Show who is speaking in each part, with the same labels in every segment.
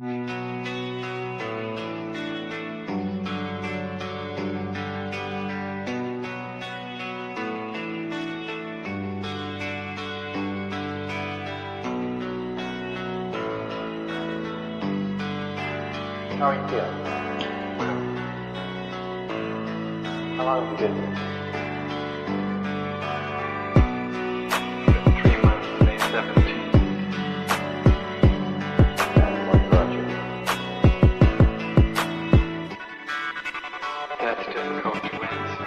Speaker 1: How are you feeling? How long have you been here?
Speaker 2: 3 months, May 17th.
Speaker 1: And what brought you?
Speaker 2: That's difficult to answer.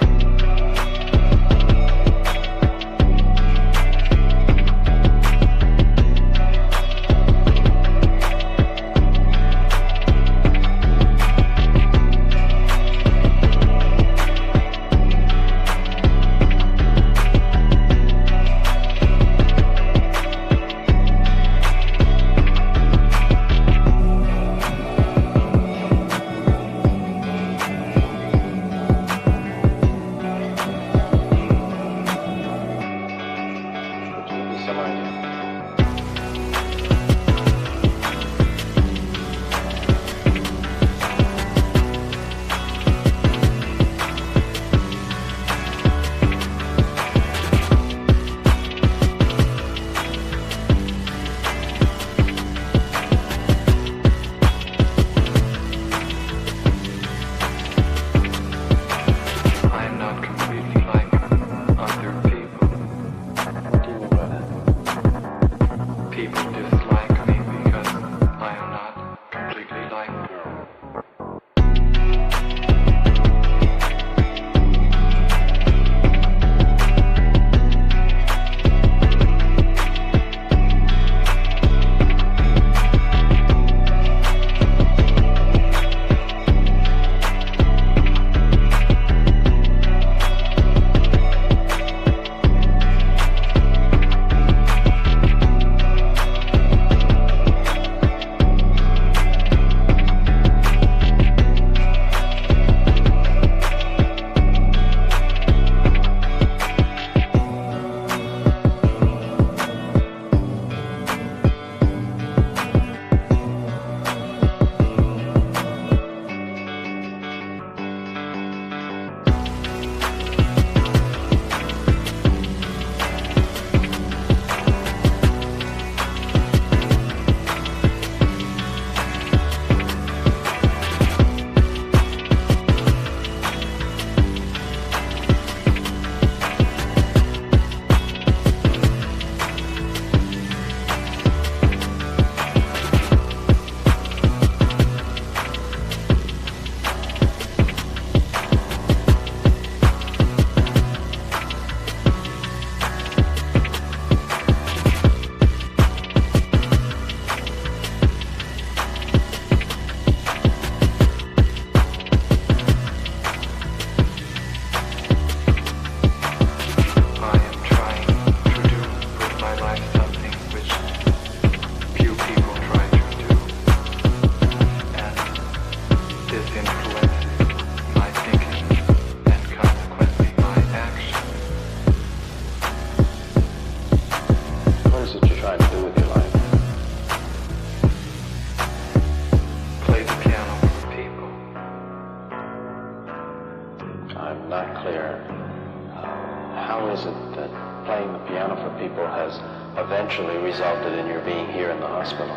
Speaker 1: Eventually resulted in your being here in the hospital.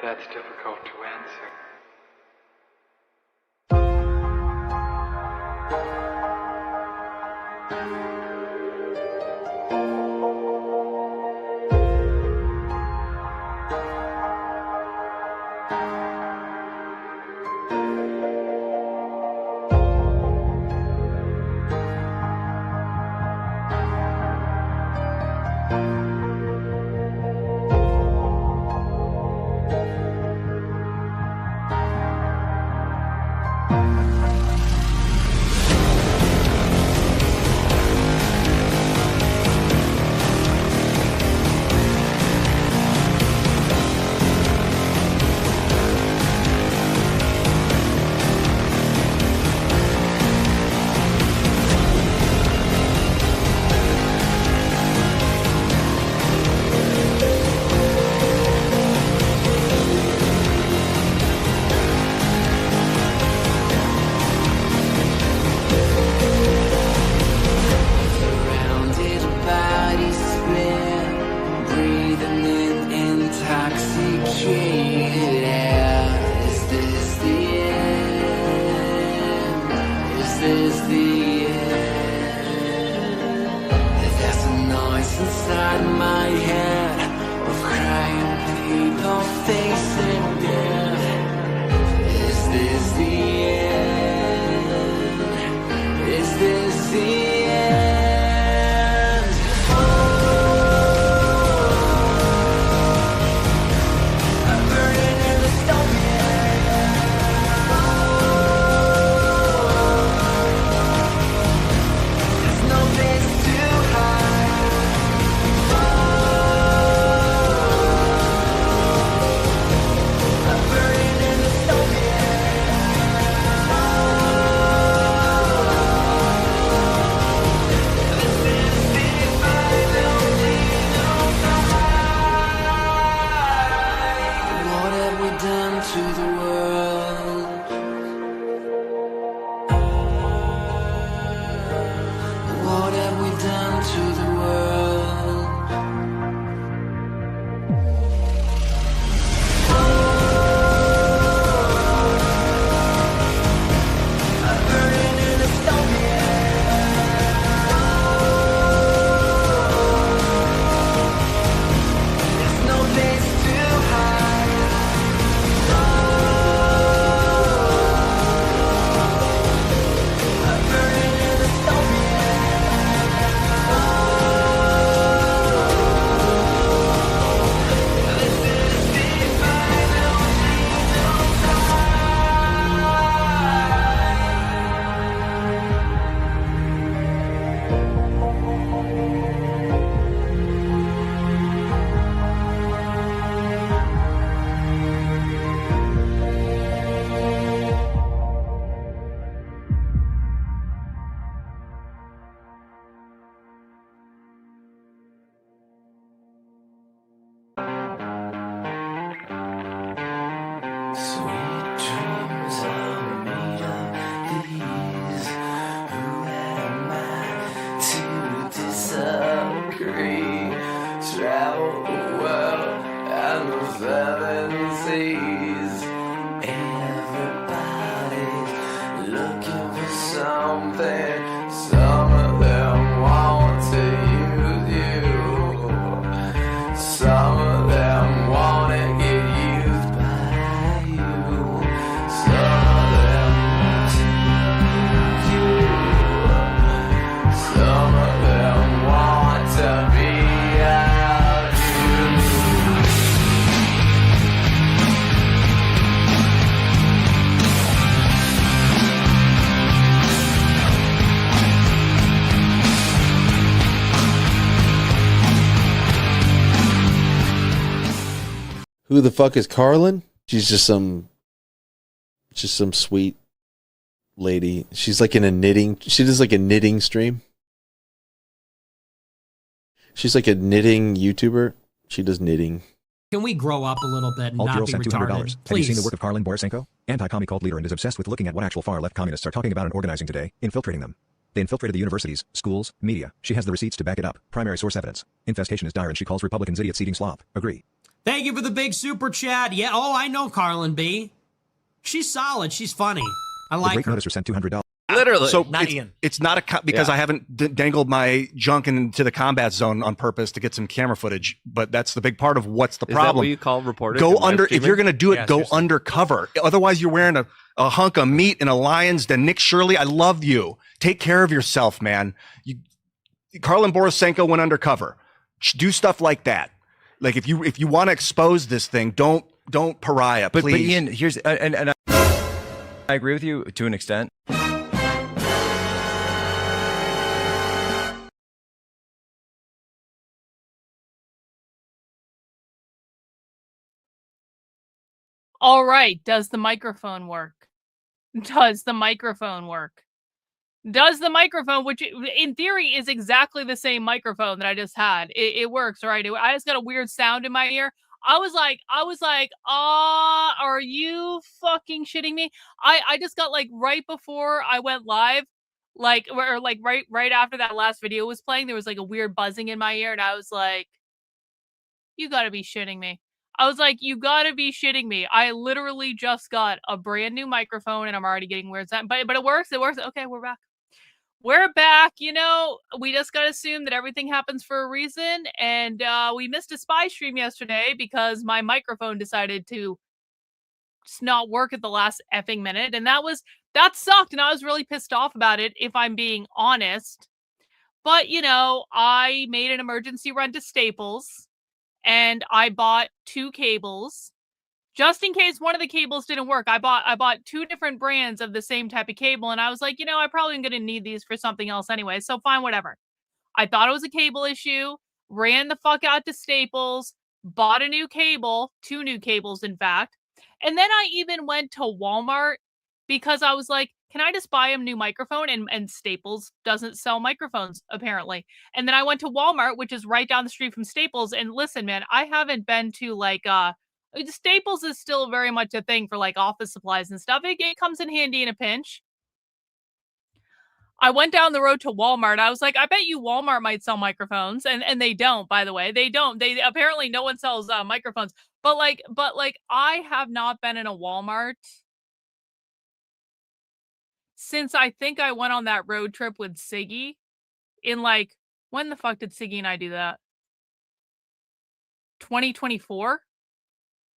Speaker 2: That's difficult to answer.
Speaker 3: this the end? There's a noise inside my head of crying people facing death. Is this the end? Is this the end? I'm burning in the stone. There's no place to hide. I'm burning in the stone. This is the final fight. What have we done to the world? What have we done to the world? I'm burning in the stone. There's no place to hide. I'm burning in the stone. This is the final sweet dreams are made of these. Who am I to disagree? Travel the world and the seven seas. Everybody's looking for something. Some of them want to use you. Some of them want to get used by you. Some of them want to use you. Some of them want to be out you.
Speaker 4: Who the fuck is Karlyn? She's just some sweet lady. She's like in a knitting. She does like a knitting stream. She's like a knitting YouTuber. She does knitting.
Speaker 5: Can we grow up a little bit and
Speaker 6: Alt
Speaker 5: not
Speaker 6: Girl
Speaker 5: be
Speaker 6: sent $200.
Speaker 5: retarded?
Speaker 6: Have you seen the
Speaker 5: Please.
Speaker 6: work of Karlyn Borysenko? Anti-commie cult leader and is obsessed with looking at what actual far-left communists are talking about and organizing today, infiltrating them. They infiltrated the universities, schools, media. She has the receipts to back it up. Primary source evidence. Infestation is dire and she calls Republicans idiots eating slop. Agree.
Speaker 5: Thank you for the big super chat. Yeah, oh, I know Karlyn B. She's solid. She's funny. I
Speaker 6: The
Speaker 5: like
Speaker 6: great
Speaker 5: her.
Speaker 6: noticer sent $200.
Speaker 7: Literally.
Speaker 8: So
Speaker 5: Not
Speaker 8: it's,
Speaker 5: Ian.
Speaker 8: it's not a because I haven't dangled my junk into the combat zone on purpose to get some camera footage, but that's the big part of what's the
Speaker 7: Is
Speaker 8: problem.
Speaker 7: that what you call reporting?
Speaker 8: Go
Speaker 7: and live
Speaker 8: under if
Speaker 7: streaming?
Speaker 8: you're going to do it.
Speaker 7: Yeah,
Speaker 8: go
Speaker 7: seriously.
Speaker 8: undercover. Otherwise, you're wearing a hunk of meat in a lion's den. Nick Shirley, I love you. Take care of yourself, man. Karlyn Borysenko went undercover. Do stuff like that. Like if you want to expose this thing, don't pariah, please.
Speaker 9: But Ian, here's and I agree with you to an extent.
Speaker 10: All right. Does the microphone work? Does the microphone work? Does the microphone, which in theory is exactly the same microphone that I just had, it works, right? I just got a weird sound in my ear. I was like, are you fucking shitting me? I just got like right before I went live, like right after that last video was playing, there was like a weird buzzing in my ear, and I was like, you gotta be shitting me. I was like, you gotta be shitting me. I literally just got a brand new microphone and I'm already getting weird sound. But it works. It works. Okay, we're back. We're back. You know, we just gotta assume that everything happens for a reason. And we missed a spy stream yesterday because my microphone decided to just not work at the last effing minute. And that sucked. And I was really pissed off about it, if I'm being honest. But, you know, I made an emergency run to Staples and I bought 2 cables just in case one of the cables didn't work. I bought 2 different brands of the same type of cable, and I was like, you know, I probably am going to need these for something else anyway, so fine, whatever. I thought it was a cable issue, ran the fuck out to Staples, bought a new cable, 2 new cables, in fact. And then I even went to Walmart because I was like, can I just buy a new microphone? And Staples doesn't sell microphones, apparently. And then I went to Walmart, which is right down the street from Staples. And listen, man, I haven't been to like, Staples is still very much a thing for like office supplies and stuff. It comes in handy in a pinch. I went down the road to Walmart. I was like, I bet you Walmart might sell microphones. And they don't, by the way. They don't. They apparently no one sells microphones. But I have not been in a Walmart since I think I went on that road trip with Siggy in like, when the fuck did Siggy and I do that? 2024?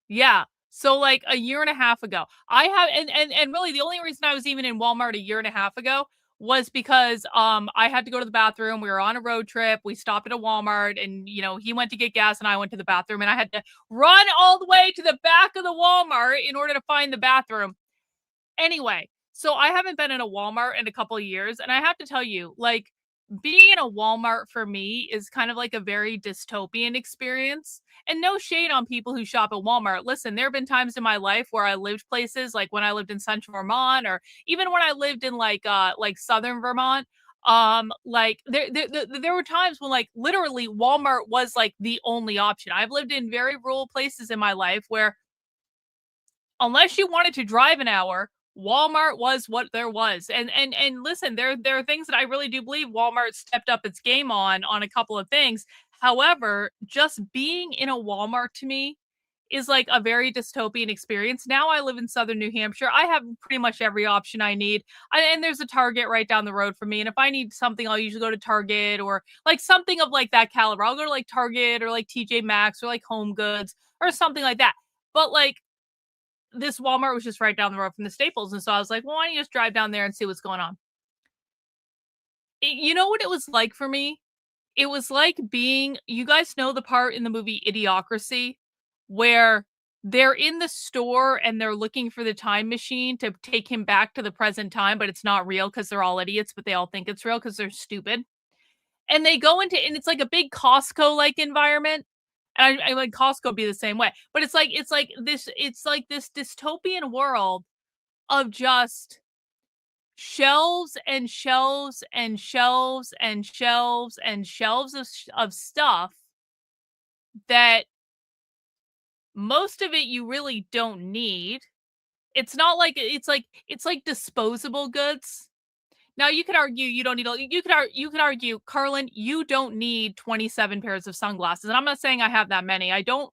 Speaker 10: Yeah. So like a year and a half ago. I have and really the only reason I was even in Walmart a year and a half ago was because I had to go to the bathroom. We were on a road trip. We stopped at a Walmart and you know, he went to get gas and I went to the bathroom and I had to run all the way to the back of the Walmart in order to find the bathroom. Anyway, so I haven't been in a Walmart in a couple of years and I have to tell you, like being in a Walmart for me is kind of like a very dystopian experience. And no shade on people who shop at Walmart. Listen, there have been times in my life where I lived places like when I lived in Central Vermont or even when I lived in like Southern Vermont. Like there were times when like literally Walmart was like the only option. I've lived in very rural places in my life where unless you wanted to drive an hour, Walmart was what there was. And listen, there are things that I really do believe Walmart stepped up its game on a couple of things. However, just being in a Walmart to me is like a very dystopian experience. Now I live in Southern New Hampshire. I have pretty much every option I need. And there's a Target right down the road from me. And if I need something, I'll usually go to Target or like something of like that caliber. I'll go to like Target or like TJ Maxx or like Home Goods or something like that. But like this Walmart was just right down the road from the Staples. And so I was like, well, why don't you just drive down there and see what's going on? You know what it was like for me? It was like being, you guys know the part in the movie Idiocracy where they're in the store and they're looking for the time machine to take him back to the present time, but it's not real because they're all idiots, but they all think it's real because they're stupid. And they go into, and it's like a big Costco-like environment. And I like Costco be the same way, but it's like this dystopian world of just shelves and shelves and shelves and shelves and shelves of stuff that most of it you really don't need. It's not like it's like disposable goods. Now you could argue you don't need you could argue, Karlyn, you don't need 27 pairs of sunglasses. And I'm not saying I have that many. I don't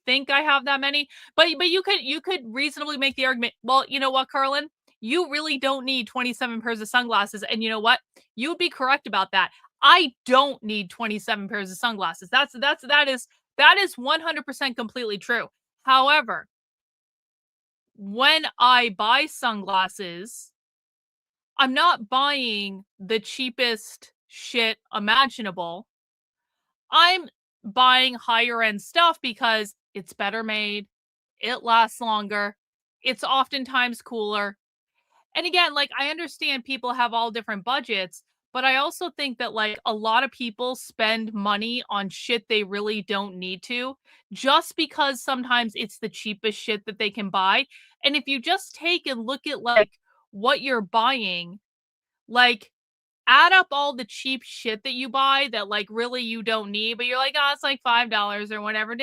Speaker 10: think I have that many, but you could reasonably make the argument, well, you know what, Karlyn? You really don't need 27 pairs of sunglasses. And you know what? You would be correct about that. I don't need 27 pairs of sunglasses. That is 100% completely true. However, when I buy sunglasses, I'm not buying the cheapest shit imaginable. I'm buying higher end stuff because it's better made, it lasts longer, it's oftentimes cooler. And again, like I understand people have all different budgets, but I also think that like a lot of people spend money on shit they really don't need to just because sometimes it's the cheapest shit that they can buy. And if you just take and look at like what you're buying, like add up all the cheap shit that you buy that like really you don't need, but you're like, oh, it's like $5 or whatever.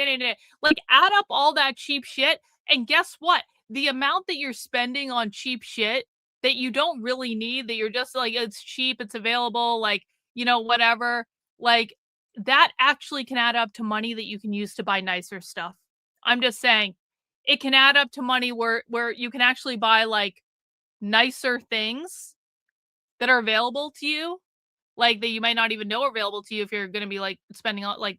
Speaker 10: Like add up all that cheap shit. And guess what? The amount that you're spending on cheap shit that you don't really need, that you're just like, it's cheap, it's available, like, you know, whatever, like that actually can add up to money that you can use to buy nicer stuff. I'm just saying it can add up to money where you can actually buy like nicer things that are available to you, like that you might not even know are available to you if you're going to be like spending on like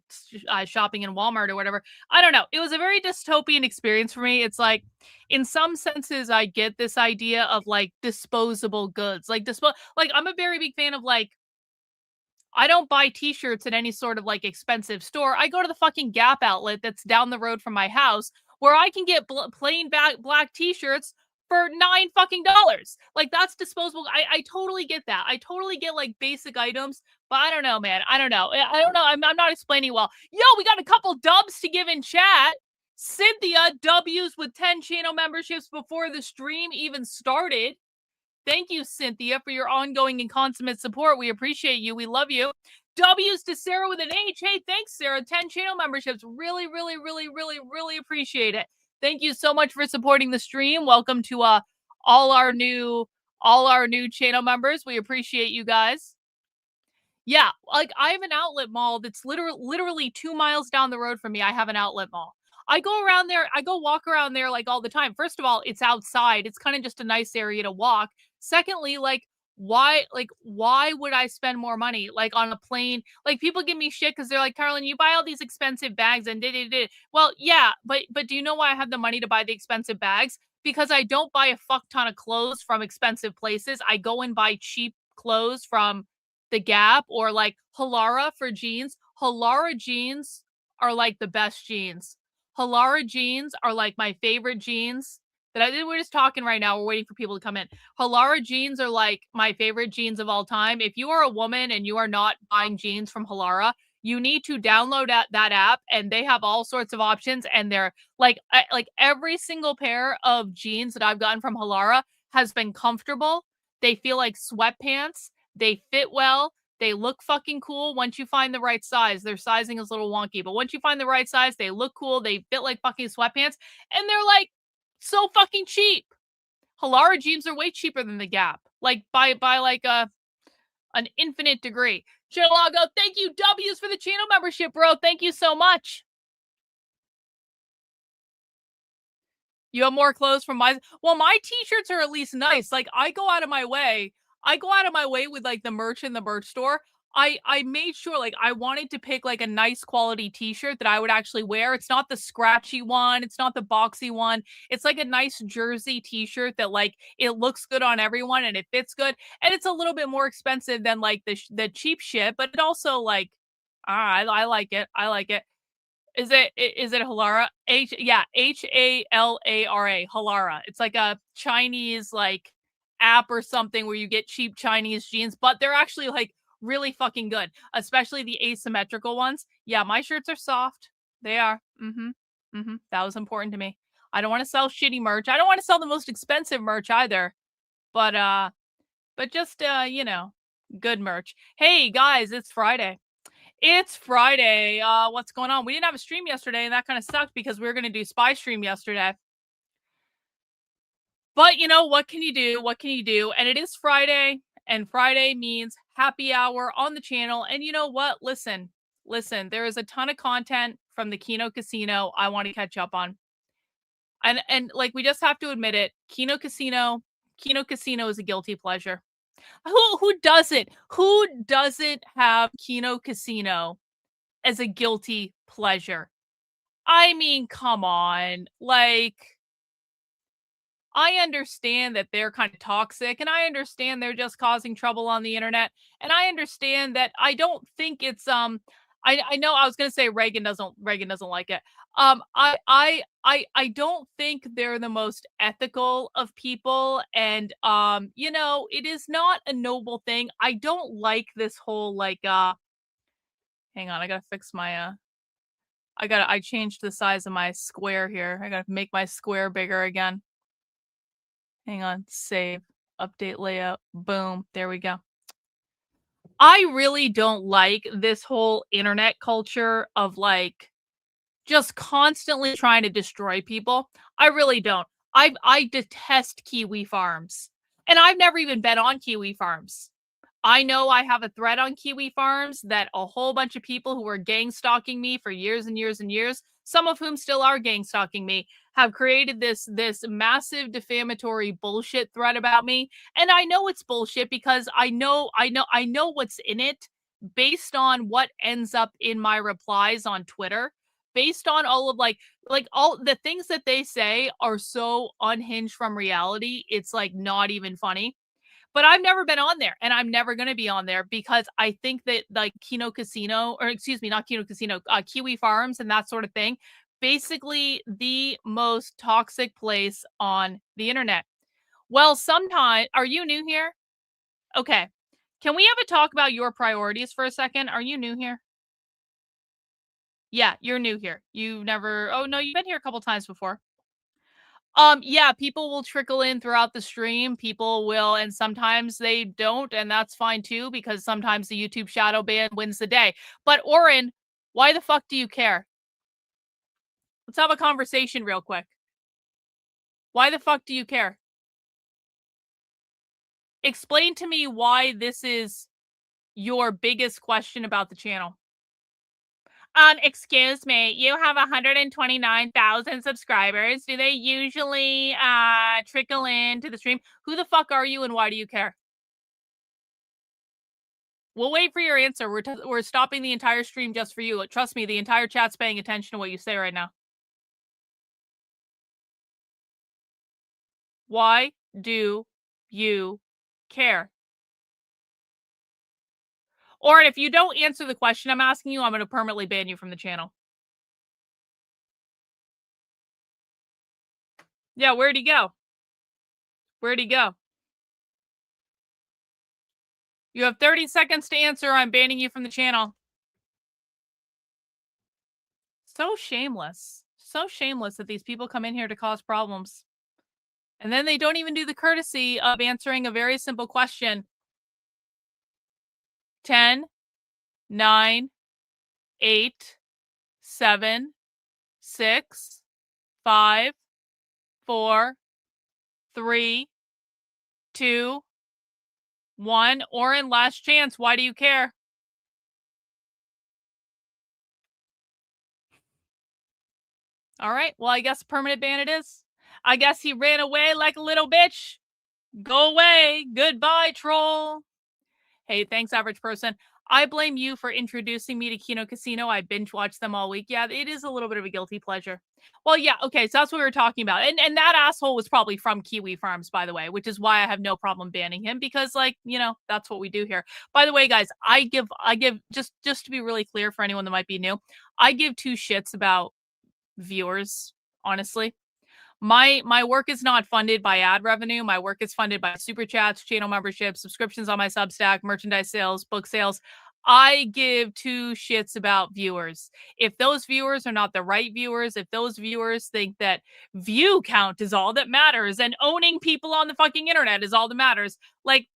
Speaker 10: shopping in Walmart or whatever. I don't know. It was a very dystopian experience for me. It's like, in some senses, I get this idea of like disposable goods, like like I'm a very big fan of like, I don't buy t-shirts at any sort of like expensive store. I go to the fucking Gap outlet that's down the road from my house where I can get plain black t-shirts for $9 fucking dollars. Like that's disposable. I totally get that. I totally get like basic items, but I don't know, man. I don't know. I'm not explaining well. Yo, we got a couple dubs to give in chat. Cynthia, W's with 10 channel memberships before the stream even started. Thank you, Cynthia, for your ongoing and consummate support. We appreciate you. We love you. W's to Sarah with an H. Hey, thanks, Sarah. 10 channel memberships. Really, really, really, really, really appreciate it. Thank you so much for supporting the stream. Welcome to all our new channel members. We appreciate you guys. Yeah, like I have an outlet mall that's literally 2 miles down the road from me. I have an outlet mall. I go around there. I go walk around there like all the time. First of all, it's outside. It's kind of just a nice area to walk. Secondly, like why would I spend more money like on a plane? Like people give me shit because they're like, Karlyn, you buy all these expensive bags and did. Well, yeah, but do you know why I have the money to buy the expensive bags? Because I don't buy a fuck ton of clothes from expensive places. I go and buy cheap clothes from the Gap or like Halara for jeans. Halara jeans are like the best jeans. Halara jeans are like my favorite jeans. We're just talking right now. We're waiting for people to come in. Halara jeans are like my favorite jeans of all time. If you are a woman and you are not buying jeans from Halara, you need to download that app, and they have all sorts of options. And they're like every single pair of jeans that I've gotten from Halara has been comfortable. They feel like sweatpants. They fit well. They look fucking cool once you find the right size. Their sizing is a little wonky, but once you find the right size, they look cool. They fit like fucking sweatpants, and they're like so fucking cheap. Halara jeans are way cheaper than the Gap, like by like an infinite degree. Chilago, thank you, W's for the channel membership, bro. Thank you so much. You have more clothes from my t-shirts are at least nice. Like I go out of my way with like the merch in the merch store. I made sure like I wanted to pick like a nice quality t-shirt that I would actually wear. It's not the scratchy one. It's not the boxy one. It's like a nice jersey t-shirt that like it looks good on everyone and it fits good. And it's a little bit more expensive than like the cheap shit, but it also like, I like it. I like it. Is it Halara? Halara. Halara. It's like a Chinese like app or something where you get cheap Chinese jeans, but they're actually like really fucking good, especially the asymmetrical ones. Yeah, my shirts are soft. They are. That was important to me. I don't want to sell shitty merch. I don't want to sell the most expensive merch either. But just you know, good merch. Hey guys, it's Friday. It's Friday. What's going on? We didn't have a stream yesterday, and that kind of sucked because we were going to do Spy Stream yesterday. But, you know, what can you do? What can you do? And it is Friday, and Friday means happy hour on the channel. And you know what? Listen, there is a ton of content from the Kino Casino I want to catch up on. And like, we just have to admit it. Kino Casino is a guilty pleasure. Who doesn't have Kino Casino as a guilty pleasure? I mean, come on. Like, I understand that they're kind of toxic, and I understand they're just causing trouble on the internet, and I understand that I don't think it's I know I was gonna say Reagan doesn't like it. I don't think they're the most ethical of people, and you know, it is not a noble thing. I don't like this whole like hang on, I gotta fix my I changed the size of my square here. I gotta make my square bigger again. Hang on, save, update layout, boom, there we go. I really don't like this whole internet culture of like just constantly trying to destroy people. I really don't. I detest Kiwi farms. And I've never even been on Kiwi farms. I know I have a thread on Kiwi Farms that a whole bunch of people who were gang stalking me for years and years and years, some of whom still are gang stalking me, have created this massive defamatory bullshit thread about me. And I know it's bullshit because I know what's in it based on what ends up in my replies on Twitter, based on all of like all the things that they say are so unhinged from reality. It's like not even funny. But I've never been on there, and I'm never going to be on there because I think that like Kino Casino, or excuse me, not Kino Casino, Kiwi Farms and that sort of thing, basically the most toxic place on the internet. Well, sometimes, are you new here? Okay. Can we have a talk about your priorities for a second? Are you new here? Yeah, you're new here. You've never, oh no, you've been here a couple times before. Yeah, people will trickle in throughout the stream. People will, and sometimes they don't, and that's fine too, because sometimes the YouTube shadow ban wins the day. But Oren, why the fuck do you care? Let's have a conversation real quick. Why the fuck do you care? Explain to me why this is your biggest question about the channel. Excuse me, you have 129,000 subscribers. Do they usually trickle into the stream? Who the fuck are you and why do you care? We'll wait for your answer. We're stopping the entire stream just for you. Trust me, the entire chat's paying attention to what you say right now. Why do you care? Or if you don't answer the question I'm asking you, I'm going to permanently ban you from the channel. Yeah, where'd he go? Where'd he go? You have 30 seconds to answer. I'm banning you from the channel. So shameless. So shameless that these people come in here to cause problems. And then they don't even do the courtesy of answering a very simple question. 10, 9, 8, 7, 6, 5, 4, 3, 2, 1. Oren, last chance. Why do you care? All right. Well, I guess permanent ban it is. I guess he ran away like a little bitch. Go away. Goodbye, troll. Hey, thanks, average person. I blame you for introducing me to Kino Casino. I binge watched them all week. Yeah, it is a little bit of a guilty pleasure. Well, yeah, okay, so that's what we were talking about. And that asshole was probably from Kiwi Farms, by the way, which is why I have no problem banning him because, like, you know, that's what we do here. By the way, guys, I give just to be really clear for anyone that might be new, I give two shits about viewers, honestly. My work is not funded by ad revenue. My work is funded by super chats, channel memberships, subscriptions on my Substack, merchandise sales, book sales. I give two shits about viewers. If those viewers are not the right viewers, if those viewers think that view count is all that matters and owning people on the fucking internet is all that matters, like,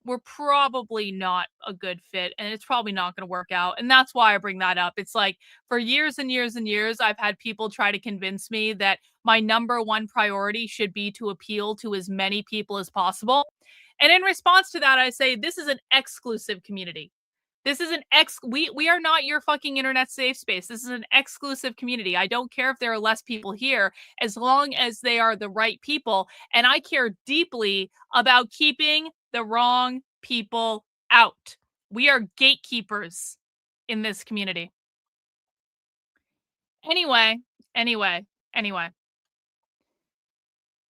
Speaker 10: we're probably not a good fit and it's probably not going to work out. And that's why I bring that up. It's like for years and years and years, I've had people try to convince me that my number one priority should be to appeal to as many people as possible. And in response to that, I say, this is an exclusive community. This is we are not your fucking internet safe space. This is an exclusive community. I don't care if there are less people here as long as they are the right people. And I care deeply about keeping the wrong people out. We are gatekeepers in this community. Anyway.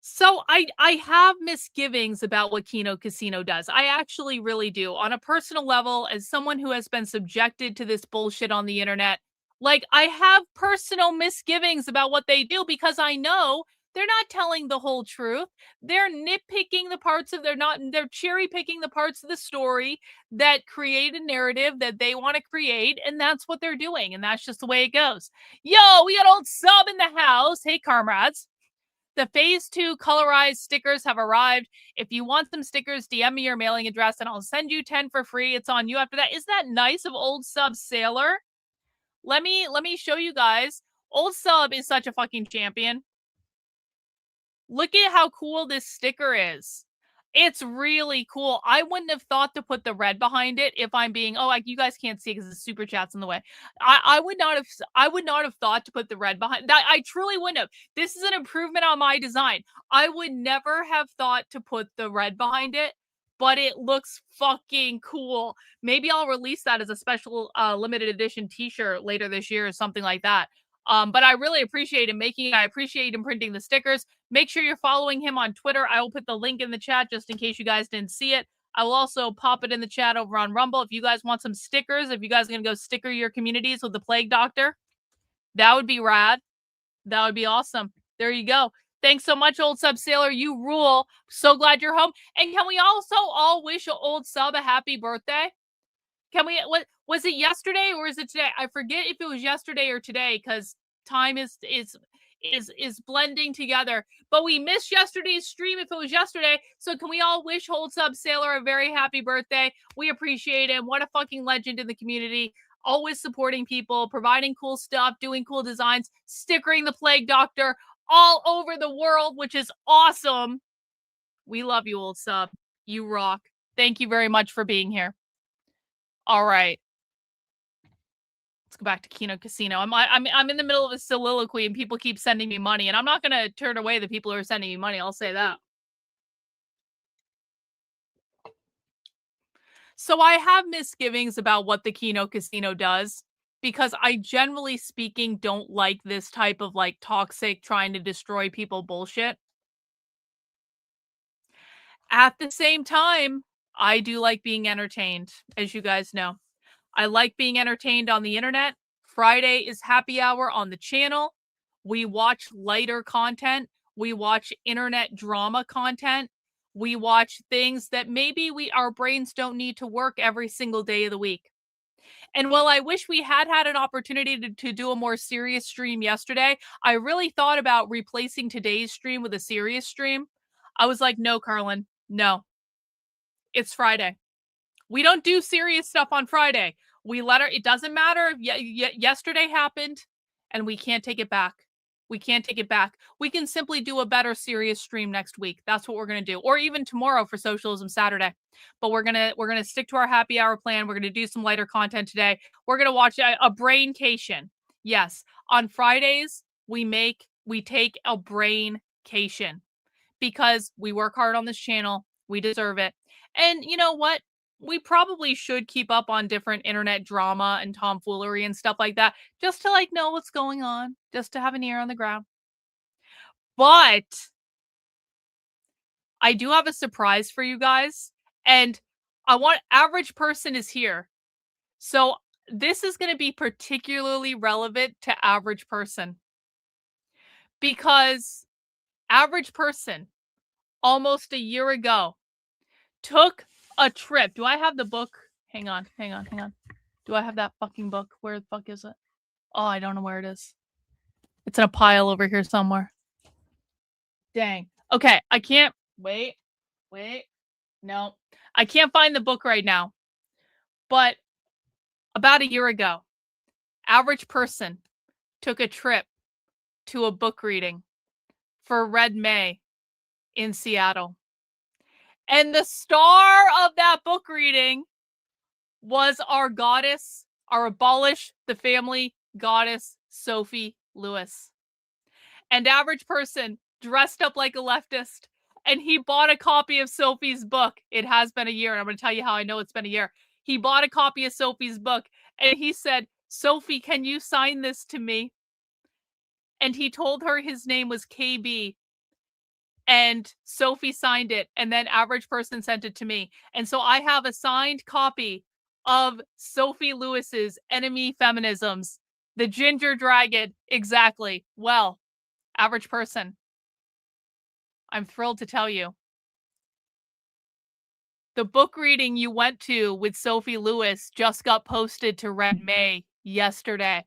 Speaker 10: So I have misgivings about what Kino Casino does. I actually really do. On a personal level, as someone who has been subjected to this bullshit on the internet, like, I have personal misgivings about what they do because I know they're not telling the whole truth. They're nitpicking the parts of they're cherry picking the parts of the story that create a narrative that they want to create, and that's what they're doing, and that's just the way it goes. Yo, we got old Sub in the house. Hey, comrades. The phase 2 colorized stickers have arrived. If you want some stickers, DM me your mailing address and I'll send you 10 for free. It's on you after that. Isn't that nice of Old Sub Sailor? Let me show you guys. Old Sub is such a fucking champion. Look at how cool this sticker is. It's really cool. I wouldn't have thought to put the red behind it if I'm being, you guys can't see because the super chat's in the way. I would not have thought to put the red behind that. I truly wouldn't have. This is an improvement on my design. I would never have thought to put the red behind it, but it looks fucking cool. Maybe I'll release that as a special limited edition t-shirt later this year or something like that. But I really appreciate him making it. I appreciate him printing the stickers. Make sure you're following him on Twitter. I will put the link in the chat just in case you guys didn't see it. I will also pop it in the chat over on Rumble. If you guys want some stickers, if you guys are going to go sticker your communities with the Plague Doctor, that would be rad. That would be awesome. There you go. Thanks so much, Old Sub Sailor. You rule. So glad you're home. And can we also all wish Old Sub a happy birthday? Can we? What was it yesterday or is it today? I forget if it was yesterday or today because time is blending together. But we missed yesterday's stream if it was yesterday. So can we all wish Old Sub Sailor a very happy birthday? We appreciate him. What a fucking legend in the community. Always supporting people, providing cool stuff, doing cool designs, stickering the Plague Doctor all over the world, which is awesome. We love you, Old Sub. You rock. Thank you very much for being here. All right. Let's go back to Kino Casino. I'm in the middle of a soliloquy and people keep sending me money, and I'm not going to turn away the people who are sending me money. I'll say that. So I have misgivings about what the Kino Casino does because I generally speaking don't like this type of like toxic trying to destroy people bullshit. At the same time, I do like being entertained, as you guys know. I like being entertained on the internet. Friday is happy hour on the channel. We watch lighter content. We watch internet drama content. We watch things that maybe our brains don't need to work every single day of the week. And while I wish we had an opportunity to do a more serious stream yesterday, I really thought about replacing today's stream with a serious stream. I was like, no, Karlyn, no. It's Friday. We don't do serious stuff on Friday. We let her, it doesn't matter if yesterday happened and we can't take it back. We can't take it back. We can simply do a better serious stream next week. That's what we're going to do. Or even tomorrow for Socialism Saturday. But we're going to stick to our happy hour plan. We're going to do some lighter content today. We're going to watch a braincation. Yes. On Fridays, we take a braincation because we work hard on this channel. We deserve it. And you know what? We probably should keep up on different internet drama and tomfoolery and stuff like that, just to like know what's going on, just to have an ear on the ground. But I do have a surprise for you guys, and average person is here. So this is going to be particularly relevant to average person because average person almost a year ago took a trip. Do I have the book? Hang on. Do I have that fucking book? Where the fuck is it? Oh, I don't know where it is. It's in a pile over here somewhere. Dang. Okay, I can't. Wait. No. I can't find the book right now. But about a year ago, average person took a trip to a book reading for Red May in Seattle. And the star of that book reading was our goddess, our abolish the family goddess, Sophie Lewis. And average person dressed up like a leftist, and he bought a copy of Sophie's book. It has been a year, and I'm going to tell you how I know it's been a year. He bought a copy of Sophie's book, and he said, Sophie, can you sign this to me? And he told her his name was KB. And Sophie signed it, and then average person sent it to me. And so I have a signed copy of Sophie Lewis's Enemy Feminisms, the Ginger Dragon. Exactly. Well, average person, I'm thrilled to tell you. The book reading you went to with Sophie Lewis just got posted to Red May yesterday.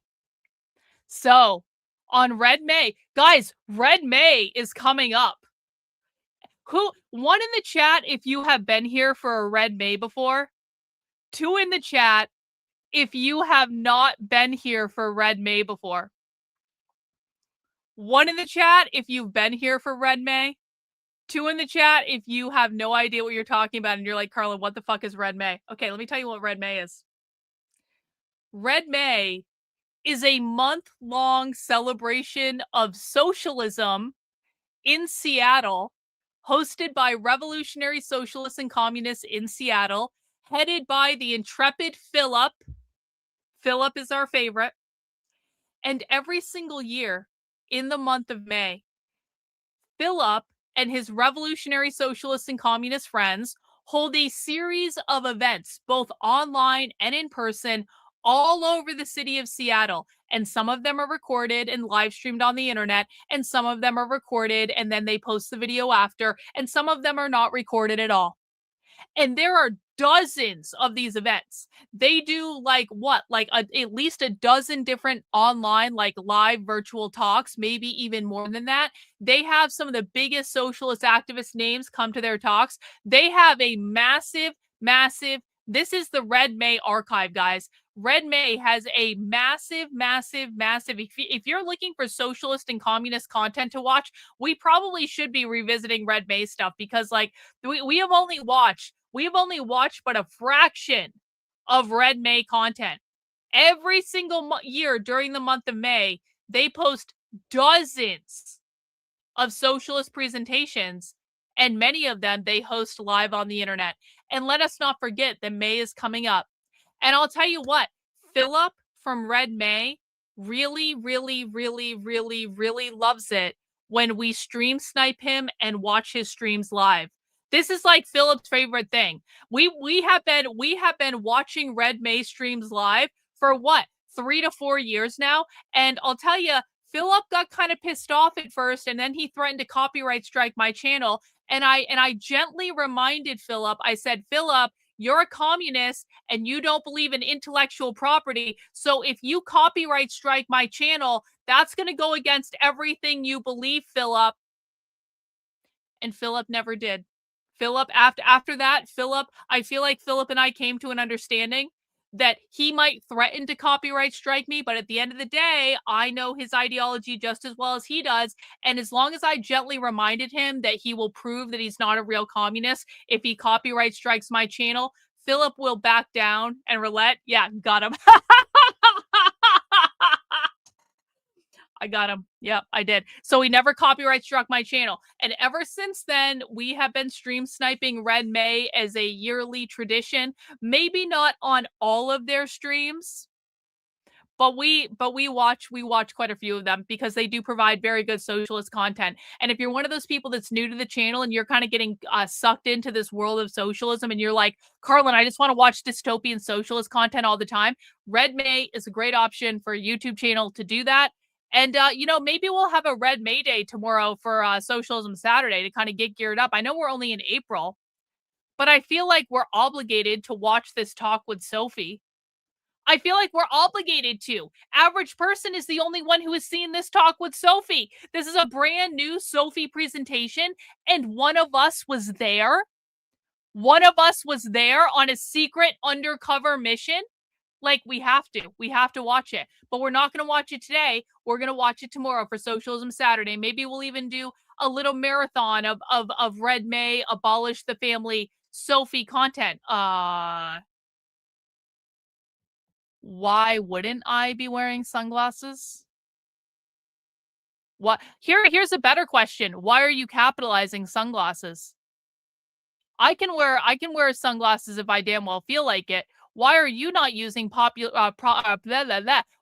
Speaker 10: So, on Red May, guys, Red May is coming up. One in the chat if you have been here for a Red May before. 2 in the chat if you have not been here for Red May before. 1 in the chat if you've been here for Red May. 2 in the chat if you have no idea what you're talking about and you're like, Karlyn, what the fuck is Red May? Okay, let me tell you what Red May is. Red May is a month-long celebration of socialism in Seattle, hosted by revolutionary socialists and communists in Seattle, headed by the intrepid Philip. Philip is our favorite. And every single year in the month of May, Philip and his revolutionary socialist and communist friends hold a series of events, both online and in person, all over the city of Seattle. And some of them are recorded and live streamed on the internet, and some of them are recorded and then they post the video after, and some of them are not recorded at all. And there are dozens of these events. They do like at least a dozen different online, like live virtual talks, maybe even more than that. They have some of the biggest socialist activist names come to their talks. They have a massive, this is the Red May archive, guys. Red May has a massive, if you're looking for socialist and communist content to watch, we probably should be revisiting Red May stuff, because like we have only watched but a fraction of Red May content. Every single year during the month of May, they post dozens of socialist presentations, and many of them they host live on the internet. And let us not forget that May is coming up. And I'll tell you what, Philip from Red May really loves it when we stream snipe him and watch his streams live. This is like Philip's favorite thing. We have been watching Red May streams live for what, 3 to 4 years now, and I'll tell you, Philip got kind of pissed off at first, and then he threatened to copyright strike my channel. And I gently reminded Philip. I said, Philip, you're a communist and you don't believe in intellectual property. So if you copyright strike my channel, that's going to go against everything you believe, Philip. And Philip never did. Philip, after that, Philip, I feel like Philip and I came to an understanding that he might threaten to copyright strike me, but at the end of the day, I know his ideology just as well as he does. And as long as I gently reminded him that he will prove that he's not a real communist if he copyright strikes my channel, Philip will back down and relent. Yeah, got him. I got him. Yep, I did. So he never copyright struck my channel. And ever since then, we have been stream sniping Red May as a yearly tradition. Maybe not on all of their streams, but we watch quite a few of them because they do provide very good socialist content. And if you're one of those people that's new to the channel and you're kind of getting sucked into this world of socialism and you're like, Karlyn, I just want to watch dystopian socialist content all the time, Red May is a great option for a YouTube channel to do that. And, maybe we'll have a Red May Day tomorrow for Socialism Saturday to kind of get geared up. I know we're only in April, but I feel like we're obligated to watch this talk with Sophie. I feel like we're obligated to. Average Person is the only one who has seen this talk with Sophie. This is a brand new Sophie presentation, and one of us was there. One of us was there on a secret undercover mission. Like, we have to watch it, but we're not going to watch it today. We're going to watch it tomorrow for Socialism Saturday. Maybe we'll even do a little marathon of Red May, Abolish the Family, Sophie content. Why wouldn't I be wearing sunglasses? What? Here's a better question. Why are you capitalizing sunglasses? I can wear sunglasses if I damn well feel like it. Why are you not using Why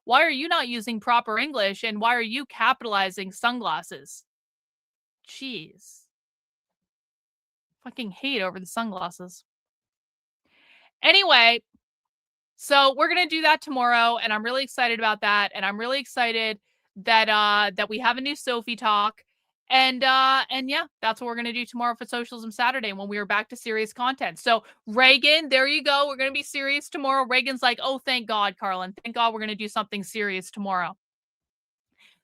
Speaker 10: are you not using proper English, and why are you capitalizing sunglasses? Jeez. Fucking hate over the sunglasses. Anyway, so we're going to do that tomorrow, and I'm really excited about that, and I'm really excited that we have a new Sophie talk. And yeah, that's what we're going to do tomorrow for Socialism Saturday when we are back to serious content. So Reagan, there you go. We're going to be serious tomorrow. Reagan's like, oh, thank God, Karlyn. Thank God we're going to do something serious tomorrow.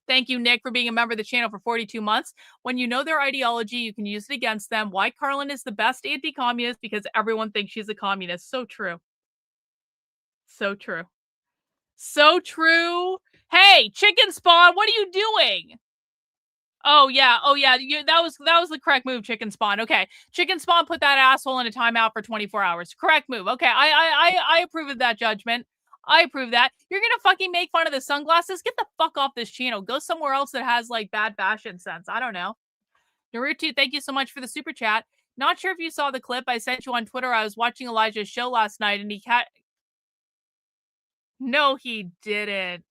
Speaker 10: Thank you, Nick, for being a member of the channel for 42 months. When you know their ideology, you can use it against them. Why Karlyn is the best anti-communist? Because everyone thinks she's a communist. So true. So true. So true. Hey, Chicken Spawn, what are you doing? Oh yeah, that was the correct move, Chicken Spawn. Okay, Chicken Spawn put that asshole in a timeout for 24 hours. Correct move. Okay, I approve of that judgment. I approve that. You're gonna fucking make fun of the sunglasses? Get the fuck off this channel. Go somewhere else that has like bad fashion sense. I don't know. Naruto, thank you so much for the super chat. Not sure if you saw the clip I sent you on Twitter. I was watching Elijah's show last night, and No, he didn't.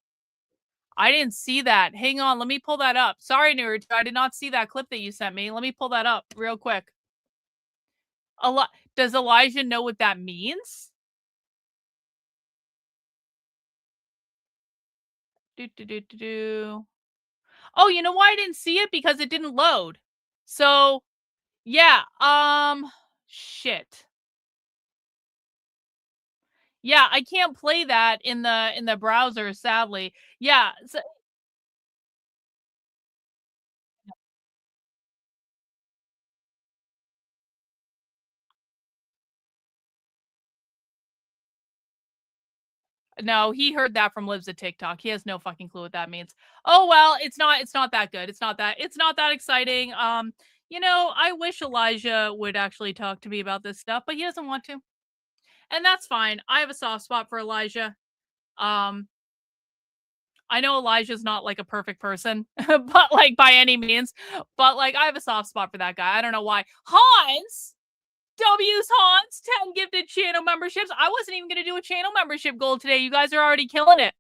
Speaker 10: I didn't see that. Hang on, let me pull that up. Sorry, Naruto, I did not see that clip that you sent me. Let me pull that up real quick. Does Elijah know what that means? Oh, you know why I didn't see it? Because it didn't load. So, yeah, shit. Yeah, I can't play that in the browser, sadly. Yeah, so, no, he heard that from Lives at TikTok. He has no fucking clue what that means. Oh well, it's not that good. It's not that exciting. You know, I wish Elijah would actually talk to me about this stuff, but he doesn't want to. And that's fine. I have a soft spot for Elijah. I know Elijah's not like a perfect person, but like by any means, but like I have a soft spot for that guy. I don't know why. Hans, W's Hans, 10 gifted channel memberships. I wasn't even going to do a channel membership goal today. You guys are already killing it.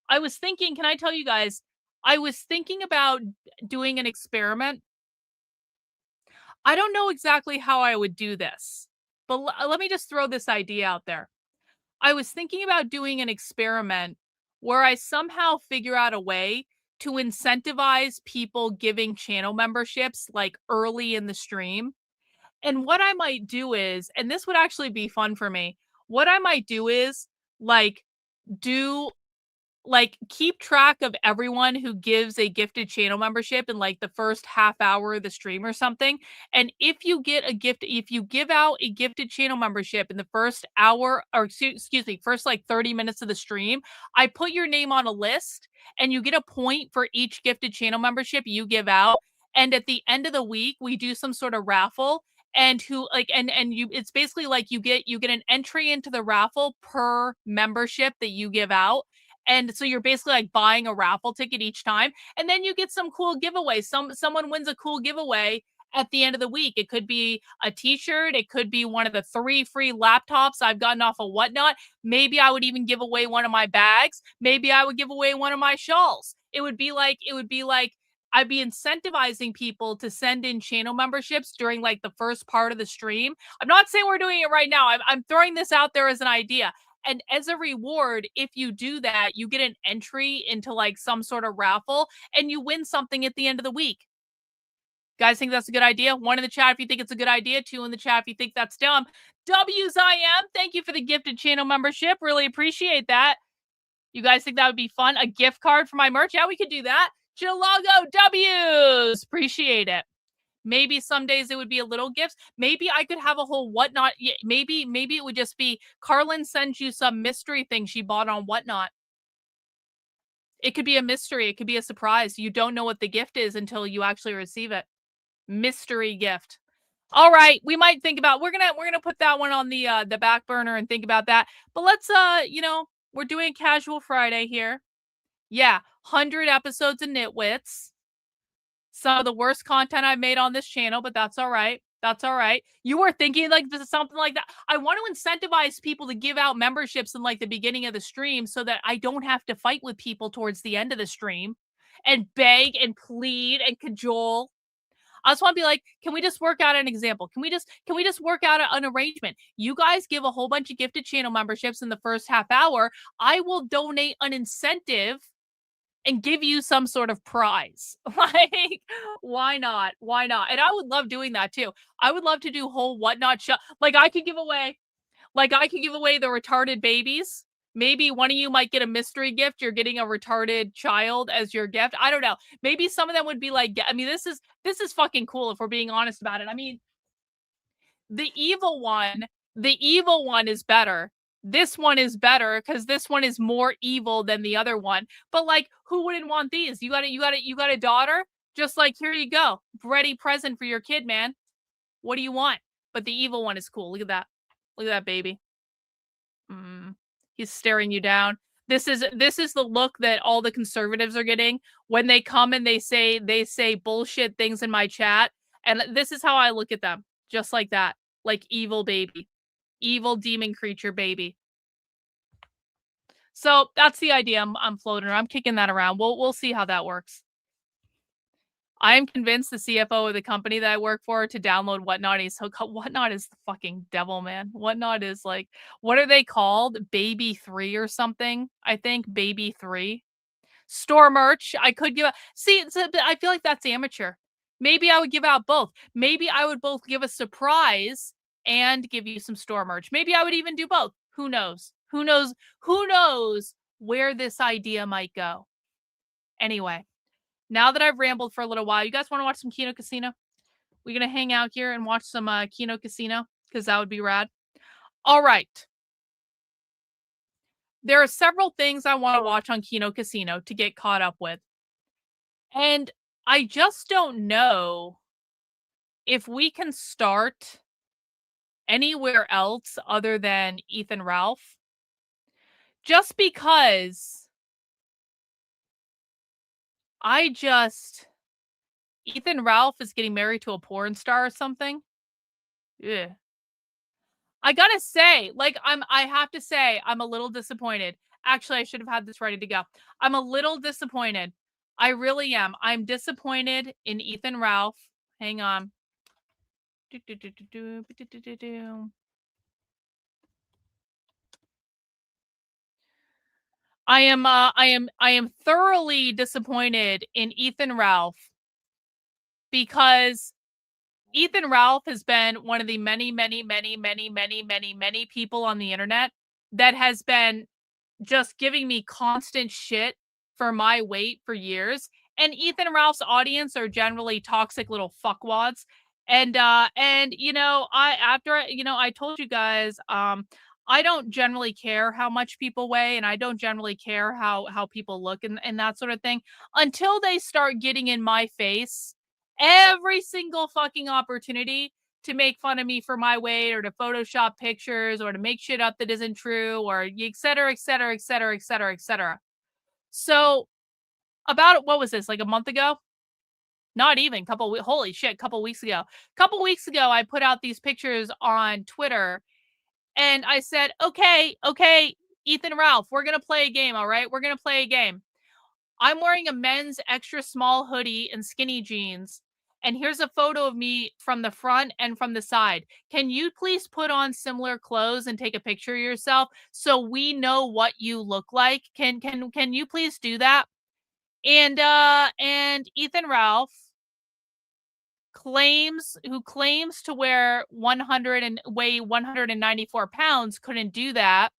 Speaker 10: I was thinking, can I tell you guys, I was thinking about doing an experiment. I don't know exactly how I would do this, but let me just throw this idea out there. I was thinking about doing an experiment where I somehow figure out a way to incentivize people giving channel memberships like early in the stream. And what I might do is, and this would actually be fun for me, what I might do is like keep track of everyone who gives a gifted channel membership in like the first half hour of the stream or something. And if you give out a gifted channel membership in the first hour, or excuse me, first like 30 minutes of the stream, I put your name on a list and you get a point for each gifted channel membership you give out. And at the end of the week, we do some sort of raffle. And it's basically like you get an entry into the raffle per membership that you give out. And so you're basically like buying a raffle ticket each time. And then you get some cool giveaway. Someone wins a cool giveaway at the end of the week. It could be a t-shirt. It could be one of the 3 free laptops I've gotten off of Whatnot. Maybe I would even give away one of my bags. Maybe I would give away one of my shawls. It would be like I'd be incentivizing people to send in channel memberships during like the first part of the stream. I'm not saying we're doing it right now. I'm throwing this out there as an idea. And as a reward, if you do that, you get an entry into like some sort of raffle and you win something at the end of the week. Guys think that's a good idea? 1 in the chat if you think it's a good idea. 2 in the chat if you think that's dumb. W's I am. Thank you for the gifted channel membership. Really appreciate that. You guys think that would be fun? A gift card for my merch? Yeah, we could do that. Chilago W's. Appreciate it. Maybe some days it would be a little gifts. Maybe I could have a whole Whatnot. Maybe it would just be Karlyn sends you some mystery thing she bought on Whatnot. It could be a mystery. It could be a surprise. You don't know what the gift is until you actually receive it. Mystery gift. All right, we might think about. We're gonna put that one on the back burner and think about that. But let's we're doing Casual Friday here. Yeah, 100 episodes of Nitwits. Some of the worst content I've made on this channel, but that's all right. That's all right. You were thinking like this is something like that. I want to incentivize people to give out memberships in like the beginning of the stream so that I don't have to fight with people towards the end of the stream and beg and plead and cajole. I just want to be like, can we just work out an example? Can we just work out an arrangement? You guys give a whole bunch of gifted channel memberships in the first half hour. I will donate an incentive and give you some sort of prize. Like, why not? Why not? And I would love doing that too. I would love to do whole Whatnot show. Like I could give away the retarded babies. Maybe one of you might get a mystery gift. You're getting a retarded child as your gift. I don't know. Maybe some of them would be like, I mean, this is fucking cool if we're being honest about it. I mean, the evil one is better. This one is better because this one is more evil than the other one. But like, who wouldn't want these? You got a daughter? Just like, here you go. Ready present for your kid, man. What do you want? But the evil one is cool. Look at that. Look at that baby. He's staring you down. This is the look that all the conservatives are getting when they come and they say bullshit things in my chat. And this is how I look at them. Just like that. Like evil baby. Evil demon creature baby. So that's the idea I'm floating around. I'm kicking that around. We'll see how that works. I am convinced the CFO of the company that I work for to download Whatnot. Whatnot is the fucking devil, man. Whatnot is like, what are they called? Baby 3 or something, I think. Baby 3. Store merch. I could give I feel like that's amateur. Maybe I would give out both. Maybe I would both give a surprise and give you some store merch. Maybe I would even do both. Who knows? Who knows where this idea might go? Anyway. Now that I've rambled for a little while, you guys want to watch some Kino Casino? We're going to hang out here and watch some Kino Casino because that would be rad. All right. There are several things I want to watch on Kino Casino to get caught up with. And I just don't know if we can start anywhere else other than Ethan Ralph. Just because Ethan Ralph is getting married to a porn star or something. Yeah. I gotta say, I have to say, I'm a little disappointed. Actually, I should have had this ready to go. I'm a little disappointed. I really am. I'm disappointed in Ethan Ralph. Hang on. I am thoroughly disappointed in Ethan Ralph because Ethan Ralph has been one of the many people on the internet that has been just giving me constant shit for my weight for years. And Ethan Ralph's audience are generally toxic little fuckwads. And I told you guys, I don't generally care how much people weigh, and I don't generally care how people look and that sort of thing until they start getting in my face every single fucking opportunity to make fun of me for my weight or to Photoshop pictures or to make shit up that isn't true or et cetera, et cetera, et cetera, et cetera, et cetera. So what was this, like a month ago? Not even couple weeks ago. Couple weeks ago, I put out these pictures on Twitter and I said, okay, Ethan Ralph, we're going to play a game. All right. We're going to play a game. I'm wearing a men's extra small hoodie and skinny jeans. And here's a photo of me from the front and from the side. Can you please put on similar clothes and take a picture of yourself so we know what you look like? Can you please do that? And Ethan Ralph claims to weigh 194 pounds couldn't do that.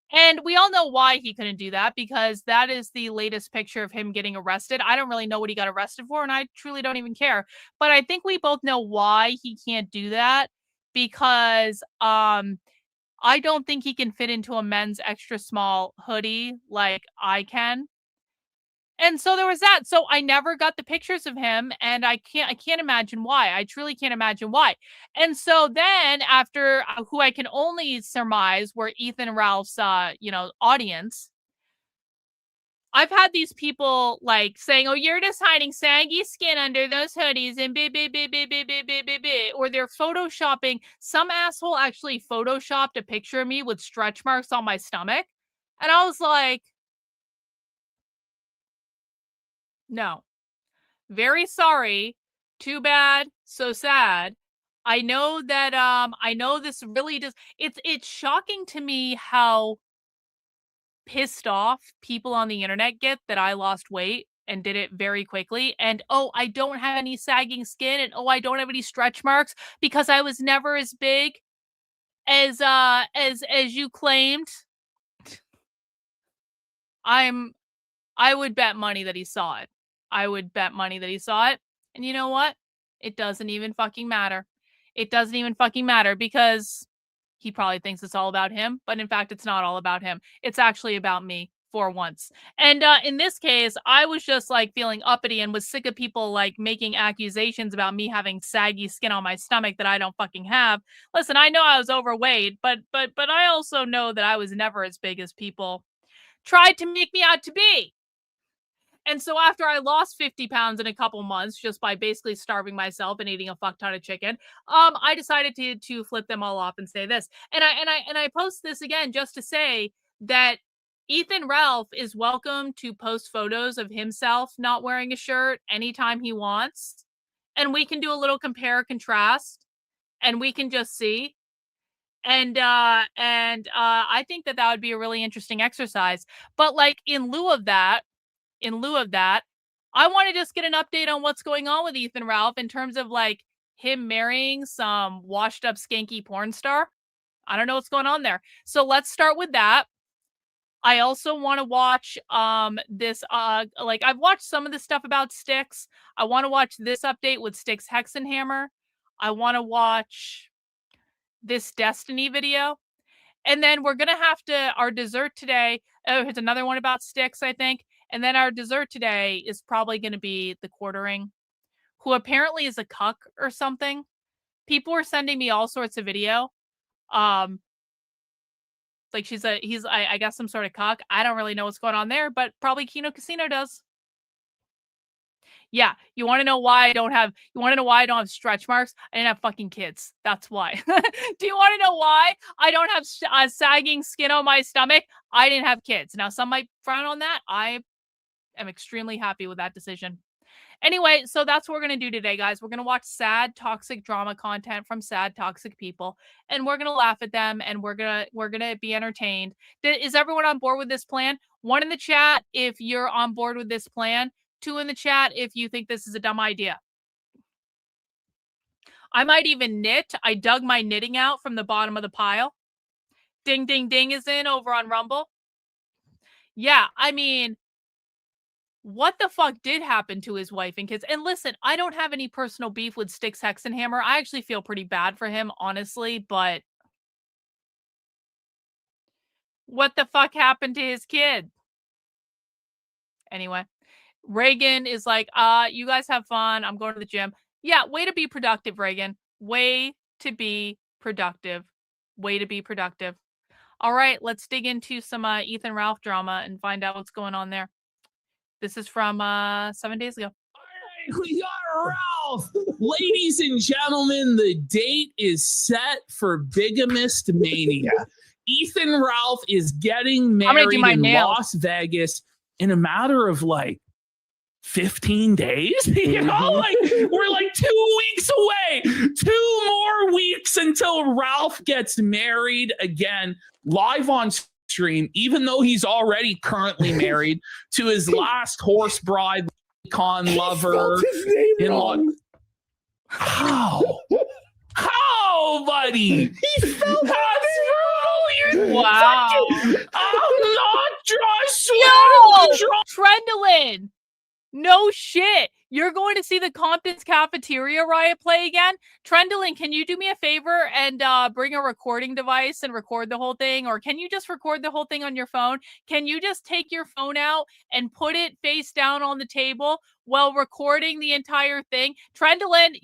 Speaker 10: And we all know why he couldn't do that, because that is the latest picture of him getting arrested. I don't really know what he got arrested for, and I truly don't even care. But I think we both know why he can't do that, because I don't think he can fit into a men's extra small hoodie like I can. And so there was that. So I never got the pictures of him, and I can't imagine why. I truly can't imagine why. And so then after who I can only surmise were Ethan Ralph's audience, I've had these people like saying, "Oh, you're just hiding saggy skin under those hoodies," and or they're photoshopping. Some asshole actually photoshopped a picture of me with stretch marks on my stomach, and I was like, no. Very sorry. Too bad. So sad. I know that I know this really does. It's shocking to me how pissed off people on the internet get that I lost weight and did it very quickly. And I don't have any sagging skin, and I don't have any stretch marks because I was never as big as you claimed. I would bet money that he saw it. I would bet money that he saw it. And you know what? It doesn't even fucking matter. It doesn't even fucking matter because he probably thinks it's all about him. But in fact, it's not all about him. It's actually about me. for once. And in this case, I was just like feeling uppity and was sick of people like making accusations about me having saggy skin on my stomach that I don't fucking have. Listen, I know I was overweight, but I also know that I was never as big as people tried to make me out to be. And so after I lost 50 pounds in a couple months just by basically starving myself and eating a fuck ton of chicken, I decided to flip them all off and say this. And I post this again just to say that Ethan Ralph is welcome to post photos of himself not wearing a shirt anytime he wants. And we can do a little compare contrast and we can just see. And I think that would be a really interesting exercise. But like in lieu of that, I want to just get an update on what's going on with Ethan Ralph in terms of like him marrying some washed up skanky porn star. I don't know what's going on there. So let's start with that. I also want to watch this like I've watched some of the stuff about Styx. I want to watch this update with Syxhexenhammer. I want to watch this Destiny video. And then we're going to have to our dessert today. Oh, here's another one about Styx, I think. And then our dessert today is probably going to be the Quartering, who apparently is a cuck or something. People were sending me all sorts of video. Like he's I guess some sort of cuck. I don't really know what's going on there, but probably Kino Casino does. Yeah, you want to know why I don't have stretch marks? I didn't have fucking kids. That's why. Do you want to know why I don't have sagging skin on my stomach? I didn't have kids. Now some might frown on that. I am extremely happy with that decision. Anyway, so that's what we're going to do today, guys. We're going to watch sad, toxic drama content from sad, toxic people, and we're going to laugh at them, and we're going to be entertained. Is everyone on board with this plan? 1 in the chat if you're on board with this plan. 2 in the chat if you think this is a dumb idea. I might even knit. I dug my knitting out from the bottom of the pile. Ding, ding, ding is in over on Rumble. Yeah, I mean, what the fuck did happen to his wife and kids? And listen, I don't have any personal beef with Styxhexenhammer. I actually feel pretty bad for him, honestly, but what the fuck happened to his kid? Anyway, Reagan is like, you guys have fun. I'm going to the gym. Yeah, way to be productive, Reagan. Way to be productive. Way to be productive. All right, let's dig into some Ethan Ralph drama and find out what's going on there. This is from 7 days ago.
Speaker 7: All right, we got Ralph. Ladies and gentlemen, the date is set for Bigamist Mania. Ethan Ralph is getting married in Las Vegas in a matter of like 15 days. You know, like we're like 2 weeks away. 2 more weeks until Ralph gets married again, live on stream, even though he's already currently married to his last horse bride, con lover. How, buddy? He felt
Speaker 10: wow.
Speaker 7: I'm not just
Speaker 10: Trendolin. No shit. You're going to see the Compton's Cafeteria riot play again? Trendolin, can you do me a favor and bring a recording device and record the whole thing? Or can you just record the whole thing on your phone? Can you just take your phone out and put it face down on the table while recording the entire thing? Trendolin,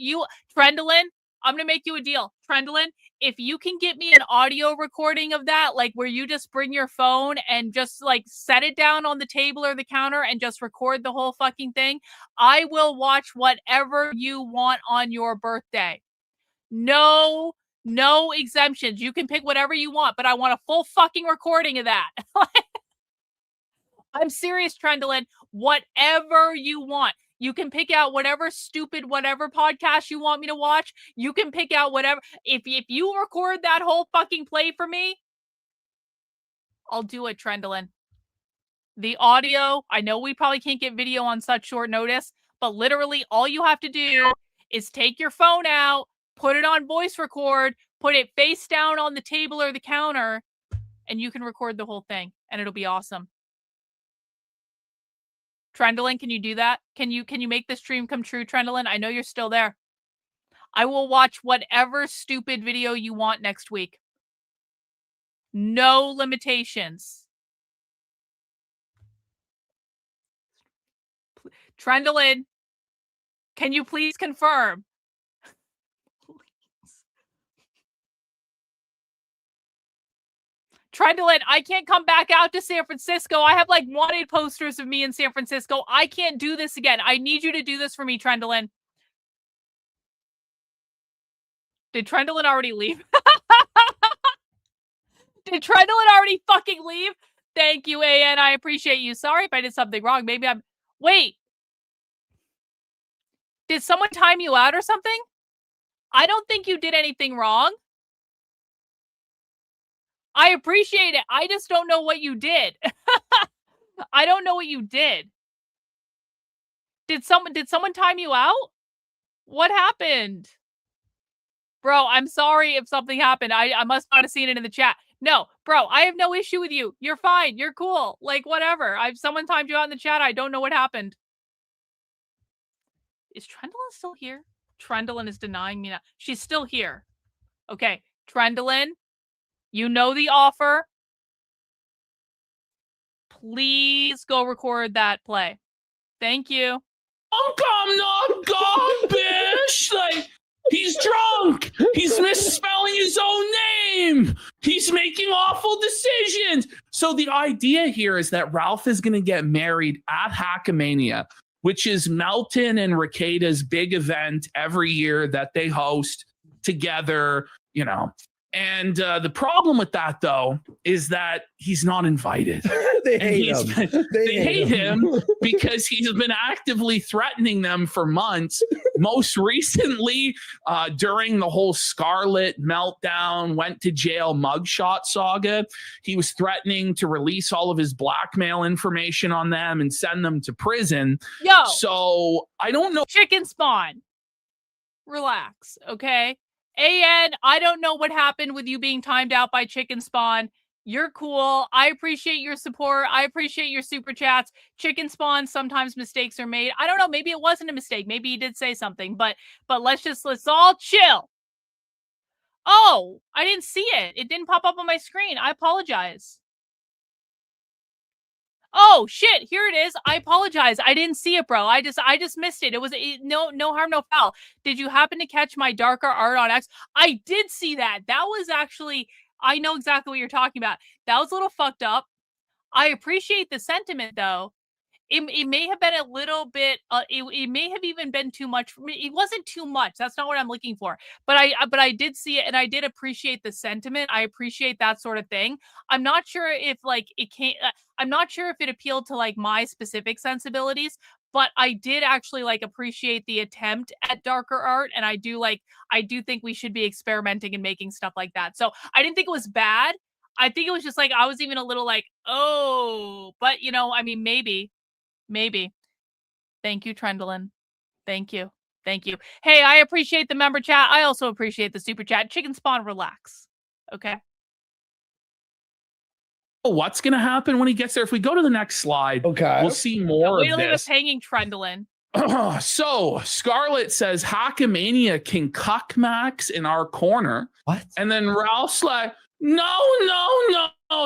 Speaker 10: I'm going to make you a deal. Trendolin, if you can get me an audio recording of that, like where you just bring your phone and just like set it down on the table or the counter and just record the whole fucking thing, I will watch whatever you want on your birthday. No exemptions. You can pick whatever you want, but I want a full fucking recording of that. I'm serious, Trendolin. Whatever you want. You can pick out whatever stupid whatever podcast you want me to watch. You can pick out whatever. If you record that whole fucking play for me, I'll do it, Trendolin. The audio, I know we probably can't get video on such short notice, but literally all you have to do is take your phone out, put it on voice record, put it face down on the table or the counter, and you can record the whole thing, and it'll be awesome. Trendolin, can you do that? Can you make this dream come true, Trendolin? I know you're still there. I will watch whatever stupid video you want next week. No limitations. Trendlin, can you please confirm? Trendlin, I can't come back out to San Francisco. I have like wanted posters of me in San Francisco. I can't do this again. I need you to do this for me, Trendlin. Did Trendlin already leave? Did Trendlin already fucking leave? Thank you, AN. I appreciate you. Sorry if I did something wrong. Maybe I'm... Wait. Did someone time you out or something? I don't think you did anything wrong. I appreciate it. I just don't know what you did. I don't know what you did. Did someone time you out? What happened? Bro, I'm sorry if something happened. I must not have seen it in the chat. No, bro, I have no issue with you. You're fine. You're cool. Like, whatever. Someone timed you out in the chat. I don't know what happened. Is Trendlin still here? Trendlin is denying me now. She's still here. Okay, Trendlin, you know the offer. Please go record that play. Thank you.
Speaker 7: I'm not garbage. Like, he's drunk. He's misspelling his own name. He's making awful decisions. So the idea here is that Ralph is going to get married at Hackamania, which is Melton and Rekida's big event every year that they host together, you know. And the problem with that, though, is that he's not invited.
Speaker 11: They hate him.
Speaker 7: They hate him because he's been actively threatening them for months. Most recently, during the whole Scarlet meltdown, went to jail mugshot saga, he was threatening to release all of his blackmail information on them and send them to prison.
Speaker 10: Yo.
Speaker 7: So I don't know.
Speaker 10: Chicken spawn. Relax, okay? AN, I don't know what happened with you being timed out by Chicken Spawn. You're cool. I appreciate your support. I appreciate your super chats. Chicken Spawn, sometimes mistakes are made. I don't know. Maybe it wasn't a mistake. Maybe he did say something, but let's all chill. Oh, I didn't see it. It didn't pop up on my screen. I apologize. Oh shit, here it is. I apologize. I didn't see it, bro. I just missed it. It was no harm, no foul. Did you happen to catch my darker art on X? I did see that. That was actually, I know exactly what you're talking about. That was a little fucked up. I appreciate the sentiment though. It may have been a little bit, it may have even been too much for me. It wasn't too much. That's not what I'm looking for. But I did see it and I did appreciate the sentiment. I appreciate that sort of thing. I'm not sure if like it can't, I'm not sure if it appealed to like my specific sensibilities, but I did actually like appreciate the attempt at darker art. And I do think we should be experimenting and making stuff like that. So I didn't think it was bad. I think it was just like, I was even a little like, oh, but you know, I mean, maybe. Thank you, Trendlin. Thank you. Hey, I appreciate the member chat. I also appreciate the super chat. Chicken Spawn, relax. Okay.
Speaker 7: What's going to happen when he gets there? If we go to the next slide, we'll see more of
Speaker 10: Wait till he was
Speaker 7: this.
Speaker 10: hanging Trendlin.
Speaker 7: So Scarlet says Hackamania can cuck Max in our corner.
Speaker 11: What?
Speaker 7: And then Ralph's like, no,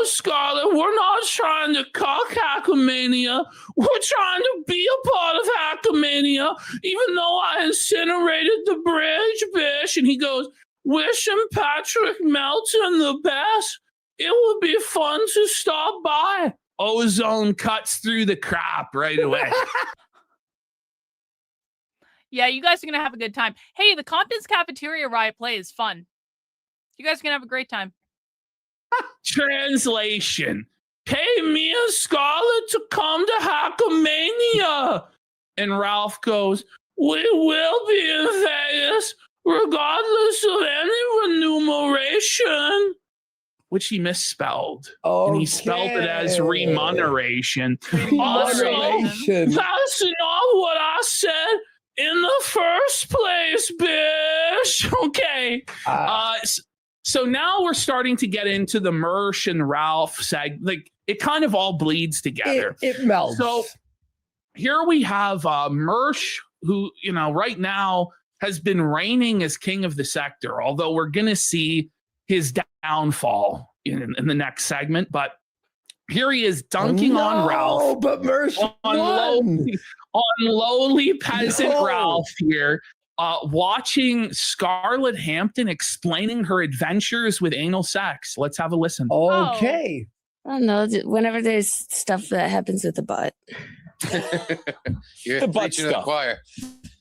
Speaker 7: Scarlet, we're not trying to cuck Hackamania. We're trying to be a part of Hackamania, even though I incinerated the bridge, bitch. And he goes, wishing Patrick Melton the best. It would be fun to stop by. Ozone cuts through the crap right away.
Speaker 10: Yeah, you guys are going to have a good time. Hey, the Compton's Cafeteria Riot play is fun. You guys are going to have a great time.
Speaker 7: Translation. Pay me and Scarlet to come to Hackamania. And Ralph goes, we will be in Vegas regardless of any remuneration. Which he misspelled.
Speaker 11: Okay.
Speaker 7: And he spelled it as remuneration. Also,
Speaker 11: Remuneration.
Speaker 7: that's not what I said in the first place, bitch. Okay. So now we're starting to get into the Mersh and Ralph seg. Like, it kind of all bleeds together.
Speaker 11: It melts.
Speaker 7: So here we have Mersh, who, you know, right now has been reigning as king of the sector, although we're going to see his downfall in the next segment. But Here he is dunking on Ralph.
Speaker 11: But Merce
Speaker 7: on lowly peasant Ralph here, watching Scarlett Hampton explaining her adventures with anal sex. Let's have a listen.
Speaker 11: Okay.
Speaker 12: I don't know. Whenever there's stuff that happens with the butt.
Speaker 13: The butt stuff.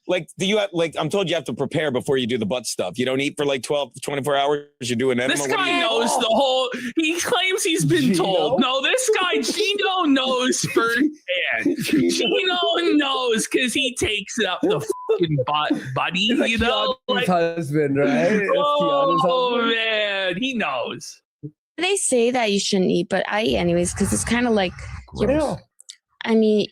Speaker 13: Like, do you have, like, I'm told you have to prepare before you do the butt stuff. You don't eat for like 24 hours. You do an enema.
Speaker 7: This guy knows the whole, he claims he's been told. No, this guy, Gino, knows firsthand. Gino knows because he takes it up the fucking butt, buddy.
Speaker 11: Like
Speaker 7: you know?
Speaker 11: Keanu's husband, right?
Speaker 7: Oh, man. He knows.
Speaker 12: They say that you shouldn't eat, but I eat anyways because it's kind of like, I mean,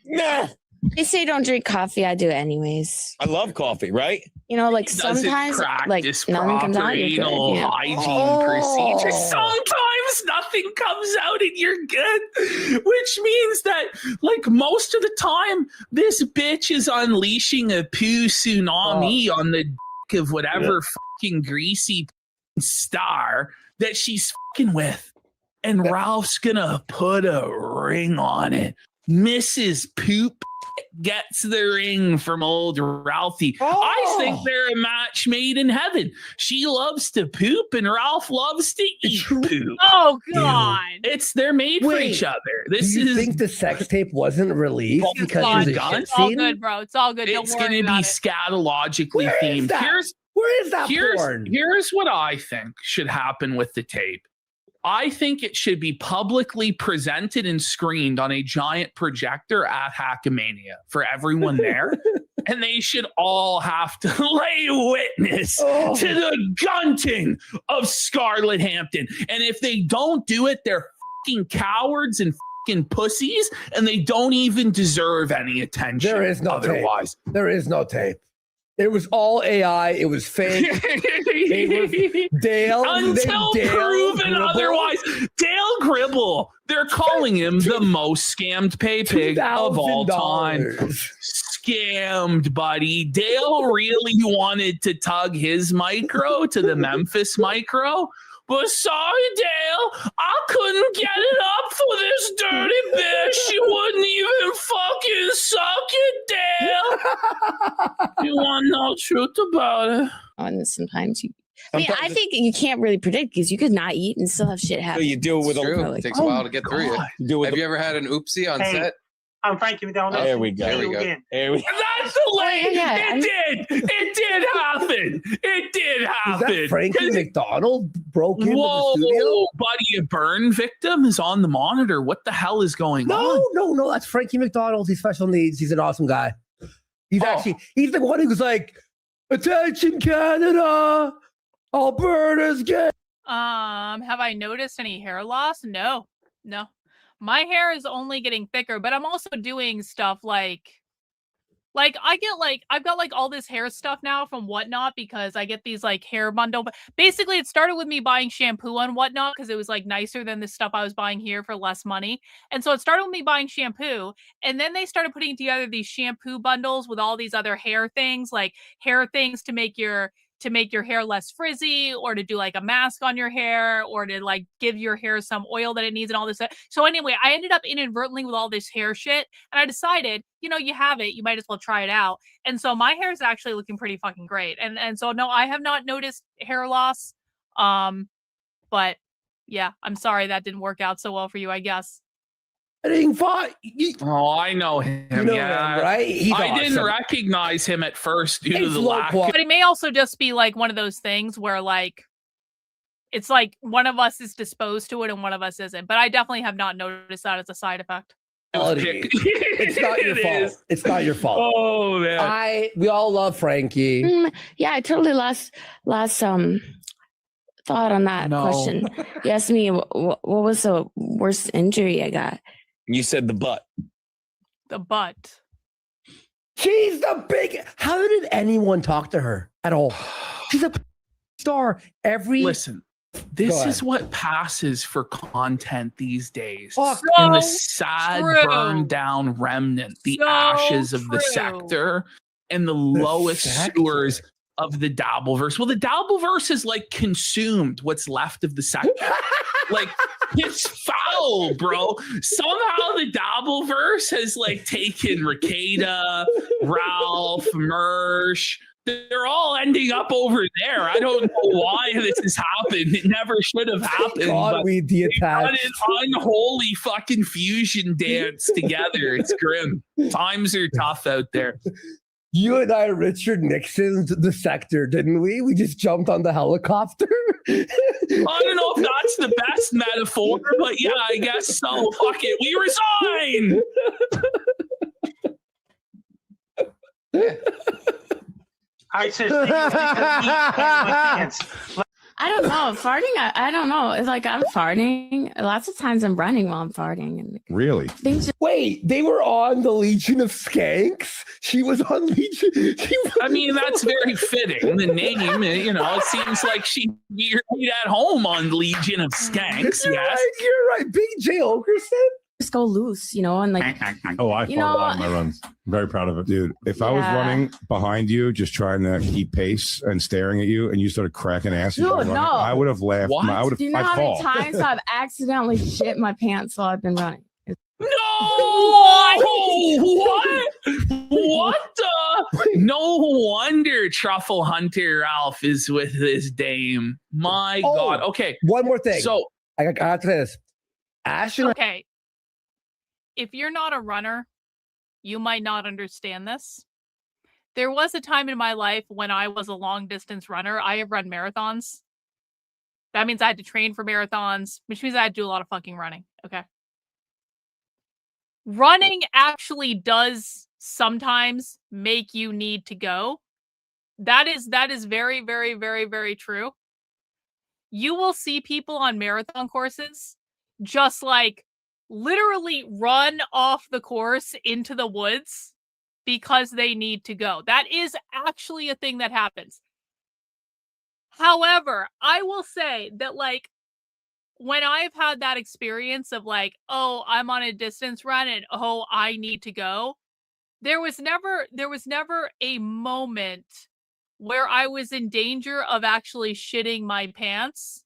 Speaker 12: they say don't drink coffee. I do it anyways.
Speaker 13: I love coffee, right?
Speaker 12: You know, like sometimes, like nothing comes out. You're good. Yeah.
Speaker 7: Hygiene procedures. Sometimes nothing comes out and you're good, which means that, like, most of the time, this bitch is unleashing a poo tsunami on the dick of whatever fucking greasy star that she's fucking with, and Ralph's gonna put a ring on it. Mrs. Poop gets the ring from old Ralphie. I think they're a match made in heaven. She loves to poop and Ralph loves to eat poop.
Speaker 10: Oh God!
Speaker 7: They're made for each other. This
Speaker 11: do you
Speaker 7: is
Speaker 11: think the sex tape wasn't released because
Speaker 10: fine.
Speaker 11: it was a shit
Speaker 10: It's all
Speaker 11: scene?
Speaker 10: good, bro. It's all good. Don't
Speaker 7: It's
Speaker 10: worry
Speaker 7: going to
Speaker 10: about
Speaker 7: be
Speaker 10: it.
Speaker 7: scatologically
Speaker 11: Where is
Speaker 7: themed.
Speaker 11: that? Where is that porn?
Speaker 7: Here's what I think should happen with the tape. I think it should be publicly presented and screened on a giant projector at Hackmania for everyone there. And they should all have to lay witness to the gunting of Scarlett Hampton. And if they don't do it, they're fucking cowards and fucking pussies, and they don't even deserve any attention.
Speaker 11: There is no
Speaker 7: otherwise.
Speaker 11: tape. There is no tape. It was all AI. It was fake. Dale.
Speaker 7: Until proven
Speaker 11: Gribble.
Speaker 7: otherwise. Dale Gribble. They're calling him the most scammed pay pig of all time. Scammed, buddy. Dale really wanted to tug his micro to the Memphis micro. But sorry, Dale, I couldn't get it up for this dirty bitch. She wouldn't even fucking suck it, Dale. You want no truth about it?
Speaker 12: And sometimes you, I think you can't really predict because you could not eat and still have shit happen.
Speaker 13: So you do it with
Speaker 12: True.
Speaker 13: a.
Speaker 14: It takes a while to get through it. Have you ever had an oopsie on set?
Speaker 15: I'm Frankie McDonald.
Speaker 13: There we go.
Speaker 14: There we go.
Speaker 7: That's the lane. It did happen. It did happen.
Speaker 11: Is that Frankie McDonald broke into the studio?
Speaker 7: Buddy, a burn victim is on the monitor. What the hell is going on?
Speaker 11: No. That's Frankie McDonald. He's special needs. He's an awesome guy. He's the one who's like, attention, Canada. Alberta's gay.
Speaker 10: Have I noticed any hair loss? No. My hair is only getting thicker, but I'm also doing stuff like I've got like all this hair stuff now from Whatnot because I get these like hair bundle. But basically, it started with me buying shampoo on Whatnot because it was like nicer than the stuff I was buying here for less money. And so it started with me buying shampoo, and then they started putting together these shampoo bundles with all these other hair things, like hair things to make your hair less frizzy, or to do like a mask on your hair, or to like give your hair some oil that it needs and all this stuff. So anyway, I ended up inadvertently with all this hair shit, and I decided, you have it, you might as well try it out. And so my hair is actually looking pretty fucking great. And so no, I have not noticed hair loss. But yeah, I'm sorry that didn't work out so well for you, I guess.
Speaker 7: I know him.
Speaker 11: You know him, right? He's
Speaker 7: I didn't
Speaker 11: awesome.
Speaker 7: recognize him at first due to the lack.
Speaker 10: But it may also just be like one of those things where like it's like one of us is disposed to it and one of us isn't. But I definitely have not noticed that as a side effect.
Speaker 11: It's not your fault. It's not your fault.
Speaker 7: Oh man.
Speaker 11: We all love Frankie.
Speaker 12: Yeah, I totally lost thought on that question. You asked me what was the worst injury I got.
Speaker 13: You said the butt.
Speaker 10: The butt.
Speaker 11: She's the big. How did anyone talk to her at all? She's a star.
Speaker 7: Listen, this is what passes for content these days.
Speaker 11: Fuck.
Speaker 7: In the sad, burned down remnant, the ashes of the sector, and the lowest sewers of the Dabbleverse. Well, the Dabbleverse is like consumed what's left of the sector. Like It's foul, bro. Somehow the Dabbleverse has like taken Ricada, Ralph, Mersh. They're all ending up over there. I don't know why this has happened. It never should have happened.
Speaker 11: God, we
Speaker 7: they've done
Speaker 11: detached.
Speaker 7: an unholy fucking fusion dance together. It's grim. Times are tough out there.
Speaker 11: You and I, Richard Nixon's the sector, didn't we? We just jumped on the helicopter.
Speaker 7: I don't know if that's the best metaphor, but yeah, I guess so. Fuck it. We resign.
Speaker 15: I said,
Speaker 12: I don't know. Farting, I don't know. It's like I'm farting. Lots of times I'm running while I'm farting. And
Speaker 16: really?
Speaker 11: Wait, they were on the Legion of Skanks? She was on Legion.
Speaker 7: I mean, that's very fitting. The name, it seems like you're at home on Legion of Skanks.
Speaker 11: You're right. Big J. Okerson.
Speaker 12: Just go loose, and like.
Speaker 16: Oh, I fart a lot in my runs. I'm very proud of it, dude. If I was running behind you, just trying to keep pace and staring at you, and you started cracking ass,
Speaker 12: Dude,
Speaker 16: running,
Speaker 12: no.
Speaker 16: I would have laughed.
Speaker 7: What?
Speaker 16: I would have.
Speaker 12: Do you know how many times I've accidentally shit my pants while I've been running?
Speaker 7: No! What? What the? No wonder Truffle Hunter Ralph is with this dame. My God. Okay.
Speaker 11: One more thing.
Speaker 7: So
Speaker 11: I have to say this. Ash and
Speaker 10: Okay. If you're not a runner, you might not understand this. There was a time in my life when I was a long distance runner. I have run marathons. That means I had to train for marathons, which means I had to do a lot of fucking running. Okay. Running actually does sometimes make you need to go. That is very, very, very, very true. You will see people on marathon courses just like literally run off the course into the woods because they need to go. That is actually a thing that happens. However, I will say that like when I've had that experience of like, oh, I'm on a distance run and oh, I need to go, there was never a moment where I was in danger of actually shitting my pants.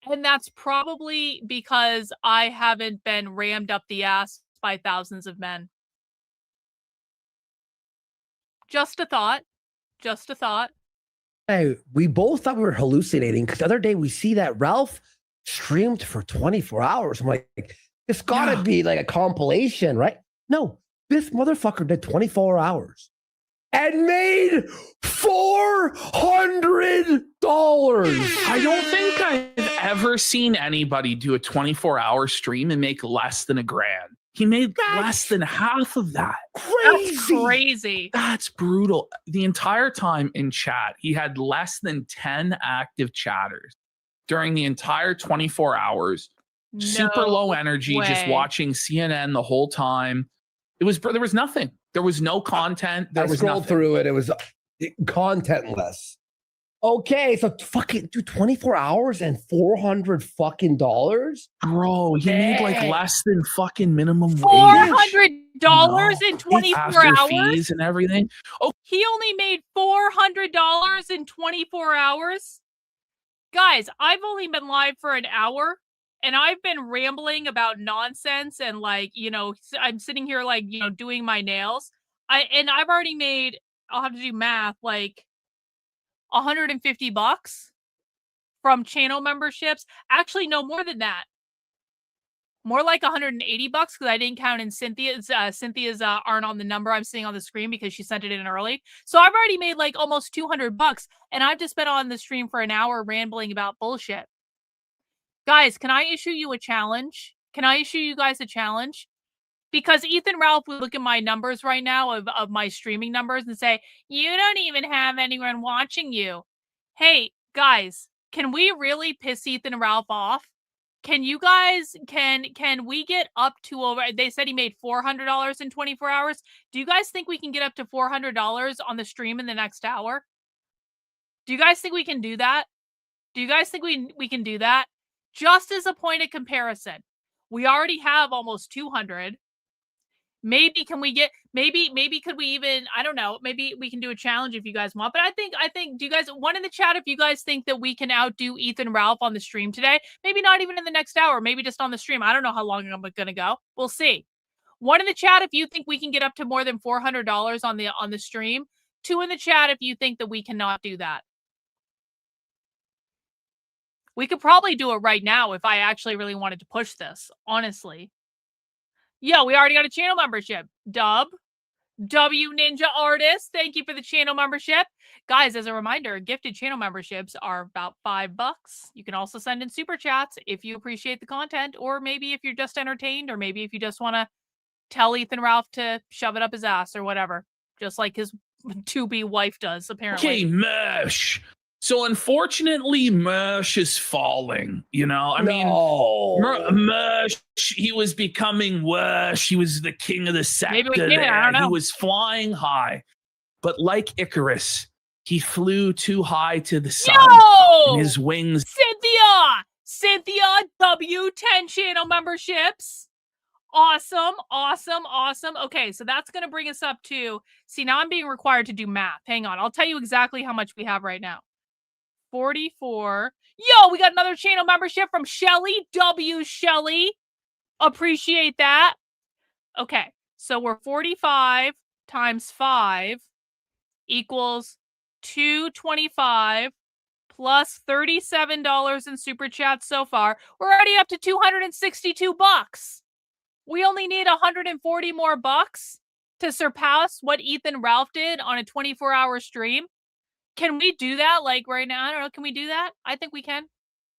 Speaker 10: And that's probably because I haven't been rammed up the ass by thousands of men. Just a thought. Just a thought.
Speaker 11: Hey, we both thought we were hallucinating because the other day we see that Ralph streamed for 24 hours. I'm like, it's gotta be like a compilation, right? No, this motherfucker did 24 hours and made $400.
Speaker 7: I don't think I've ever seen anybody do a 24-hour stream and make less than $1,000. He made less than half of that.
Speaker 10: That's crazy.
Speaker 7: That's brutal. The entire time in chat, he had less than 10 active chatters during the entire 24 hours. Super low energy, just watching CNN the whole time. There was nothing. There was no content. There was
Speaker 11: scrolled
Speaker 7: nothing.
Speaker 11: through it. It was contentless. Okay, so fucking do 24 hours and $400 fucking dollars,
Speaker 7: bro. He made like less than fucking minimum wage.
Speaker 10: $400 in 24
Speaker 7: after
Speaker 10: hours
Speaker 7: fees and everything. Oh,
Speaker 10: he only made $400 in 24 hours. Guys, I've only been live for an hour. And I've been rambling about nonsense and like, I'm sitting here like, doing my nails. I've already made, I'll have to do math, like $150 from channel memberships. Actually, no, more than that. More like $180 because I didn't count in Cynthia's. Cynthia's aren't on the number I'm seeing on the screen because she sent it in early. So I've already made like almost $200 and I've just been on the stream for an hour rambling about bullshit. Guys, can I issue you a challenge? Can I issue you guys a challenge? Because Ethan Ralph would look at my numbers right now of my streaming numbers and say, you don't even have anyone watching you. Hey, guys, can we really piss Ethan Ralph off? Can you guys, can we get up to over, they said he made $400 in 24 hours. Do you guys think we can get up to $400 on the stream in the next hour? Do you guys think we can do that? Do you guys think we can do that? Just as a point of comparison, we already have almost 200. Maybe can we get maybe could we even, I don't know, maybe we can do a challenge if you guys want. But I think do you guys, one in the chat if you guys think that we can outdo Ethan Ralph on the stream today? Maybe not even in the next hour, maybe just on the stream. I don't know how long I'm gonna go. We'll see. One in the chat if you think we can get up to more than $400 on the stream. Two in the chat if you think that we cannot do that. We could probably do it right now if I actually really wanted to push this, honestly. Yo, we already got a channel membership. W Ninja Artist, thank you for the channel membership. Guys, as a reminder, gifted channel memberships are about $5. You can also send in super chats if you appreciate the content, or maybe if you're just entertained, or maybe if you just want to tell Ethan Ralph to shove it up his ass or whatever, just like his to-be wife does, apparently.
Speaker 7: Okay, Mersh. So unfortunately, Mersh is falling. You know, I mean, Mersh, he was becoming worse. He was the king of the sector.
Speaker 10: Maybe we can, I don't know.
Speaker 7: He was flying high, but like Icarus, he flew too high to the sun.
Speaker 10: Yo!
Speaker 7: And his wings.
Speaker 10: Cynthia, W 10 channel memberships. Awesome. Okay, so that's going to bring us up to, see, now I'm being required to do math. Hang on. I'll tell you exactly how much we have right now. 44. Yo, we got another channel membership from Shelly. W Shelly. Appreciate that. Okay, so we're 45 times 5 equals 225 plus $37 in super chats so far. We're already up to $262. We only need 140 more bucks to surpass what Ethan Ralph did on a 24-hour stream. Can we do that like right now? I don't know. Can we do that? I think we can.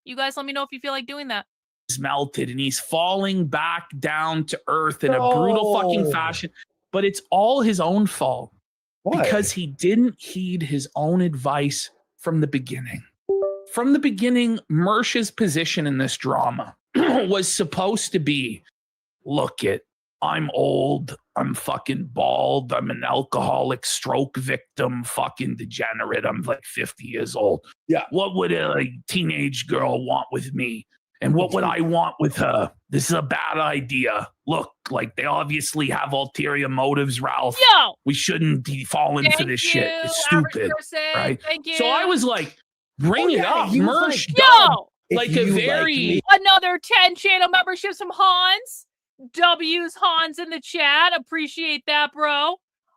Speaker 10: You guys let me know if you feel like doing that.
Speaker 7: He's melted and he's falling back down to earth in a brutal fucking fashion. But it's all his own fault. Why? Because he didn't heed his own advice from the beginning. From the beginning, Mersh's position in this drama was supposed to be, look it, I'm old, I'm fucking bald, I'm an alcoholic stroke victim, fucking degenerate, I'm like 50 years old. Yeah. What would a teenage girl want with me? And what would I want with her? This is a bad idea. Look, like they obviously have ulterior motives, Ralph.
Speaker 10: Yo!
Speaker 7: We shouldn't be falling for this shit. It's stupid. Right?
Speaker 10: Thank you.
Speaker 7: So I was like, bring it up. Mersh,
Speaker 10: yo!
Speaker 7: Like a very...
Speaker 10: Another 10 channel memberships from Hans. W's Hans in the chat. Appreciate that, bro.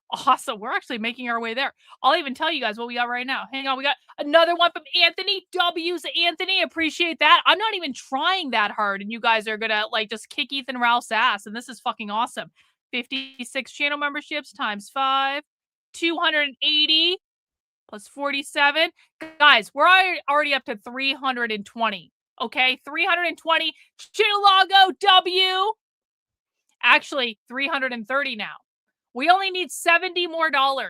Speaker 10: Awesome. We're actually making our way there. I'll even tell you guys what we got right now. Hang on. We got another one from Anthony. W's Anthony. Appreciate that. I'm not even trying that hard, and you guys are going to like just kick Ethan Ralph's ass, and this is fucking awesome. 56 channel memberships times 5. 280 plus 47. Guys, we're already up to 320. Okay? 320. Channel logo W. Actually, 330 now. We only need $70 more. Yo!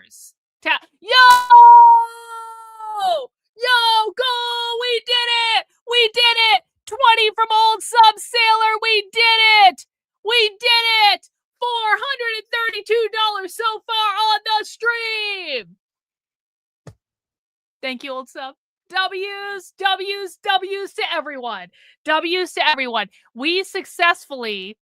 Speaker 10: Yo, go! We did it! We did it! 20 from Old Sub Sailor. We did it! We did it! $432 so far on the stream. Thank you, Old Sub. W's to everyone. W's to everyone. We successfully,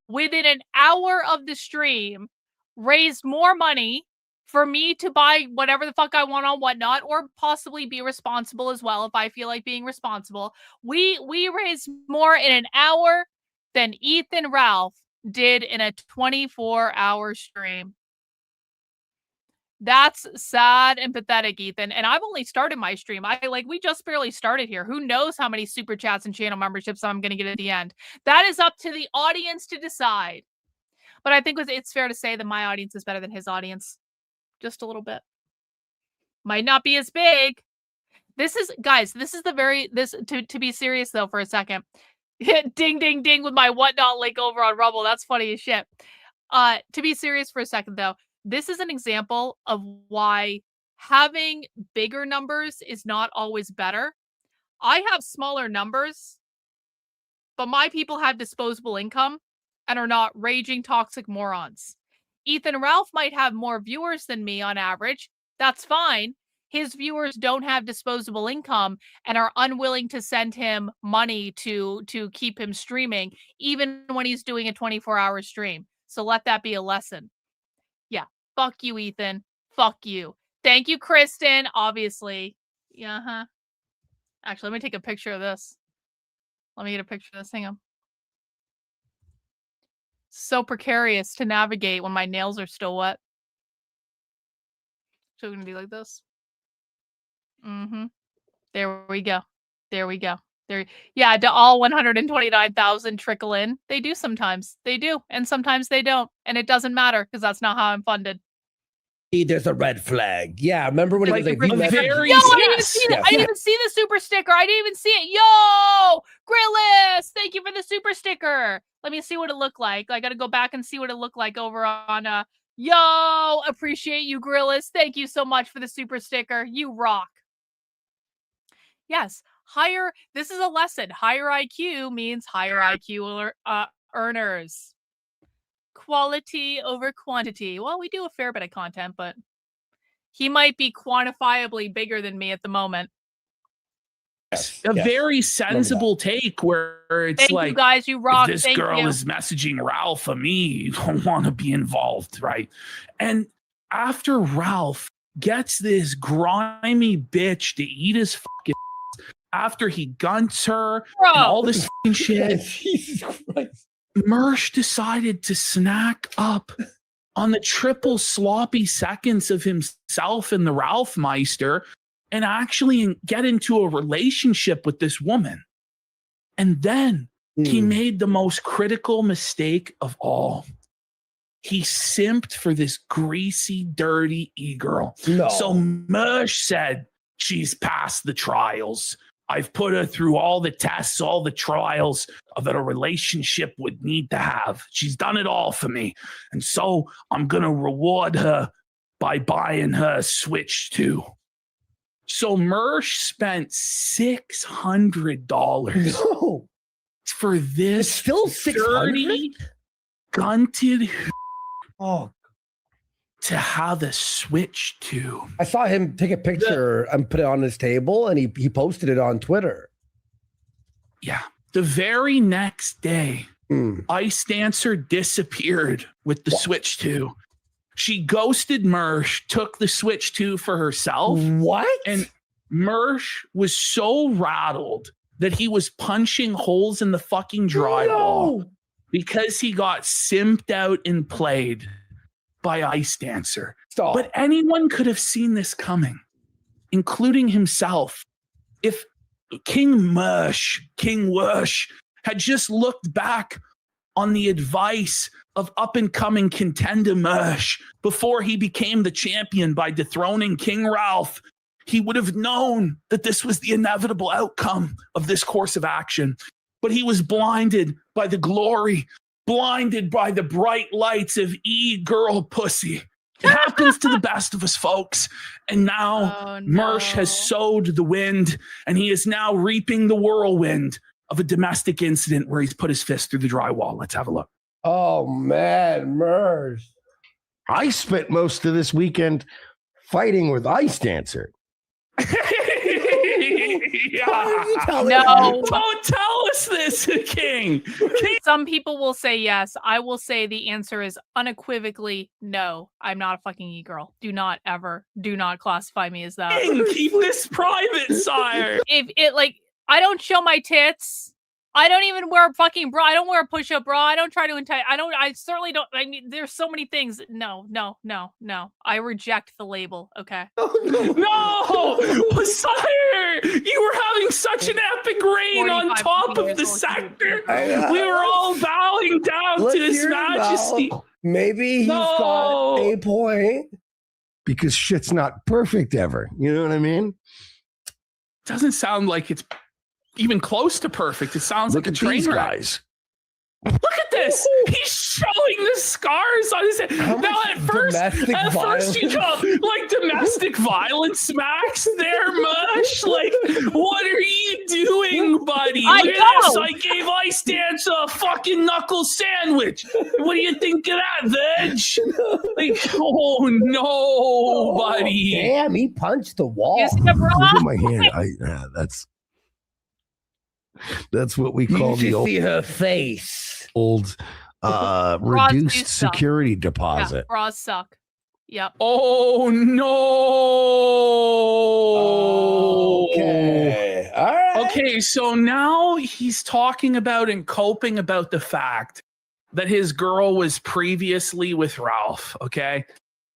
Speaker 10: within an hour of the stream, raised more money for me to buy whatever the fuck I want on Whatnot, or possibly be responsible as well if I feel like being responsible. We raised more in an hour than Ethan Ralph did in a 24-hour stream. That's sad and pathetic, Ethan. And I've only started my stream. We just barely started here. Who knows how many super chats and channel memberships I'm going to get at the end. That is up to the audience to decide. But I think it's fair to say that my audience is better than his audience. Just a little bit. Might not be as big. This is, guys, this is to be serious though for a second. Ding, ding, ding with my Whatnot link over on Rumble. That's funny as shit. To be serious for a second though, this is an example of why having bigger numbers is not always better. I have smaller numbers, but my people have disposable income and are not raging toxic morons. Ethan Ralph might have more viewers than me on average. That's fine. His viewers don't have disposable income and are unwilling to send him money to keep him streaming, even when he's doing a 24-hour stream. So let that be a lesson. Yeah. Fuck you, Ethan. Fuck you. Thank you, Kristen. Obviously. Yeah. Actually, let me take a picture of this. Let me get a picture of this. Hang on. So precarious to navigate when my nails are still wet. So we're gonna be like this. There we go. There we go. There. Yeah, to all 129,000 trickle in. They do sometimes. They do, and sometimes they don't, and it doesn't matter because that's not how I'm funded.
Speaker 11: There's a red flag. Yeah, remember when he was like,
Speaker 10: Yo, I didn't even see it. I didn't even see the super sticker. I didn't even see it. Yo, Grillis, thank you for the super sticker. Let me see what it looked like. I got to go back and see what it looked like over on. Yo, appreciate you, Grillis. Thank you so much for the super sticker. You rock. Yes, higher. This is a lesson. Higher IQ means higher IQ earners. Quality over quantity. Well, we do a fair bit of content, but he might be quantifiably bigger than me at the moment.
Speaker 7: A very sensible take where it's
Speaker 10: Thank
Speaker 7: like,
Speaker 10: you guys, you rock.
Speaker 7: if this
Speaker 10: Thank
Speaker 7: girl
Speaker 10: you.
Speaker 7: is messaging Ralph of me, you don't want to be involved, right? And after Ralph gets this grimy bitch to eat his fucking after he gunts her and all this fucking shit,
Speaker 11: Jesus Christ.
Speaker 7: Mersh decided to snack up on the triple sloppy seconds of himself and the Ralph Meister and actually get into a relationship with this woman. And then he made the most critical mistake of all. He simped for this greasy, dirty e-girl.
Speaker 11: No.
Speaker 7: So Mersh said, she's passed the trials. I've put her through all the tests, all the trials that a relationship would need to have. She's done it all for me. And so I'm going to reward her by buying her a Switch 2. So Mersh spent $600 for this
Speaker 11: still
Speaker 7: dirty, gunted to have a Switch 2.
Speaker 11: I saw him take a picture and put it on his table, and he posted it on Twitter.
Speaker 7: Yeah. The very next day, Ice Dancer disappeared with the Switch 2. She ghosted Mersh, took the Switch 2 for herself.
Speaker 11: What?
Speaker 7: And Mersh was so rattled that he was punching holes in the fucking drywall because he got simped out and played by Ice Dancer.
Speaker 11: Stop.
Speaker 7: But anyone could have seen this coming, including himself. If King Wursh had just looked back on the advice of up-and-coming contender Mersh before he became the champion by dethroning King Ralph, he would have known that this was the inevitable outcome of this course of action. But he was blinded by the glory, blinded by the bright lights of e-girl pussy. It happens to the best of us, folks. And now Mersh has sowed the wind, and he is now reaping the whirlwind of a domestic incident where he's put his fist through the drywall. Let's have a look.
Speaker 11: Oh, man, Mersh.
Speaker 17: I spent most of this weekend fighting with Ice Dancer.
Speaker 10: No.
Speaker 7: Don't tell us this, King.
Speaker 10: Some people will say yes. I will say the answer is unequivocally no. I'm not a fucking e-girl. Do not classify me as that.
Speaker 7: King, keep this private, sire.
Speaker 10: If it I don't show my tits. I don't even wear a fucking bra. I don't wear a push-up bra. I don't try to entice. I certainly don't. I mean, there's so many things. No. I reject the label. Okay.
Speaker 7: No, sire, you were having such an epic reign on top of the sector. We were all bowing down to his majesty.
Speaker 11: Maybe he's got a point.
Speaker 17: Because shit's not perfect ever. You know what I mean?
Speaker 7: Doesn't sound like it's even close to perfect. It sounds like a train wreck.
Speaker 17: Guys.
Speaker 7: Look at this. He's showing the scars on his head. Now, at first you go like domestic violence smacks there, Mush. Like, what are you doing, buddy? Look at this. I gave Ice Dance a fucking knuckle sandwich. What do you think of that, Veg? Like, oh no, buddy.
Speaker 11: Damn, he punched the wall.
Speaker 17: Look at my hand. That's what we call
Speaker 11: you
Speaker 17: the old,
Speaker 11: see her face.
Speaker 17: old
Speaker 10: Bras do
Speaker 17: reduced
Speaker 10: suck.
Speaker 17: security
Speaker 10: Yeah,
Speaker 17: deposit.
Speaker 10: bras suck. Yep.
Speaker 7: Oh no.
Speaker 11: Okay. All right.
Speaker 7: Okay, so now he's talking about and coping about the fact that his girl was previously with Ralph, okay?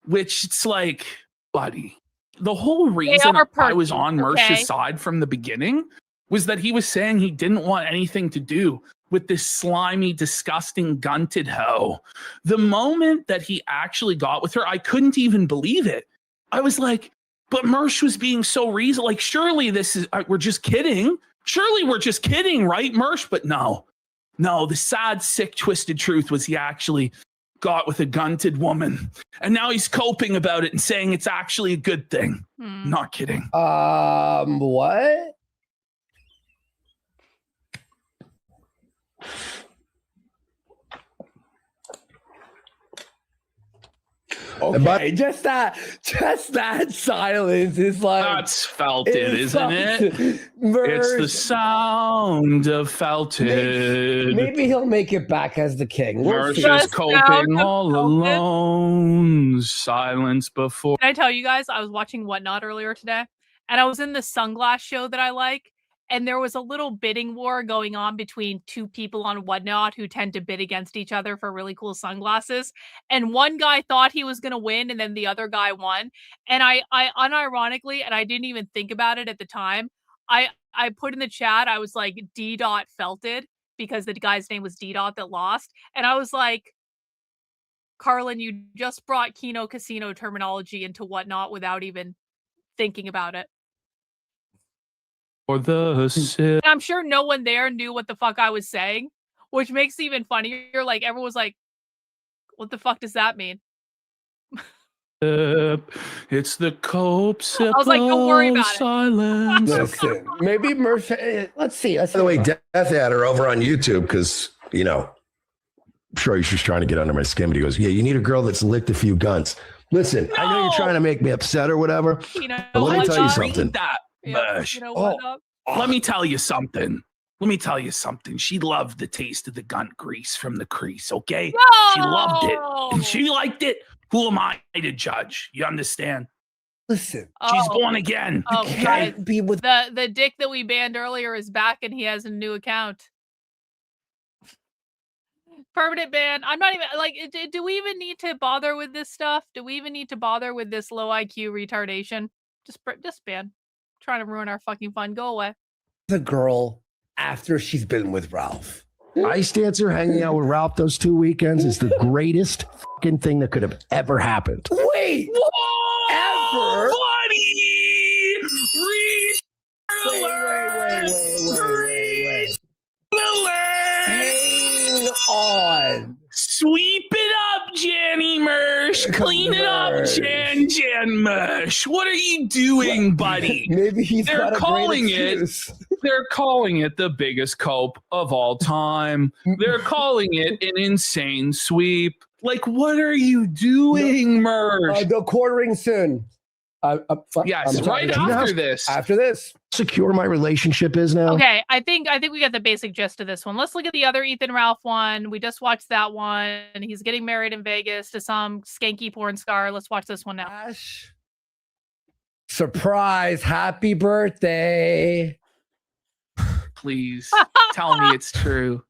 Speaker 7: Which it's like, buddy, the whole reason I was on Mersh's side from the beginning was that he was saying he didn't want anything to do with this slimy, disgusting, gunted hoe. The moment that he actually got with her, I couldn't even believe it. I was like, but Mersh was being so reasonable. Like, surely this is, we're just kidding. Surely we're just kidding, right, Mersh? But no, the sad, sick, twisted truth was he actually got with a gunted woman. And now he's coping about it and saying it's actually a good thing. Not kidding.
Speaker 11: What? Okay, just that silence is like
Speaker 7: that's felted, isn't it?
Speaker 11: Mersh.
Speaker 7: It's the sound of felted.
Speaker 11: Maybe he'll make it back as the king.
Speaker 7: Mersh is coping all alone. Silence before.
Speaker 10: Can I tell you guys, I was watching Whatnot earlier today, and I was in the sunglass show that I like, and there was a little bidding war going on between two people on Whatnot who tend to bid against each other for really cool sunglasses. And one guy thought he was going to win, and then the other guy won. And I unironically, and I didn't even think about it at the time, I put in the chat, I was like, D. Felted, because the guy's name was D. that lost. And I was like, Karlyn, you just brought Kino Casino terminology into Whatnot without even thinking about it.
Speaker 7: For the
Speaker 10: And I'm sure no one there knew what the fuck I was saying, which makes it even funnier. Like, everyone was like, what the fuck does that mean?
Speaker 7: It's the cope sip.
Speaker 10: I was like, don't worry about
Speaker 7: silence.
Speaker 11: Listen, maybe Mersh. Let's see.
Speaker 17: By the way, Death Adder over on YouTube, because, you know, I'm sure he's just trying to get under my skin, but he goes, yeah, you need a girl that's licked a few guns. Listen, I know you're trying to make me upset or whatever, but let me tell you something.
Speaker 7: Mersh. Let me tell you something. She loved the taste of the gun grease from the crease, okay?
Speaker 10: No!
Speaker 7: She loved it. And she liked it. Who am I to judge? You understand?
Speaker 11: Listen.
Speaker 7: She's born again.
Speaker 10: Oh,
Speaker 7: Okay?
Speaker 10: guys, the dick that we banned earlier is back, and he has a new account. Permanent ban. I'm not even like. Do we even need to bother with this stuff? Do we even need to bother with this low IQ retardation? Just ban. Trying to ruin our fucking fun. Go away.
Speaker 11: The girl after she's been with Ralph.
Speaker 17: Ice Dancer hanging out with Ralph those 2 weekends is the greatest fucking thing that could have ever happened.
Speaker 11: Wait, ever? Hang on.
Speaker 7: Sweep it up, Janny Mersh. Clean it up, Jan Mersh. What are you doing, buddy?
Speaker 11: Maybe he's
Speaker 7: They're
Speaker 11: got a
Speaker 7: calling
Speaker 11: great
Speaker 7: it.
Speaker 11: excuse.
Speaker 7: They're calling it the biggest cope of all time. They're calling it an insane sweep. Like, what are you doing, Mersh?
Speaker 11: The quartering soon.
Speaker 7: Yes, right after this.
Speaker 11: After this.
Speaker 17: Secure my relationship is now.
Speaker 10: Okay, I think we got the basic gist of this one. Let's look at the other Ethan Ralph one. We just watched that one. He's getting married in Vegas to some skanky porn star. Let's watch this one now.
Speaker 11: Surprise! Happy birthday!
Speaker 7: Please tell me it's true.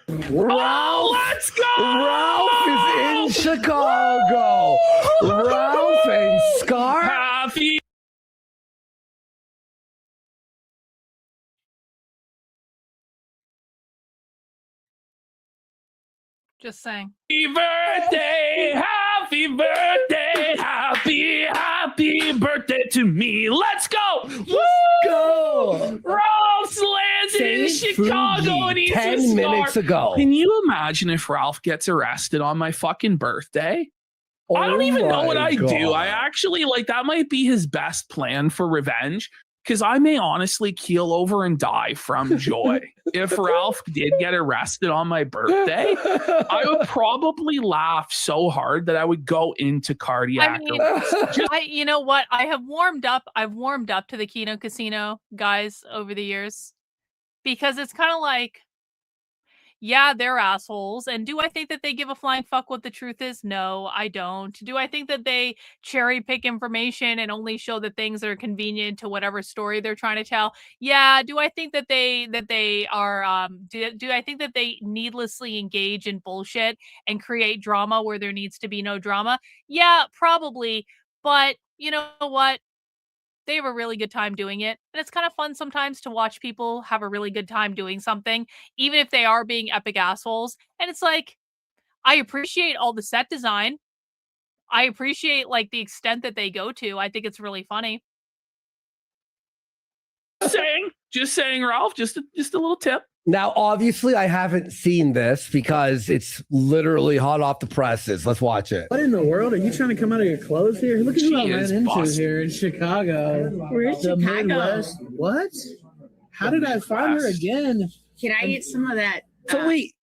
Speaker 11: Ralph,
Speaker 7: let's go!
Speaker 11: Ralph is in Chicago. Ralph and Scar.
Speaker 7: Happy.
Speaker 10: Just saying.
Speaker 7: Happy birthday to me. Let's go.
Speaker 11: Go.
Speaker 7: Ralph's landed in Chicago and he's
Speaker 11: 10 minutes ago.
Speaker 7: Can you imagine if Ralph gets arrested on my fucking birthday? I don't even know what I do. I actually that might be his best plan for revenge, because I may honestly keel over and die from joy. If Ralph did get arrested on my birthday, I would probably laugh so hard that I would go into cardiac arrest.
Speaker 10: You know what? I've warmed up to the Kino Casino guys over the years, because it's kind of like, Yeah, they're assholes. And do I think that they give a flying fuck what the truth is? No, I don't. Do I think that they cherry pick information and only show the things that are convenient to whatever story they're trying to tell? Yeah. Do I think that they are do I think that they needlessly engage in bullshit and create drama where there needs to be no drama? Yeah, probably. But you know what? They have a really good time doing it. And it's kind of fun sometimes to watch people have a really good time doing something, even if they are being epic assholes. And it's like, I appreciate all the set design. I appreciate like the extent that they go to. I think it's really funny.
Speaker 7: Just saying, Ralph, just a little tip.
Speaker 11: Now, obviously, I haven't seen this because it's literally hot off the presses. Let's watch it.
Speaker 18: What in the world? Are you trying to come out of your clothes here? Look at who I ran into here in Chicago.
Speaker 12: We're in
Speaker 18: The
Speaker 12: Chicago.
Speaker 18: Midwest. What? How did I find her again?
Speaker 12: Can I eat some of that?
Speaker 11: So wait,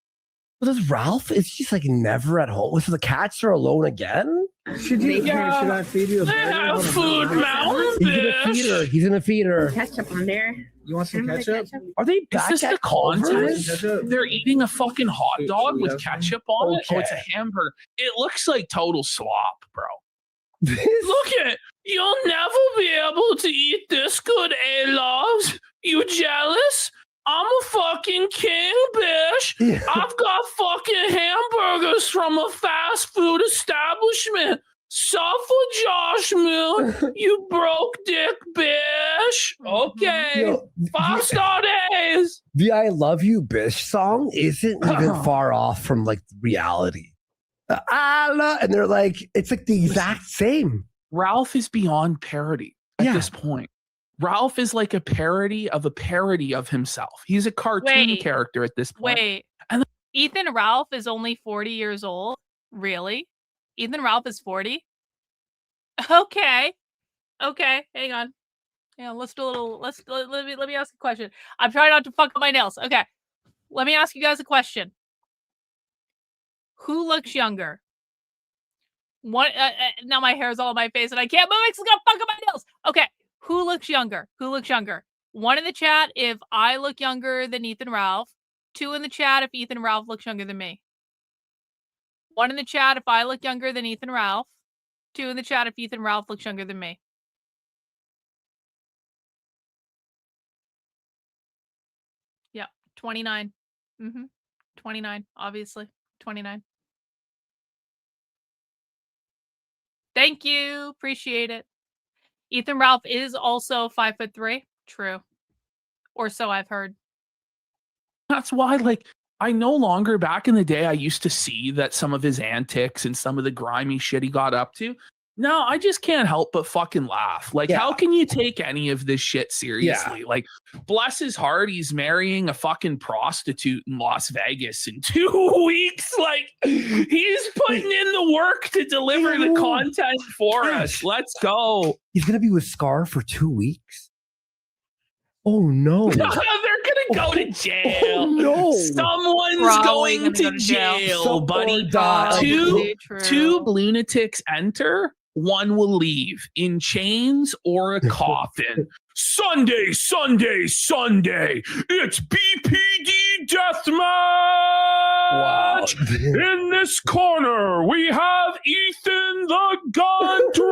Speaker 11: does Ralph? Is just like never at home? So the cats are alone again?
Speaker 18: Should you? Should I feed you a
Speaker 7: They
Speaker 18: burger?
Speaker 7: have
Speaker 18: Hold on.
Speaker 7: food mountain,
Speaker 11: He's in a feeder. He's in a feeder.
Speaker 12: Ketchup on there.
Speaker 18: You want some ketchup?
Speaker 11: Are they
Speaker 7: Is
Speaker 11: back
Speaker 7: this the
Speaker 11: at Culver's?
Speaker 7: content? They're eating a fucking hot dog with ketchup on it? Oh, it's a
Speaker 11: Okay.
Speaker 7: hamburger. It looks like total slop, bro.
Speaker 11: This-
Speaker 7: Look at you'll never be able to eat this good, loves. You jealous? I'm a fucking king, bitch.
Speaker 11: Yeah.
Speaker 7: I've got fucking hamburgers from a fast food establishment. Suffer, Josh Mill, you broke dick, bitch. Okay.
Speaker 11: Yo,
Speaker 7: 5-star days.
Speaker 11: The I Love You Bish song isn't even far off from like reality. And they're like, it's like the exact same.
Speaker 7: Ralph is beyond parody at this point. Ralph is like a parody of himself. He's a cartoon character at this point.
Speaker 10: Wait.
Speaker 7: And
Speaker 10: Ethan Ralph is only 40 years old? Really? Ethan Ralph is 40? Okay. Okay, hang on. Yeah, let's do a little let me ask a question. I'm trying not to fuck up my nails. Okay. Let me ask you guys a question. Who looks younger? One now my hair's all on my face and I can't move it 'cause it's gonna fuck up my nails. Okay. Who looks younger? Who looks younger? One in the chat if I look younger than Ethan Ralph. 2 in the chat if Ethan Ralph looks younger than me. 1 in the chat if I look younger than Ethan Ralph. 2 in the chat if Ethan Ralph looks younger than me. Yeah, 29. 29, obviously. 29. Thank you. Appreciate it. Ethan Ralph is also 5'3". True. Or so I've heard.
Speaker 7: That's why, like, I no longer, back in the day, I used to see that some of his antics and some of the grimy shit he got up to. No, I just can't help but fucking laugh. Like, how can you take any of this shit seriously? Like, bless his heart, he's marrying a fucking prostitute in Las Vegas in 2 weeks. Like, he's putting in the work to deliver the content for us. Let's go.
Speaker 11: He's gonna be with Scar for 2 weeks. Oh no.
Speaker 7: They're gonna go to jail.
Speaker 11: Oh, no.
Speaker 7: Someone's
Speaker 10: Probably
Speaker 7: going
Speaker 10: gonna
Speaker 7: to
Speaker 10: go to jail.
Speaker 7: jail, buddy.
Speaker 10: Probably true.
Speaker 7: Two lunatics enter, one will leave in chains or a coffin. Sunday, Sunday, Sunday. It's BPD Deathmatch.
Speaker 11: Wow.
Speaker 7: In this corner, we have Ethan the Gun Draft,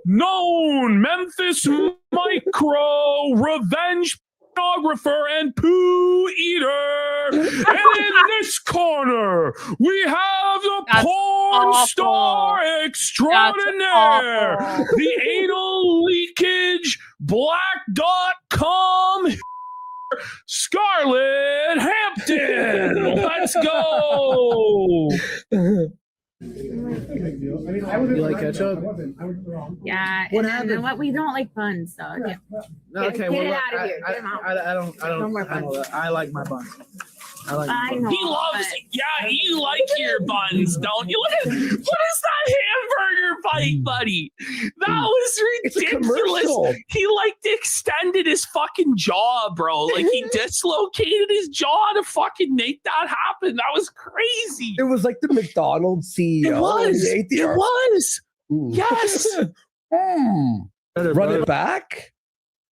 Speaker 7: known Memphis Micro, revenge pornographer and poo eater. And in this corner, we have the porn star extraordinaire, the anal leakage black.com Scarlett Hampton. Let's go.
Speaker 18: You like ketchup?
Speaker 12: Yeah.
Speaker 18: What
Speaker 12: and
Speaker 18: happened?
Speaker 12: You know what? We don't like buns, so yeah.
Speaker 18: Okay,
Speaker 12: Get
Speaker 18: well,
Speaker 12: it
Speaker 18: look,
Speaker 12: out of here. Get 'em out.
Speaker 18: I don't
Speaker 12: No more
Speaker 18: handle
Speaker 12: buns.
Speaker 18: that. I like my buns. I like my
Speaker 12: I
Speaker 18: buns.
Speaker 12: know.
Speaker 7: He loves it. Yeah, you like your buns, don't you? Look at what is that hamburger bite, buddy? That was
Speaker 11: It's a
Speaker 7: ridiculous.
Speaker 11: commercial.
Speaker 7: He like extended his fucking jaw, bro. Like he dislocated his jaw to fucking make that happen. That was crazy.
Speaker 11: It was like the McDonald's CEO.
Speaker 7: It was.
Speaker 11: He ate the
Speaker 7: It
Speaker 11: arse.
Speaker 7: was.
Speaker 11: Ooh.
Speaker 7: Yes.
Speaker 11: Run it back.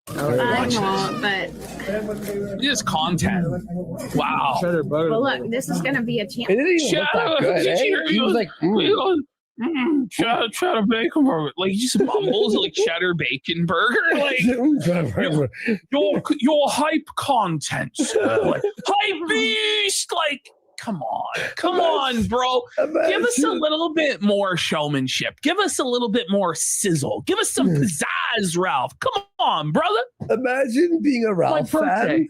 Speaker 19: I won't, but
Speaker 7: Just content. Wow.
Speaker 19: well, look, this is gonna be a chance.
Speaker 11: It didn't even look that good. Eh? He was like,
Speaker 7: cheddar bacon burger. Like he just mumbles like cheddar bacon burger. Like your hype content, sir. Like hype beast. Like come on, bro. Give us a little bit more showmanship. Give us a little bit more sizzle. Give us some pizzazz, Ralph. Come on, brother.
Speaker 11: Imagine being a Ralph fan.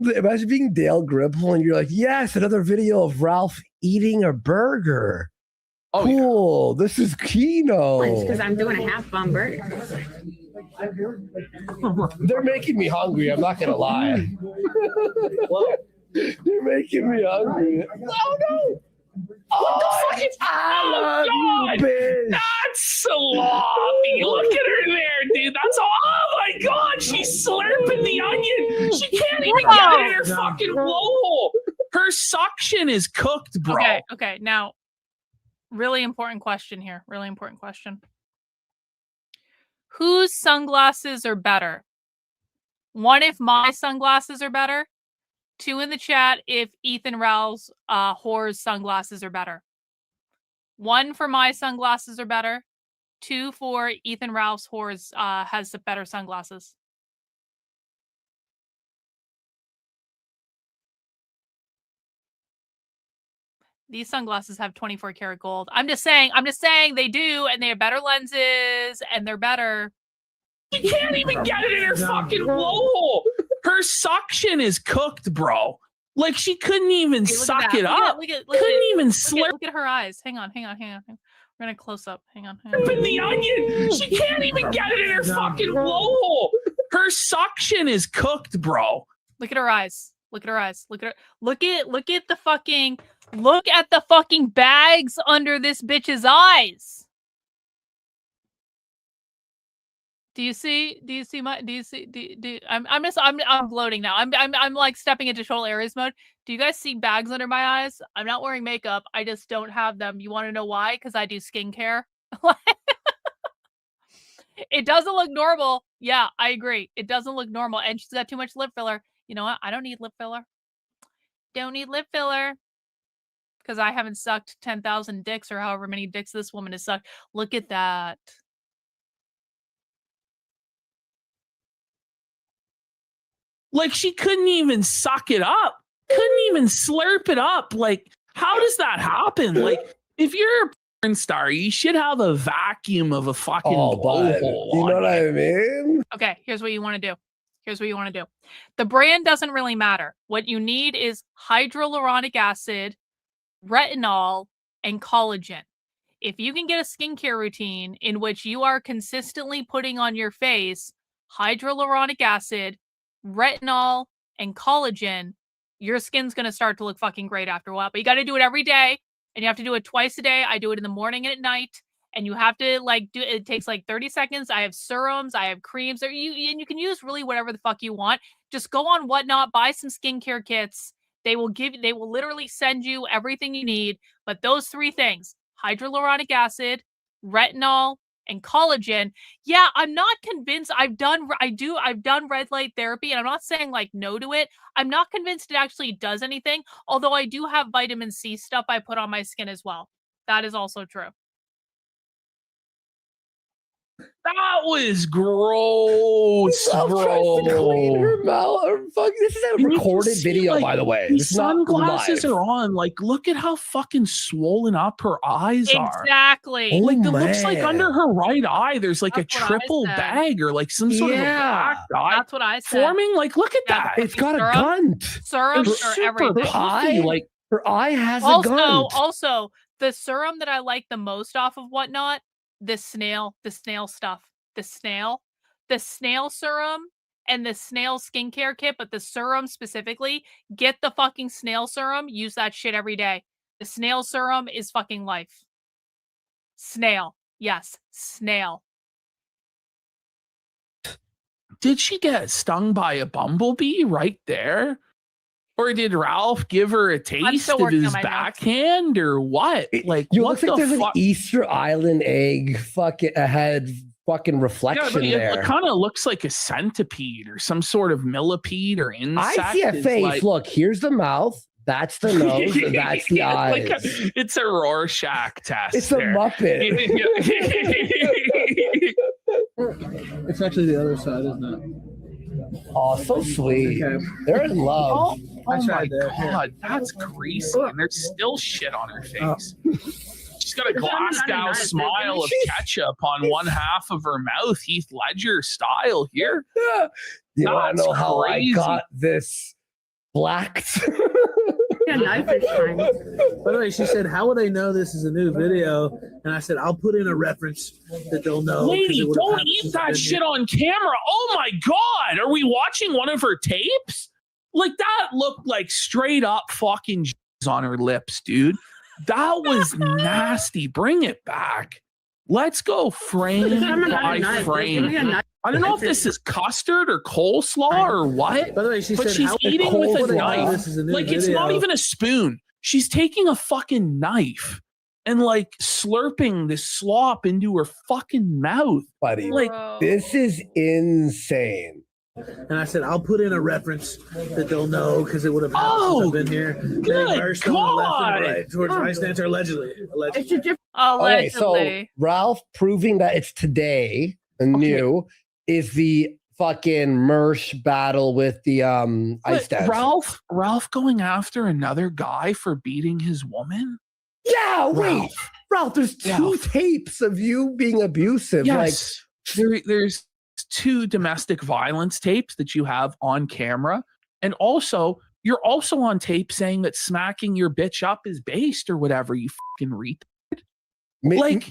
Speaker 11: Imagine being Dale Gribble and you're like, yes, another video of Ralph eating a burger.
Speaker 7: Oh,
Speaker 11: cool. Yeah. This is Kino.
Speaker 19: It's because I'm doing a half-bomb burger.
Speaker 11: They're making me hungry. I'm not gonna lie. They're making me hungry. Oh no!
Speaker 7: Oh God! That's sloppy. Look at her there, dude. That's all. Oh my God! She's slurping the onion. She can't even get it in her fucking blowhole. Her suction is cooked, bro.
Speaker 10: Okay. Now, really important question here. Really important question. Whose sunglasses are better? 1, if my sunglasses are better. 2 in the chat if Ethan Ralph's whore's sunglasses are better. 1 for my sunglasses are better. 2 for Ethan Ralph's whore's has the better sunglasses. These sunglasses have 24 karat gold. I'm just saying they do, and they have better lenses, and they're better.
Speaker 7: She can't even get it in her fucking blowhole. Her suction is cooked, bro. Like she couldn't even suck it up. Couldn't even slurp.
Speaker 10: Look at her eyes. Hang on. We're gonna close up. Hang on.
Speaker 7: In the onion. She can't even get it in her fucking blowhole. Her suction is cooked, bro.
Speaker 10: Look at her eyes. Look at the fucking bags under this bitch's eyes. I'm bloating now. I'm like stepping into troll Aries mode. Do you guys see bags under my eyes? I'm not wearing makeup. I just don't have them. You want to know why? Because I do skincare. It doesn't look normal. Yeah, I agree. It doesn't look normal. And she's got too much lip filler. You know what? I don't need lip filler. Don't need lip filler. Because I haven't sucked 10,000 dicks or however many dicks this woman has sucked. Look at that.
Speaker 7: Like she couldn't even suck it up. Couldn't even slurp it up. Like, how does that happen? Like, if you're a porn star, you should have a vacuum of a fucking blowhole.
Speaker 11: You know what I mean?
Speaker 10: Okay, here's what you want to do. The brand doesn't really matter. What you need is hyaluronic acid, retinol, and collagen. If you can get a skincare routine in which you are consistently putting on your face hyaluronic acid, retinol, and collagen, your skin's going to start to look fucking great after a while. But you got to do it every day, and you have to do it twice a day. I do it in the morning and at night, and you have to it takes like 30 seconds. I have serums, I have creams, and you can use really whatever the fuck you want. Just go on Whatnot, buy some skincare kits. They will literally send you everything you need. But those 3 things, hyaluronic acid, retinol, and collagen. Yeah, I'm not convinced. I've done red light therapy, and I'm not saying like no to it. I'm not convinced it actually does anything, although I do have vitamin C stuff I put on my skin as well. That is also true.
Speaker 7: That was gross, bro.
Speaker 11: Clean her mouth. This is a recorded video, by the way.
Speaker 7: These sunglasses are on. Like, look at how fucking swollen up her eyes are.
Speaker 10: Exactly.
Speaker 7: Like, it looks like under her right eye, there's like a triple bag or like some sort of a black dot.
Speaker 10: That's what I said.
Speaker 7: Forming. Like, look at that.
Speaker 11: It's got a gunt.
Speaker 10: Serum or everything.
Speaker 11: Her eye has a gunt.
Speaker 10: Also, the serum that I like the most off of Whatnot, the snail stuff, the snail serum and the snail skincare kit, but the serum specifically, get the fucking snail serum, use that shit every day. The snail serum is fucking life. Snail. Yes, snail.
Speaker 7: Did she get stung by a bumblebee right there? Or did Ralph give her a taste of his backhand or what? Like,
Speaker 11: You
Speaker 7: what
Speaker 11: look like
Speaker 7: the
Speaker 11: there's
Speaker 7: fuck?
Speaker 11: an Easter Island egg fucking ahead fucking reflection
Speaker 7: but
Speaker 11: there.
Speaker 7: it kind of looks like a centipede or some sort of millipede or insect.
Speaker 11: I see a face.
Speaker 7: Like,
Speaker 11: look, here's the mouth. That's the nose. And that's the eyes.
Speaker 7: It's a Rorschach test.
Speaker 11: It's a Muppet.
Speaker 18: It's actually the other side, isn't it?
Speaker 11: Oh, so sweet.
Speaker 18: Okay.
Speaker 11: They're in love.
Speaker 7: Oh my God, that's greasy. And there's still shit on her face. She's got a Glasgow smile of ketchup on one half of her mouth, Heath Ledger style here.
Speaker 11: You want to know how
Speaker 7: crazy.
Speaker 11: I got this blacked?
Speaker 19: Yeah, knife is fine.
Speaker 18: By the way, she said, "How will they know this is a new video?" And I said, "I'll put in a reference that they'll know."
Speaker 7: Lady, don't eat that shit on camera. Oh my God. Are we watching one of her tapes? Like that looked like straight up fucking jizz on her lips, dude. That was nasty. Bring it back. Let's go frame by frame. I don't know if this is custard or coleslaw or what.
Speaker 18: By the way, she
Speaker 7: but
Speaker 18: said,
Speaker 7: she's eating with a knife.
Speaker 18: This is a new
Speaker 7: Like it's not
Speaker 18: video.
Speaker 7: even a spoon. She's taking a fucking knife and like slurping this slop into her fucking mouth.
Speaker 11: Buddy,
Speaker 7: like
Speaker 11: this is insane.
Speaker 18: And I said, "I'll put in a reference that they'll know because it would have happened since I've been here." They
Speaker 7: good
Speaker 18: immersed on the left and
Speaker 7: God.
Speaker 18: right towards Ice Dancer, allegedly.
Speaker 19: It's a different.
Speaker 11: Okay, so Ralph proving that it's today and new is the fucking Mersh battle with the Ice Dancer.
Speaker 7: Ralph going after another guy for beating his woman?
Speaker 11: Yeah, wait. Ralph, there's two tapes of you being abusive.
Speaker 7: Yes. There's two domestic violence tapes that you have on camera. And also, you're also on tape saying that smacking your bitch up is based or whatever, you fucking retard.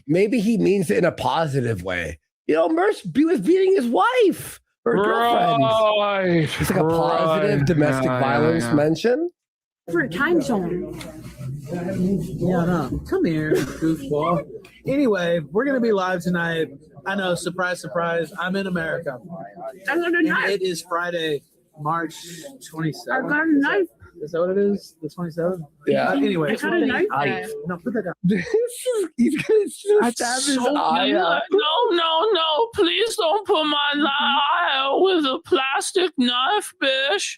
Speaker 11: Maybe he means it in a positive way. You know, Mersh was beating his wife or girlfriend. It's like a positive domestic violence mention.
Speaker 19: Different time zone.
Speaker 18: Yeah, no. Come here, goofball. Anyway, we're going to be live tonight. I know, surprise, surprise. I'm in America. And it is Friday, March 27th.
Speaker 19: I got a knife.
Speaker 18: Is that what it is? The 27th?
Speaker 11: Yeah.
Speaker 18: Anyway,
Speaker 19: I got a knife.
Speaker 18: no, put that down.
Speaker 11: He's going to stab his eye out.
Speaker 7: No. Please don't put my eye out with a plastic knife, bitch.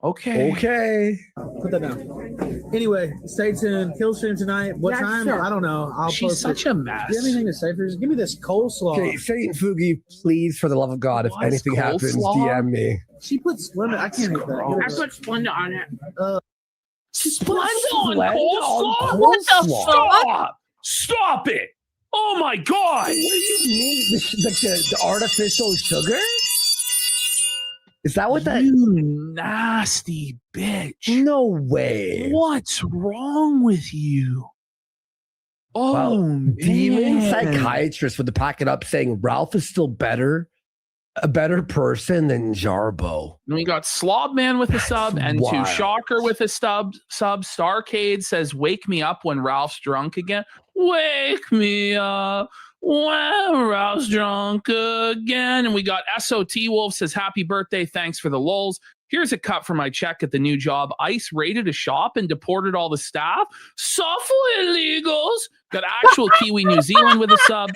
Speaker 7: Okay.
Speaker 18: Put that down. Anyway, stay tuned. Kill stream tonight. What time? I don't know.
Speaker 7: She's
Speaker 18: post
Speaker 7: such
Speaker 18: it.
Speaker 7: a mess.
Speaker 18: Do you have anything to say for this? Give me this coleslaw.
Speaker 11: Okay, Satan Fugi, please, for the love of God, if anything happens, DM me.
Speaker 18: She put Splenda. I can't eat that.
Speaker 19: I put Splenda on it.
Speaker 7: Splenda on
Speaker 11: Splenda
Speaker 7: coleslaw?
Speaker 11: on
Speaker 7: What the
Speaker 11: coleslaw?
Speaker 7: fuck? Stop it. Oh my God.
Speaker 11: What do you mean? The artificial sugar? Is that what that?
Speaker 7: You nasty bitch.
Speaker 11: No way.
Speaker 7: What's wrong with you? Oh,
Speaker 11: Well, demon
Speaker 7: man.
Speaker 11: psychiatrist with the pack it up saying Ralph is still a better person than Jarbo.
Speaker 7: And we got Slob Man with a sub and
Speaker 11: wild.
Speaker 7: two Shocker with a sub. Starcade says, "Wake me up when Ralph's drunk again." Wake me up when Ralph's drunk again. And we got SOT Wolf says, "Happy birthday. Thanks for the lulz. Here's a cut for my check at the new job. ICE raided a shop and deported all the staff. Suffer illegals." Got actual Kiwi New Zealand with a sub.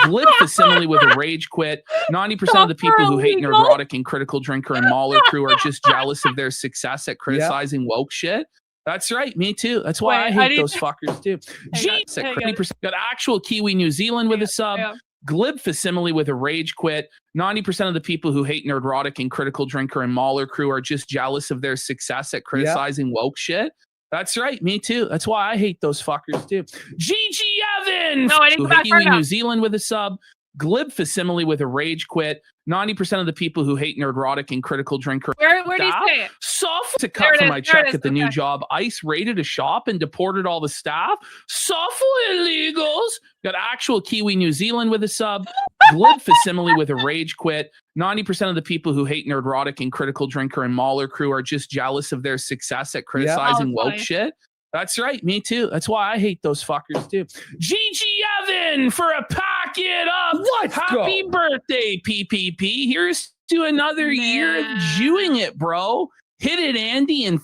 Speaker 7: Glib facsimile with a rage quit. 90% of the people who hate Nerdrotic and Critical Drinker and Mauler crew are just jealous of their success at criticizing woke shit. That's right, me too. That's why I hate those fuckers too. Jeez, 30% got actual Kiwi New Zealand with a sub. Glib facsimile with a rage quit. 90% of the people who hate Nerdrotic and Critical Drinker and Mauler crew are just jealous of their success at criticizing woke shit. That's right, me too. That's why I hate those fuckers too. GG Evan!
Speaker 10: No, I didn't go back
Speaker 7: Kiwi
Speaker 10: far
Speaker 7: New
Speaker 10: enough.
Speaker 7: Zealand with a sub. Glib facsimile with a rage quit. 90% of the people who hate Nerdrotic and Critical Drinker.
Speaker 10: Where do you say it?
Speaker 7: Suffer to
Speaker 10: There
Speaker 7: cut
Speaker 10: it
Speaker 7: for
Speaker 10: is,
Speaker 7: my
Speaker 10: there it
Speaker 7: check
Speaker 10: is,
Speaker 7: at the new
Speaker 10: okay.
Speaker 7: job. ICE raided a shop and deported all the staff. Suffer illegals. Got actual Kiwi New Zealand with a sub. Glib facsimile with a rage quit. 90% of the people who hate Nerdrotic and Critical Drinker and Mauler crew are just jealous of their success at criticizing
Speaker 10: Oh,
Speaker 7: woke
Speaker 10: funny.
Speaker 7: shit. That's right, me too. That's why I hate those fuckers too. GG Evan for a pack it up. Happy birthday, PPP. Here's to another year of Jewing it, bro. Hit it, Andy, and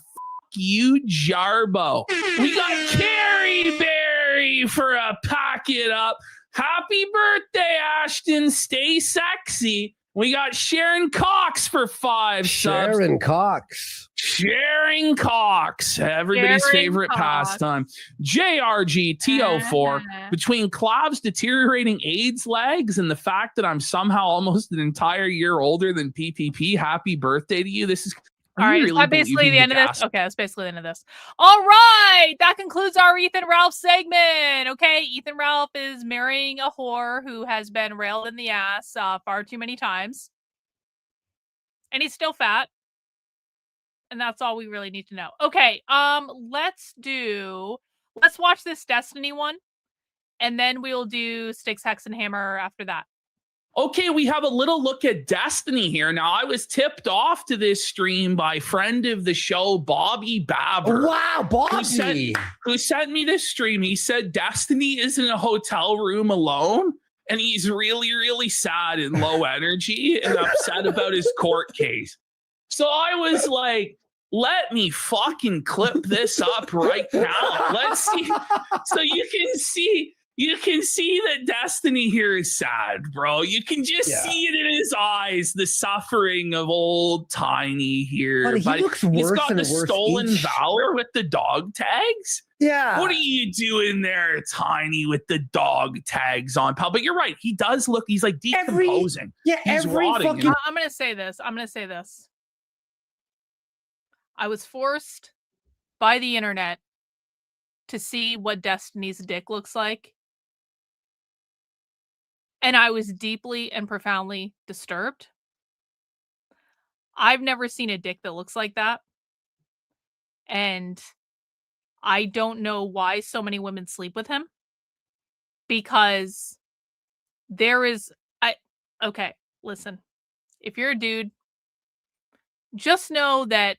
Speaker 7: you, Jarbo. We got Carrie Berry for a pack it up. Happy birthday, Ashton. Stay sexy. We got Sharon Cox for 5 subs.
Speaker 11: Sharon Cox.
Speaker 7: Sharing Cox, everybody's
Speaker 10: Sharing
Speaker 7: favorite
Speaker 10: Cox.
Speaker 7: pastime. JRGTO4, between Clav's deteriorating AIDS legs and the fact that I'm somehow almost an entire year older than PPP, happy birthday to you. This is
Speaker 10: all right. Is that basically the end of this? Okay, that's basically the end of this. All right. That concludes our Ethan Ralph segment. Okay. Ethan Ralph is marrying a whore who has been railed in the ass far too many times. And he's still fat. And that's all we really need to know. Okay. Let's watch this Destiny one. And then we'll do Syxhexenhammer after that.
Speaker 7: Okay, we have a little look at Destiny here. Now, I was tipped off to this stream by friend of the show, Bobby Babber.
Speaker 11: Wow, Bobby!
Speaker 7: Who sent me this stream. He said Destiny is in a hotel room alone, and he's really, really sad and low energy and upset about his court case. So I was like, let me fucking clip this up right now. Let's see. So you can see that Destiny here is sad, bro. You can just see it in his eyes, the suffering of old Tiny here.
Speaker 11: But he's got
Speaker 7: the stolen valor with the dog tags.
Speaker 11: Yeah.
Speaker 7: What are you doing there, Tiny, with the dog tags on, pal? But you're right. He does look, he's like decomposing. He's rotting.
Speaker 10: I'm going to say this. I was forced by the internet to see what Destiny's dick looks like. And I was deeply and profoundly disturbed. I've never seen a dick that looks like that. And I don't know why so many women sleep with him. Because okay, listen. If you're a dude, just know that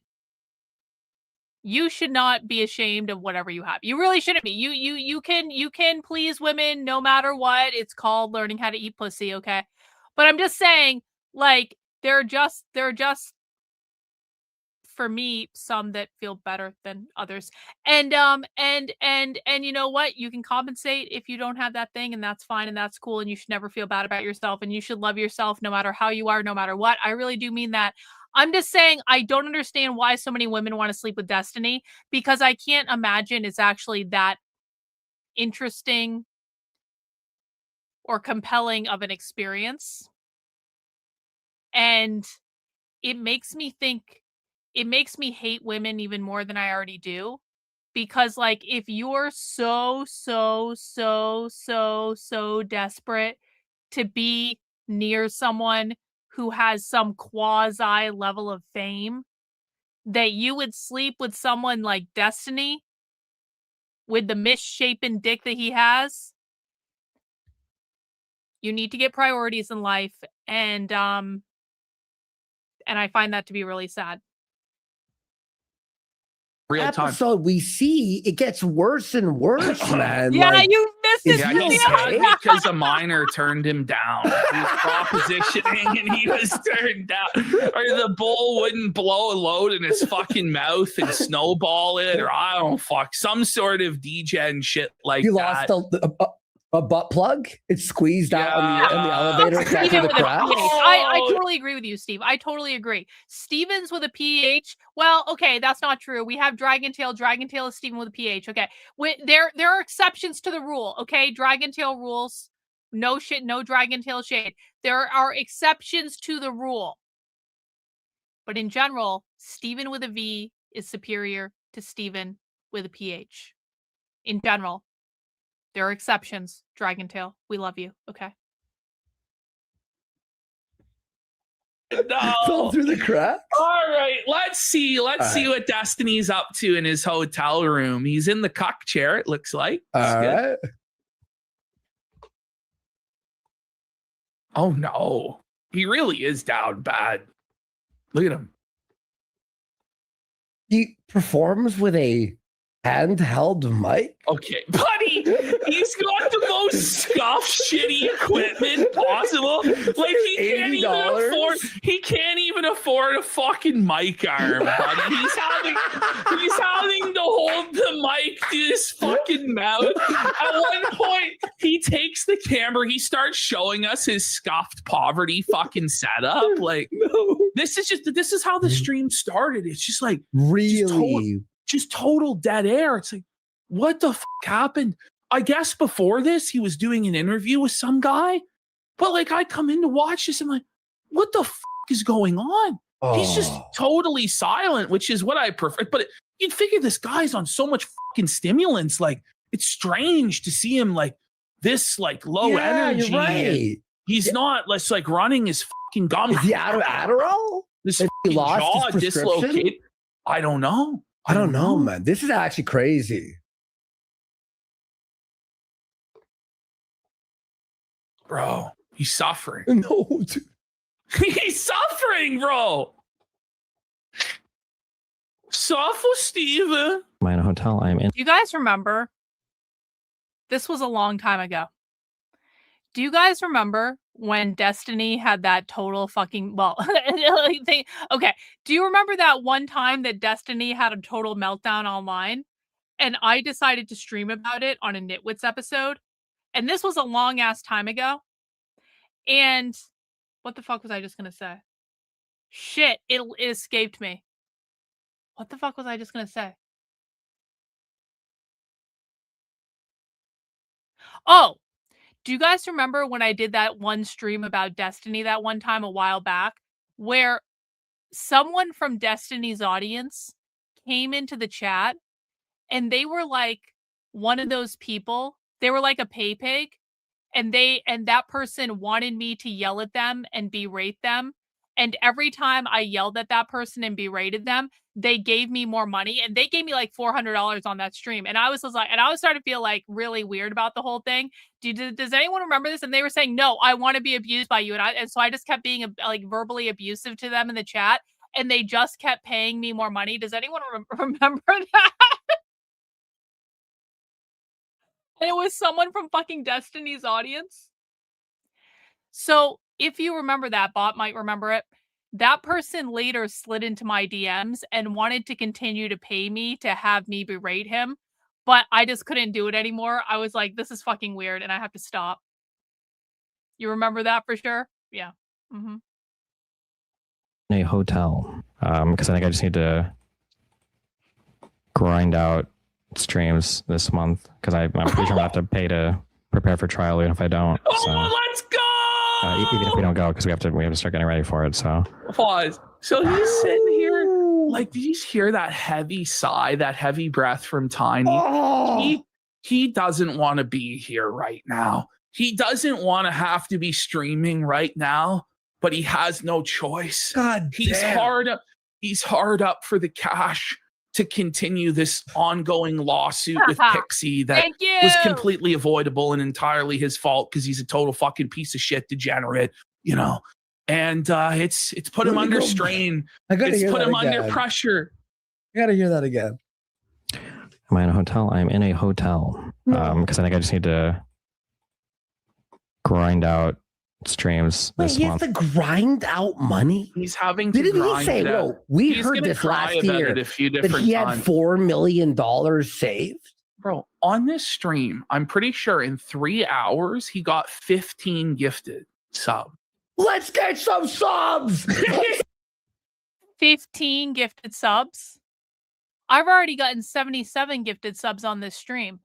Speaker 10: you should not be ashamed of whatever you have. You really shouldn't be. You can please women no matter what. It's called learning how to eat pussy, okay? But I'm just saying, like, there are just for me some that feel better than others. And you know what? You can compensate if you don't have that thing, and that's fine and that's cool, and you should never feel bad about yourself, and you should love yourself no matter how you are, no matter what. I really do mean that. I'm just saying I don't understand why so many women want to sleep with Destiny, because I can't imagine it's actually that interesting or compelling of an experience. And it makes me hate women even more than I already do. Because, like, if you're so desperate to be near someone who has some quasi level of fame, that you would sleep with someone like Destiny with the misshapen dick that he has, you need to get priorities in life. And I find that to be really sad.
Speaker 11: Episode we see it gets worse and worse, man.
Speaker 10: Yeah, like, you missed it.
Speaker 7: Yeah, he's sad because a minor turned him down. He was propositioning and he was turned down. Or the bull wouldn't blow a load in his fucking mouth and snowball it, or I don't fuck, some sort of degen shit like
Speaker 11: you
Speaker 7: that.
Speaker 11: You lost a butt plug? It's squeezed out in the elevator.
Speaker 10: I totally agree with you, Steve. I totally agree. Stevens with a PH. Well, okay, that's not true. We have Dragontail. Dragontail is Steven with a PH. Okay, there are exceptions to the rule. Okay, Dragontail rules. No shit. No Dragontail shade. There are exceptions to the rule. But in general, Steven with a V is superior to Steven with a PH. In general. There are exceptions, Dragontail. We love you. Okay.
Speaker 7: No.
Speaker 11: Fell through the cracks.
Speaker 7: All right, let's see what Destiny's up to in his hotel room. He's in the cuck chair, it looks like.
Speaker 11: All right.
Speaker 7: Oh no, he really is down bad. Look at him.
Speaker 11: He performs with a handheld mic.
Speaker 7: Okay, buddy, he's got the most scuffed, shitty equipment possible. Like he can't even afford a fucking mic arm, buddy. He's having to hold the mic to his fucking mouth. At one point, he takes the camera. He starts showing us his scuffed poverty fucking setup. Like, this is how the stream started. It's just like
Speaker 11: really
Speaker 7: just total dead air. It's like, what the fuck happened? I guess before this, he was doing an interview with some guy. But like, I come in to watch this, and I'm like, what the fuck is going on? He's just totally silent, which is what I prefer. But you'd figure this guy's on so much fucking stimulants. Like, it's strange to see him like this, like low energy.
Speaker 11: You're right.
Speaker 7: He's not less like running his fucking gum.
Speaker 11: Is he out of Adderall?
Speaker 7: This
Speaker 11: he lost
Speaker 7: jaw
Speaker 11: his prescription?
Speaker 7: dislocated. I don't know.
Speaker 11: I don't know, man. This is actually crazy.
Speaker 7: Bro, he's suffering.
Speaker 11: No, dude.
Speaker 7: He's suffering, bro. Suffer, Steven.
Speaker 20: Am I in a hotel? I'm in.
Speaker 10: Do you guys remember? This was a long time ago. Do you guys remember when Destiny had that total fucking okay. Do you remember that one time that Destiny had a total meltdown online? And I decided to stream about it on a Nitwits episode. And this was a long ass time ago. And what the fuck was I just gonna say? Shit, it escaped me. What the fuck was I just gonna say? Oh, do you guys remember when I did that one stream about Destiny that one time a while back, where someone from Destiny's audience came into the chat and they were like one of those people, they were like a pay pig, and that person wanted me to yell at them and berate them. And every time I yelled at that person and berated them, they gave me more money, and they gave me like $400 on that stream. And I was starting to feel like really weird about the whole thing. Does anyone remember this? And they were saying, no, I want to be abused by you. And so I just kept being like verbally abusive to them in the chat, and they just kept paying me more money. Does anyone remember that? And it was someone from fucking Destiny's audience. So if you remember that, Bot might remember it. That person later slid into my DMs and wanted to continue to pay me to have me berate him. But I just couldn't do it anymore. I was like, this is fucking weird and I have to stop. You remember that for sure? Yeah. Mm-hmm.
Speaker 20: In a hotel. Because I think I just need to grind out streams this month. Because I'm pretty sure I'm going to have to pay to prepare for trial even if I don't. So.
Speaker 7: Let's go!
Speaker 20: Even if we don't go, because we have to start getting ready for it. So
Speaker 7: pause. So he's sitting here, like, did you hear that heavy sigh, that heavy breath from Tiny? He doesn't want to be here right now. He doesn't want to have to be streaming right now, but he has no choice.
Speaker 11: God,
Speaker 7: he's hard up for the cash to continue this ongoing lawsuit with Pixie that was completely avoidable and entirely his fault because he's a total fucking piece of shit degenerate, you know. And it's put him under strain. It's put him under pressure.
Speaker 11: I gotta hear that again.
Speaker 20: Am I in a hotel? I'm in a hotel. Because I think I just need to grind out streams this month.
Speaker 11: He has to grind out money?
Speaker 7: He's having to
Speaker 11: Didn't
Speaker 7: grind
Speaker 11: he say,
Speaker 7: it out.
Speaker 11: no, we
Speaker 7: He's
Speaker 11: heard
Speaker 7: gonna
Speaker 11: this
Speaker 7: cry
Speaker 11: last
Speaker 7: about
Speaker 11: year
Speaker 7: it a few
Speaker 11: that
Speaker 7: different
Speaker 11: he had
Speaker 7: times.
Speaker 11: $4 million saved?
Speaker 7: Bro, on this stream, I'm pretty sure in 3 hours, he got 15 gifted subs.
Speaker 11: Let's get some subs!
Speaker 10: 15 gifted subs? I've already gotten 77 gifted subs on this stream.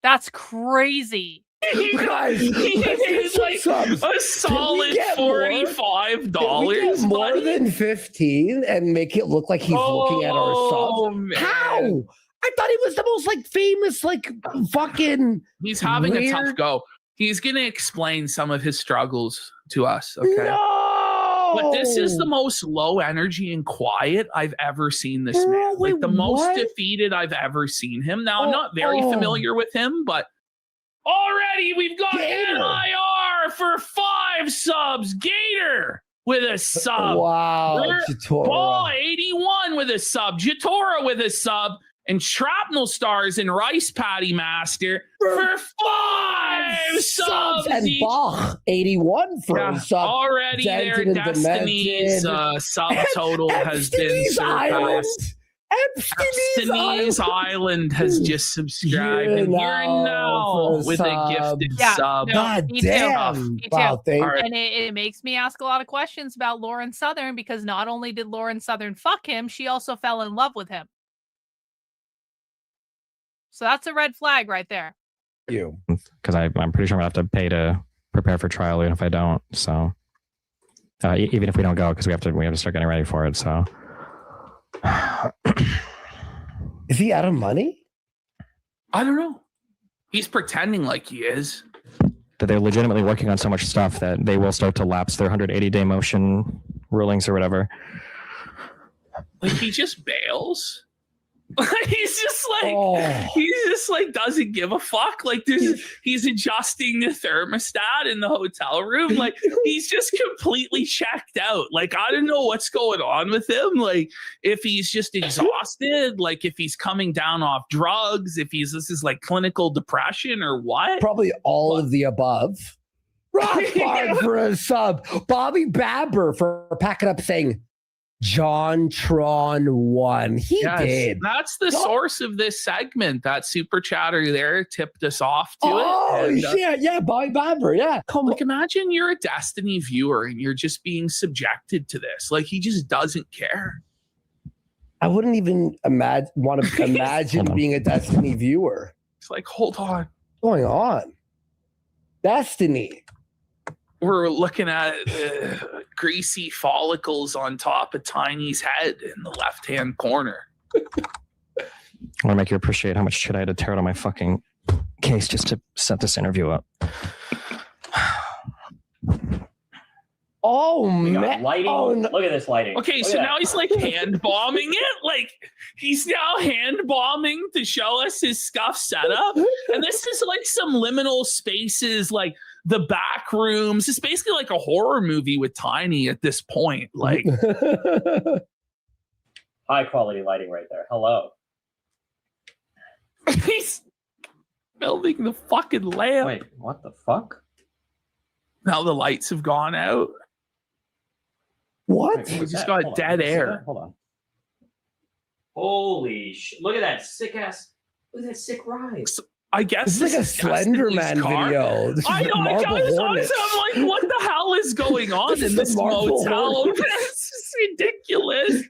Speaker 10: That's crazy.
Speaker 11: Guys,
Speaker 7: it's like a solid $45.
Speaker 11: Can we get more than 15 and make it look like he's looking at our subs?
Speaker 7: Man.
Speaker 11: How? I thought he was the most like famous, like fucking.
Speaker 7: He's having a tough go. He's gonna explain some of his struggles to us. Okay.
Speaker 11: No!
Speaker 7: But this is the most low energy and quiet I've ever seen this man.
Speaker 11: Wait,
Speaker 7: like the most
Speaker 11: what?
Speaker 7: defeated I've ever seen him. Now I'm not very familiar with him, but already we've got NIR for 5 subs. Gator with a sub.
Speaker 11: Wow.
Speaker 7: Paul 81 with a sub. Jatora with a sub. And Shrapnel Stars and Rice Patty Master for 5 subs.
Speaker 11: And
Speaker 7: each.
Speaker 11: Bach 81 for a sub.
Speaker 7: Already
Speaker 11: Dented
Speaker 7: their
Speaker 11: and
Speaker 7: Destiny's
Speaker 11: Demented.
Speaker 7: sub total has been
Speaker 11: Epstein's Island.
Speaker 7: surpassed. Epstein's Island has just subscribed. And here now with a gifted sub.
Speaker 10: No,
Speaker 11: God
Speaker 10: me
Speaker 11: damn.
Speaker 10: Too. Me
Speaker 11: Wow,
Speaker 10: too.
Speaker 11: thank
Speaker 10: And it makes me ask a lot of questions about Lauren Southern, because not only did Lauren Southern fuck him, she also fell in love with him. So that's a red flag right there.
Speaker 11: you.
Speaker 20: Because I'm pretty sure I'm going to have to pay to prepare for trial even if I don't. So even if we don't go, because we have to start getting ready for it. So
Speaker 11: is he out of money?
Speaker 7: I don't know. He's pretending like he is.
Speaker 20: that they're legitimately working on so much stuff that they will start to lapse their 180-day motion rulings or whatever.
Speaker 7: Like he just bails. He's just like doesn't give a fuck. Like he's adjusting the thermostat in the hotel room. Like he's just completely checked out. Like I don't know what's going on with him. Like if he's just exhausted, like if he's coming down off drugs, if this is like clinical depression or what.
Speaker 11: Probably all of the above. Rothbard for a sub. Bobby Babber for packing up saying John Tron won. He did.
Speaker 7: That's the source of this segment. That super chatter there tipped us off to it.
Speaker 11: Oh shit! Yeah, Bobby Babber. Yeah,
Speaker 7: like imagine you're a Destiny viewer and you're just being subjected to this. Like he just doesn't care.
Speaker 11: I wouldn't even want to imagine being a Destiny viewer.
Speaker 7: It's like, hold on,
Speaker 11: what's going on? Destiny.
Speaker 7: We're looking at greasy follicles on top of Tiny's head in the left-hand corner.
Speaker 20: I want to make you appreciate how much shit I had to tear out of my fucking case just to set this interview up.
Speaker 11: Oh
Speaker 21: man! Lighting.
Speaker 11: Oh, no.
Speaker 21: Look at this lighting.
Speaker 7: Okay,
Speaker 21: Look
Speaker 7: so
Speaker 21: at
Speaker 7: now
Speaker 21: that.
Speaker 7: he's like hand bombing it. Like he's now hand bombing to show us his scuff setup, and this is like some liminal spaces, like the back rooms. It's basically like a horror movie with Tiny at this point. Like
Speaker 21: high quality lighting right there. Hello.
Speaker 7: He's building the fucking lamp.
Speaker 21: Wait, what the fuck?
Speaker 7: Now the lights have gone out.
Speaker 11: What?
Speaker 7: We just got dead air.
Speaker 21: Hold on. Holy shit. Look at that sick ass. Look at that sick ride.
Speaker 7: I guess
Speaker 11: this is like a Slender Man video. This is
Speaker 7: I know.
Speaker 11: like Marble Hornets.
Speaker 7: I'm like, what the hell is going on in this motel? This is ridiculous.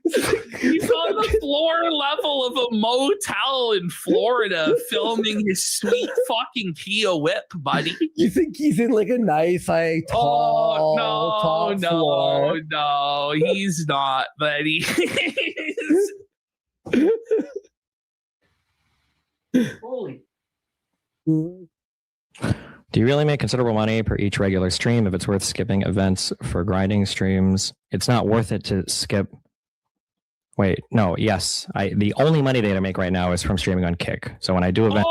Speaker 7: He's on the floor level of a motel in Florida filming his sweet fucking Kia Whip, buddy.
Speaker 11: You think he's in like a nice, like tall, top floor?
Speaker 7: No, he's not, buddy.
Speaker 21: Holy.
Speaker 20: Do you really make considerable money per each regular stream if it's worth skipping events for grinding streams? It's not worth it to skip. Wait, no, yes. The only money that I make right now is from streaming on Kick. So when I do events.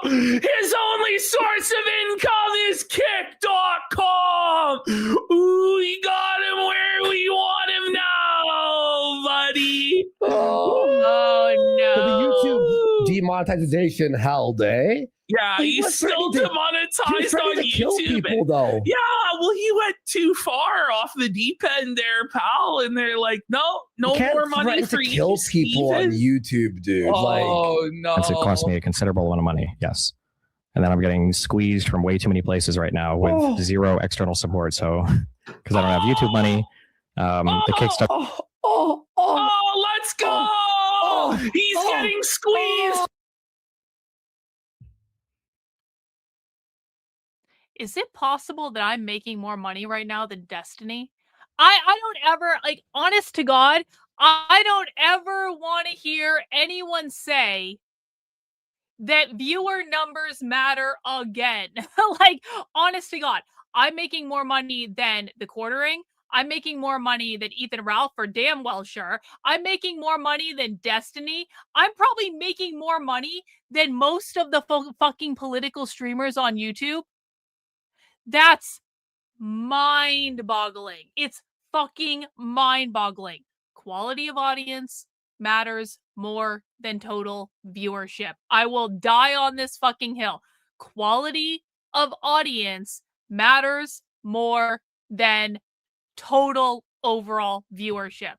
Speaker 7: His only source of income is kick.com. Ooh, we got him where we want him now, buddy.
Speaker 10: Oh no.
Speaker 11: So the YouTube demonetization held, eh?
Speaker 7: Yeah,
Speaker 11: He
Speaker 7: he's
Speaker 11: was
Speaker 7: still
Speaker 11: threatening to-
Speaker 7: demonetized
Speaker 11: threatening
Speaker 7: on
Speaker 11: to kill
Speaker 7: YouTube.
Speaker 11: people, though.
Speaker 7: Yeah, well, he went too far off the deep end there, pal. And they're like, no
Speaker 11: You can't
Speaker 7: more money
Speaker 11: threaten
Speaker 7: for
Speaker 11: to
Speaker 7: you,
Speaker 11: kill people on
Speaker 7: Steven.
Speaker 11: YouTube, dude.
Speaker 7: Oh no!
Speaker 20: It cost me a considerable amount of money, yes. And then I'm getting squeezed from way too many places right now with zero external support. So, because I don't have YouTube money, the Kickstarter.
Speaker 7: Oh, let's go! He's getting squeezed.
Speaker 10: Is it possible that I'm making more money right now than Destiny? I don't ever, like, honest to God, I don't ever want to hear anyone say that viewer numbers matter again. Like, honest to God, I'm making more money than The Quartering. I'm making more money than Ethan Ralph, for damn well sure. I'm making more money than Destiny. I'm probably making more money than most of the fucking political streamers on YouTube. That's mind-boggling. It's fucking mind-boggling. Quality of audience matters more than total viewership. I will die on this fucking hill. Quality of audience matters more than total overall viewership.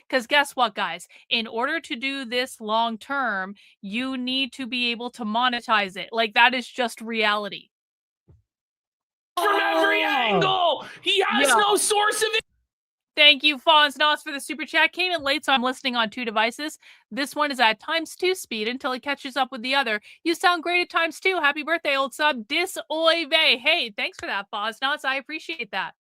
Speaker 10: Because guess what, guys? In order to do this long term, you need to be able to monetize it. Like, that is just reality.
Speaker 7: From every angle, he has no source of it.
Speaker 10: Thank you, Fonznos, for the super chat. Came in late, so I'm listening on 2 devices. This one is at ×2 speed until it catches up with the other. You sound great at ×2. Happy birthday, old sub. Dis oive. Hey, thanks for that, Fonznos. I appreciate that.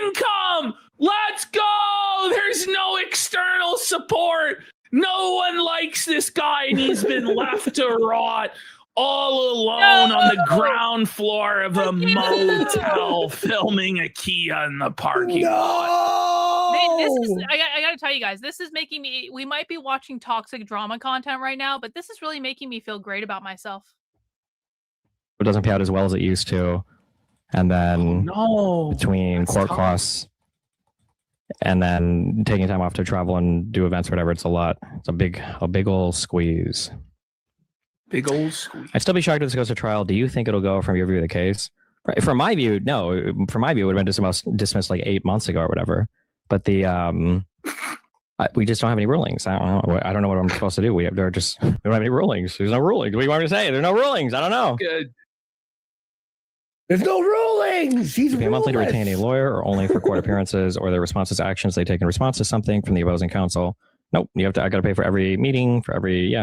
Speaker 7: Income. Let's go. There's no external support. No one likes this guy, and he's been left to rot all alone on the ground floor of a motel filming a Kia in the parking lot.
Speaker 10: This is, I gotta tell you guys, this is making me, we might be watching toxic drama content right now, but this is really making me feel great about myself.
Speaker 20: It doesn't pay out as well as it used to. And then between court costs and then taking time off to travel and do events or whatever, it's a lot. It's a big old squeeze.
Speaker 7: Big old squeeze.
Speaker 20: I'd still be shocked if this goes to trial. Do you think it'll go from your view of the case? Right. From my view, no. From my view, it would have been dismissed like 8 months ago or whatever. But the we just don't have any rulings. I don't know what I'm supposed to do. We don't have any rulings. There's no rulings. What do you want me to say? There's no rulings. I don't know.
Speaker 7: Good.
Speaker 11: There's no rulings. He's
Speaker 20: pay monthly to retain a lawyer, or only for court appearances or their responses to actions they take in response to something from the opposing counsel. Nope, you have to. I got to pay for every meeting, for every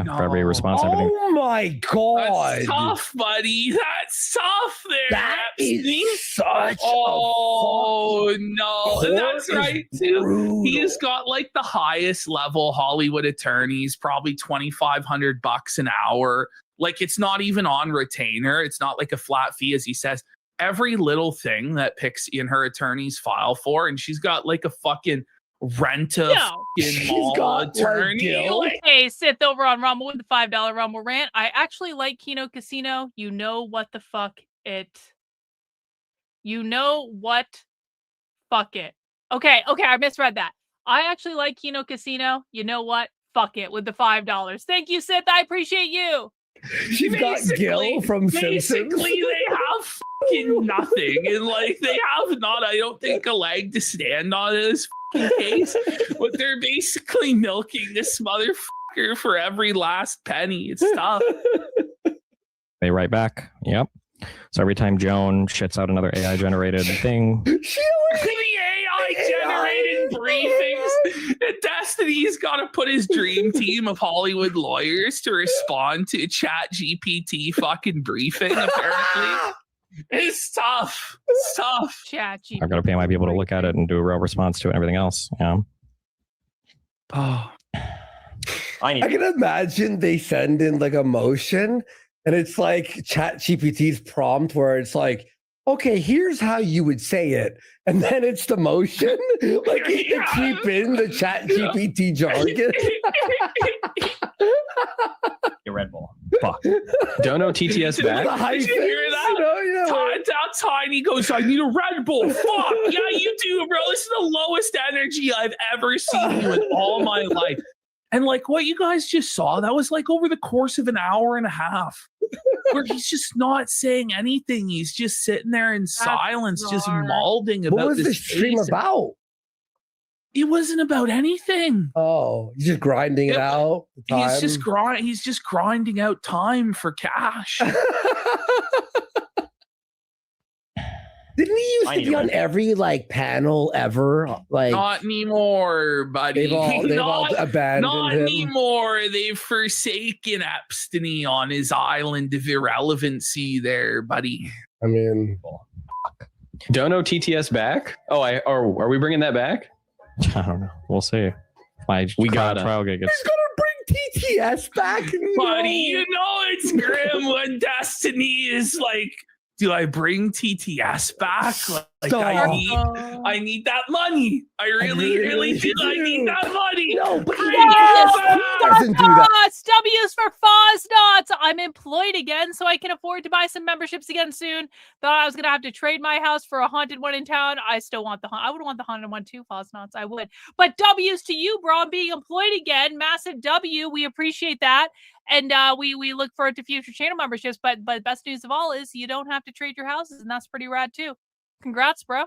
Speaker 20: response. Everything.
Speaker 11: Oh my god,
Speaker 7: that's tough, buddy. That's tough. There,
Speaker 11: that is such.
Speaker 7: Oh no, and that's right too. He's got like the highest level Hollywood attorneys, probably $2,500 an hour. Like, it's not even on retainer. It's not like a flat fee, as he says. Every little thing that Pixie and her attorneys file for, and she's got like a fucking fucking mall attorney.
Speaker 10: Hey, Sith over on Rumble with the $5 Rumble rant. I actually like Kino Casino. You know what the fuck it. You know what? Fuck it. Okay, I misread that. I actually like Kino Casino. You know what? Fuck it with the $5. Thank you, Sith. I appreciate you.
Speaker 11: She's got Gil from Simpsons.
Speaker 7: Basically, they have fucking nothing, and like they have not. I don't think a leg to stand on in this fucking case, but they're basically milking this motherfucker for every last penny. It's tough.
Speaker 20: They write back. Yep. So every time Joan shits out another AI generated thing,
Speaker 7: the AI generated briefings. And Destiny's got to put his dream team of Hollywood lawyers to respond to a Chat GPT fucking briefing. Apparently, it's tough. It's tough.
Speaker 10: Chat GPT.
Speaker 20: I've got to pay my people to look at it and do a real response to it and everything else. Yeah.
Speaker 7: Oh,
Speaker 11: I can imagine they send in like a motion, and it's like Chat GPT's prompt where it's like, okay, here's how you would say it. And then it's the motion. Like you can keep in the Chat GPT jargon.
Speaker 20: Your Red Bull. Fuck. Don't know TTS back.
Speaker 7: Did you hear that? Tiny goes, I need a Red Bull. Fuck. Yeah, you do, bro. This is the lowest energy I've ever seen you in all my life. And like what you guys just saw, that was like over the course of an hour and a half, where he's just not saying anything. He's just sitting there in silence, just mauling about
Speaker 11: what was
Speaker 7: this
Speaker 11: the stream about?
Speaker 7: It wasn't about anything.
Speaker 11: Oh, he's just grinding it out.
Speaker 7: He's just grinding out time for cash.
Speaker 11: Didn't he used to be on every like panel ever? Like
Speaker 7: not anymore, buddy.
Speaker 11: They've all abandoned
Speaker 7: not
Speaker 11: him.
Speaker 7: anymore. They've forsaken Epstein on his island of irrelevancy there, buddy.
Speaker 11: I mean,
Speaker 9: don't know TTS back? Are we bringing that back?
Speaker 20: I don't know. We'll see. We got a trial gig.
Speaker 11: He's gonna bring TTS back,
Speaker 7: buddy. You know it's grim when Destiny is like, do I bring TTS back? Like I need that money. I really do. I need that money.
Speaker 11: No, but
Speaker 10: doesn't do that. W's for Foznots. I'm employed again, so I can afford to buy some memberships again soon. Thought I was gonna have to trade my house for a haunted one in town. I still want I would want the haunted one too, Foznots. I would. But W's to you, bro. I'm being employed again. Massive W. We appreciate that. And we look forward to future channel memberships. But best news of all is you don't have to trade your houses, and that's pretty rad too. Congrats, bro.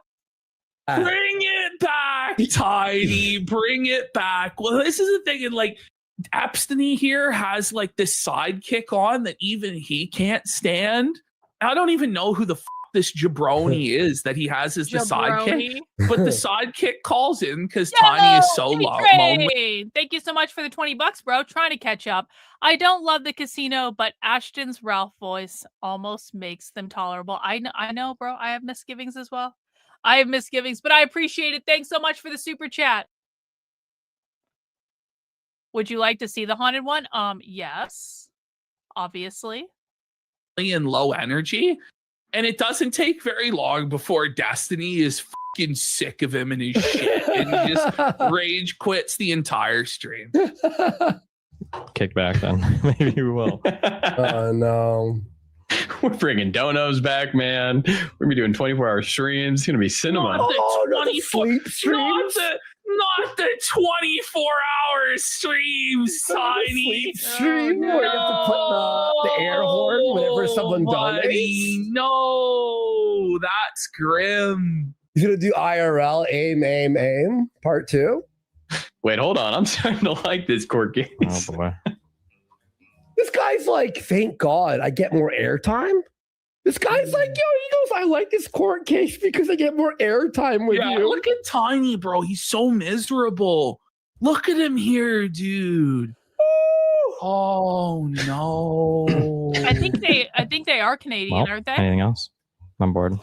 Speaker 7: Bring it back, Tiny. Bring it back. Well, this is the thing. And like, Epstein here has like this sidekick on that even he can't stand. I don't even know who the this jabroni is that he has as the sidekick, but the sidekick calls in because Tiny is so lonely.
Speaker 10: Thank you so much for the $20, bro. Trying to catch up. I don't love the casino, but Ashton's Ralph voice almost makes them tolerable. I know, bro. I have misgivings as well. I have misgivings, but I appreciate it. Thanks so much for the super chat. Would you like to see the haunted one? Yes, obviously.
Speaker 7: And low energy, and it doesn't take very long before Destiny is fucking sick of him and his shit, and he just rage quits the entire stream.
Speaker 20: Kick back then. Maybe we will.
Speaker 11: Oh no.
Speaker 20: We're bringing donos back, man. We're gonna be doing 24-hour streams. It's gonna be cinema.
Speaker 7: Not the 24-hour streams, Tiny.
Speaker 11: Stream where you have to put the air horn whenever someone donates.
Speaker 7: No, that's grim.
Speaker 11: He's gonna do IRL aim part 2.
Speaker 20: Wait, hold on. I'm starting to like this court case. Oh boy.
Speaker 11: This guy's like, thank God I get more airtime. This guy's like, yo, he goes, I like this court case because I get more airtime with you.
Speaker 7: Look at Tiny, bro. He's so miserable. Look at him here, dude. Oh no.
Speaker 10: I think they are Canadian,
Speaker 20: Well,
Speaker 10: aren't they?
Speaker 20: anything else? I'm bored.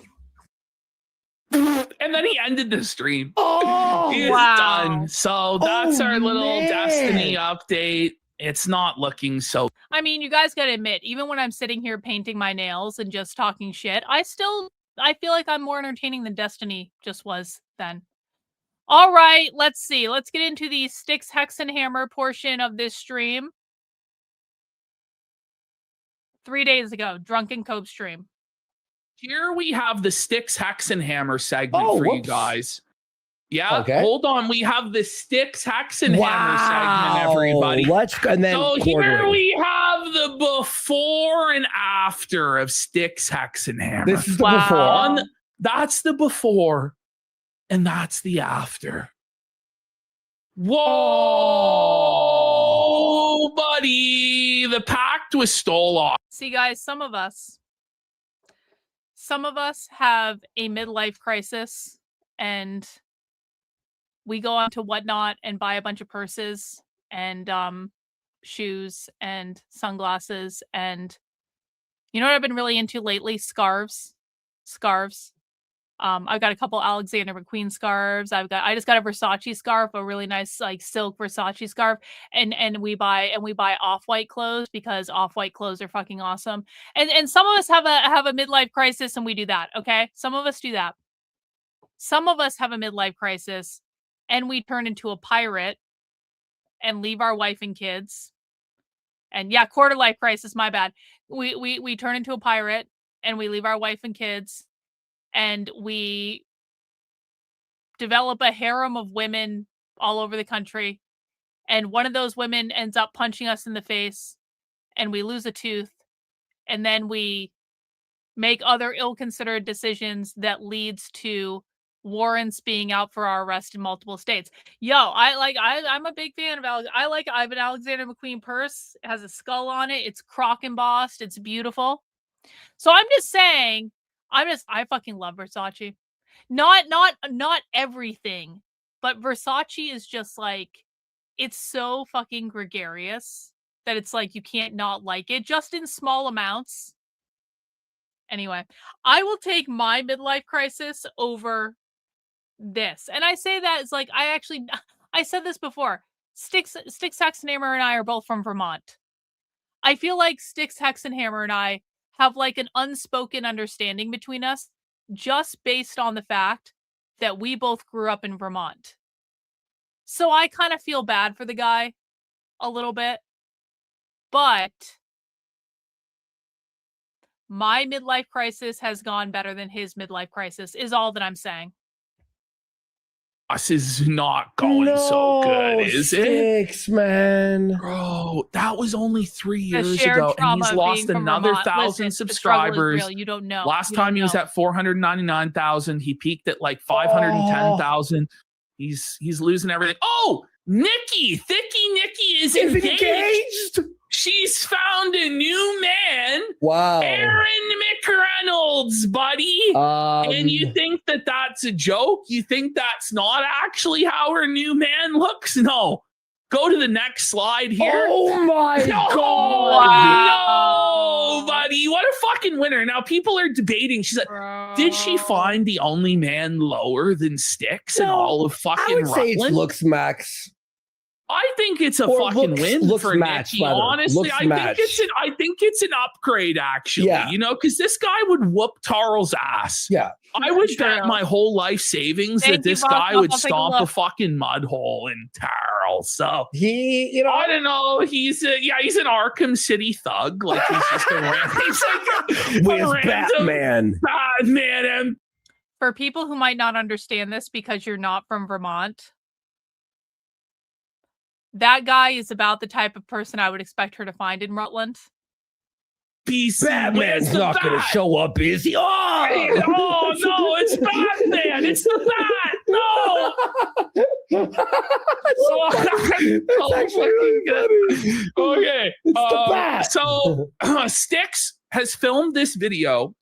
Speaker 7: And then he ended the stream.
Speaker 11: Oh,
Speaker 7: he is done. So that's our little Destiny update. It's not looking so.
Speaker 10: I mean, you guys gotta admit, even when I'm sitting here painting my nails and just talking shit, I feel like I'm more entertaining than Destiny just was then. All right, let's see. Let's get into the Styxhexenhammer portion of this stream. 3 days ago, Drunken Cope stream.
Speaker 7: Here we have the Syxhexenhammer segment for you guys. Yeah,
Speaker 11: Okay.
Speaker 7: hold on. We have the Styxhexenhammer segment, everybody.
Speaker 11: And then
Speaker 7: So here
Speaker 11: quarterly.
Speaker 7: we have the before and after of Styxhexenhammer.
Speaker 11: This is the before.
Speaker 7: That's the before, and that's the after. Whoa, buddy. The pact was stole off.
Speaker 10: See, guys, some of us have a midlife crisis, and we go on to Whatnot and buy a bunch of purses and shoes and sunglasses, and you know what I've been really into lately? Scarves. I've got a couple Alexander McQueen scarves. I just got a Versace scarf, a really nice like silk Versace scarf, and we buy off-white clothes because off-white clothes are fucking awesome. And some of us have a midlife crisis, and we do that. Okay, some of us do that. Some of us have a midlife crisis, and we turn into a pirate and leave our wife and kids. And yeah, quarter life crisis. My bad. We turn into a pirate and we leave our wife and kids. And we develop a harem of women all over the country. And one of those women ends up punching us in the face, and we lose a tooth. And then we make other ill-considered decisions that leads to warrants being out for our arrest in multiple states. Yo, I'm a big fan of I have an Alexander McQueen purse. It has a skull on it. It's croc embossed. It's beautiful. So I'm just saying, I fucking love Versace. Not everything, but Versace is just like, it's so fucking gregarious that it's like you can't not like it, just in small amounts. Anyway, I will take my midlife crisis over this. And I say that it's like, I said this before. Syxhexenhammer and I are both from Vermont. I feel like Syxhexenhammer and I have like an unspoken understanding between us just based on the fact that we both grew up in Vermont. So I kind of feel bad for the guy a little bit, but my midlife crisis has gone better than his midlife crisis is all that I'm saying.
Speaker 7: This is not going so good, is it?
Speaker 11: Styx, man.
Speaker 7: Bro, that was only 3
Speaker 10: The
Speaker 7: years
Speaker 10: shared
Speaker 7: ago, and
Speaker 10: trauma
Speaker 7: he's
Speaker 10: of
Speaker 7: lost
Speaker 10: being from
Speaker 7: another
Speaker 10: Vermont.
Speaker 7: 1,000
Speaker 10: Listen, the struggle is
Speaker 7: subscribers.
Speaker 10: real. You don't know.
Speaker 7: Last
Speaker 10: You
Speaker 7: time
Speaker 10: don't
Speaker 7: he was
Speaker 10: know.
Speaker 7: at 499,000. He peaked at like 510,000. He's losing everything. Oh, Thicky Nikki is engaged. She's found a new man.
Speaker 11: Wow.
Speaker 7: Aaron McReynolds, buddy. And you think that that's a joke? You think that's not actually how her new man looks? No. Go to the next slide here.
Speaker 11: Oh my
Speaker 7: God.
Speaker 10: Wow.
Speaker 7: No, buddy. What a fucking winner. Now people are debating. She's like, did she find the only man lower than Styx in all of fucking
Speaker 11: I would say
Speaker 7: Rutland?
Speaker 11: it's looks max.
Speaker 7: I think it's a
Speaker 11: Or
Speaker 7: fucking
Speaker 11: looks-
Speaker 7: win
Speaker 11: looks
Speaker 7: for
Speaker 11: match,
Speaker 7: Nikki.
Speaker 11: rather.
Speaker 7: Honestly,
Speaker 11: Looks
Speaker 7: I
Speaker 11: match.
Speaker 7: think it's an upgrade, actually.
Speaker 11: Yeah.
Speaker 7: You know, because this guy would whoop Tarl's ass.
Speaker 11: Yeah.
Speaker 7: I would
Speaker 10: True.
Speaker 7: bet my whole life savings
Speaker 10: Thank
Speaker 7: that
Speaker 10: you,
Speaker 7: this
Speaker 10: Ross.
Speaker 7: guy
Speaker 10: I'll
Speaker 7: would
Speaker 10: take a
Speaker 7: stomp a
Speaker 10: look.
Speaker 7: fucking mud hole in Tarl. So
Speaker 11: he, you know,
Speaker 7: I don't know. He's an Arkham City thug. Like he's just a
Speaker 11: with Batman.
Speaker 7: Batman.
Speaker 10: For people who might not understand this because you're not from Vermont, that guy is about the type of person I would expect her to find in Rutland.
Speaker 11: Batman's not going to show up, is he? Oh,
Speaker 7: Oh no, it's Batman! It's the Bat! No!
Speaker 11: That's actually really good.
Speaker 7: Okay.
Speaker 11: It's the Bat.
Speaker 7: So Styx has filmed this video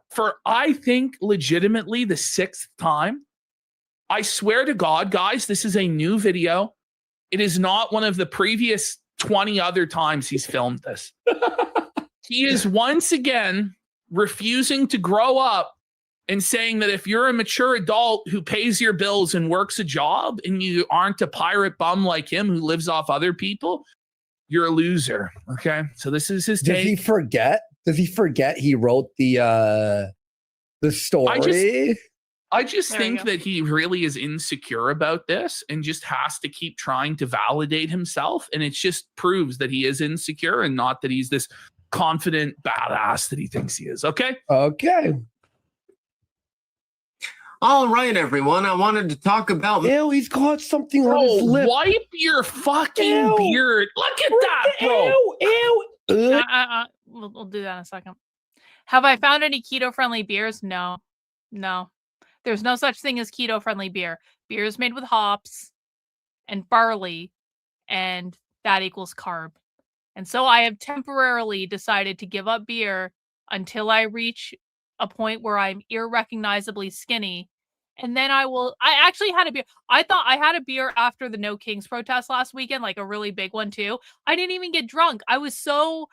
Speaker 7: for, I think, legitimately the 6th time. I swear to God, guys, this is a new video. It is not one of the previous 20 other times he's filmed this. He is once again refusing to grow up and saying that if you're a mature adult who pays your bills and works a job and you aren't a pirate bum like him who lives off other people, you're a loser. Okay. So this is his take.
Speaker 11: Does he forget? Does he forget he wrote the story?
Speaker 7: I just
Speaker 10: There you
Speaker 7: think
Speaker 10: go.
Speaker 7: that he really is insecure about this and just has to keep trying to validate himself. And it just proves that he is insecure and not that he's this confident badass that he thinks he is. Okay.
Speaker 11: Okay.
Speaker 1: All right, everyone. I wanted to talk about.
Speaker 11: Ew, he's got something on his lip.
Speaker 7: Wipe your fucking beard. Look at that, bro.
Speaker 11: Ew.
Speaker 10: We'll do that in a second. Have I found any keto-friendly beers? No. There's no such thing as keto-friendly beer. Beer is made with hops and barley, and that equals carb. And so I have temporarily decided to give up beer until I reach a point where I'm irrecognizably skinny. And then I actually had a beer. I thought I had a beer after the No Kings protest last weekend, like a really big one too. I didn't even get drunk. I was so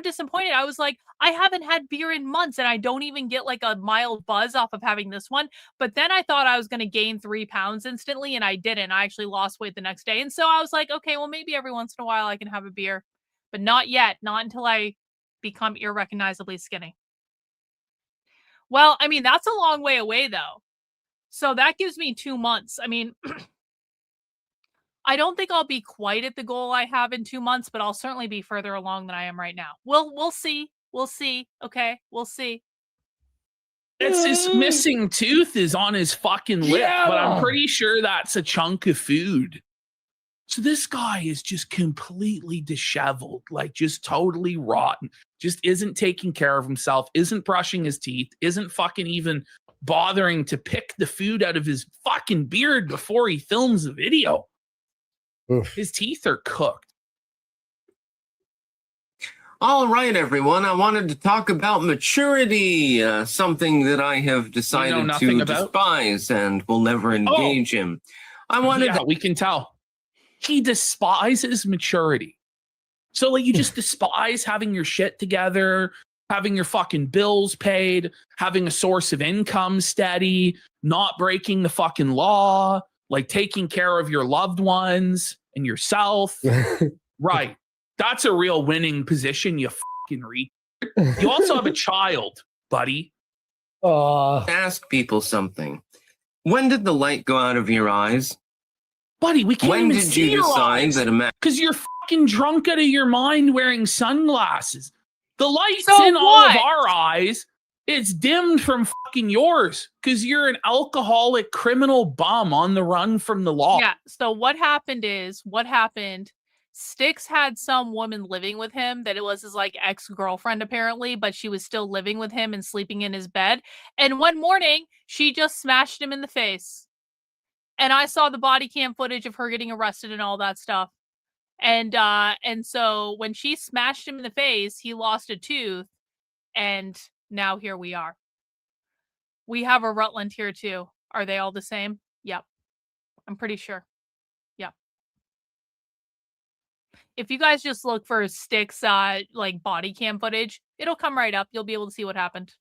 Speaker 10: disappointed. I was like, I haven't had beer in months and I don't even get like a mild buzz off of having this one. But then I thought I was going to gain 3 pounds instantly and I didn't. I actually lost weight the next day. And so I was like, okay, well, maybe every once in a while I can have a beer, but not yet. Not until I become irrecognizably skinny. Well, I mean, that's a long way away though. So that gives me 2 months. I mean, I don't think I'll be quite at the goal I have in 2 months, but I'll certainly be further along than I am right now. We'll see. We'll see. Okay, we'll see.
Speaker 7: It's his missing tooth is on his fucking lip,
Speaker 11: Yeah.
Speaker 7: but I'm pretty sure that's a chunk of food. So this guy is just completely disheveled, like just totally rotten, just isn't taking care of himself, isn't brushing his teeth, isn't fucking even bothering to pick the food out of his fucking beard before he films the video.
Speaker 11: Oof.
Speaker 7: His teeth are cooked.
Speaker 1: All right, everyone. I wanted to talk about maturity, something that I have decided
Speaker 7: nothing
Speaker 1: to
Speaker 7: about?
Speaker 1: despise and will never engage in. I wanted
Speaker 7: Yeah,
Speaker 1: to
Speaker 7: we can tell. He despises maturity. So like you just despise having your shit together, having your fucking bills paid, having a source of income steady, not breaking the fucking law, like taking care of your loved ones and yourself. Right. That's a real winning position, you fucking retard. You also have a child, buddy.
Speaker 1: ask people something. When did the light go out of your eyes?
Speaker 7: Buddy, we can't
Speaker 1: When
Speaker 7: even
Speaker 1: did
Speaker 7: see
Speaker 1: you
Speaker 7: your
Speaker 1: decide
Speaker 7: eyes
Speaker 1: that a man...
Speaker 7: because you're fucking drunk out of your mind wearing sunglasses. The light's
Speaker 10: So
Speaker 7: in all of
Speaker 10: what?
Speaker 7: our eyes. It's dimmed from fucking yours because you're an alcoholic criminal bum on the run from the law.
Speaker 10: Yeah. So what happened? Styx had some woman living with him that it was his like ex-girlfriend apparently, but she was still living with him and sleeping in his bed. And one morning she just smashed him in the face. And I saw the body cam footage of her getting arrested and all that stuff. And so when she smashed him in the face, he lost a tooth. And now here we are. We have a Rutland here too. Are they all the same? Yep. I'm pretty sure. Yep. If you guys just look for Styx like body cam footage, it'll come right up. You'll be able to see what happened.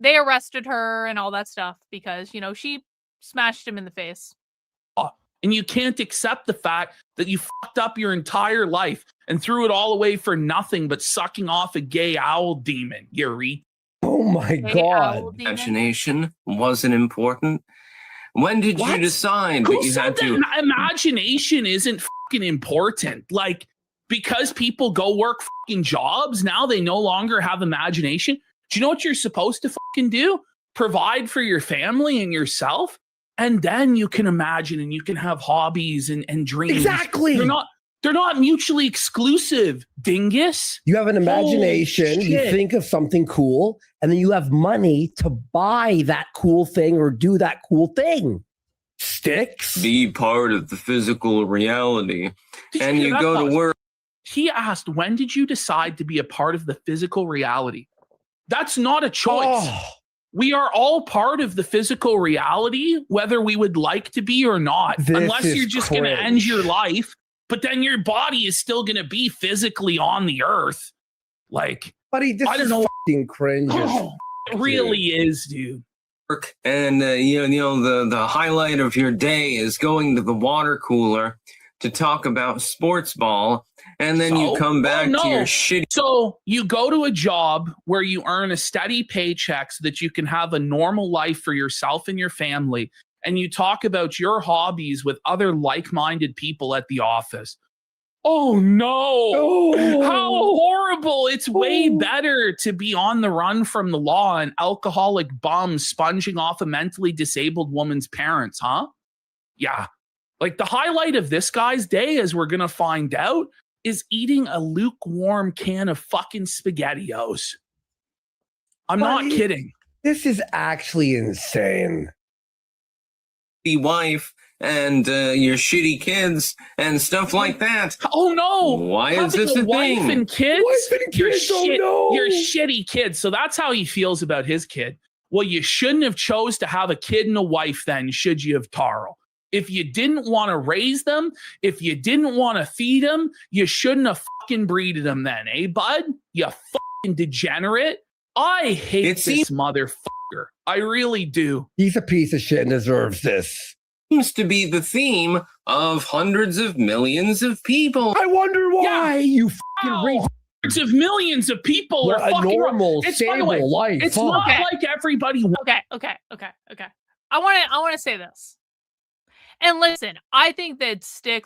Speaker 10: They arrested her and all that stuff because, you know, she smashed him in the face.
Speaker 7: And you can't accept the fact that you fucked up your entire life and threw it all away for nothing but sucking off a gay owl demon, you read.
Speaker 11: Oh my God.
Speaker 1: Imagination wasn't important. When did you decide
Speaker 7: Who
Speaker 1: that you
Speaker 7: said
Speaker 1: had to?
Speaker 7: that imagination isn't fucking important? Like, because people go work fucking jobs, now they no longer have imagination. Do you know what you're supposed to fucking do? Provide for your family and yourself, and then you can imagine and you can have hobbies and dreams.
Speaker 11: Exactly.
Speaker 7: They're not mutually exclusive, dingus.
Speaker 11: You have an imagination, you think of something cool, and then you have money to buy that cool thing or do that cool thing. Styx?
Speaker 1: Be part of the physical reality. And you go to work.
Speaker 7: He asked, when did you decide to be a part of the physical reality? That's not a choice.
Speaker 11: Oh.
Speaker 7: We are all part of the physical reality, whether we would like to be or not.
Speaker 11: This
Speaker 7: unless
Speaker 11: is
Speaker 7: you're just going to end your life, but then your body is still going to be physically on the earth. Like,
Speaker 11: buddy, this
Speaker 7: I don't
Speaker 11: is
Speaker 7: know.
Speaker 11: fucking cringe.
Speaker 7: It really is, dude.
Speaker 1: And the highlight of your day is going to the water cooler to talk about sports ball, and then you come back to your shitty.
Speaker 7: So you go to a job where you earn a steady paycheck so that you can have a normal life for yourself and your family, and you talk about your hobbies with other like-minded people at the office. Oh no! How horrible! It's way better to be on the run from the law, an alcoholic bum sponging off a mentally disabled woman's parents, huh? Yeah. Like, the highlight of this guy's day, as we're gonna find out, is eating a lukewarm can of fucking SpaghettiOs. I'm not kidding.
Speaker 11: This is actually insane.
Speaker 1: The wife and your shitty kids and stuff like that.
Speaker 7: Oh no!
Speaker 1: Why is
Speaker 7: Having
Speaker 1: this a
Speaker 7: wife
Speaker 1: thing?
Speaker 7: and kids?
Speaker 11: Wife and kids,
Speaker 7: You're shitty kids. So that's how he feels about his kid. Well, you shouldn't have chose to have a kid and a wife then, should you have, Taro? If you didn't want to raise them, if you didn't want to feed them, you shouldn't have fucking breeded them then, eh, bud? You fucking degenerate. I hate this motherfucker. I really do.
Speaker 11: He's a piece of shit and deserves this.
Speaker 1: Seems to be the theme of hundreds of millions of people.
Speaker 11: I wonder why you fucking read.
Speaker 7: Hundreds of millions of people are
Speaker 11: a
Speaker 7: fucking
Speaker 11: normal,
Speaker 7: It's, by the way,
Speaker 11: stable life.
Speaker 7: It's not like everybody.
Speaker 10: Okay. I want to say this. And listen, I think that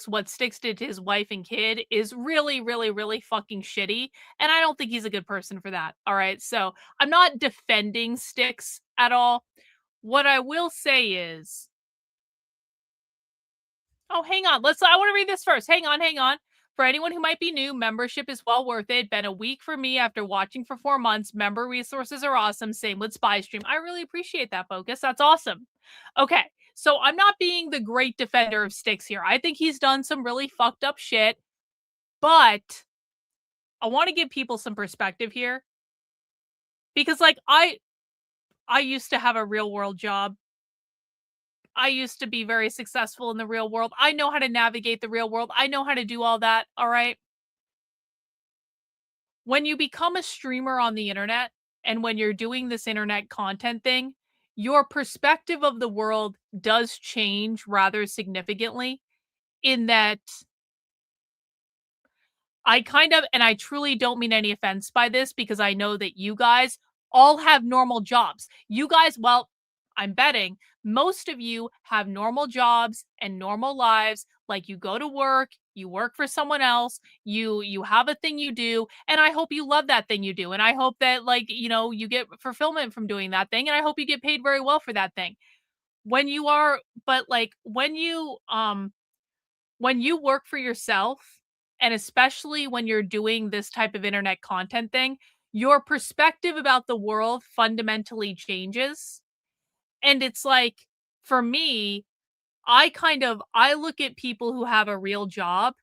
Speaker 10: what Styx did to his wife and kid is really, really, really fucking shitty. And I don't think he's a good person for that. All right. So I'm not defending Styx at all. What I will say is, oh, hang on. I want to read this first. Hang on. For anyone who might be new, membership is well worth it. Been a week for me after watching for 4 months. Member resources are awesome. Same with Spy Stream. I really appreciate that, Focus. That's awesome. Okay. So I'm not being the great defender of Styx here. I think he's done some really fucked up shit, but I want to give people some perspective here because like I used to have a real world job. I used to be very successful in the real world. I know how to navigate the real world. I know how to do all that. All right. When you become a streamer on the internet and when you're doing this internet content thing, your perspective of the world does change rather significantly in that I truly don't mean any offense by this because I know that you guys all have normal jobs. You guys, well, I'm betting most of you have normal jobs and normal lives. Like you go to work, You work for someone else, you have a thing you do, and I hope you love that thing you do. And I hope that, like, you know, you get fulfillment from doing that thing, and I hope you get paid very well for that thing. When you are but like when you work for yourself, and especially when you're doing this type of internet content thing, your perspective about the world fundamentally changes. And it's like, for me, I look at people who have a real job,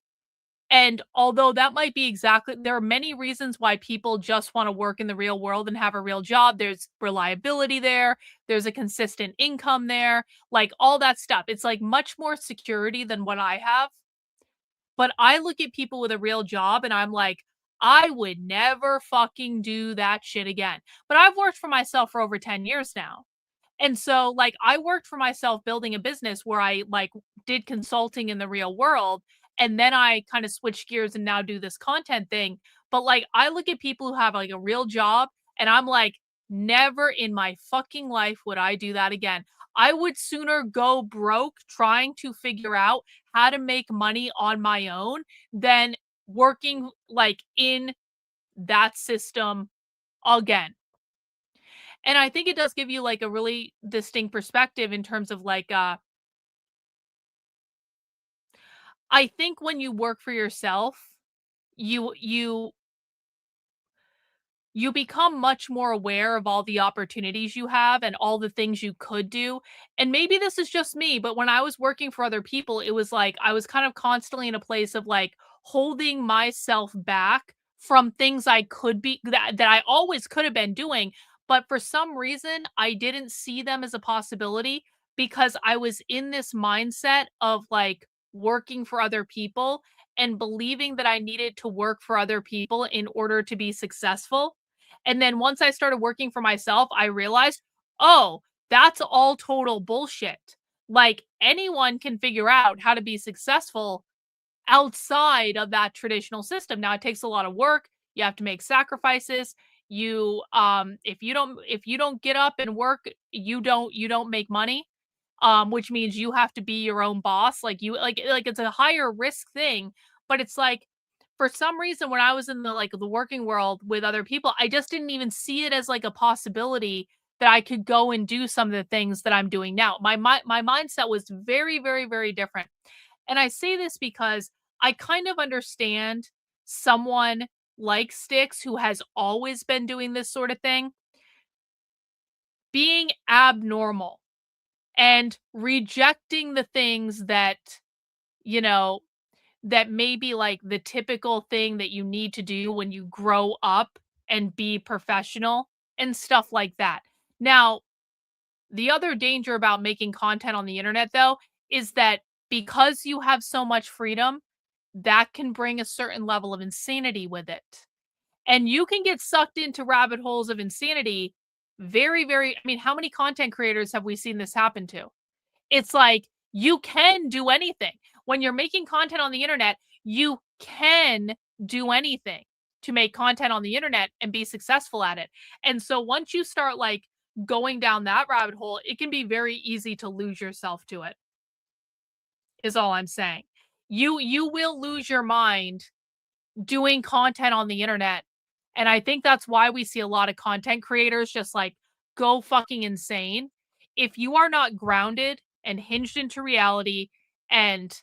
Speaker 10: and although that might be there are many reasons why people just want to work in the real world and have a real job. There's reliability there, there's a consistent income there, like all that stuff. It's like much more security than what I have. But I look at people with a real job and I'm like, I would never fucking do that shit again. But I've worked for myself for over 10 years now. And so, like, I worked for myself building a business where I, like, did consulting in the real world, and then I kind of switched gears and now do this content thing. But, like, I look at people who have, like, a real job, and I'm like, never in my fucking life would I do that again. I would sooner go broke trying to figure out how to make money on my own than working, like, in that system again. And I think it does give you, like, a really distinct perspective in terms of, like, I think when you work for yourself, you become much more aware of all the opportunities you have and all the things you could do. And maybe this is just me, but when I was working for other people, it was like I was kind of constantly in a place of, like, holding myself back from things I could be that I always could have been doing, but for some reason I didn't see them as a possibility because I was in this mindset of, like, working for other people and believing that I needed to work for other people in order to be successful. And then once I started working for myself, I realized, oh, that's all total bullshit. Like, anyone can figure out how to be successful outside of that traditional system. Now, it takes a lot of work. You have to make sacrifices. If you don't get up and work, you don't make money. Which means you have to be your own boss. Like, it's a higher risk thing, but it's like, for some reason, when I was in the working world with other people, I just didn't even see it as, like, a possibility that I could go and do some of the things that I'm doing now. My mindset was very, very, very different. And I say this because I kind of understand someone like Styx, who has always been doing this sort of thing, being abnormal and rejecting the things that, you know, that may be like the typical thing that you need to do when you grow up and be professional and stuff like that. Now, the other danger about making content on the internet, though, is that because you have so much freedom, that can bring a certain level of insanity with it. And you can get sucked into rabbit holes of insanity very, very. I mean, how many content creators have we seen this happen to? It's like, you can do anything. When you're making content on the internet, you can do anything to make content on the internet and be successful at it. And so once you start, like, going down that rabbit hole, it can be very easy to lose yourself to it, is all I'm saying. You will lose your mind doing content on the internet. And I think that's why we see a lot of content creators just, like, go fucking insane. If you are not grounded and hinged into reality and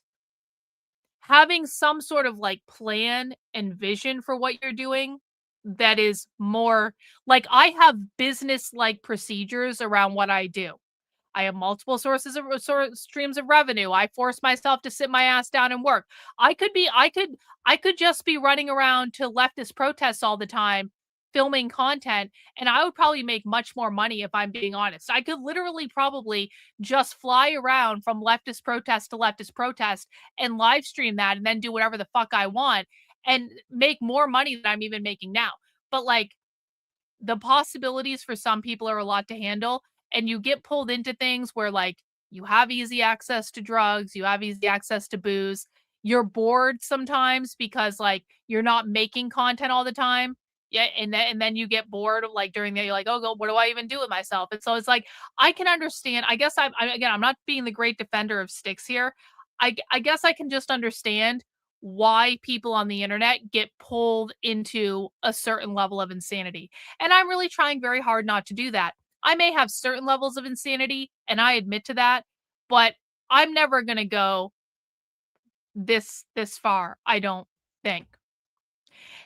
Speaker 10: having some sort of, like, plan and vision for what you're doing, that is more like, I have business-like procedures around what I do. I have multiple streams of revenue. I force myself to sit my ass down and work. I could just be running around to leftist protests all the time, filming content, and I would probably make much more money, if I'm being honest. I could literally probably just fly around from leftist protest to leftist protest and live stream that and then do whatever the fuck I want and make more money than I'm even making now. But, like, the possibilities for some people are a lot to handle, and you get pulled into things where, like, you have easy access to drugs, you have easy access to booze. You're bored sometimes because, like, you're not making content all the time. Yeah, and then you get bored of, like, during the day, you're like, oh, what do I even do with myself? And so it's like, I can understand. I guess I'm not being the great defender of Styx here. I guess I can just understand why people on the internet get pulled into a certain level of insanity. And I'm really trying very hard not to do that. I may have certain levels of insanity, and I admit to that, but I'm never going to go this far, I don't think.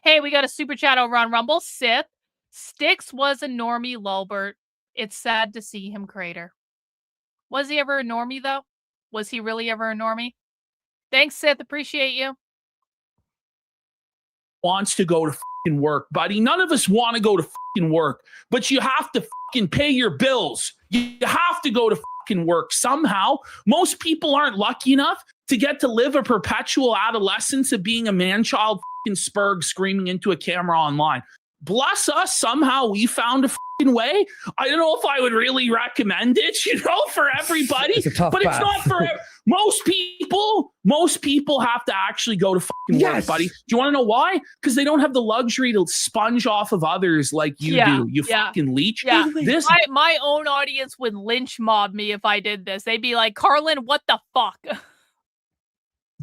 Speaker 10: Hey, we got a super chat over on Rumble. Sith. Styx was a normie, Lulbert. It's sad to see him crater. Was he ever a normie, though? Was he really ever a normie? Thanks, Sith. Appreciate you.
Speaker 7: Wants to go to fucking work, buddy. None of us want to go to fucking work, but you have to fucking pay your bills. You have to go to fucking work somehow. Most people aren't lucky enough to get to live a perpetual adolescence of being a man-child fucking spurg screaming into a camera online. Bless us, somehow we found a fucking way. I don't know if I would really recommend it, for everybody. It's but it's not for most people. Most people have to actually go to fucking work, buddy. Do you want to know why? Because they don't have the luxury to sponge off of others like you do. You fucking leech.
Speaker 10: Yeah. My own audience would lynch mob me if I did this. They'd be like, Karlyn, what the fuck?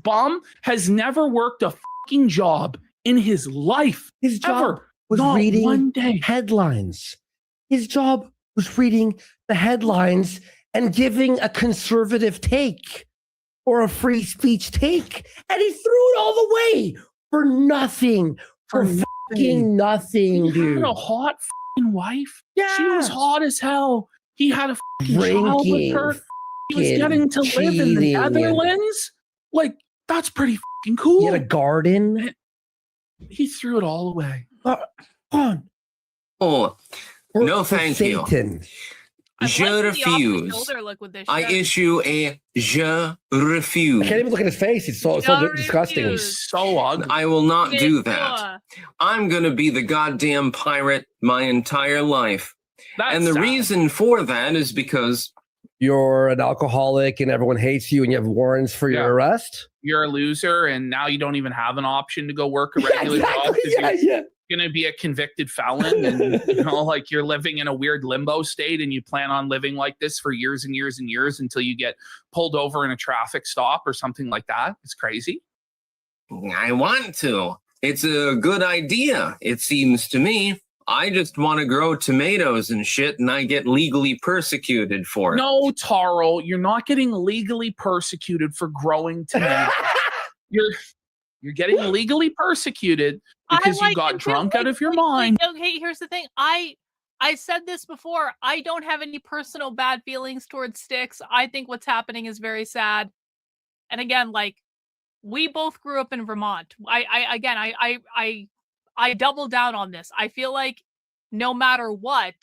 Speaker 7: Bum has never worked a fucking job in his life.
Speaker 11: His job
Speaker 7: ever.
Speaker 11: was
Speaker 7: Not
Speaker 11: reading
Speaker 7: one day.
Speaker 11: headlines. His job was reading the headlines and giving a conservative take or a free speech take. And he threw it all the way for nothing. For fucking nothing,
Speaker 7: He
Speaker 11: dude.
Speaker 7: had a hot fucking wife.
Speaker 11: Yeah.
Speaker 7: She was hot as hell. He had a fucking child with her. He was getting to live in the Netherlands. Like, that's pretty fucking cool.
Speaker 11: He had a garden.
Speaker 7: He threw it all away.
Speaker 1: Oh, no, thank you.
Speaker 11: Satan.
Speaker 1: Je refuse. I issue a je refuse.
Speaker 11: I can't even look at his face. It's so disgusting.
Speaker 7: He's so ugly.
Speaker 1: I will not do that. I'm going to be the goddamn pirate my entire life. And the reason for that is because
Speaker 11: you're an alcoholic and everyone hates you and you have warrants for your arrest.
Speaker 7: You're a loser, and now you don't even have an option to go work a regular job because you're going to be a convicted felon, and like you're living in a weird limbo state, and you plan on living like this for years and years and years until you get pulled over in a traffic stop or something like that. It's crazy.
Speaker 1: I want to. It's a good idea, it seems to me. I just want to grow tomatoes and shit, and I get legally persecuted for it.
Speaker 7: No, Taro, you're not getting legally persecuted for growing tomatoes. You're getting legally persecuted because you got drunk out of your mind.
Speaker 10: Okay, here's the thing. I said this before. I don't have any personal bad feelings towards Styx. I think what's happening is very sad. And again, like, we both grew up in Vermont. I double down on this. I feel like no matter what,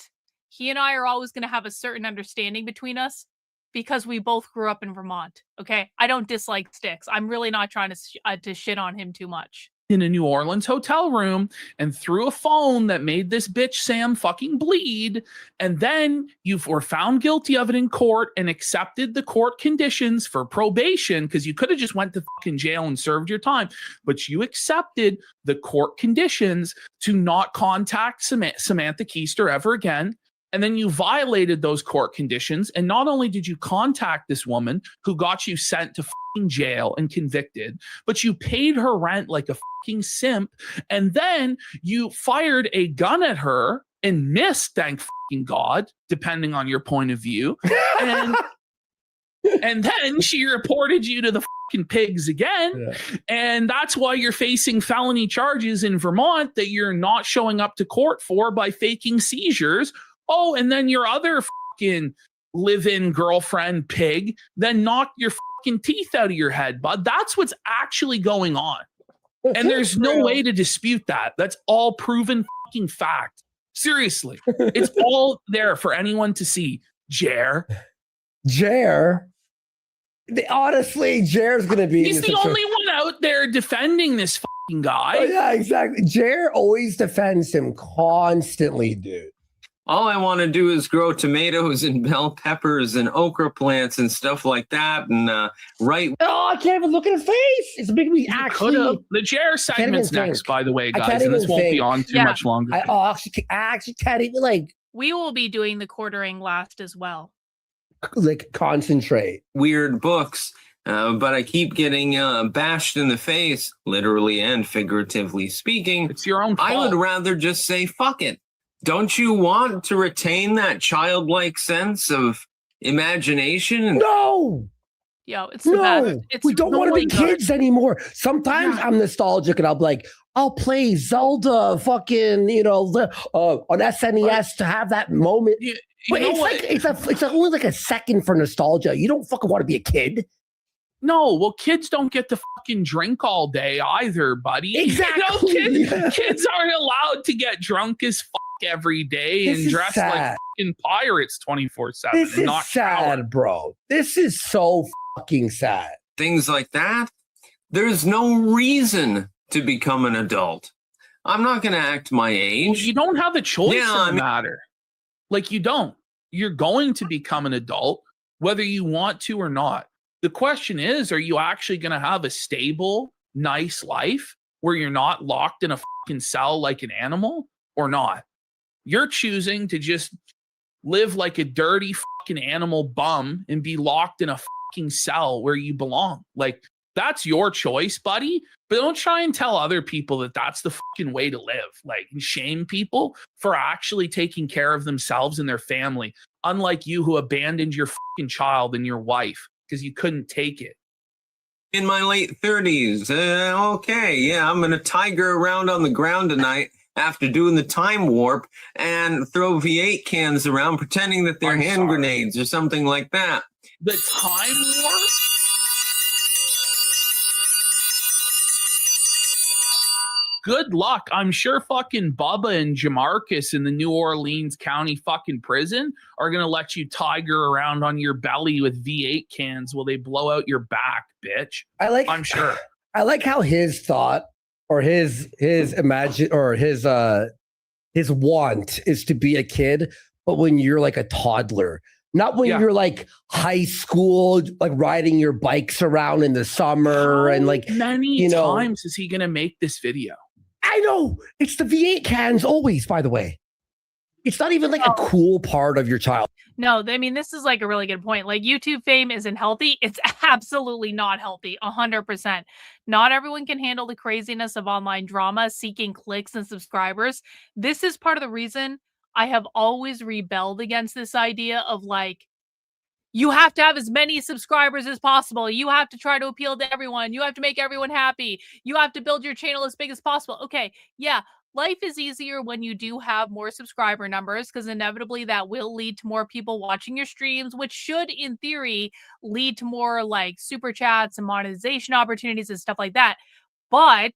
Speaker 10: he and I are always going to have a certain understanding between us because we both grew up in Vermont. Okay, I don't dislike Styx. I'm really not trying to shit on him too much.
Speaker 7: In a New Orleans hotel room and through a phone that made this bitch Sam fucking bleed. And then you were found guilty of it in court and accepted the court conditions for probation because you could have just went to fucking jail and served your time. But you accepted the court conditions to not contact Samantha Keister ever again. And then you violated those court conditions. And not only did you contact this woman who got you sent to fucking jail and convicted, but you paid her rent like a fucking simp. And then you fired a gun at her and missed, thank fucking God, depending on your point of view. And then she reported you to the fucking pigs again. Yeah. And that's why you're facing felony charges in Vermont that you're not showing up to court for by faking seizures. Oh, and then your other fucking live-in girlfriend pig then knocked your fucking teeth out of your head, bud. That's what's actually going on. And there's no way to dispute that. That's all proven fucking fact. Seriously. It's all there for anyone to see. Jer.
Speaker 11: Honestly, Jer's going to be...
Speaker 7: He's the only one out there defending this fucking guy.
Speaker 11: Oh, yeah, exactly. Jer always defends him constantly, dude.
Speaker 1: All I want to do is grow tomatoes and bell peppers and okra plants and stuff like that. And Oh,
Speaker 11: I can't even look at his face. It's making me actually.
Speaker 7: The Jer segment's next, by the way, guys, and this won't be on too much longer.
Speaker 11: I actually can't even like.
Speaker 10: We will be doing the quartering last as well.
Speaker 11: Like concentrate.
Speaker 1: Weird books but I keep getting bashed in the face, literally and figuratively speaking.
Speaker 7: It's your own fault.
Speaker 1: I would rather just say, fuck it. Don't you want to retain that childlike sense of imagination?
Speaker 11: No!
Speaker 10: Yo, it's the best. It's
Speaker 11: We don't want to be kids anymore. Sometimes I'm nostalgic and I'll be like, I'll play Zelda fucking, on SNES to have that moment. But it's only like a second for nostalgia. You don't fucking want to be a kid.
Speaker 7: No, well, kids don't get to fucking drink all day either, buddy.
Speaker 11: Exactly.
Speaker 7: Kids aren't allowed to get drunk as fuck every day
Speaker 11: This
Speaker 7: and
Speaker 11: is
Speaker 7: dress
Speaker 11: sad.
Speaker 7: like fucking pirates 24/7.
Speaker 11: This is
Speaker 7: not
Speaker 11: sad, bro. This is so fucking sad.
Speaker 1: Things like that. There's no reason to become an adult. I'm not going to act my age.
Speaker 7: Well, you don't have a choice
Speaker 1: Yeah,
Speaker 7: in the matter. Like, you don't. You're going to become an adult, whether you want to or not. The question is, are you actually going to have a stable, nice life where you're not locked in a fucking cell like an animal or not? You're choosing to just live like a dirty fucking animal bum and be locked in a fucking cell where you belong. Like, that's your choice, buddy. But don't try and tell other people that that's the fucking way to live. Like, and shame people for actually taking care of themselves and their family. Unlike you, who abandoned your fucking child and your wife because you couldn't take it.
Speaker 1: In my late 30s. Okay, yeah, I'm going to tiger around on the ground tonight after doing the time warp and throw V8 cans around pretending that they're hand grenades or something like that.
Speaker 7: The time warp? Good luck. I'm sure fucking Bubba and Jamarcus in the New Orleans County fucking prison are going to let you tiger around on your belly with V8 cans while they blow out your back, bitch. I'm sure.
Speaker 11: I like how his thought or his imagine or his want is to be a kid, but when you're like a toddler, not when you're like high school, like riding your bikes around in the summer and like
Speaker 7: many times is he going to make this video?
Speaker 11: I know it's the V8 cans always, by the way. It's not even like a cool part of your child.
Speaker 10: No, I mean, this is like a really good point. Like, YouTube fame isn't healthy. It's absolutely not healthy. 100%. Not everyone can handle the craziness of online drama, seeking clicks and subscribers. This is part of the reason I have always rebelled against this idea of like, you have to have as many subscribers as possible. You have to try to appeal to everyone. You have to make everyone happy. You have to build your channel as big as possible. Okay, yeah, life is easier when you do have more subscriber numbers because inevitably that will lead to more people watching your streams, which should, in theory, lead to more like super chats and monetization opportunities and stuff like that. But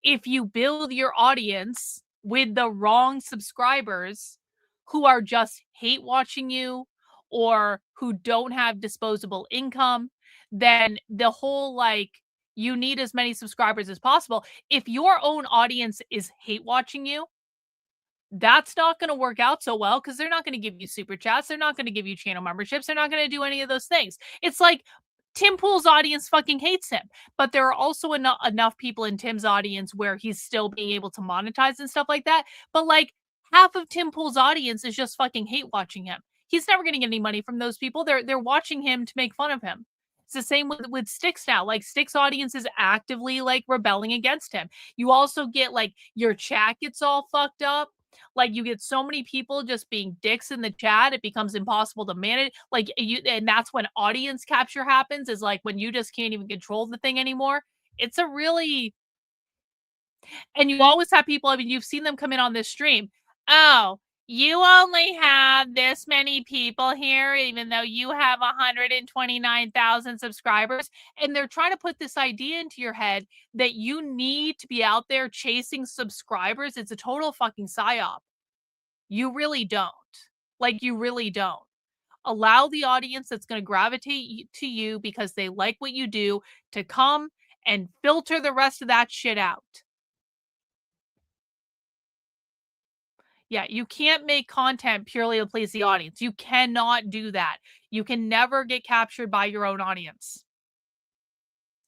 Speaker 10: if you build your audience with the wrong subscribers who are just hate watching you, or who don't have disposable income, then the whole like, you need as many subscribers as possible. If your own audience is hate watching you, that's not going to work out so well because they're not going to give you super chats. They're not going to give you channel memberships. They're not going to do any of those things. It's like Tim Pool's audience fucking hates him, but there are also enough people in Tim's audience where he's still being able to monetize and stuff like that. But like half of Tim Pool's audience is just fucking hate watching him. He's never going to get any money from those people. They're watching him to make fun of him. It's the same with Styx now. Like, Styx audience is actively like rebelling against him. You also get like your chat gets all fucked up. Like, you get so many people just being dicks in the chat, it becomes impossible to manage. Like, and that's when audience capture happens, is like when you just can't even control the thing anymore. It's a really, and you always have people, I mean, you've seen them come in on this stream. Oh, you only have this many people here, even though you have 129,000 subscribers. And they're trying to put this idea into your head that you need to be out there chasing subscribers. It's a total fucking psyop. You really don't. Like, you really don't. Allow the audience that's going to gravitate to you because they like what you do to come and filter the rest of that shit out. Yeah, you can't make content purely to please the audience. You cannot do that. You can never get captured by your own audience.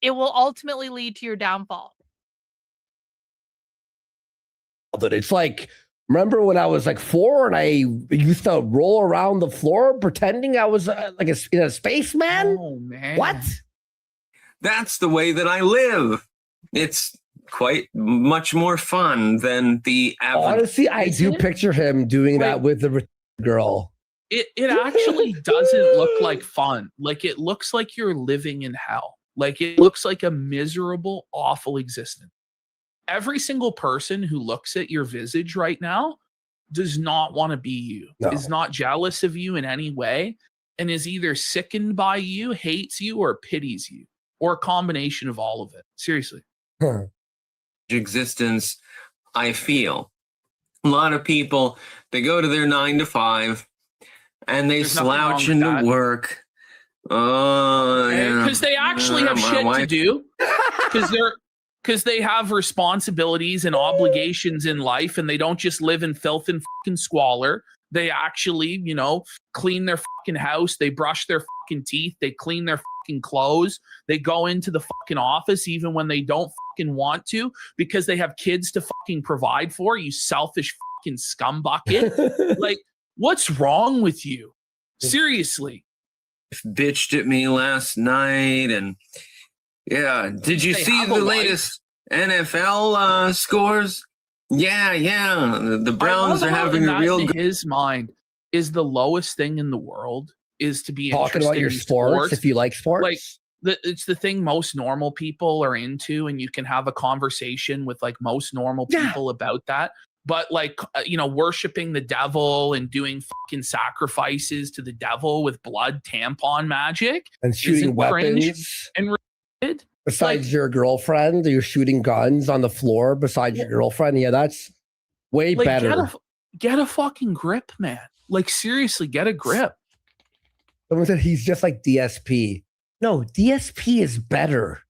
Speaker 10: It will ultimately lead to your downfall.
Speaker 11: It's like Remember when I was like 4 and I used to roll around the floor pretending I was like a spaceman?
Speaker 7: Oh, man.
Speaker 11: What?
Speaker 1: That's the way that I live. It's quite much more fun than the average.
Speaker 11: Honestly, I do picture him doing that with the girl.
Speaker 7: It actually doesn't look like fun. Like, it looks like you're living in hell. Like, it looks like a miserable, awful existence. Every single person who looks at your visage right now does not want to be you, is not jealous of you in any way, and is either sickened by you, hates you, or pities you, or a combination of all of it. Seriously.
Speaker 1: Existence, I feel. A lot of people, they go to their 9 to 5 and they
Speaker 7: There's nothing wrong
Speaker 1: slouch
Speaker 7: with
Speaker 1: into
Speaker 7: that.
Speaker 1: work. Oh, yeah.
Speaker 7: Because they actually have
Speaker 1: My
Speaker 7: shit to
Speaker 1: wife-
Speaker 7: do. Because they have responsibilities and obligations in life, and they don't just live in filth and fucking squalor. They actually, you know, clean their fucking house. They brush their fucking teeth. They clean their fucking clothes. They go into the fucking office even when they don't fucking want to because they have kids to fucking provide for. You selfish fucking scumbucket. Like, what's wrong with you? Seriously.
Speaker 1: Bitched at me last night, and yeah, did you
Speaker 7: They
Speaker 1: see
Speaker 7: have
Speaker 1: the
Speaker 7: a life.
Speaker 1: latest NFL scores? Yeah, the Browns
Speaker 7: I
Speaker 1: are
Speaker 7: love how
Speaker 1: having a
Speaker 7: that
Speaker 1: real
Speaker 7: in
Speaker 1: good.
Speaker 7: his mind is the lowest thing in the world is to be
Speaker 11: Talking about
Speaker 7: interested
Speaker 11: your
Speaker 7: in
Speaker 11: sports, if you like sports.
Speaker 7: Like, it's the thing most normal people are into, and you can have a conversation with like most normal people about that. But like, you know, worshiping the devil and doing fucking sacrifices to the devil with blood tampon magic
Speaker 11: And shooting
Speaker 7: isn't cringe
Speaker 11: weapons.
Speaker 7: and related.
Speaker 11: Besides your girlfriend, you're shooting guns on the floor beside your girlfriend. Yeah, that's way
Speaker 7: Like,
Speaker 11: better.
Speaker 7: get a fucking grip, man. Like, seriously, get a grip.
Speaker 11: Someone said he's just like DSP. No, DSP is better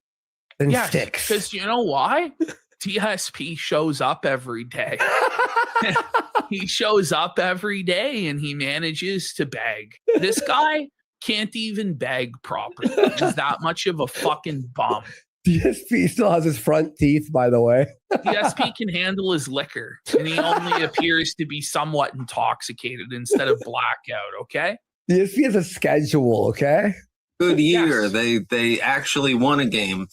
Speaker 11: than Styx.
Speaker 7: Because you know why? DSP shows up every day. He shows up every day and he manages to beg. This guy can't even beg properly. He's that much of a fucking bum.
Speaker 11: DSP still has his front teeth, by the way.
Speaker 7: DSP can handle his liquor, and he only appears to be somewhat intoxicated instead of blackout, okay?
Speaker 11: DSP has a schedule, okay?
Speaker 1: Good year. They actually won a game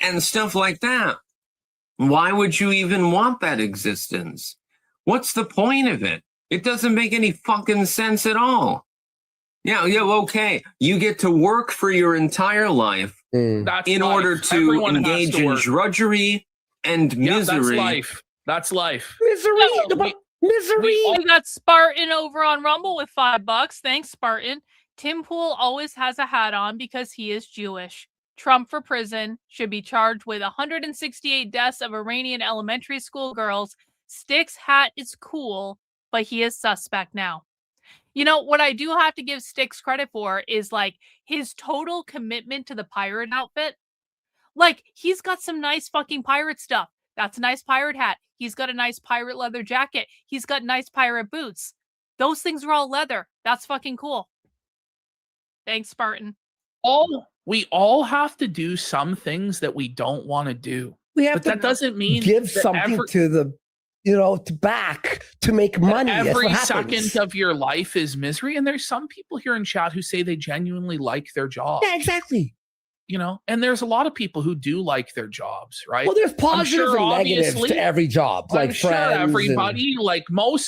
Speaker 1: and stuff like that. Why would you even want that existence? What's the point of it? It doesn't make any fucking sense at all. Yeah, okay. You get to work for your entire life
Speaker 7: That's
Speaker 1: in
Speaker 7: life.
Speaker 1: order to
Speaker 7: Everyone has
Speaker 1: engage
Speaker 7: to
Speaker 1: in
Speaker 7: work.
Speaker 1: drudgery and
Speaker 7: Yeah,
Speaker 1: misery.
Speaker 7: that's life. That's life.
Speaker 11: Misery.
Speaker 10: We got Spartan over on Rumble with $5. Thanks, Spartan. Tim Pool always has a hat on because he is Jewish. Trump for prison, should be charged with 168 deaths of Iranian elementary school girls. Styx hat is cool, but he is suspect now. You know, what I do have to give Styx credit for is like his total commitment to the pirate outfit. Like, he's got some nice fucking pirate stuff. That's a nice pirate hat. He's got a nice pirate leather jacket. He's got nice pirate boots. Those things are all leather. That's fucking cool. Thanks, Spartan.
Speaker 7: We all have to do some things that we don't want to do.
Speaker 11: We have
Speaker 7: but
Speaker 11: to
Speaker 7: that doesn't mean
Speaker 11: give
Speaker 7: that
Speaker 11: something to the, to back to make money. That's
Speaker 7: every
Speaker 11: what
Speaker 7: second
Speaker 11: happens.
Speaker 7: of your life is misery. And there's some people here in chat who say they genuinely like their job.
Speaker 11: Yeah, exactly.
Speaker 7: You know, and there's a lot of people who do like their jobs, right?
Speaker 11: Well, there's
Speaker 7: I'm
Speaker 11: positives
Speaker 7: sure,
Speaker 11: and negatives
Speaker 7: obviously,
Speaker 11: to every job.
Speaker 7: I'm
Speaker 11: Like
Speaker 7: sure
Speaker 11: friends.
Speaker 7: everybody,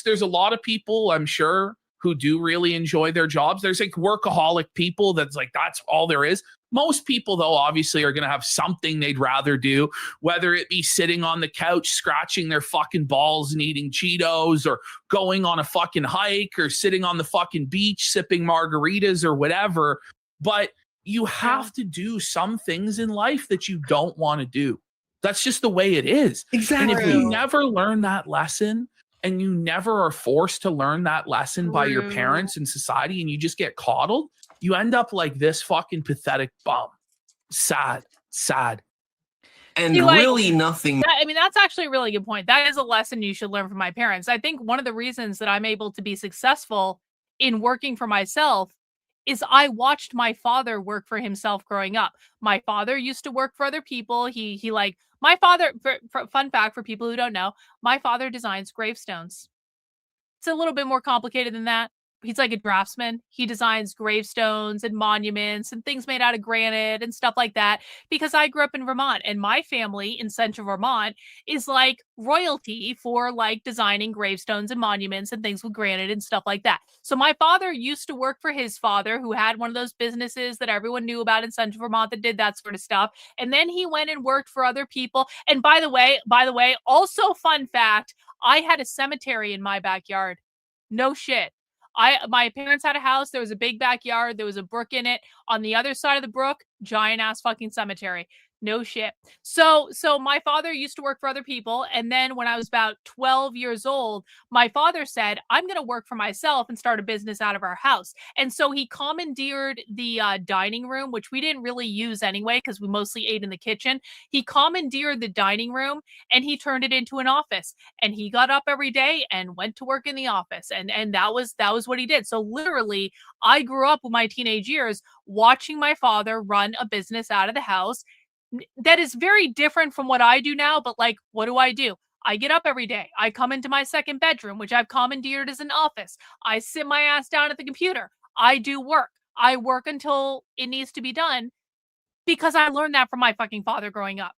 Speaker 7: there's a lot of people, I'm sure, who do really enjoy their jobs. There's like workaholic people that's like, that's all there is. Most people, though, obviously are going to have something they'd rather do, whether it be sitting on the couch, scratching their fucking balls and eating Cheetos, or going on a fucking hike, or sitting on the fucking beach, sipping margaritas or whatever. But you have to do some things in life that you don't want to do. That's just the way it is.
Speaker 11: Exactly.
Speaker 7: And if you never learn that lesson, and you never are forced to learn that lesson by your parents and society, and you just get coddled, you end up like this fucking pathetic bum. Sad.
Speaker 1: And
Speaker 10: See, like,
Speaker 1: really nothing.
Speaker 10: That's actually a really good point. That is a lesson you should learn from my parents. I think one of the reasons that I'm able to be successful in working for myself is I watched my father work for himself growing up. My father used to work for other people. My father, fun fact for people who don't know, my father designs gravestones. It's a little bit more complicated than that. He's like a draftsman. He designs gravestones and monuments and things made out of granite and stuff like that, because I grew up in Vermont, and my family in central Vermont is like royalty for like designing gravestones and monuments and things with granite and stuff like that. So my father used to work for his father, who had one of those businesses that everyone knew about in central Vermont that did that sort of stuff. And then he went and worked for other people. And by the way, also fun fact, I had a cemetery in my backyard. No shit. My parents had a house. There was a big backyard. There was a brook in it. On the other side of the brook, giant ass fucking cemetery. No shit. So my father used to work for other people. And then when I was about 12 years old, my father said, I'm going to work for myself and start a business out of our house. And so he commandeered the dining room, which we didn't really use anyway, because we mostly ate in the kitchen. He commandeered the dining room and he turned it into an office. And he got up every day and went to work in the office. And that was what he did. So literally, I grew up with my teenage years watching my father run a business out of the house. That is very different from what I do now, but like, what do? I get up every day. I come into my second bedroom, which I've commandeered as an office. I sit my ass down at the computer. I do work. I work until it needs to be done, because I learned that from my fucking father growing up.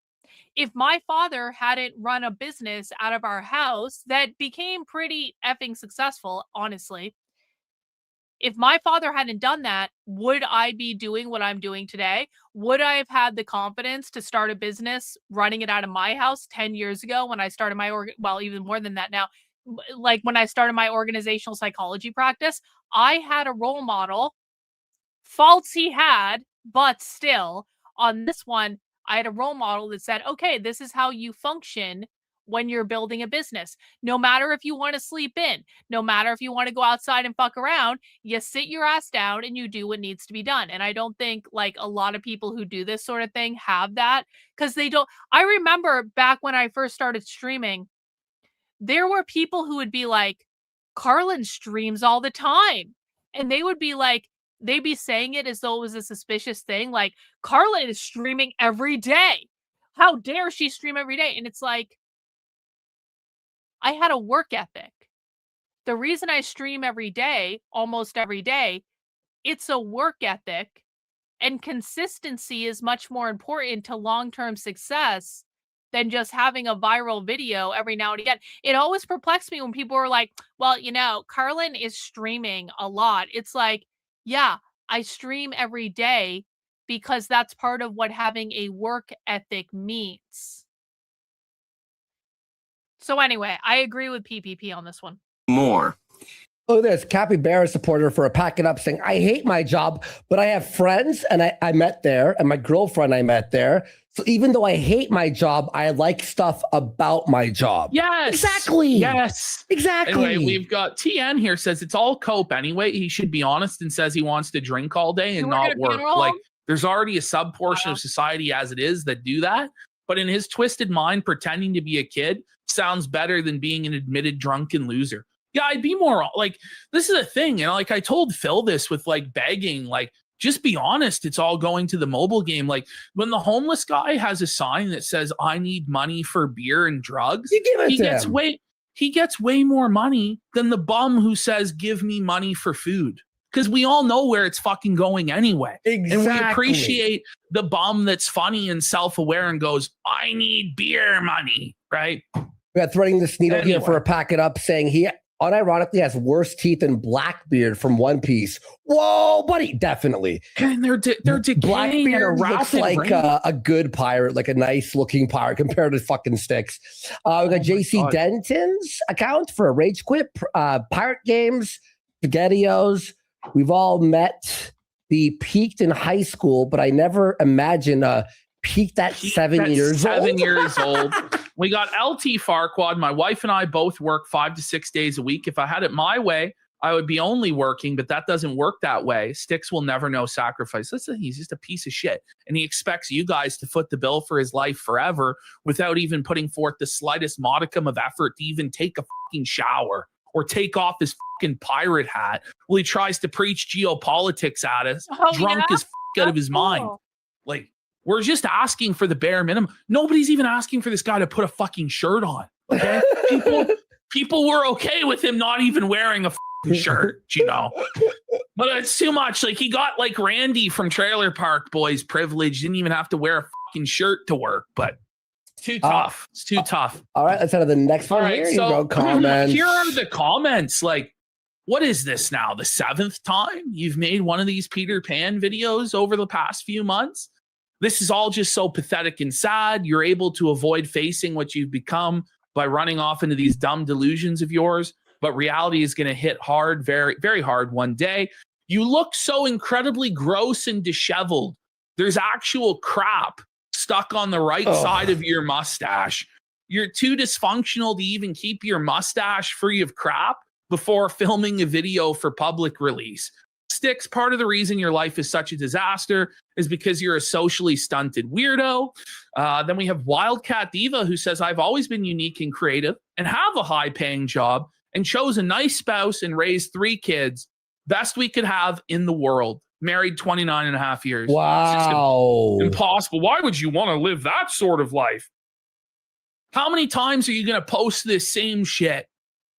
Speaker 10: If my father hadn't run a business out of our house that became pretty effing successful, honestly, if my father hadn't done that, would I be doing what I'm doing today? Would I have had the confidence to start a business running it out of my house 10 years ago when I started my, well, even more than that now, like when I started my organizational psychology practice? I had a role model, faults he had, but still on this one, I had a role model that said, okay, this is how you function when you're building a business. No matter if you want to sleep in, no matter if you want to go outside and fuck around, you sit your ass down and you do what needs to be done. And I don't think like a lot of people who do this sort of thing have that, because they don't. I remember back when I first started streaming, there were people who would be like, Karlyn streams all the time. And they would be like, they'd be saying it as though it was a suspicious thing. Like, Karlyn is streaming every day. How dare she stream every day? And it's like, I had a work ethic. The reason I stream every day, almost every day, it's a work ethic, and consistency is much more important to long-term success than just having a viral video every now and again. It always perplexed me when people were like, well, you know, Karlyn is streaming a lot. It's like, yeah, I stream every day because that's part of what having a work ethic means. So anyway, I agree with PPP on this one.
Speaker 1: More.
Speaker 11: Oh, there's Capybara supporter for a Pack It Up saying, I hate my job, but I have friends and I met there, and my girlfriend I met there. So even though I hate my job, I like stuff about my job.
Speaker 7: Yes.
Speaker 11: Exactly.
Speaker 7: Yes.
Speaker 11: Exactly.
Speaker 7: Anyway, we've got TN here says it's all cope anyway. He should be honest and says he wants to drink all day and not work. Like, there's already a sub portion of society as it is that do that. But in his twisted mind, pretending to be a kid sounds better than being an admitted drunken loser. Yeah, I'd be more like, this is a thing. You know, like I told Phil this with like begging, like, just be honest. It's all going to the mobile game. Like when the homeless guy has a sign that says, I need money for beer and drugs, he gets way more money than the bum who says, give me money for food. Because we all know where it's fucking going anyway. Exactly. And we appreciate the bum that's funny and self-aware and goes, I need beer money, right?
Speaker 11: We got Threading this Needle here for a Pack It Up saying he unironically has worse teeth than Blackbeard from One Piece. Whoa, buddy, definitely.
Speaker 7: And they're decaying.
Speaker 11: Blackbeard looks like a good pirate, like a nice looking pirate compared to fucking Styx. We got JC Denton's account for a Rage Quit, Pirate Games, SpaghettiOs. We've all met the peaked in high school, but I never imagined peaked at 7 years old.
Speaker 7: 7 years old. We got LT Farquad. My wife and I both work 5 to 6 days a week. If I had it my way, I would be only working, but that doesn't work that way. Styx will never know sacrifice. Listen, he's just a piece of shit. And he expects you guys to foot the bill for his life forever without even putting forth the slightest modicum of effort to even take a fucking shower or take off his fucking pirate hat. Well, he tries to preach geopolitics at us, drunk as out of his mind. Like, we're just asking for the bare minimum. Nobody's even asking for this guy to put a fucking shirt on. Okay, people were okay with him not even wearing a shirt, you know. But it's too much. Like, he got like Randy from Trailer Park Boys privilege, didn't even have to wear a fucking shirt to work, but it's too tough. It's too tough.
Speaker 11: All right, let's head to the next one.
Speaker 7: All right,
Speaker 11: Here you
Speaker 7: so
Speaker 11: go, comments.
Speaker 7: here are the comments. Like, what is this now? The 7th time you've made one of these Peter Pan videos over the past few months? This is all just so pathetic and sad. You're able to avoid facing what you've become by running off into these dumb delusions of yours. But reality is going to hit hard, very, very hard one day. You look so incredibly gross and disheveled. There's actual crap stuck on the right side of your mustache. You're too dysfunctional to even keep your mustache free of crap before filming a video for public release. Styx, part of the reason your life is such a disaster is because you're a socially stunted weirdo. Then we have Wildcat Diva, who says, I've always been unique and creative and have a high-paying job and chose a nice spouse and raised 3 kids. Best we could have in the world. Married 29 and a half years.
Speaker 11: Wow.
Speaker 7: Impossible. Why would you want to live that sort of life? How many times are you going to post this same shit?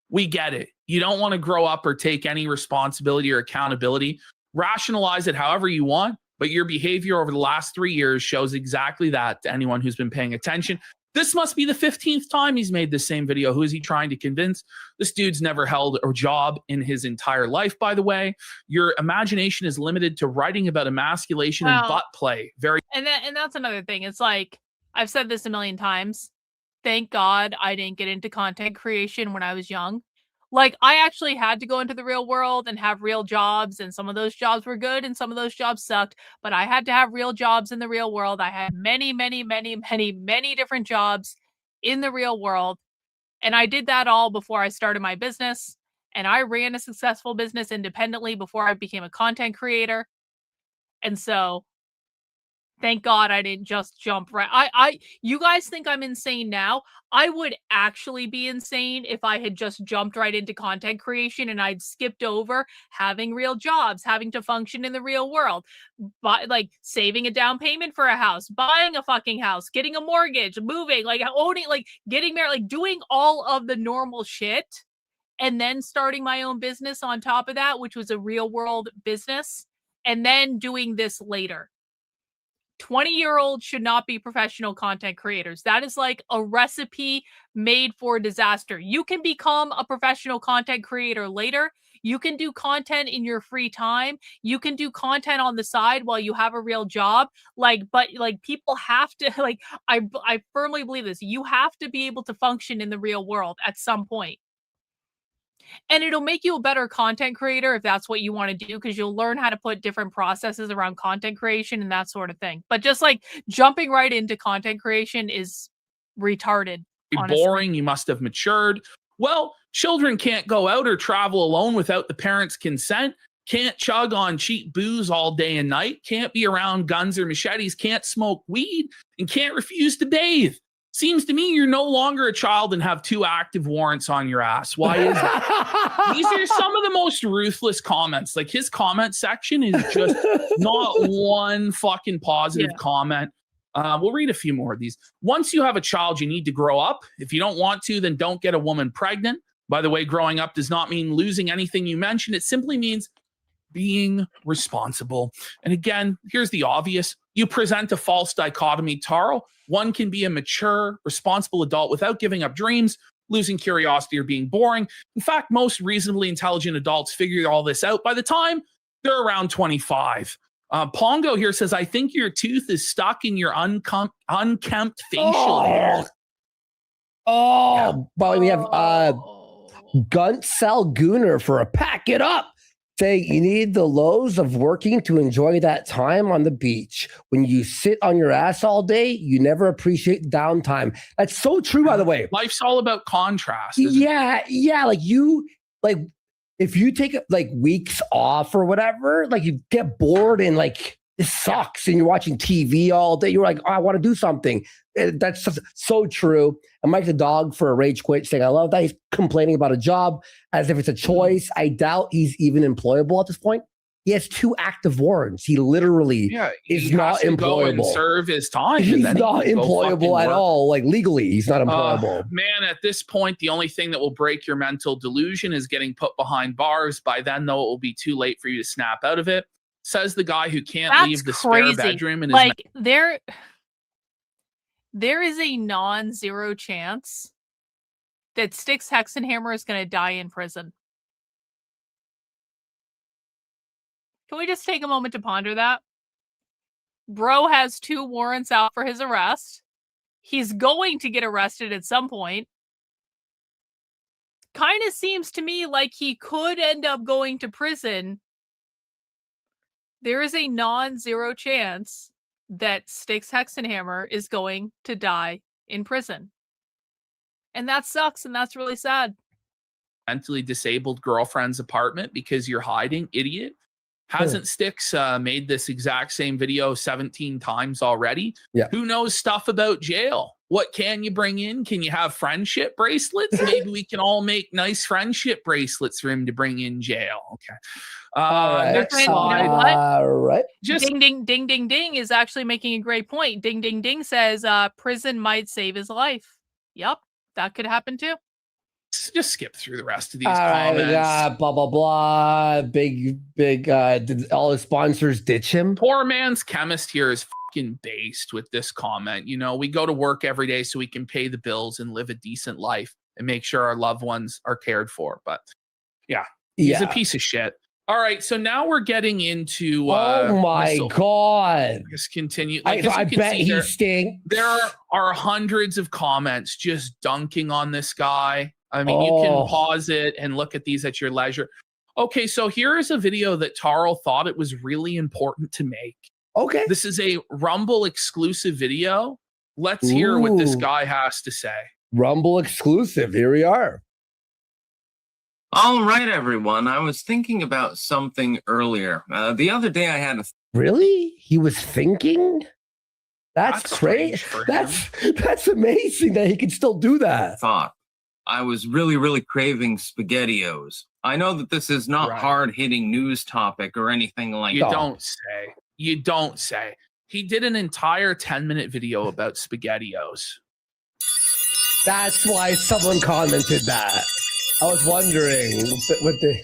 Speaker 7: We get it. You don't want to grow up or take any responsibility or accountability. Rationalize it however you want, but your behavior over the last 3 years shows exactly that to anyone who's been paying attention. This must be the 15th time he's made the same video. Who is he trying to convince? This dude's never held a job in his entire life, by the way. Your imagination is limited to writing about emasculation and butt play.
Speaker 10: And that's another thing. It's like, I've said this a million times. Thank God I didn't get into content creation when I was young. Like, I actually had to go into the real world and have real jobs, and some of those jobs were good and some of those jobs sucked, but I had to have real jobs in the real world. I had many different jobs in the real world, and I did that all before I started my business, and I ran a successful business independently before I became a content creator. And so thank God I didn't just jump right. You guys think I'm insane now? I would actually be insane if I had just jumped right into content creation and I'd skipped over having real jobs, having to function in the real world, like saving a down payment for a house, buying a fucking house, getting a mortgage, moving, like owning, like getting married, like doing all of the normal shit, and then starting my own business on top of that, which was a real world business, and then doing this later. 20-year-olds should not be professional content creators. That is like a recipe made for disaster. You can become a professional content creator later. You can do content in your free time. You can do content on the side while you have a real job. But people have to, I firmly believe this. You have to be able to function in the real world at some point. And it'll make you a better content creator if that's what you want to do, because you'll learn how to put different processes around content creation and that sort of thing. But just like jumping right into content creation is retarded. Honestly.
Speaker 7: Boring. You must have matured. Well, children can't go out or travel alone without the parents' consent. Can't chug on cheap booze all day and night. Can't be around guns or machetes. Can't smoke weed and can't refuse to bathe. Seems to me you're no longer a child and have 2 active warrants on your ass. Why is that? These are some of the most ruthless comments. Like, his comment section is just not one fucking positive comment. We'll read a few more of these. Once you have a child, you need to grow up. If you don't want to, then don't get a woman pregnant. By the way, growing up does not mean losing anything you mentioned. It simply means being responsible. And again, here's the obvious. You present a false dichotomy, Taro. One can be a mature, responsible adult without giving up dreams, losing curiosity, or being boring. In fact, most reasonably intelligent adults figure all this out by the time they're around 25. Pongo here says, I think your tooth is stuck in your unkempt facial hair.
Speaker 11: Well, we have Gunt Sal Gooner for a pack it up. Say you need the lows of working to enjoy that time on the beach. When you sit on your ass all day, you never appreciate downtime. That's so true, by the way.
Speaker 7: Life's all about contrast.
Speaker 11: Yeah. If you take weeks off or whatever, you get bored and this sucks, and you're watching TV all day. You're like, oh, I want to do something. That's so true. And Mike the dog for a rage quit saying, I love that. He's complaining about a job as if it's a choice. I doubt he's even employable at this point. He has 2 active warrants. He literally is
Speaker 7: he
Speaker 11: not
Speaker 7: has to go and
Speaker 11: employable.
Speaker 7: serve his time.
Speaker 11: He's
Speaker 7: and then he
Speaker 11: not
Speaker 7: can go
Speaker 11: employable
Speaker 7: fucking
Speaker 11: at
Speaker 7: work.
Speaker 11: all. Like legally, he's not employable.
Speaker 7: Man, at this point, the only thing that will break your mental delusion is getting put behind bars. By then, though, it will be too late for you to snap out of it. Says the guy who can't
Speaker 10: That's
Speaker 7: leave the
Speaker 10: crazy.
Speaker 7: spare bedroom in his
Speaker 10: Like there is a non-zero chance that Styxhexenhammer is going to die in prison. Can we just take a moment to ponder that? Bro has 2 warrants out for his arrest. He's going to get arrested at some point. Kind of seems to me like he could end up going to prison. There is a non-zero chance that Styxhexenhammer is going to die in prison. And that sucks, and that's really sad.
Speaker 7: mentally disabled girlfriend's apartment because you're hiding, idiot. Hasn't Styx made this exact same video 17 times already?
Speaker 11: Yeah.
Speaker 7: Who knows stuff about jail? What can you bring in? Can you have friendship bracelets? Maybe we can all make nice friendship bracelets for him to bring in jail. Okay. Next slide.
Speaker 11: All right.
Speaker 10: Just ding, ding, ding, ding, ding is actually making a great point. Ding, ding, ding says prison might save his life. Yep, that could happen too.
Speaker 7: Just skip through the rest of these
Speaker 11: All right,
Speaker 7: comments.
Speaker 11: blah blah blah. Big. Did all his sponsors ditch him?
Speaker 7: Poor man's chemist here is fucking based with this comment. You know, we go to work every day so we can pay the bills and live a decent life and make sure our loved ones are cared for. But yeah, he's a piece of shit. All right, so now we're getting into.
Speaker 11: Oh my god!
Speaker 7: Just continue.
Speaker 11: I bet he stinks.
Speaker 7: There are hundreds of comments just dunking on this guy. I mean, you can pause it and look at these at your leisure. Okay, so here is a video that Tarl thought it was really important to make.
Speaker 11: Okay.
Speaker 7: This is a Rumble exclusive video. Let's hear what this guy has to say.
Speaker 11: Rumble exclusive. Here we are.
Speaker 1: All right, everyone. I was thinking about something earlier. The other day I had a...
Speaker 11: Really? He was thinking? That's great. That's amazing that he can still do that.
Speaker 1: Thought. I was really craving SpaghettiOs. I know that this is not hard-hitting news topic or anything like that.
Speaker 7: You don't say. You don't say. He did an entire 10-minute video about SpaghettiOs.
Speaker 11: That's why someone commented that. I was wondering what the...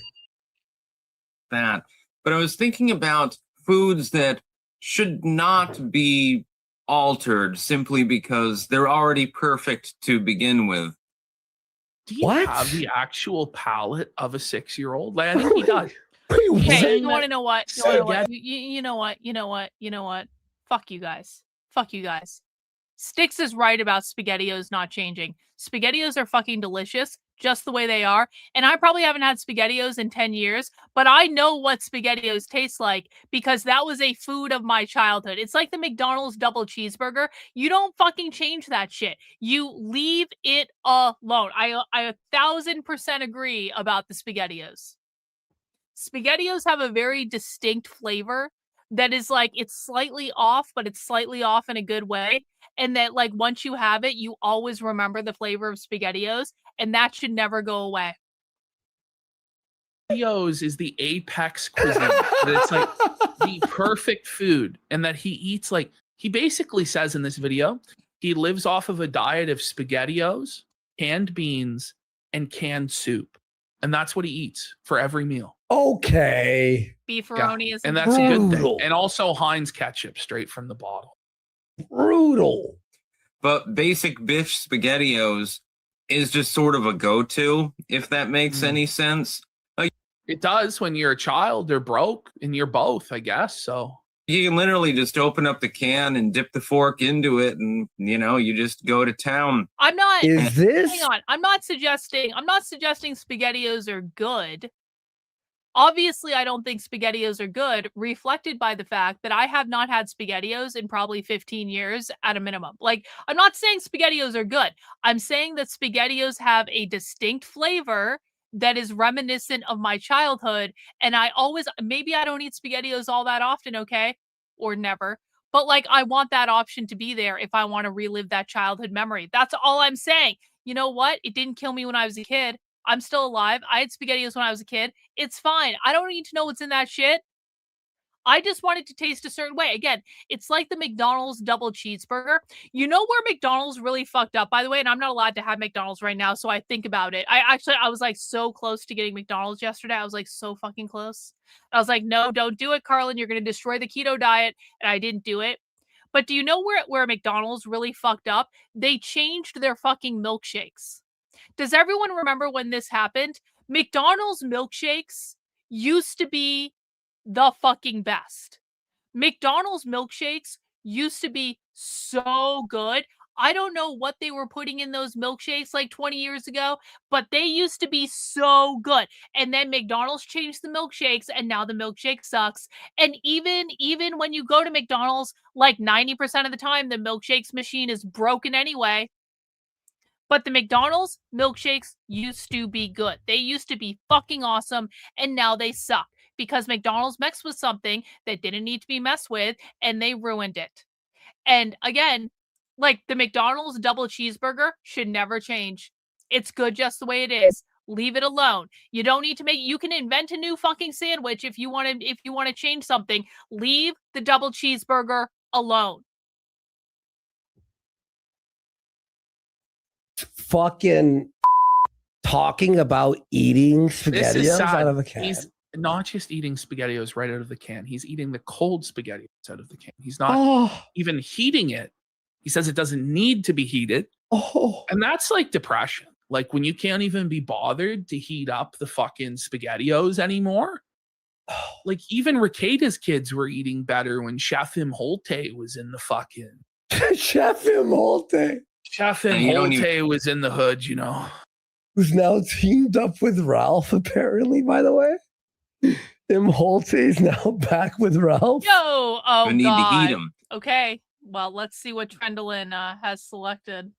Speaker 1: That. But I was thinking about foods that should not be altered simply because they're already perfect to begin with.
Speaker 7: Do you have the actual palate of a 6-year-old? Like, I think he does.
Speaker 10: Okay, you want to know what? You know what? Fuck you guys. Fuck you guys. Styx is right about SpaghettiOs not changing. SpaghettiOs are fucking delicious, just the way they are. And I probably haven't had SpaghettiOs in 10 years, but I know what SpaghettiOs taste like because that was a food of my childhood. It's like the McDonald's double cheeseburger. You don't fucking change that shit. You leave it alone. I 1000% agree about the SpaghettiOs. SpaghettiOs have a very distinct flavor that is like, it's slightly off, but it's slightly off in a good way. And that like, once you have it, you always remember the flavor of SpaghettiOs, and that should never go away.
Speaker 7: SpaghettiOs is the apex cuisine. That it's like the perfect food. And that he eats like, he basically says in this video, he lives off of a diet of SpaghettiOs, canned beans, and canned soup. And that's what he eats for every meal.
Speaker 11: Okay.
Speaker 10: Beefaroni is
Speaker 7: and that's a good thing. And also Heinz ketchup straight from the bottle.
Speaker 11: Brutal.
Speaker 1: But basic Biff SpaghettiOs is just sort of a go-to, if that makes any sense. Like,
Speaker 7: it does when you're a child or broke, and you're both, I guess. So
Speaker 1: you can literally just open up the can and dip the fork into it, and you just go to town.
Speaker 10: I'm not.
Speaker 11: Is this?
Speaker 10: Hang on. I'm not suggesting SpaghettiOs are good. Obviously, I don't think SpaghettiOs are good, reflected by the fact that I have not had SpaghettiOs in probably 15 years at a minimum. Like, I'm not saying SpaghettiOs are good. I'm saying that SpaghettiOs have a distinct flavor that is reminiscent of my childhood. And maybe I don't eat SpaghettiOs all that often, okay? Or never. But like, I want that option to be there if I want to relive that childhood memory. That's all I'm saying. You know what? It didn't kill me when I was a kid. I'm still alive. I had SpaghettiOs when I was a kid. It's fine. I don't need to know what's in that shit. I just wanted to taste a certain way. Again, it's like the McDonald's double cheeseburger. You know where McDonald's really fucked up, by the way, and I'm not allowed to have McDonald's right now, so I think about it. I was like so close to getting McDonald's yesterday. I was like so fucking close. I was like, no, don't do it, Karlyn. You're going to destroy the keto diet. And I didn't do it. But do you know where McDonald's really fucked up? They changed their fucking milkshakes. Does everyone remember when this happened? McDonald's milkshakes used to be the fucking best. McDonald's milkshakes used to be so good. I don't know what they were putting in those milkshakes like 20 years ago, but they used to be so good. And then McDonald's changed the milkshakes, and now the milkshake sucks. And even when you go to McDonald's, like 90% of the time, the milkshakes machine is broken anyway. But the McDonald's milkshakes used to be good. They used to be fucking awesome, and now they suck. Because McDonald's messed with something that didn't need to be messed with, and they ruined it. And again, like the McDonald's double cheeseburger should never change. It's good just the way it is. Leave it alone. You don't need to you can invent a new fucking sandwich if you want to change something. Leave the double cheeseburger alone.
Speaker 11: Fucking talking about eating SpaghettiOs out of a can.
Speaker 7: He's not just eating SpaghettiOs right out of the can. He's eating the cold SpaghettiOs out of the can. He's not even heating it. He says it doesn't need to be heated. And that's like depression. Like when you can't even be bothered to heat up the fucking SpaghettiOs anymore. Like even Ricada's kids were eating better when Chef Imholte was in the fucking
Speaker 11: Chef Imholte.
Speaker 7: Chef Imholte was in the hood, you know.
Speaker 11: Who's now teamed up with Ralph, apparently, by the way. Imholte is now back with Ralph.
Speaker 10: Yo, oh
Speaker 1: I need
Speaker 10: God.
Speaker 1: to eat him.
Speaker 10: Okay, well, let's see what Trendlin has selected.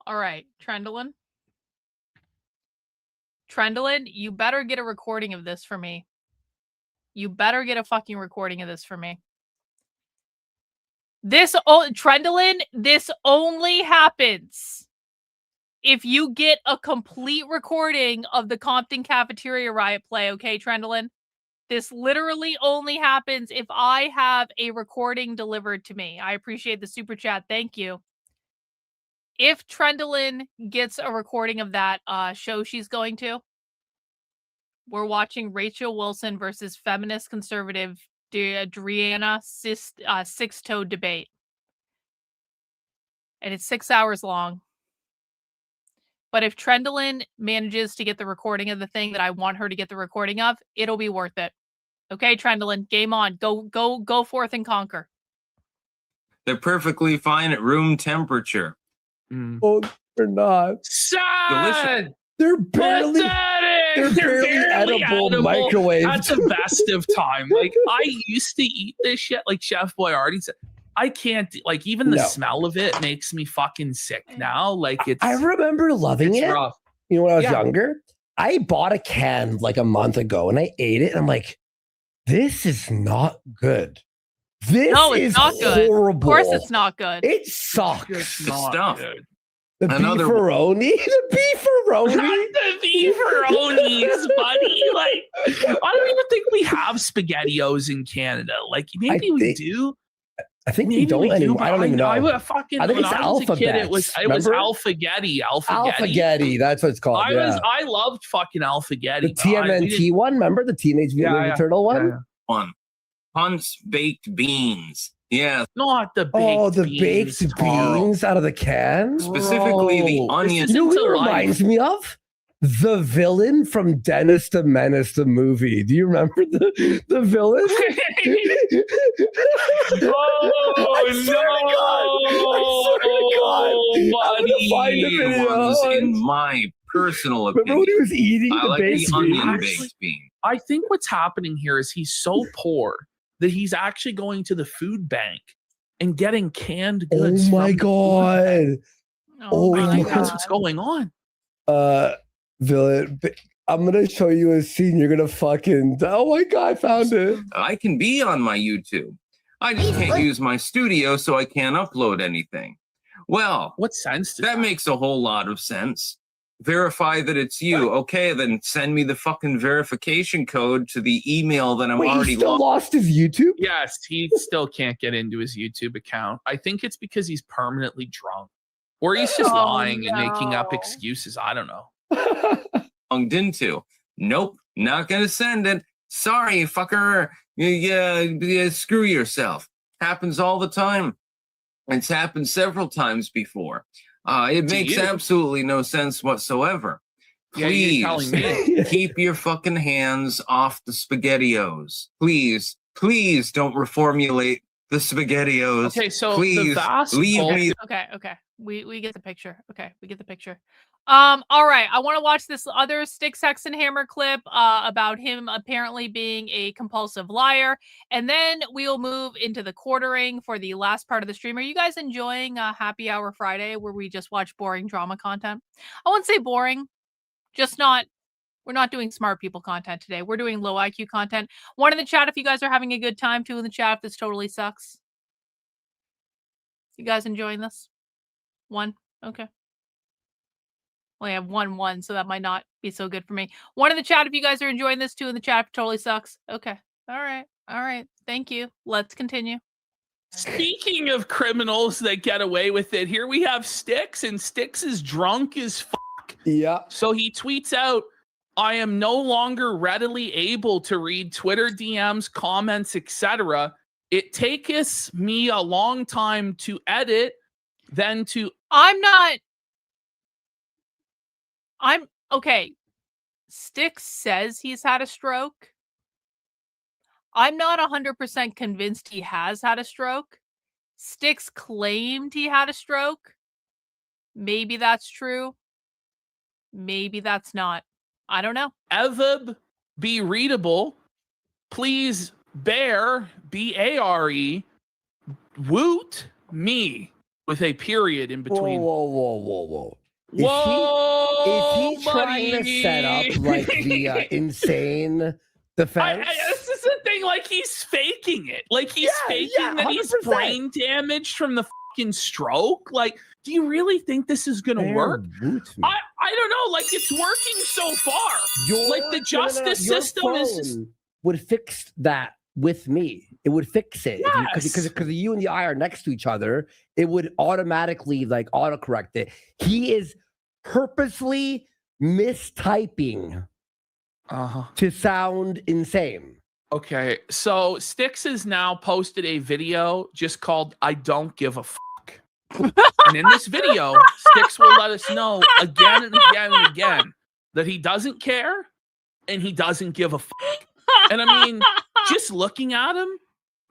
Speaker 10: All right, Trendlin. Trendlin, you better get a recording of this for me. You better get a fucking recording of this for me. Trendlin, this only happens if you get a complete recording of the Compton Cafeteria Riot play, okay, Trendlin? This literally only happens if I have a recording delivered to me. I appreciate the super chat. Thank you. If Trendlin gets a recording of that show she's going to, we're watching Rachel Wilson versus feminist conservative Adriana Six-Toed debate. And it's 6 hours long. But if Trendlin manages to get the recording of the thing that I want her to get the recording of, it'll be worth it. Okay, Trendlin, game on. Go forth and conquer.
Speaker 1: They're perfectly fine at room temperature.
Speaker 11: Oh, they're not.
Speaker 1: Delicious.
Speaker 11: They're barely edible microwave.
Speaker 7: That's the best of time. Like I used to eat this shit. Like Chef Boyardee said, I can't. Like even the smell of it makes me fucking sick now. Like it's.
Speaker 11: I remember loving it.
Speaker 7: Rough.
Speaker 11: You know, when I was younger, I bought a can like a month ago, and I ate it, and I'm like, "This is not good.
Speaker 10: No, it's not good.
Speaker 11: Horrible.
Speaker 10: Of course, it's not good.
Speaker 11: It sucks.
Speaker 7: It's
Speaker 1: Good stuff.
Speaker 7: good.
Speaker 11: The beefaroni, the beefaroni,
Speaker 7: Not the beefaronis, buddy. Like, I don't even think we have SpaghettiOs in Canada. Like, maybe we do.
Speaker 11: I think we don't anymore. I don't even know.
Speaker 7: I
Speaker 11: think it's Alphabet.
Speaker 7: It was Alphagetti.
Speaker 11: Alphagetti. That's what it's called.
Speaker 7: I loved fucking Alphagetti.
Speaker 11: The TMNT one. Remember the Teenage Mutant Ninja Turtle one?
Speaker 1: One. Hunt's baked beans. Yeah.
Speaker 7: Not the baked
Speaker 11: baked beans out of the can.
Speaker 1: Specifically the onion.
Speaker 11: You know who it reminds me of? The villain from Dennis the Menace, the movie. Do you remember the villain?
Speaker 1: In my personal opinion.
Speaker 11: Remember when he was eating
Speaker 1: I
Speaker 11: the
Speaker 1: like
Speaker 11: baked
Speaker 1: the onion
Speaker 11: beans?
Speaker 1: baked bean.
Speaker 7: I think what's happening here is he's so poor that he's actually going to the food bank and getting canned goods.
Speaker 11: Oh my god!
Speaker 7: I think that's what's going on.
Speaker 11: Villain, I'm gonna show you a scene. You're gonna fucking. Oh my god! I found it.
Speaker 1: I can be on my YouTube. I just can't use my studio, so I can't upload anything. Well,
Speaker 7: what sense does
Speaker 1: that makes a whole lot of sense. Verify that it's you. Okay, then send me the fucking verification code to the email that I'm already
Speaker 11: he still lost his YouTube?
Speaker 7: Yes, he still can't get into his YouTube account. I think it's because he's permanently drunk. Or he's just lying and making up excuses. I don't know.
Speaker 1: Longed into. Nope, not gonna send it. Sorry, fucker. Yeah, screw yourself. Happens all the time. It's happened several times before. It makes absolutely no sense whatsoever.
Speaker 7: Yeah, you're telling
Speaker 1: Please
Speaker 7: me.
Speaker 1: keep your fucking hands off the SpaghettiOs. Please don't reformulate the SpaghettiOs.
Speaker 7: Okay, so
Speaker 1: please
Speaker 7: the vast
Speaker 1: leave me.
Speaker 10: Okay. We get the picture. Okay, we get the picture. All right. I want to watch this other Styxhexenhammer clip about him apparently being a compulsive liar, and then we'll move into the quartering for the last part of the stream. Are you guys enjoying Happy Hour Friday, where we just watch boring drama content? I wouldn't say boring, just not. We're not doing smart people content today. We're doing low IQ content. One in the chat if you guys are having a good time. Two in the chat if this totally sucks. You guys enjoying this? One? Okay. Only have one, so that might not be so good for me. One in the chat if you guys are enjoying this. Two in the chat if it totally sucks. Okay. All right. Thank you. Let's continue.
Speaker 7: Speaking of criminals that get away with it, here we have Styx, and Styx is drunk as fuck.
Speaker 11: Yeah.
Speaker 7: So he tweets out, I am no longer readily able to read Twitter DMs, comments, etc. It takes me a long time to edit, then to...
Speaker 10: I'm okay. Styx says he's had a stroke. I'm not 100% convinced he has had a stroke. Styx claimed he had a stroke. Maybe that's true. Maybe that's not. I don't know.
Speaker 7: Evib, be readable. Please bear, B-A-R-E, woot me with a period in between.
Speaker 11: Whoa.
Speaker 7: Whoa,
Speaker 11: Is he trying to set up like the insane defense?
Speaker 7: This is the thing. Like he's faking it. Like he's faking that he's
Speaker 11: 100%.
Speaker 7: brain damaged from the fucking stroke. Like, do you really think this is gonna work? I don't know. Like it's working so far. Like the justice system is
Speaker 11: would fix that with me. It would fix it because you and the I are next to each other. It would automatically like autocorrect it. He is purposely mistyping to sound insane.
Speaker 7: Okay, so Styx has now posted a video just called I Don't Give a Fuck. And in this video, Styx will let us know again and again and again that he doesn't care and he doesn't give a fuck. And I mean, just looking at him,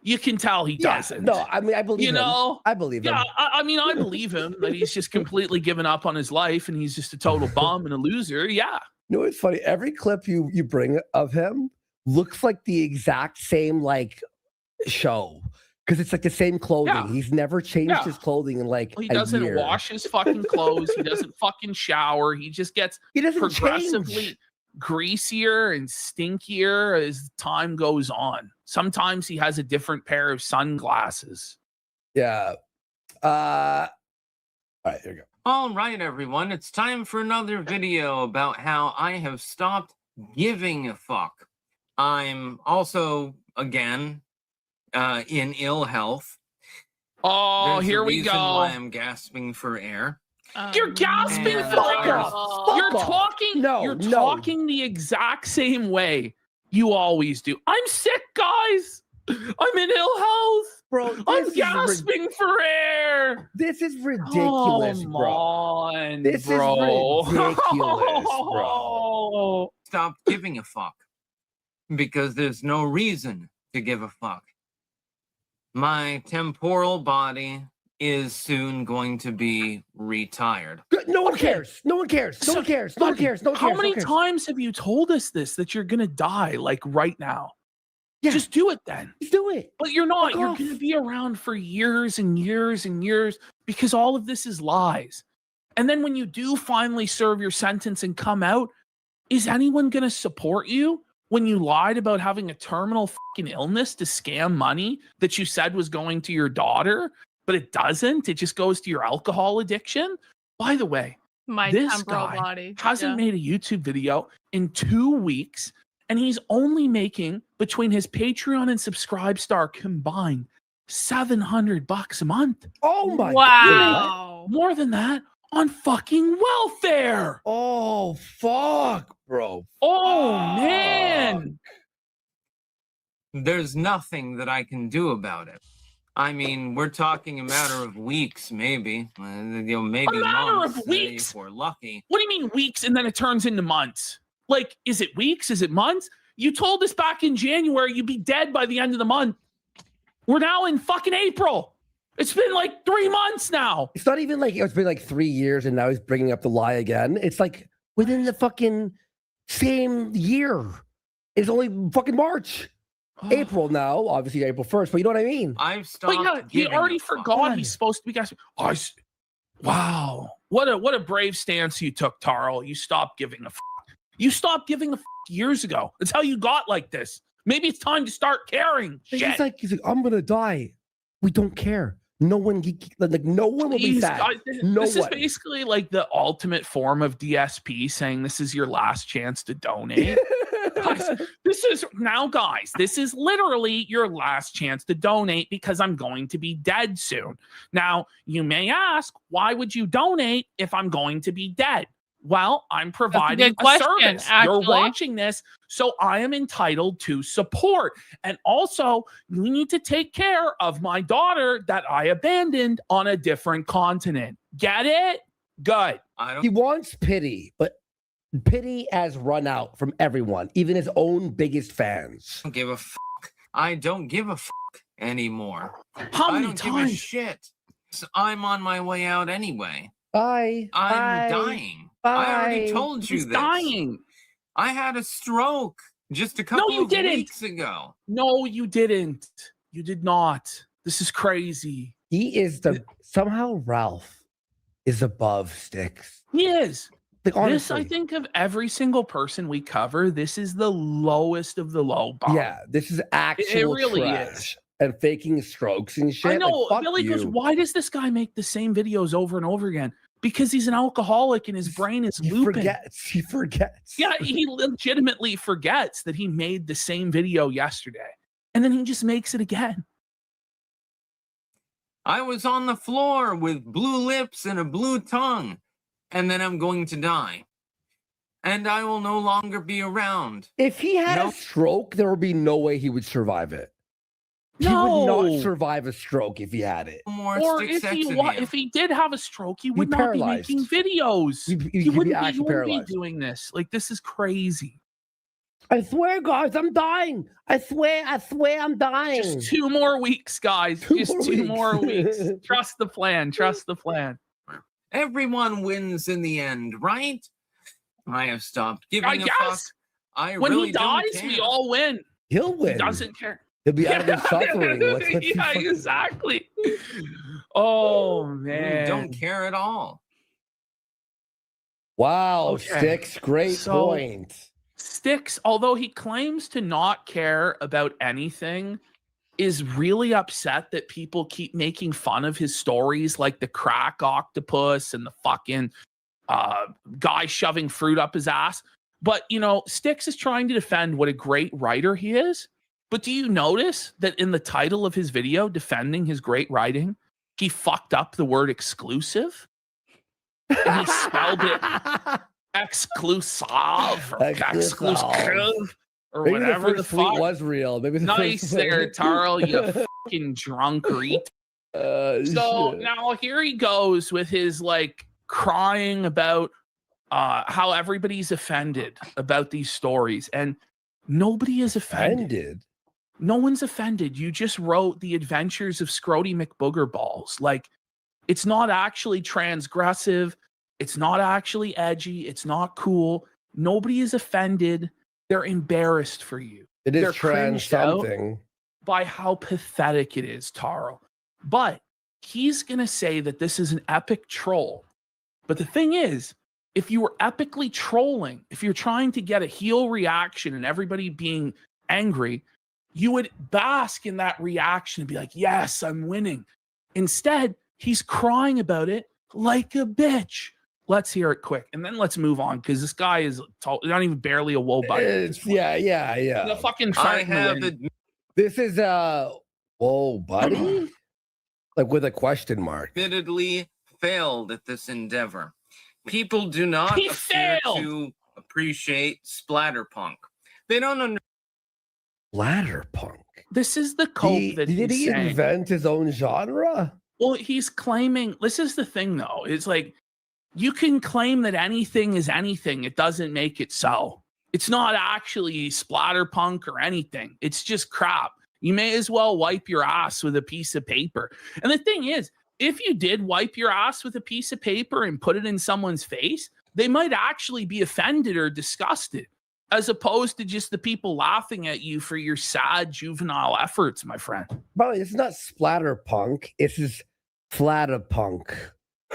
Speaker 7: you can tell he doesn't.
Speaker 11: No, I mean, I believe him. I believe him.
Speaker 7: Yeah, I mean, I believe him that he's just completely given up on his life and he's just a total bum and a loser. Yeah.
Speaker 11: You know, it's funny. Every clip you bring of him looks like the exact same like show because it's like the same clothing.
Speaker 7: Yeah.
Speaker 11: He's never changed his clothing in like
Speaker 7: he
Speaker 11: a
Speaker 7: doesn't
Speaker 11: year.
Speaker 7: wash his fucking clothes. He doesn't fucking shower. He just gets progressively greasier and stinkier as time goes on. Sometimes he has a different pair of sunglasses.
Speaker 11: Yeah. All right, here we go.
Speaker 1: All right, everyone. It's time for another video about how I have stopped giving a fuck. I'm also, again, in ill health.
Speaker 7: Oh,
Speaker 1: There's a
Speaker 7: here we
Speaker 1: reason
Speaker 7: go.
Speaker 1: why I'm gasping for air.
Speaker 7: You're gasping
Speaker 1: And-
Speaker 7: for air. You're talking the exact same way you always do. I'm sick, guys. I'm in ill health.
Speaker 11: Bro,
Speaker 7: I'm gasping for air.
Speaker 11: This is ridiculous, bro. This is ridiculous, bro.
Speaker 1: Stop giving a fuck. Because there's no reason to give a fuck. My temporal body is soon going to be retired.
Speaker 11: No one cares. No one cares. No one cares. No one cares. No one cares.
Speaker 7: How many times have you told us this, that you're going to die, like right now?
Speaker 11: Yeah.
Speaker 7: Just do it then.
Speaker 11: Just do it.
Speaker 7: But you're not.
Speaker 11: Fuck
Speaker 7: You're
Speaker 11: off.
Speaker 7: going to be around for years and years and years because all of this is lies. And then when you do finally serve your sentence and come out, is anyone going to support you when you lied about having a terminal fucking illness to scam money that you said was going to your daughter? but it doesn't. It just goes to your alcohol addiction. By the way, this
Speaker 10: temporal
Speaker 7: guy
Speaker 10: body.
Speaker 7: hasn't made a YouTube video in 2 weeks, and he's only making, between his Patreon and Subscribestar combined, $700 a month.
Speaker 11: Oh my
Speaker 10: Wow.
Speaker 7: More than that on fucking welfare.
Speaker 11: Oh fuck, bro.
Speaker 7: Oh man.
Speaker 1: There's nothing that I can do about it. I mean, we're talking a matter of weeks, maybe. Maybe
Speaker 7: A matter
Speaker 1: months,
Speaker 7: of weeks?
Speaker 1: if we're lucky.
Speaker 7: What do you mean weeks and then it turns into months? Like, is it weeks? Is it months? You told us back in January you'd be dead by the end of the month. We're now in fucking April. It's been like 3 months now.
Speaker 11: It's not even like it's been like 3 years and now he's bringing up the lie again. It's like within the fucking same year. It's only fucking March. April now, obviously April 1st, but you know what I mean?
Speaker 1: I've stopped.
Speaker 7: But yeah, he already forgot he's supposed to be guys. Wow. What a brave stance you took, Tarl. You stopped giving a fuck. You stopped giving a fuck years ago. That's how you got like this. Maybe it's time to start caring.
Speaker 11: He's like, I'm gonna die. We don't care. No one, no one will be sad.
Speaker 7: This is basically like the ultimate form of DSP saying this is your last chance to donate. Guys, this is literally your last chance to donate because I'm going to be dead soon. Now, you may ask, why would you donate if I'm going to be dead? Well, I'm providing a service. You're watching this, so I am entitled to support. And also, you need to take care of my daughter that I abandoned on a different continent. Get it? Good.
Speaker 11: He wants pity, but pity has run out from everyone, even his own biggest fans.
Speaker 1: I don't give a fuck. I don't give a fuck anymore.
Speaker 7: How
Speaker 1: I
Speaker 7: many
Speaker 1: don't give a
Speaker 7: times?
Speaker 1: shit. So I'm on my way out anyway.
Speaker 11: Bye.
Speaker 1: I'm dying. I already told you
Speaker 7: He's
Speaker 1: this.
Speaker 7: dying.
Speaker 1: I had a stroke just a couple of weeks ago.
Speaker 7: No, you didn't. You did not. This is crazy.
Speaker 11: He is somehow Ralph is above Styx.
Speaker 7: He is.
Speaker 11: Like,
Speaker 7: this,
Speaker 11: honestly.
Speaker 7: I think, of every single person we cover, this is the lowest of the low bar.
Speaker 11: Yeah, this is actual
Speaker 7: It really
Speaker 11: trash.
Speaker 7: is.
Speaker 11: And faking strokes and shit.
Speaker 7: I know.
Speaker 11: Like, fuck
Speaker 7: Billy goes,
Speaker 11: you.
Speaker 7: why does this guy make the same videos over and over again? Because he's an alcoholic and his brain is looping.
Speaker 11: He forgets.
Speaker 7: Yeah, he legitimately forgets that he made the same video yesterday. And then he just makes it again.
Speaker 1: I was on the floor with blue lips and a blue tongue, and then I'm going to die. And I will no longer be around.
Speaker 11: If he had a stroke, there would be no way he would survive it. He would not survive a stroke if he had it.
Speaker 7: Or if he did have a stroke, he would not be making videos. He wouldn't be doing this. Like, this is crazy.
Speaker 11: I swear, guys, I'm dying. I swear I'm dying.
Speaker 7: Just 2 more weeks, guys. Just 2 more weeks. Trust the plan. Trust the plan.
Speaker 1: Everyone wins in the end, right? I have stopped giving a fuck. I
Speaker 7: When
Speaker 1: really
Speaker 7: he dies,
Speaker 1: don't
Speaker 7: we
Speaker 1: care.
Speaker 7: all win.
Speaker 11: He'll win.
Speaker 7: He doesn't care.
Speaker 11: He'll be out of his suffering.
Speaker 7: Yeah, exactly. Oh, man.
Speaker 1: I don't care at all.
Speaker 11: Wow,
Speaker 7: Okay.
Speaker 11: Styx, great
Speaker 7: So-
Speaker 11: point.
Speaker 7: Styx, although he claims to not care about anything, is really upset that people keep making fun of his stories, like the crack octopus and the fucking guy shoving fruit up his ass. But, you know, Styx is trying to defend what a great writer he is. But do you notice that in the title of his video defending his great writing, he fucked up the word exclusive? And he spelled it exclusive or exclusive or
Speaker 11: Maybe
Speaker 7: whatever
Speaker 11: the
Speaker 7: the
Speaker 11: first tweet
Speaker 7: fuck.
Speaker 11: was real. Maybe the
Speaker 7: Nice
Speaker 11: first
Speaker 7: there, Tarl, you fucking drunkard. So
Speaker 11: shit.
Speaker 7: now here he goes with his like crying about how everybody's offended about these stories, and nobody is offended. No one's offended. You just wrote The Adventures of Scrody McBoogerballs. Like, it's not actually transgressive. It's not actually edgy. It's not cool. Nobody is offended. They're embarrassed for you.
Speaker 11: It is
Speaker 7: They're
Speaker 11: trans
Speaker 7: cringed out
Speaker 11: something.
Speaker 7: by how pathetic it is, Tarl. But he's going to say that this is an epic troll. But the thing is, if you were epically trolling, if you're trying to get a heel reaction and everybody being angry, you would bask in that reaction and be like, yes, I'm winning. Instead, he's crying about it like a bitch. Let's hear it quick, and then let's move on because this guy is not even barely a whoa buddy.
Speaker 11: Yeah.
Speaker 7: The fucking
Speaker 1: I have
Speaker 11: This is whoa buddy, like with a question mark.
Speaker 1: admittedly failed at this endeavor. People do not
Speaker 7: He
Speaker 1: appear
Speaker 7: failed.
Speaker 1: to appreciate splatterpunk. They don't understand.
Speaker 11: Splatterpunk.
Speaker 7: This is the cope that
Speaker 11: did
Speaker 7: he's
Speaker 11: he
Speaker 7: saying.
Speaker 11: invent his own genre?
Speaker 7: Well, he's claiming this is the thing, though. It's like you can claim that anything is anything. It doesn't make it so. It's not actually splatterpunk or anything. It's just crap. You may as well wipe your ass with a piece of paper. And the thing is, if you did wipe your ass with a piece of paper and put it in someone's face, they might actually be offended or disgusted, as opposed to just the people laughing at you for your sad juvenile efforts, my friend.
Speaker 11: But it's not splatterpunk. It's just flatterpunk.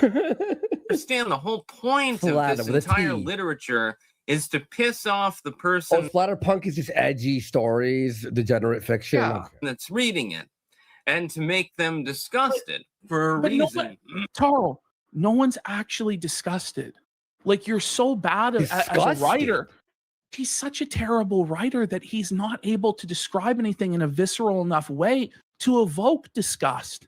Speaker 1: Understand the whole point
Speaker 11: Flatter
Speaker 1: of this
Speaker 11: with a
Speaker 1: entire
Speaker 11: T.
Speaker 1: literature is to piss off the
Speaker 11: Oh,
Speaker 1: person
Speaker 11: splatterpunk is just edgy stories, degenerate fiction.
Speaker 1: that's reading it, and to make them disgusted for a reason.
Speaker 7: Carl, no one's actually disgusted. Like, you're so bad as a writer. He's such a terrible writer that he's not able to describe anything in a visceral enough way to evoke disgust.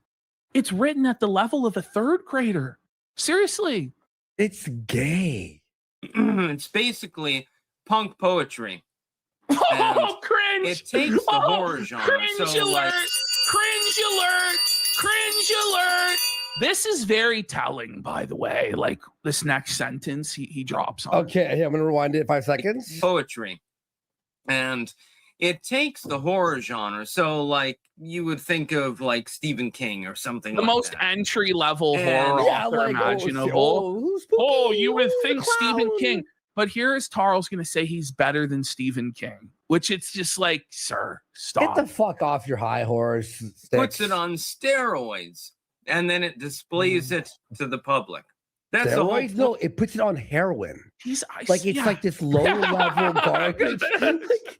Speaker 7: It's written at the level of a third grader. Seriously.
Speaker 11: It's gay.
Speaker 1: It's basically punk poetry.
Speaker 7: Oh, cringe!
Speaker 1: It takes the horror genre.
Speaker 7: Cringe
Speaker 1: So,
Speaker 7: alert! Cringe alert! Cringe alert! This is very telling, by the way. Like, this next sentence he drops on.
Speaker 11: Okay, I'm gonna rewind it 5 seconds.
Speaker 1: Poetry. And it takes the horror genre. So, like, you would think of, like, Stephen King or something
Speaker 7: The
Speaker 1: like
Speaker 7: most
Speaker 1: that.
Speaker 7: entry-level
Speaker 1: And-
Speaker 7: horror
Speaker 1: Yeah,
Speaker 7: author
Speaker 1: like,
Speaker 7: imaginable. Oh, you would think Stephen King. But here is Tarl's going to say he's better than Stephen King, which it's just like, sir, stop.
Speaker 11: Get the fuck off your high horse.
Speaker 1: Puts
Speaker 11: Styx.
Speaker 1: it on steroids. And then it displays it to the public. That's the whole
Speaker 11: Steroids? No, it puts it on heroin.
Speaker 7: He's
Speaker 11: like it's like this low level garbage.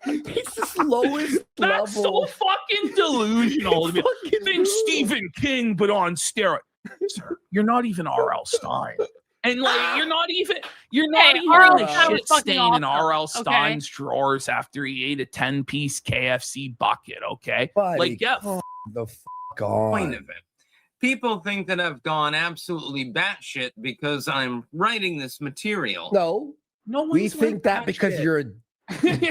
Speaker 11: It's this lowest
Speaker 7: That's
Speaker 11: level.
Speaker 7: so fucking delusional. to be- Think Stephen King, but on steroids. Sir, you're not even R.L. Stein. And like you're not even
Speaker 10: R.L.
Speaker 7: like
Speaker 10: Stein was
Speaker 7: shit
Speaker 10: fucking
Speaker 7: stain in
Speaker 10: awesome,
Speaker 7: R.L.
Speaker 10: okay?
Speaker 7: Stein's drawers after he ate a 10-piece KFC bucket, okay?
Speaker 11: Buddy,
Speaker 7: like get
Speaker 11: the fuck on.
Speaker 1: point of it. People think that I've gone absolutely batshit because I'm writing this material.
Speaker 11: No, we
Speaker 7: one's
Speaker 11: think that because you're a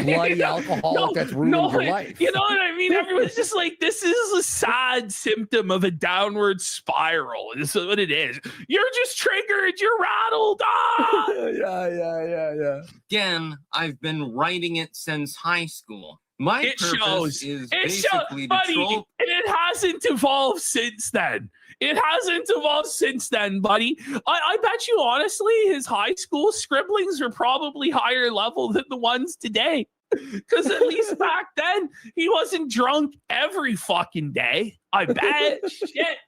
Speaker 11: bloody alcoholic that's ruined your life.
Speaker 7: You know what I mean? Everyone's just like, this is a sad symptom of a downward spiral. This is what it is. You're just triggered. You're rattled. Ah!
Speaker 11: Yeah.
Speaker 1: Again, I've been writing it since high school. My
Speaker 7: It
Speaker 1: purpose
Speaker 7: shows.
Speaker 1: is
Speaker 7: It shows,
Speaker 1: basically to
Speaker 7: buddy,
Speaker 1: troll.
Speaker 7: and it hasn't evolved since then. It hasn't evolved since then, buddy. I bet you honestly, his high school scribblings are probably higher level than the ones today. Because at least back then, he wasn't drunk every fucking day. I bet. Shit.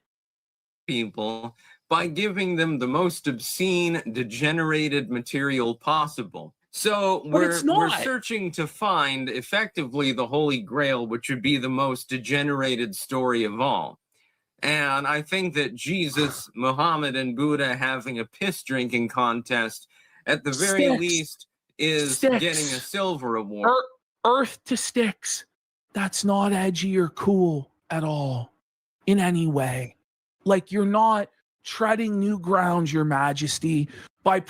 Speaker 1: People by giving them the most obscene, degenerated material possible. So we're searching to find effectively the Holy Grail, which would be the most degenerated story of all. And I think that Jesus, Muhammad, and Buddha having a piss drinking contest at the very
Speaker 7: Styx.
Speaker 1: least is
Speaker 7: Styx.
Speaker 1: getting a silver award.
Speaker 7: Earth to Styx. That's not edgy or cool at all in any way. Like, you're not treading new ground, Your Majesty, by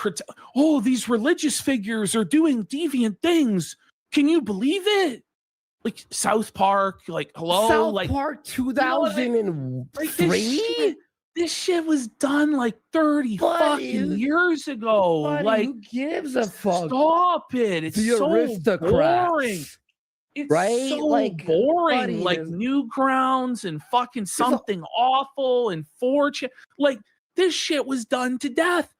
Speaker 7: these religious figures are doing deviant things. Can you believe it? Like South Park, like hello,
Speaker 11: South
Speaker 7: like
Speaker 11: Park 2003.
Speaker 7: This shit was done like 30 fucking years ago.
Speaker 11: Buddy,
Speaker 7: like,
Speaker 11: who gives a fuck?
Speaker 7: Stop it! It's
Speaker 11: The
Speaker 7: so
Speaker 11: aristocrats.
Speaker 7: boring. It's
Speaker 11: Right?
Speaker 7: so
Speaker 11: Like,
Speaker 7: boring.
Speaker 11: buddy,
Speaker 7: like
Speaker 11: there's-
Speaker 7: Newgrounds and fucking something awful and fortune. Like, this shit was done to death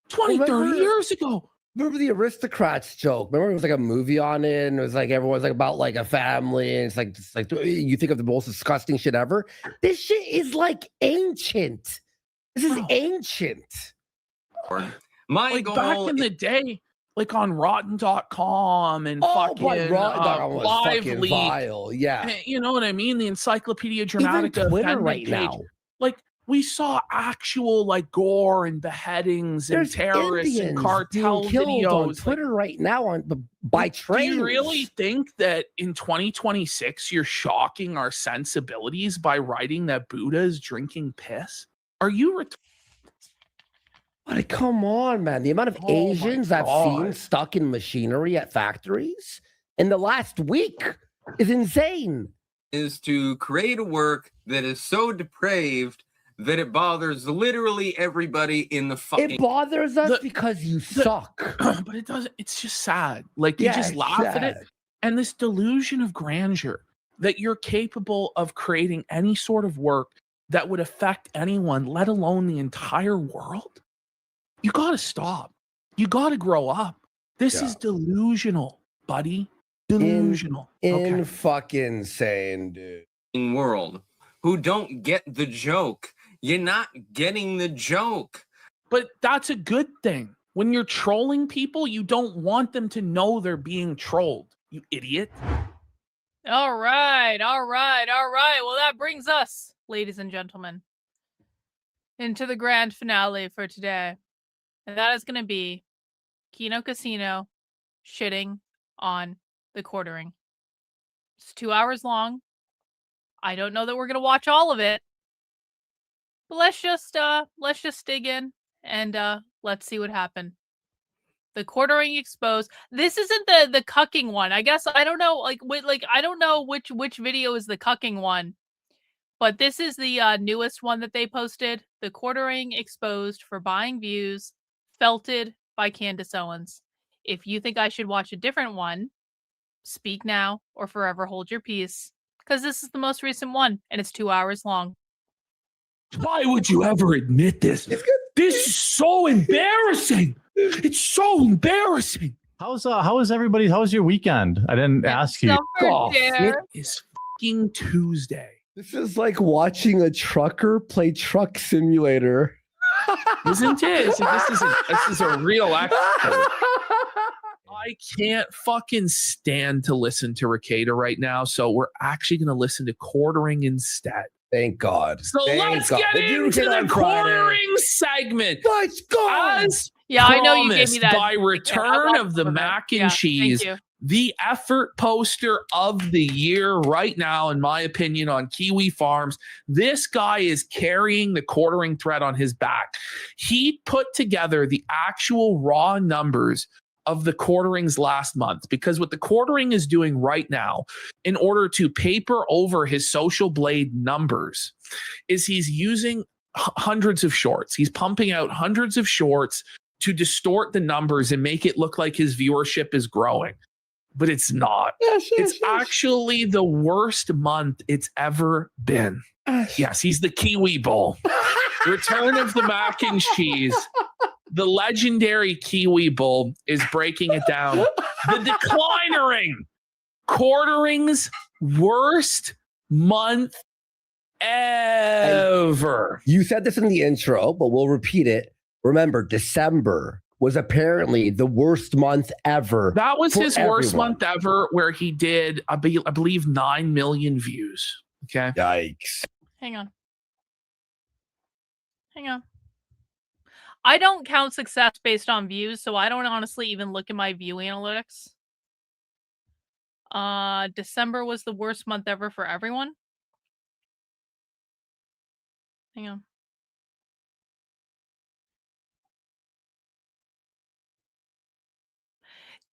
Speaker 7: 20, 30 years ago.
Speaker 11: Remember the aristocrats joke? Remember it was like a movie on it, and it was like everyone's like about like a family, and it's like you think of the most disgusting shit ever. This shit is like ancient. This is ancient.
Speaker 1: My
Speaker 7: Like
Speaker 1: goal
Speaker 7: back in the day, like on Rotten.com and
Speaker 11: But
Speaker 7: fucking
Speaker 11: Rotten.com was
Speaker 7: Live
Speaker 11: fucking
Speaker 7: Leak.
Speaker 11: vile. Yeah.
Speaker 7: You know what I mean? The Encyclopedia Dramatica
Speaker 11: Twitter
Speaker 7: offended
Speaker 11: right
Speaker 7: page.
Speaker 11: now.
Speaker 7: Like We saw actual like gore and beheadings and
Speaker 11: There's
Speaker 7: terrorists and
Speaker 11: Indians
Speaker 7: cartel
Speaker 11: being killed
Speaker 7: videos.
Speaker 11: on Twitter right now by trains.
Speaker 7: Do you really think that in 2026 you're shocking our sensibilities by writing that Buddha is drinking piss? Are you
Speaker 11: But come on, man. The amount of Asians I've seen stuck in machinery at factories in the last week is insane.
Speaker 1: Is to create a work that is so depraved that it bothers literally everybody in the fucking.
Speaker 11: It bothers us because you suck.
Speaker 7: But it doesn't. It's just sad. Like you just laugh at it. And this delusion of grandeur that you're capable of creating any sort of work that would affect anyone, let alone the entire world. You got to stop. You got to grow up. This is delusional, buddy. Delusional.
Speaker 11: Fucking insane, dude.
Speaker 1: World who don't get the joke. You're not getting the joke.
Speaker 7: But that's a good thing. When you're trolling people, you don't want them to know they're being trolled. You idiot.
Speaker 10: All right. Well, that brings us, ladies and gentlemen, into the grand finale for today. And that is going to be Kino Casino shitting on the quartering. It's 2 hours long. I don't know that we're going to watch all of it. But let's just dig in and let's see what happened. The quartering exposed. This isn't the cucking one. I guess I don't know I don't know which video is the cucking one. But this is the newest one that they posted. The quartering exposed for buying views, felted by Candace Owens. If you think I should watch a different one, speak now or forever hold your peace. Because this is the most recent one and it's 2 hours long.
Speaker 7: Why would you ever admit this? This is so embarrassing. It's so embarrassing.
Speaker 2: How is everybody? How was your weekend? I didn't ask you.
Speaker 7: It is fucking Tuesday.
Speaker 11: This is like watching a trucker play Truck Simulator.
Speaker 7: Isn't it? This is a real actor. I can't fucking stand to listen to Ricada right now, so we're actually going to listen to quartering instead.
Speaker 11: Thank God.
Speaker 7: So let's get into the quartering segment.
Speaker 11: Let's go.
Speaker 7: As
Speaker 10: I know you gave me that.
Speaker 7: By return of the mac and cheese,
Speaker 10: thank you.
Speaker 7: the effort poster of the year right now, in my opinion, on Kiwi Farms. This guy is carrying the quartering thread on his back. He put together the actual raw numbers of the quarterings last month, because what the quartering is doing right now in order to paper over his Social Blade numbers is he's using hundreds of shorts. He's pumping out hundreds of shorts to distort the numbers and make it look like his viewership is growing. But it's not. It's actually the worst month it's ever been. Yes, he's the Kiwi Bull. Return of the mac and cheese. The legendary Kiwi Bull is breaking it down. The declinering quartering's worst month ever.
Speaker 11: You said this in the intro, but we'll repeat it. Remember, December was apparently the worst month ever.
Speaker 7: That was his worst month ever, where he did, I believe, 9 million views. Okay.
Speaker 11: Yikes.
Speaker 10: Hang on. I don't count success based on views, so I don't honestly even look at my view analytics. December was the worst month ever for everyone. Hang on.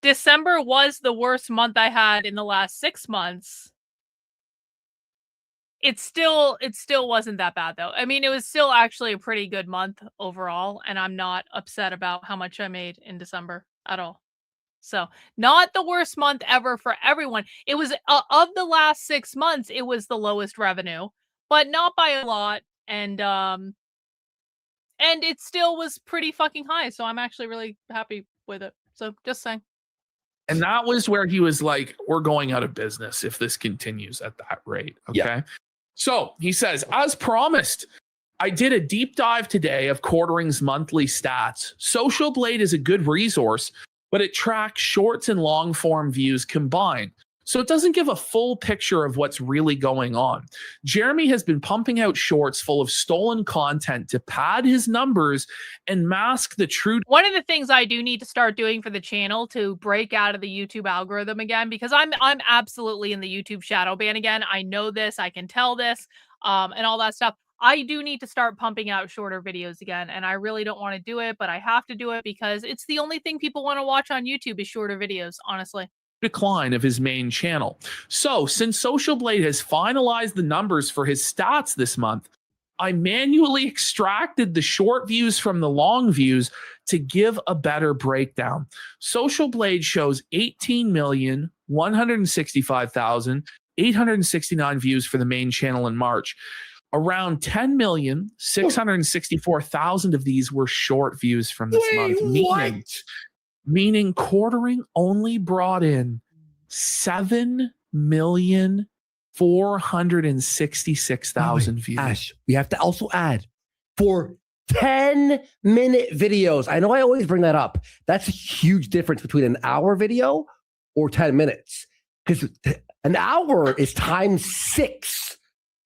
Speaker 10: December was the worst month I had in the last 6 months. It still wasn't that bad though. I mean, it was still actually a pretty good month overall, and I'm not upset about how much I made in December at all. So, not the worst month ever for everyone. It was of the last 6 months, it was the lowest revenue, but not by a lot, and it still was pretty fucking high. So, I'm actually really happy with it. So, just saying.
Speaker 7: And that was where he was like, we're going out of business if this continues at that rate. Okay. Yeah. So he says, as promised, I did a deep dive today of quartering's monthly stats. Social Blade is a good resource, but it tracks shorts and long form views combined. So it doesn't give a full picture of what's really going on. Jeremy has been pumping out shorts full of stolen content to pad his numbers and mask the true.
Speaker 10: One of the things I do need to start doing for the channel to break out of the YouTube algorithm again, because I'm absolutely in the YouTube shadow ban again. I know this, I can tell this, and all that stuff. I do need to start pumping out shorter videos again, and I really don't want to do it, but I have to do it because it's the only thing people want to watch on YouTube is shorter videos, honestly.
Speaker 7: Decline of his main channel. So since Social Blade has finalized the numbers for his stats this month, I manually extracted the short views from the long views to give a better breakdown. Social Blade shows 18,165,869 views for the main channel in March. Around 10,664,000 of these were short views from this month, meaning quartering only brought in 7,466,000 views.
Speaker 11: Ash, we have to also add for 10-minute videos. I know I always bring that up. That's a huge difference between an hour video or 10 minutes, because an hour is times 6.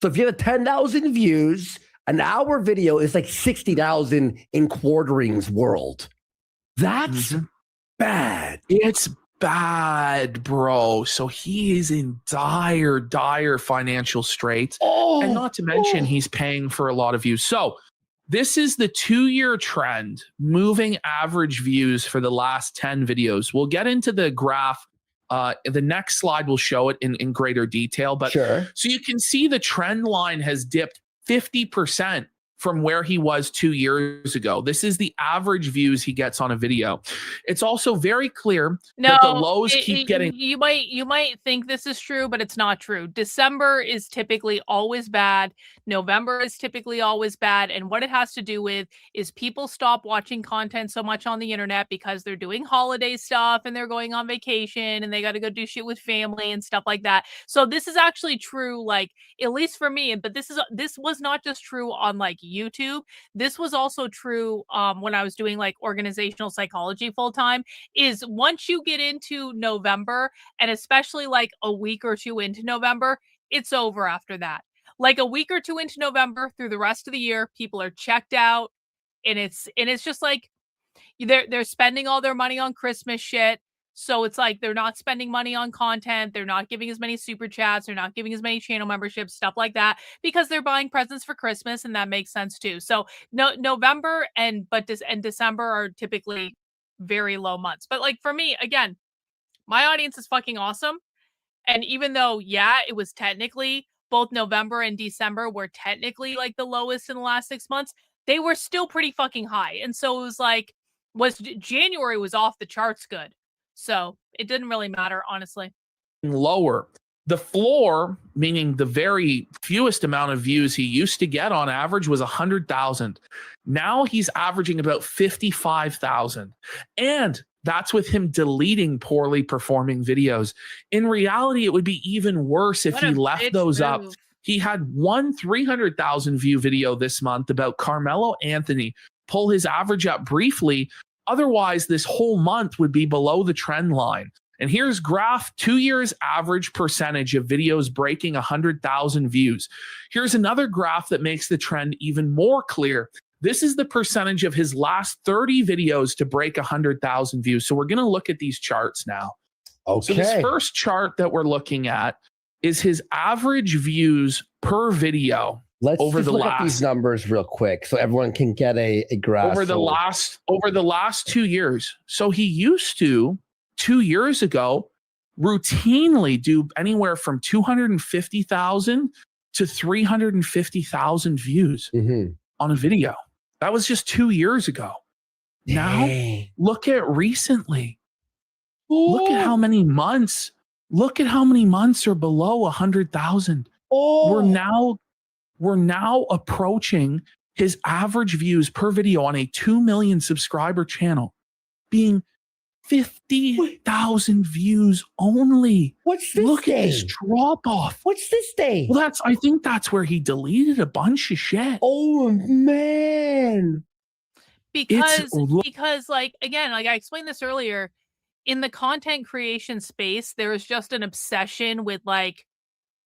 Speaker 11: So if you have 10,000 views, an hour video is like 60,000 in quartering's world. That's bad.
Speaker 7: It's bad, bro. So he is in dire financial straits. And not to mention he's paying for a lot of views. So this is the 2-year trend, moving average views for the last 10 videos. We'll get into the graph. The next slide will show it in greater detail. But so you can see the trend line has dipped 50% from where he was 2 years ago. This is the average views he gets on a video. It's also very clear that the lows keep getting.
Speaker 10: You might think this is true, but it's not true. December is typically always bad. November is typically always bad. And what it has to do with is people stop watching content so much on the internet because they're doing holiday stuff and they're going on vacation and they got to go do shit with family and stuff like that. So this is actually true, like, at least for me, but this was not just true on like YouTube. This was also true when I was doing like organizational psychology full time. Is once you get into November, and especially like a week or two into November, it's over after that. Like a week or two into November through the rest of the year, people are checked out, and it's just like they're spending all their money on Christmas shit. So it's like they're not spending money on content. They're not giving as many super chats. They're not giving as many channel memberships, stuff like that, because they're buying presents for Christmas, and that makes sense too. So November and December are typically very low months. But like for me, again, my audience is fucking awesome. And even though, yeah, it was technically both November and December were technically like the lowest in the last 6 months, they were still pretty fucking high. And so it was like, January was off the charts good. So it didn't really matter, honestly.
Speaker 7: Lower. The floor, meaning the very fewest amount of views he used to get on average, was 100,000. Now he's averaging about 55,000. And that's with him deleting poorly performing videos. In reality, it would be even worse if he left those up. He had one 300,000 view video this month about Carmelo Anthony pull his average up briefly. Otherwise, this whole month would be below the trend line. And here's graph 2 years average percentage of videos breaking 100,000 views. Here's another graph that makes the trend even more clear. This is the percentage of his last 30 videos to break 100,000 views. So we're going to look at these charts now.
Speaker 11: Okay.
Speaker 7: So this first chart that we're looking at is his average views per video.
Speaker 11: Let's
Speaker 7: over
Speaker 11: just
Speaker 7: the
Speaker 11: look
Speaker 7: last
Speaker 11: at these numbers real quick so everyone can get a graph.
Speaker 7: over the last 2 years. So he used to 2 years ago routinely do anywhere from 250,000 to 350,000 views on a video. That was just 2 years ago. Now look at recently. Look at how many months. Look at how many months are below 100,000. We're now approaching his average views per video on a 2 million subscriber channel being 50,000 views only.
Speaker 11: What's this
Speaker 7: Look
Speaker 11: day?
Speaker 7: at this drop off.
Speaker 11: What's this day?
Speaker 7: Well, I think that's where he deleted a bunch of shit.
Speaker 11: Oh man.
Speaker 10: Because like, again, like I explained this earlier, in the content creation space, there is just an obsession with like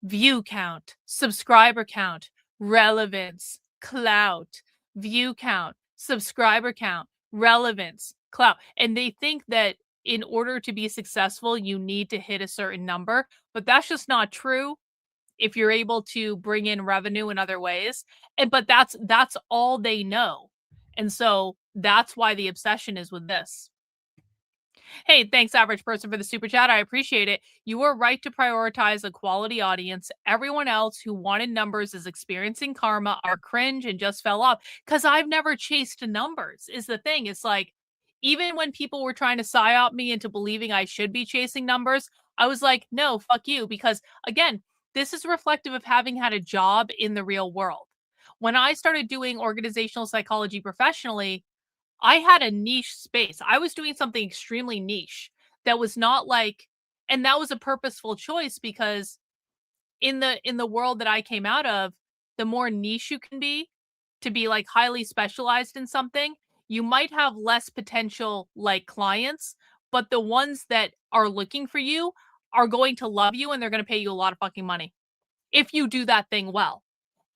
Speaker 10: view count, subscriber count, relevance, clout, view count, subscriber count, relevance, clout. And they think that in order to be successful, you need to hit a certain number, but that's just not true if you're able to bring in revenue in other ways. But that's all they know. And so that's why the obsession is with this. Hey, thanks, average person, for the super chat. I appreciate it. You are right to prioritize a quality audience. Everyone else who wanted numbers is experiencing karma, are cringe, and just fell off. Because I've never chased numbers, is the thing. It's like, even when people were trying to psyop me into believing I should be chasing numbers, I was like, no, fuck you. Because, again, this is reflective of having had a job in the real world. When I started doing organizational psychology professionally, I had a niche space. I was doing something extremely niche that was not like, and that was a purposeful choice because in the world that I came out of, the more niche you can be to be like highly specialized in something, you might have less potential like clients, but the ones that are looking for you are going to love you and they're going to pay you a lot of fucking money if you do that thing well.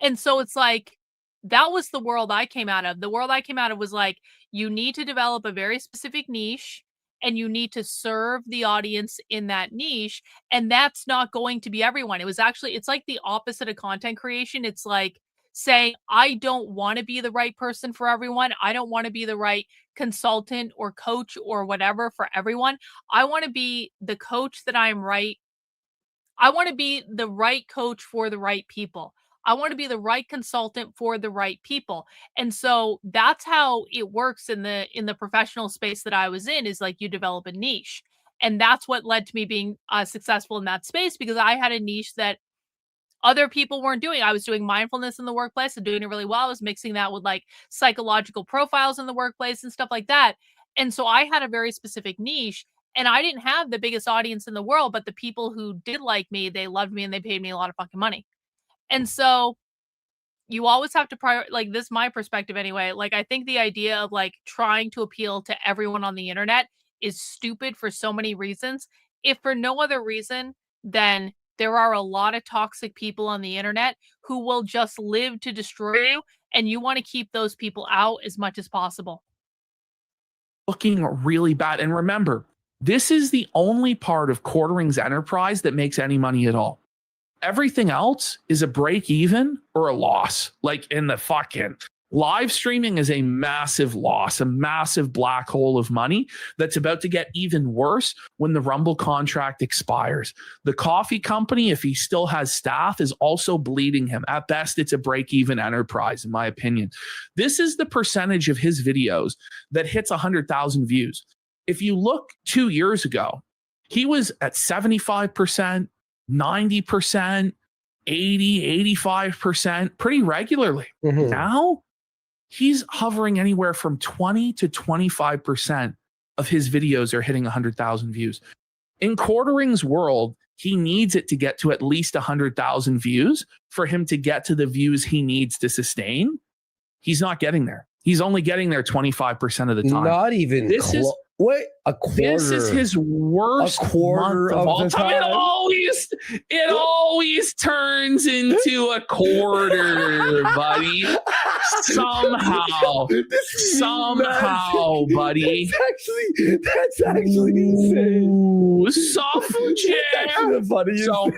Speaker 10: And so it's like, that was the world I came out of. The world I came out of was like, you need to develop a very specific niche and you need to serve the audience in that niche. And that's not going to be everyone. It was actually, it's like the opposite of content creation. It's like saying, I don't want to be the right person for everyone. I don't want to be the right consultant or coach or whatever for everyone. I want to be the coach that I'm right. I want to be the right coach for the right people. I want to be the right consultant for the right people. And so that's how it works in the professional space that I was in, is like you develop a niche. And that's what led to me being successful in that space, because I had a niche that other people weren't doing. I was doing mindfulness in the workplace and doing it really well. I was mixing that with like psychological profiles in the workplace and stuff like that. And so I had a very specific niche, and I didn't have the biggest audience in the world, but the people who did like me, they loved me and they paid me a lot of fucking money. And so you always have to like, this is my perspective anyway. Like, I think the idea of like trying to appeal to everyone on the internet is stupid for so many reasons. If for no other reason than there are a lot of toxic people on the internet who will just live to destroy you, and you want to keep those people out as much as possible.
Speaker 3: Looking really bad. And remember, this is the only part of Quartering's enterprise that makes any money at all. Everything else is a break even or a loss. Like in the fucking live streaming is a massive loss, a massive black hole of money that's about to get even worse when the Rumble contract expires. The coffee company, if he still has staff, is also bleeding him. At best, it's a break even enterprise, in my opinion. This is the percentage of his videos that hits 100,000 views. If you look 2 years ago, he was at 75%. 90%, 80, 85% pretty regularly.
Speaker 11: Mm-hmm.
Speaker 3: Now he's hovering anywhere from 20 to 25% of his videos are hitting 100,000 views. In Quartering's world, he needs it to get to at least 100,000 views for him to get to the views he needs to sustain. He's not getting there. He's only getting there 25% of the time.
Speaker 11: Not even
Speaker 3: this is
Speaker 11: what a quarter.
Speaker 3: This is his worst month of all time. It always turns into a quarter, buddy. Somehow, buddy.
Speaker 11: That's actually insane.
Speaker 3: Soft chair. So,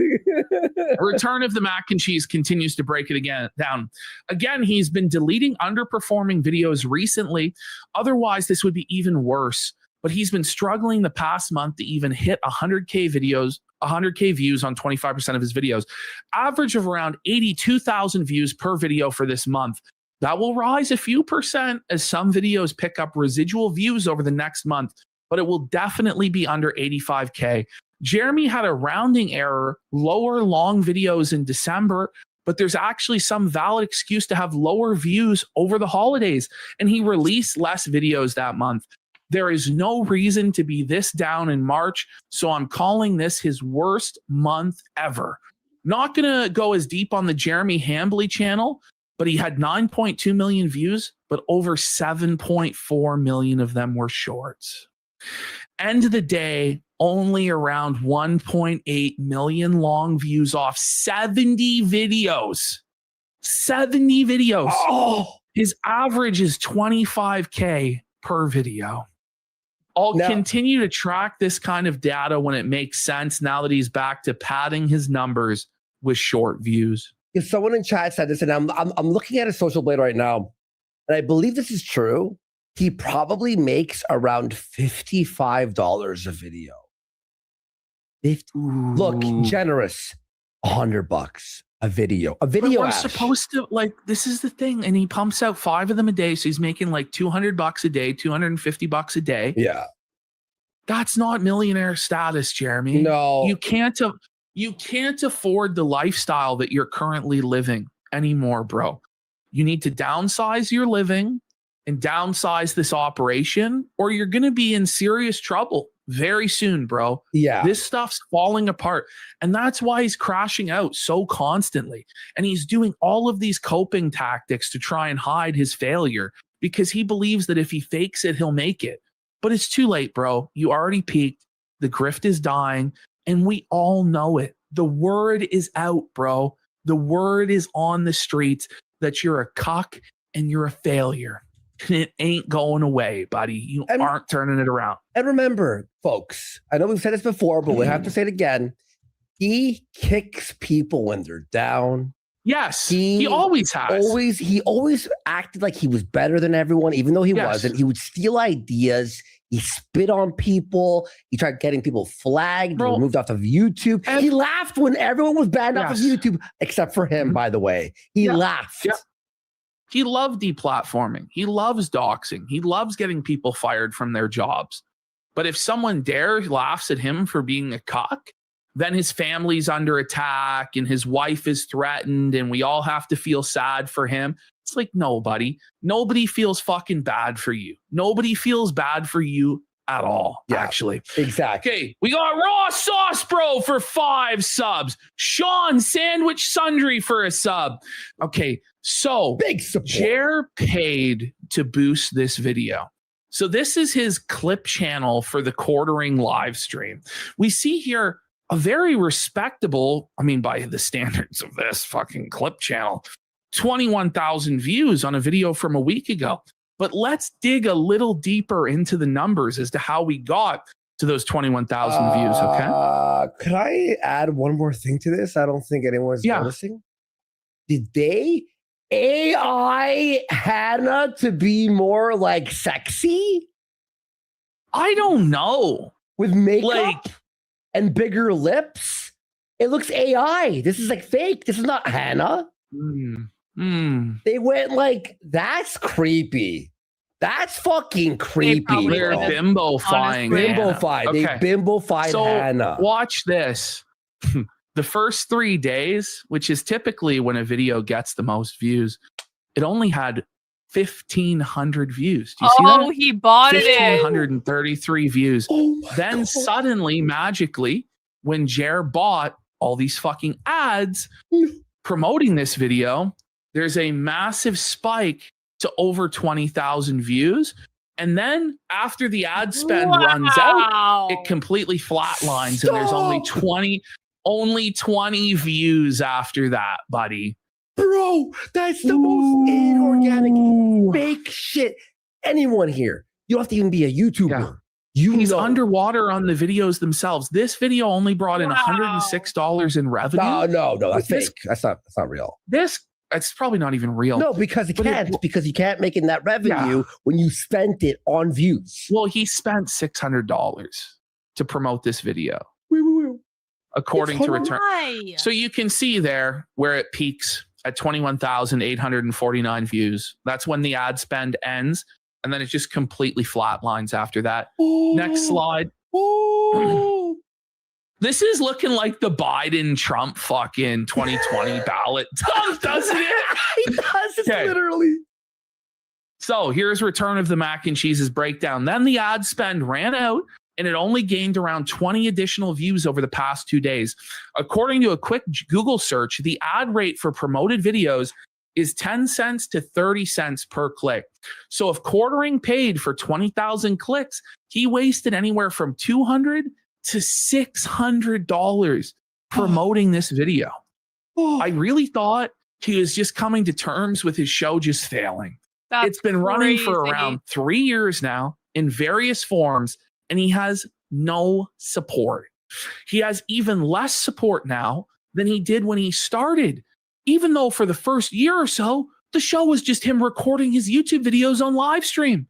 Speaker 3: Return of the Mac and Cheese continues to break it down. Again, he's been deleting underperforming videos recently. Otherwise, this would be even worse. But he's been struggling the past month to even hit 100K views on 25% of his videos. Average of around 82,000 views per video for this month. That will rise a few percent as some videos pick up residual views over the next month, but it will definitely be under 85K. Jeremy had a rounding error, lower long videos in December, but there's actually some valid excuse to have lower views over the holidays, and he released less videos that month. There is no reason to be this down in March, so I'm calling this his worst month ever. Not going to go as deep on the Jeremy Hambly channel, but he had 9.2 million views, but over 7.4 million of them were shorts. End of the day, only around 1.8 million long views off 70 videos. 70 videos.
Speaker 11: Oh.
Speaker 3: His average is 25K per video. I'll continue to track this kind of data when it makes sense now that he's back to padding his numbers with short views.
Speaker 11: If someone in chat said this, and I'm looking at his Social Blade right now, and I believe this is true, he probably makes around $55 a video. Look, generous, $100 a video. A video.
Speaker 3: We're supposed to, like, this is the thing, and he pumps out 5 of them a day, so he's making like $200 a day, $250 a day.
Speaker 11: Yeah,
Speaker 3: that's not millionaire status, Jeremy.
Speaker 11: No,
Speaker 3: you can't afford the lifestyle that you're currently living anymore, bro. You need to downsize your living and downsize this operation, or you're going to be in serious trouble very soon, bro.
Speaker 11: Yeah.
Speaker 3: This stuff's falling apart. And that's why he's crashing out so constantly. And he's doing all of these coping tactics to try and hide his failure because he believes that if he fakes it, he'll make it. But it's too late, bro. You already peaked. The grift is dying. And we all know it. The word is out, bro. The word is on the streets that you're a cuck and you're a failure. And it ain't going away, buddy. You aren't turning it around.
Speaker 11: And remember, folks, I know we've said this before, but we have to say it again. He kicks people when they're down.
Speaker 3: Yes, he always has.
Speaker 11: He always acted like he was better than everyone, even though he wasn't. He would steal ideas. He spit on people. He tried getting people flagged, removed off of YouTube. And he laughed when everyone was banned off of YouTube, except for him, by the way. He laughed.
Speaker 3: Yeah. He loved deplatforming. He loves doxing. He loves getting people fired from their jobs. But if someone laughs at him for being a cuck, then his family's under attack and his wife is threatened and we all have to feel sad for him. It's like, no, buddy. Nobody feels fucking bad for you. Nobody feels bad for you at all, actually.
Speaker 11: Exactly.
Speaker 3: Okay, we got Raw Sauce Bro for 5 subs. Sean Sandwich Sundry for a sub. Okay, so
Speaker 11: big support.
Speaker 3: Jer paid to boost this video. So this is his clip channel for the quartering live stream. We see here a very respectable, I mean, by the standards of this fucking clip channel, 21,000 views on a video from a week ago. But let's dig a little deeper into the numbers as to how we got to those 21,000 views, okay?
Speaker 11: Could I add one more thing to this? I don't think anyone's noticing. Did they AI Hannah to be more like sexy?
Speaker 3: I don't know.
Speaker 11: With makeup and bigger lips? It looks AI. This is like fake. This is not Hannah. They went like, that's creepy. That's fucking creepy.
Speaker 3: They're bimbo-fying.
Speaker 11: Bimbo-fied.
Speaker 3: Okay.
Speaker 11: They bimbo-fied Hannah.
Speaker 3: Watch this. The first 3 days, which is typically when a video gets the most views, it only had 1,500 views. Do you see that?
Speaker 10: Oh, he bought it.
Speaker 3: 1,533 views. Then suddenly, magically, when Jer bought all these fucking ads promoting this video, there's a massive spike to over 20,000 views. And then after the ad spend runs out, it completely flatlines. And there's only 20 views after that, buddy.
Speaker 11: Bro, that's the most inorganic, fake shit. Anyone here, you don't have to even be a YouTuber.
Speaker 3: He's underwater on the videos themselves. This video only brought in $106 in revenue.
Speaker 11: No, that's fake. That's not real.
Speaker 3: It's probably not even real.
Speaker 11: No, because because you can't make in that revenue when you spent it on views.
Speaker 3: Well, he spent $600 to promote this video. According to return. So you can see there where it peaks at 21,849 views. That's when the ad spend ends. And then it just completely flatlines after that. Next slide. This is looking like the Biden-Trump fucking 2020 ballot, doesn't it?
Speaker 11: It does. It's literally.
Speaker 3: So here's Return of the Mac and Cheese's breakdown. Then the ad spend ran out, and it only gained around 20 additional views over the past 2 days. According to a quick Google search, the ad rate for promoted videos is 10 cents to 30 cents per click. So if quartering paid for 20,000 clicks, he wasted anywhere from $200 to $600 promoting this video. I really thought he was just coming to terms with his show just failing. It's been running for around 3 years now in various forms, and he has no support. He has even less support now than he did when he started, even though for the first year or so, the show was just him recording his YouTube videos on live stream.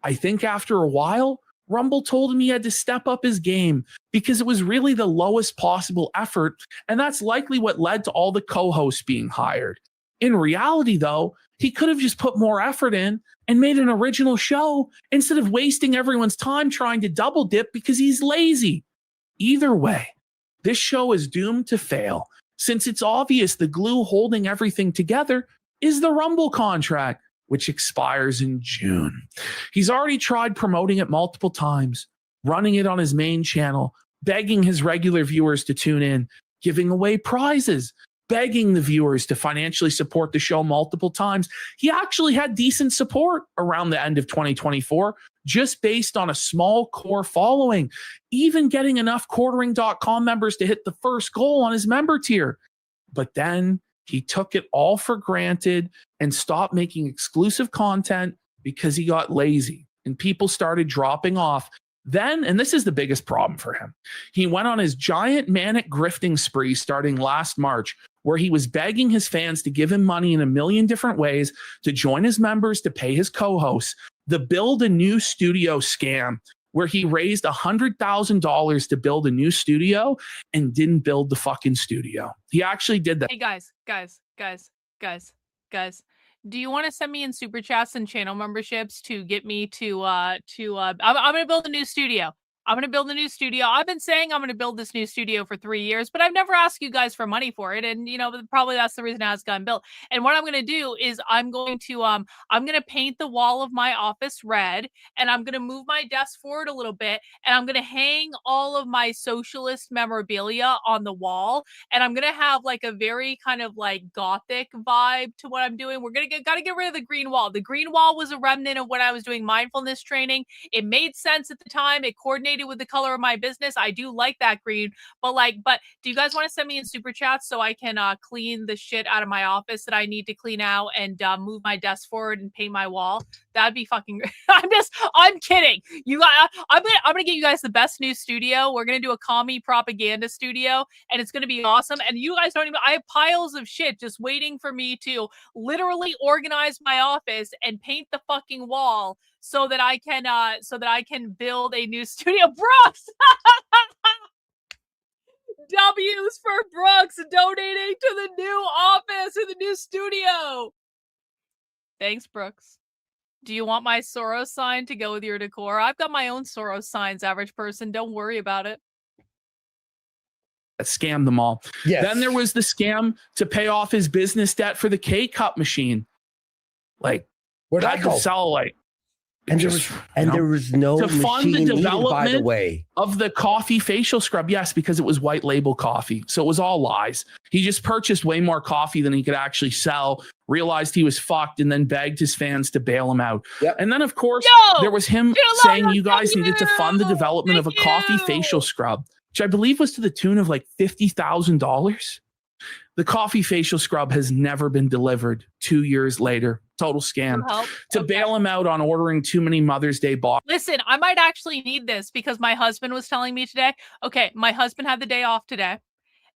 Speaker 3: I think after a while, Rumble told him he had to step up his game because it was really the lowest possible effort, and that's likely what led to all the co-hosts being hired. In reality, though, he could have just put more effort in and made an original show instead of wasting everyone's time trying to double dip because he's lazy. Either way, this show is doomed to fail, since it's obvious the glue holding everything together is the Rumble contract, which expires in June. He's already tried promoting it multiple times, running it on his main channel, begging his regular viewers to tune in, giving away prizes, begging the viewers to financially support the show multiple times. He actually had decent support around the end of 2024, just based on a small core following, even getting enough quartering.com members to hit the first goal on his member tier. But then he took it all for granted and stopped making exclusive content because he got lazy and people started dropping off. Then, and this is the biggest problem for him, he went on his giant manic grifting spree starting last March, where he was begging his fans to give him money in a million different ways, to join his members, to pay his co-hosts, the build a new studio scam, where he raised $100,000 to build a new studio and didn't build the fucking studio. He actually did that.
Speaker 10: Hey guys. Do you want to send me in super chats and channel memberships to get me to I'm going to build a new studio. I'm going to build a new studio. I've been saying I'm going to build this new studio for 3 years, but I've never asked you guys for money for it. And, you know, probably that's the reason it hasn't gotten built. And what I'm going to do is I'm going to paint the wall of my office red, and I'm going to move my desk forward a little bit, and I'm going to hang all of my socialist memorabilia on the wall. And I'm going to have like a very kind of like gothic vibe to what I'm doing. We're going to got to get rid of the green wall. The green wall was a remnant of when I was doing mindfulness training. It made sense at the time. It coordinated with the color of my business. I do like that green, but do you guys want to send me in super chats so I can clean the shit out of my office that I need to clean out and move my desk forward and paint my wall? That'd be fucking great. I'm kidding. You guys, I'm gonna get you guys the best new studio. We're gonna do a commie propaganda studio, and it's gonna be awesome. And you guys don't even, I have piles of shit just waiting for me to literally organize my office and paint the fucking wall so that I can build a new studio. Brooks! W's for Brooks donating to the new office or the new studio. Thanks, Brooks. Do you want my Soros sign to go with your decor? I've got my own Soros signs, average person. Don't worry about it.
Speaker 3: Scam them all.
Speaker 11: Yes.
Speaker 3: Then there was the scam to pay off his business debt for the K-Cup machine. Like,
Speaker 11: where'd
Speaker 3: had
Speaker 11: that go?
Speaker 3: to sell like.
Speaker 11: And there was no
Speaker 3: to fund the
Speaker 11: machine needed,
Speaker 3: development
Speaker 11: by the way,
Speaker 3: of the coffee facial scrub. Yes, because it was white label coffee. So it was all lies. He just purchased way more coffee than he could actually sell, realized he was fucked, and then begged his fans to bail him out.
Speaker 11: Yep.
Speaker 3: And then, of course, there was him saying you guys needed to fund the development of a coffee facial scrub, which I believe was to the tune of like $50,000. The coffee facial scrub has never been delivered 2 years later. Total scam. To bail him out on ordering too many Mother's Day boxes.
Speaker 10: Listen, I might actually need this because my husband was telling me today. Okay, my husband had the day off today.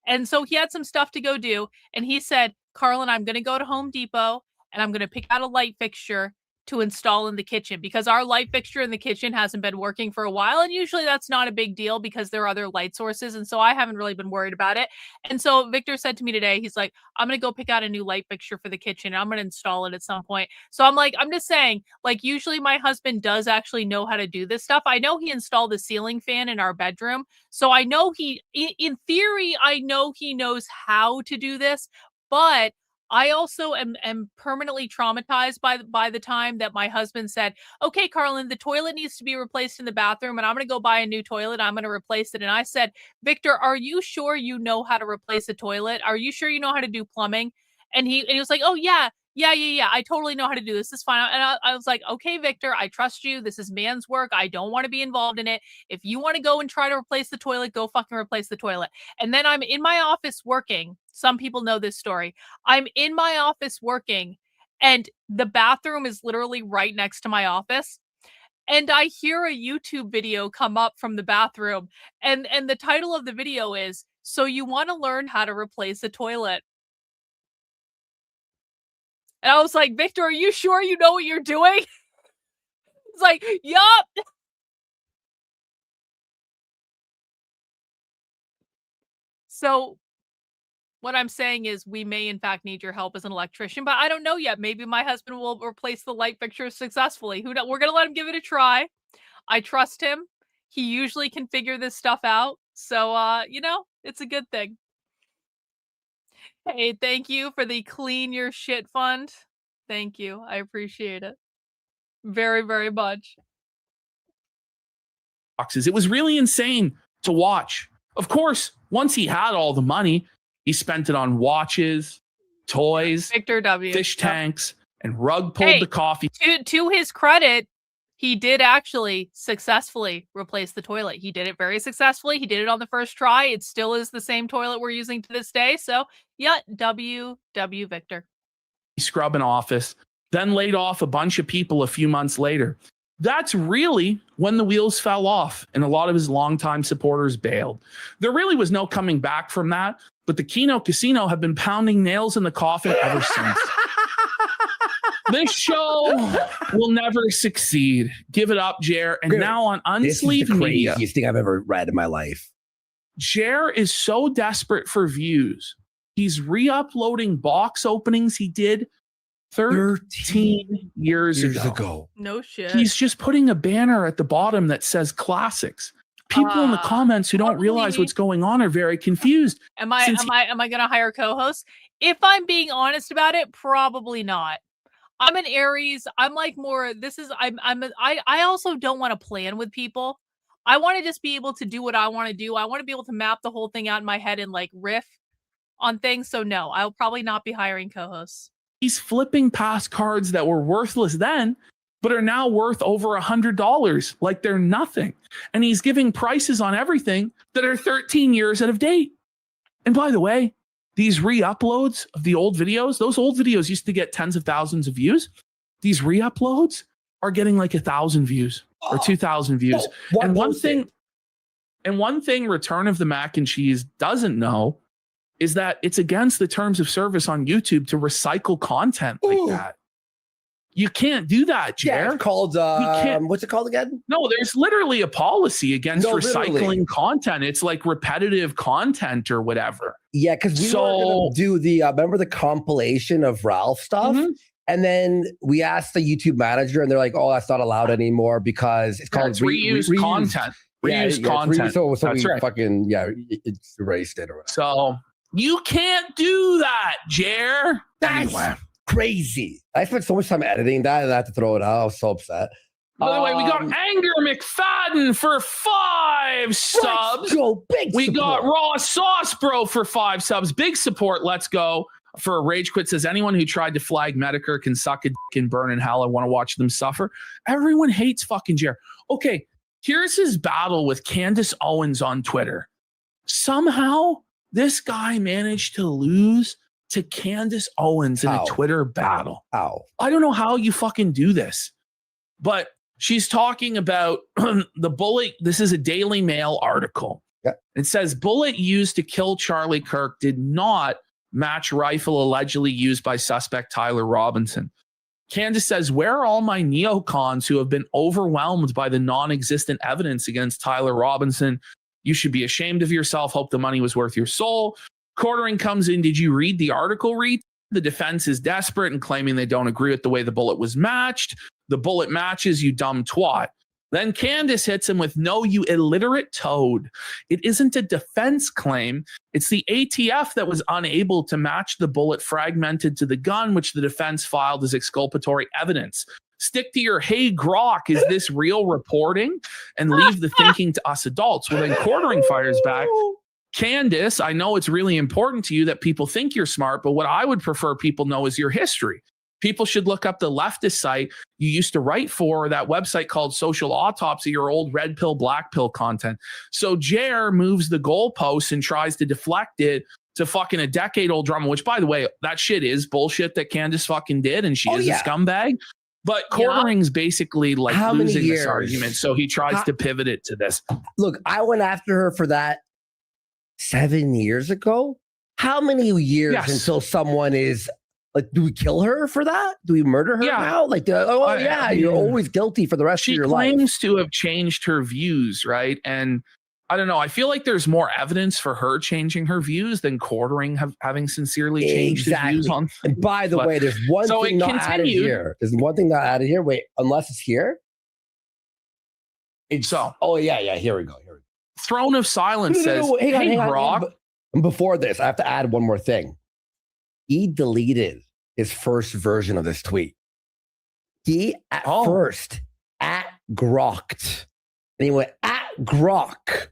Speaker 10: And so he had some stuff to go do. And he said, Karlyn, I'm going to go to Home Depot and I'm going to pick out a light fixture to install in the kitchen because our light fixture in the kitchen hasn't been working for a while. And usually that's not a big deal because there are other light sources. And so I haven't really been worried about it. And so Victor said to me today, he's like, I'm going to go pick out a new light fixture for the kitchen. I'm going to install it at some point. So I'm like, I'm just saying, like, usually my husband does actually know how to do this stuff. I know he installed a ceiling fan in our bedroom. So I know in theory, I know he knows how to do this, but I also am permanently traumatized by the time that my husband said, okay, Karlyn, the toilet needs to be replaced in the bathroom and I'm going to go buy a new toilet. I'm going to replace it. And I said, Victor, are you sure you know how to replace a toilet? Are you sure you know how to do plumbing? And he was like, oh yeah, Yeah. I totally know how to do this. This is fine. And I was like, okay, Victor, I trust you. This is man's work. I don't want to be involved in it. If you want to go and try to replace the toilet, go fucking replace the toilet. And then I'm in my office working. Some people know this story. I'm in my office working, and the bathroom is literally right next to my office. And I hear a YouTube video come up from the bathroom, and the title of the video is, "So you want to learn how to replace a toilet?" And I was like, Victor, are you sure you know what you're doing? It's like, yup. So what I'm saying is we may in fact need your help as an electrician, but I don't know yet. Maybe my husband will replace the light fixture successfully. Who knows? We're going to let him give it a try. I trust him. He usually can figure this stuff out. So, it's a good thing. Hey, thank you for the Clean Your Shit Fund. Thank you. I appreciate it very, very much.
Speaker 3: It was really insane to watch. Of course, once he had all the money, he spent it on watches, toys,
Speaker 10: Victor W.
Speaker 3: fish tanks, and rug pulled the coffee.
Speaker 10: To his credit, he did actually successfully replace the toilet. He did it very successfully. He did it on the first try. It still is the same toilet we're using to this day. So, yeah, W Victor.
Speaker 3: Scrub an office, then laid off a bunch of people a few months later. That's really when the wheels fell off and a lot of his longtime supporters bailed. There really was no coming back from that, but the Kino Casino have been pounding nails in the coffin ever since. This show will never succeed. Give it up, Jer. And now on Unsleeved Media.
Speaker 11: Craziest thing I've ever read in my life.
Speaker 3: Jer is so desperate for views. He's re-uploading box openings he did 13 years ago.
Speaker 10: No shit.
Speaker 3: He's just putting a banner at the bottom that says classics. People in the comments who don't realize what's going on are very confused.
Speaker 10: Am I gonna hire co-hosts? If I'm being honest about it, probably not. I'm an Aries. I'm like more. I also don't want to plan with people. I want to just be able to do what I want to do. I want to be able to map the whole thing out in my head and like riff on things. So no, I'll probably not be hiring co-hosts.
Speaker 3: He's flipping past cards that were worthless then, but are now worth over $100, like they're nothing. And he's giving prices on everything that are 13 years out of date. And by the way, these re-uploads of the old videos, those old videos used to get tens of thousands of views. These re-uploads are getting like 1,000 views or 2,000 views. And one thing Return of the Mac and Cheese doesn't know is that it's against the terms of service on YouTube to recycle content like that. You can't do that, Jer.
Speaker 11: Yeah, it's called, what's it called again?
Speaker 3: No, there's literally a policy against recycling content. It's like repetitive content or whatever.
Speaker 11: Yeah, because we were going to do the, remember the compilation of Ralph stuff?
Speaker 3: Mm-hmm.
Speaker 11: And then we asked the YouTube manager and they're like, oh, that's not allowed anymore because it's called
Speaker 3: reuse content. Reuse content.
Speaker 11: So
Speaker 3: that's
Speaker 11: we
Speaker 3: right.
Speaker 11: fucking, it's erased it or whatever.
Speaker 3: So you can't do that, Jer.
Speaker 11: That's crazy. I spent so much time editing that and I had to throw it out. I was so upset.
Speaker 3: By the way, we got Anger McFadden for 5 subs.
Speaker 11: Let's go. Big
Speaker 3: we
Speaker 11: support.
Speaker 3: got Raw Sauce Bro for 5 subs. Big support. Let's go. For Rage Quit says, anyone who tried to flag Medicare can suck a dick and burn in hell. I want to watch them suffer. Everyone hates fucking Jer. Okay, here's his battle with Candace Owens on Twitter. Somehow, this guy managed to lose to Candace Owens in a Twitter battle. I don't know how you fucking do this, but she's talking about the bullet. This is a Daily Mail article.
Speaker 11: Yeah.
Speaker 3: It says bullet used to kill Charlie Kirk did not match rifle allegedly used by suspect Tyler Robinson. Candace says, where are all my neocons who have been overwhelmed by the non-existent evidence against Tyler Robinson? You should be ashamed of yourself. Hope the money was worth your soul. Quartering comes in. Did you read the article? The defense is desperate and claiming they don't agree with the way the bullet was matched. The bullet matches, you dumb twat. Then Candace hits him with, no, you illiterate toad. It isn't a defense claim. It's the ATF that was unable to match the bullet fragmented to the gun, which the defense filed as exculpatory evidence. Stick to your, hey, Grok, is this real reporting? And leave the thinking to us adults. Well, then Quartering fires back. Candace, I know it's really important to you that people think you're smart, but what I would prefer people know is your history. People should look up the leftist site you used to write for, that website called Social Autopsy, your old red pill, black pill content. So Jer moves the goalposts and tries to deflect it to fucking a decade-old drama, which, by the way, that shit is bullshit that Candace fucking did, and she is a scumbag. But Quartering's basically like losing this argument, so he tries to pivot it to this.
Speaker 11: Look, I went after her for that 7 years ago. How many years until someone is like, do we kill her for that? Do we murder her now? Like, you're always guilty for the rest of your life.
Speaker 3: She claims to have changed her views, right? And I don't know. I feel like there's more evidence for her changing her views than Quartering having sincerely changed his views on.
Speaker 11: And by the way, there's one thing not added here. There's one thing not added here. Wait, unless it's here. It's here we go.
Speaker 3: Throne of Silence says,
Speaker 11: hang on.
Speaker 3: Brock.
Speaker 11: Before this, I have to add one more thing. He deleted his first version of this tweet. He first @grokked. And he went @grok.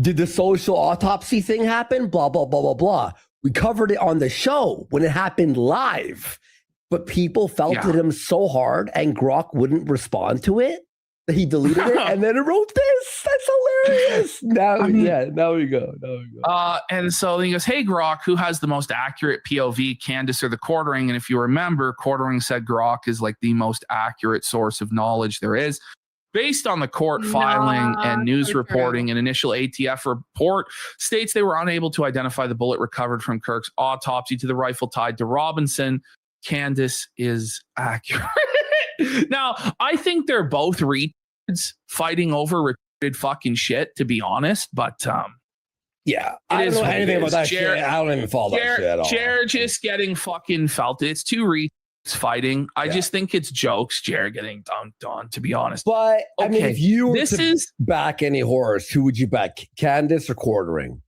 Speaker 11: Did the social autopsy thing happen? Blah, blah, blah, blah, blah. We covered it on the show when it happened live. But people felt at him so hard and Grok wouldn't respond to it that he deleted it and then it wrote this. That's hilarious. Now we go.
Speaker 3: And so he goes, hey, Grok, who has the most accurate POV, Candace or the Quartering? And if you remember, Quartering said Grok is like the most accurate source of knowledge there is. Based on the court filing and news reporting, an initial ATF report states they were unable to identify the bullet recovered from Kirk's autopsy to the rifle tied to Robinson. Candace is accurate. Now, I think they're both retards fighting over retarded fucking shit, to be honest. But
Speaker 11: I don't know anything about that shit. I don't even follow that shit at all.
Speaker 3: Jared just getting fucking felted. It's two retards fighting. I just think it's jokes. Jared getting dunked on, to be honest.
Speaker 11: But I mean, if you were to back any horse, who would you back, Candace or Quartering?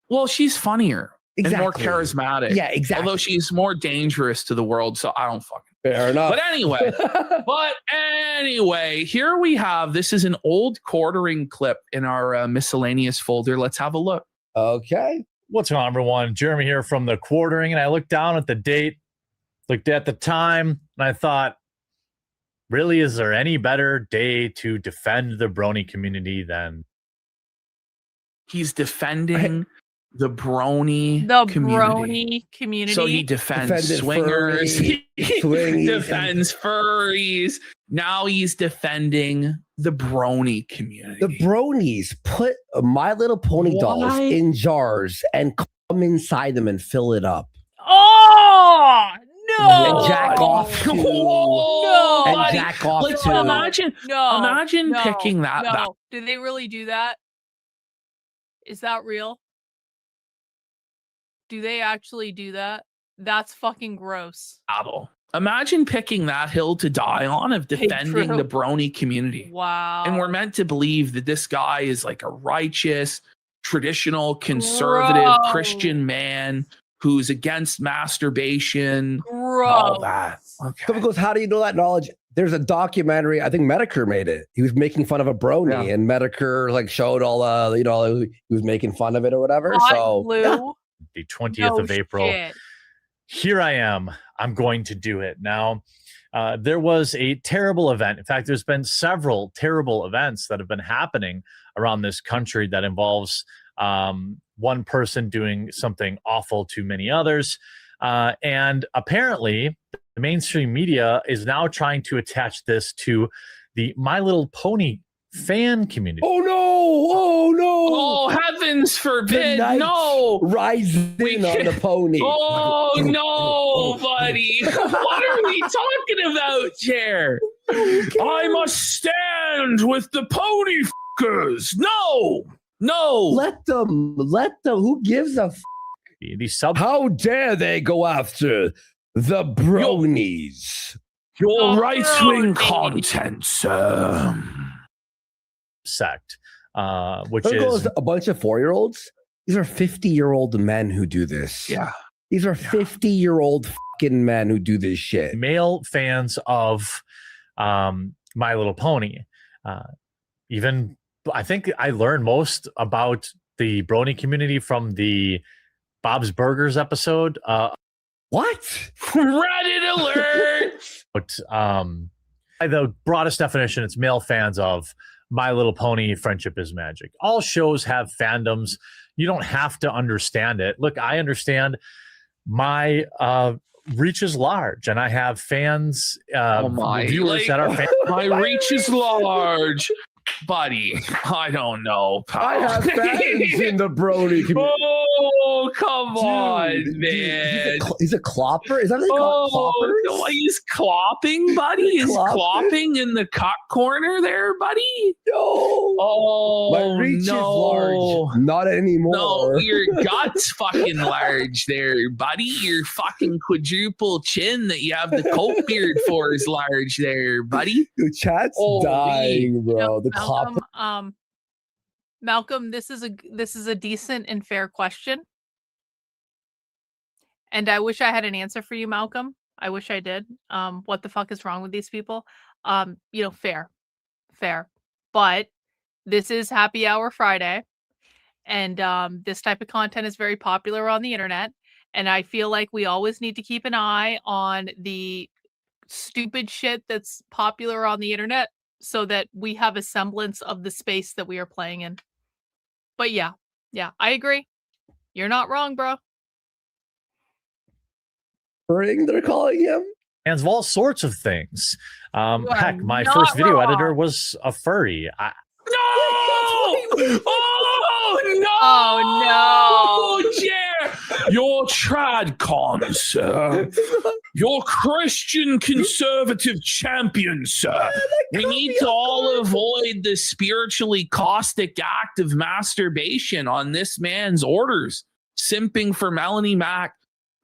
Speaker 3: Well, she's funnier and more charismatic.
Speaker 11: Yeah, exactly.
Speaker 3: Although she's more dangerous to the world, so I don't fucking.
Speaker 11: Fair enough.
Speaker 3: But anyway, here we have, this is an old Quartering clip in our miscellaneous folder. Let's have a look.
Speaker 11: Okay.
Speaker 2: What's going on, everyone? Jeremy here from the Quartering, and I looked down at the date, looked at the time, and I thought, really, is there any better day to defend the Brony community than?
Speaker 3: He's defending the Brony
Speaker 10: community.
Speaker 3: So he defends swingers. He defends furries. Now he's defending the Brony community.
Speaker 11: The Bronies put My Little Pony dolls in jars and come inside them and fill it up.
Speaker 10: Oh no!
Speaker 11: And jack off to.
Speaker 10: No!
Speaker 11: And jack off
Speaker 3: like,
Speaker 11: to.
Speaker 3: Imagine picking that.
Speaker 10: No. Do they really do that? Is that real? Do they actually do that? That's fucking gross.
Speaker 3: Imagine picking that hill to die on of defending the Brony community.
Speaker 10: Wow.
Speaker 3: And we're meant to believe that this guy is like a righteous, traditional, conservative Christian man who's against masturbation. All that. Okay.
Speaker 11: So because how do you know that knowledge? There's a documentary, I think Medicare made it. He was making fun of a Brony and Medicare like showed all he was making fun of it or whatever.
Speaker 2: The 20th of April.
Speaker 10: Shit.
Speaker 2: Here I am. I'm going to do it. Now, there was a terrible event. In fact, there's been several terrible events that have been happening around this country that involves one person doing something awful to many others. And apparently, the mainstream media is now trying to attach this to the My Little Pony fan community.
Speaker 11: Oh no! Oh no!
Speaker 3: Oh heavens forbid! No!
Speaker 11: Rise in on the pony.
Speaker 3: Oh no, buddy! What are we talking about here? I must stand with the pony fuckers. No!
Speaker 11: Let them. Who gives a? How dare they go after the Bronies?
Speaker 3: Your right-wing content, sir.
Speaker 2: Sect, which
Speaker 11: is a bunch of 4-year-olds. These are 50-year-old men who do this.
Speaker 3: Yeah.
Speaker 11: These are 50-year-old fucking men who do this shit.
Speaker 2: Male fans of My Little Pony. Even I think I learned most about the Brony community from the Bob's Burgers episode
Speaker 11: What?
Speaker 7: Reddit alert!
Speaker 2: But the broadest definition, it's male fans of My Little Pony, Friendship is Magic. All shows have fandoms. You don't have to understand it. Look, I understand my reach is large, and I have fans, viewers that are fans.
Speaker 7: My reach is large. Buddy, I don't know. Pal.
Speaker 11: I have fans in the Brony community.
Speaker 7: Oh, come on, man.
Speaker 11: He's a clopper? Is that what they call cloppers?
Speaker 7: No, he's clopping, buddy. He's clopping in the cock corner there, buddy.
Speaker 11: No.
Speaker 7: Oh,
Speaker 11: my reach is large. Not anymore.
Speaker 7: No, your gut's fucking large there, buddy. Your fucking quadruple chin that you have the coat beard for is large there, buddy.
Speaker 11: Dude, chat's dying, bro. The
Speaker 10: Malcolm, this is a decent and fair question. And I wish I had an answer for you, Malcolm. I wish I did. What the fuck is wrong with these people? Fair. But this is Happy Hour Friday. And this type of content is very popular on the internet. And I feel like we always need to keep an eye on the stupid shit that's popular on the internet, so that we have a semblance of the space that we are playing in. But yeah, I agree. You're not wrong, bro.
Speaker 11: They're calling him?
Speaker 2: Fans of all sorts of things. Heck, my
Speaker 10: not
Speaker 2: first video
Speaker 10: wrong.
Speaker 2: editor was a furry.
Speaker 7: No! Oh, no!
Speaker 10: Oh, no!
Speaker 7: Yeah! Your trad con, sir. Your Christian conservative champion, sir. We need to all avoid the spiritually caustic act of masturbation on this man's orders, simping for Melanie Mac,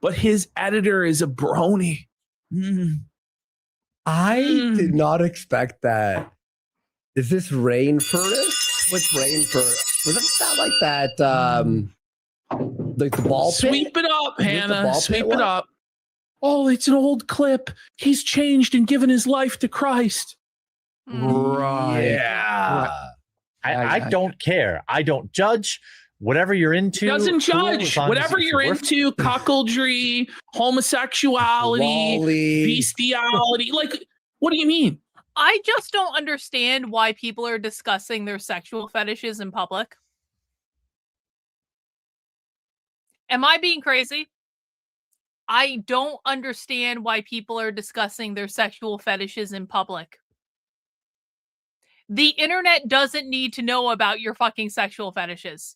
Speaker 7: but his editor is a brony.
Speaker 11: I did not expect that. Is this Rain Furnace? What's Rain Furnace? Does that sound like that? Like the ball pit?
Speaker 7: Sweep it up,
Speaker 11: Is it the
Speaker 7: Hannah.
Speaker 11: ball
Speaker 7: Sweep
Speaker 11: pit
Speaker 7: it
Speaker 11: one?
Speaker 7: up. Oh, it's an old clip. He's changed and given his life to Christ.
Speaker 11: Right.
Speaker 7: Yeah.
Speaker 2: I don't care. I don't judge. Whatever you're into.
Speaker 7: Doesn't
Speaker 2: cool,
Speaker 7: judge.
Speaker 2: as long
Speaker 7: Whatever
Speaker 2: as it's
Speaker 7: you're
Speaker 2: worth-
Speaker 7: into, cuckoldry, homosexuality,
Speaker 11: Wally.
Speaker 7: bestiality. Like, what do you mean?
Speaker 10: I just don't understand why people are discussing their sexual fetishes in public. Am I being crazy? I don't understand why people are discussing their sexual fetishes in public. The internet doesn't need to know about your fucking sexual fetishes.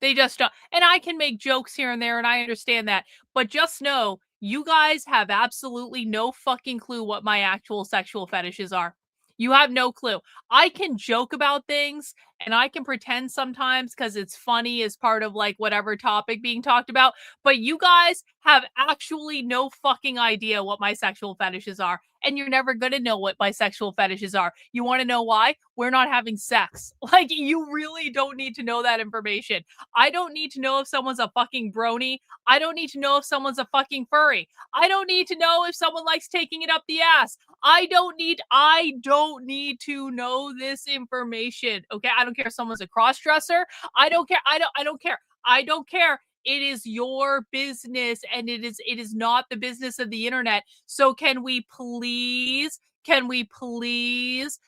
Speaker 10: They just don't. And I can make jokes here and there, and I understand that. But just know, you guys have absolutely no fucking clue what my actual sexual fetishes are. You have no clue. I can joke about things, and I can pretend sometimes because it's funny as part of like whatever topic being talked about. But you guys have actually no fucking idea what my sexual fetishes are. And you're never going to know what my sexual fetishes are. You want to know why? We're not having sex. Like, you really don't need to know that information. I don't need to know if someone's a fucking brony. I don't need to know if someone's a fucking furry. I don't need to know if someone likes taking it up the ass. I don't need to know this information. Okay? I don't care if someone's a cross-dresser. I don't care. I don't care. It is your business, and it is not the business of the internet. So can we please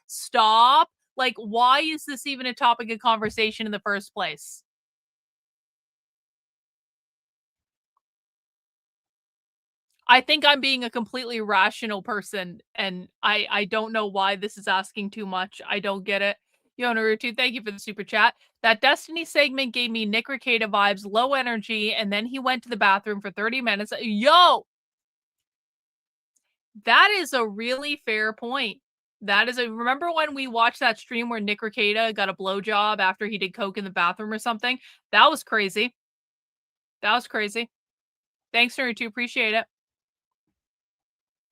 Speaker 10: stop? Like, why is this even a topic of conversation in the first place? I think I'm being a completely rational person, and I don't know why this is asking too much. I don't get it. Yo, Naruto, thank you for the super chat. That Destiny segment gave me Nick Rekieta vibes, low energy, and then he went to the bathroom for 30 minutes. Yo! That is a really fair point. Remember when we watched that stream where Nick Rekieta got a blowjob after he did coke in the bathroom or something? That was crazy. Thanks, Naruto, appreciate it.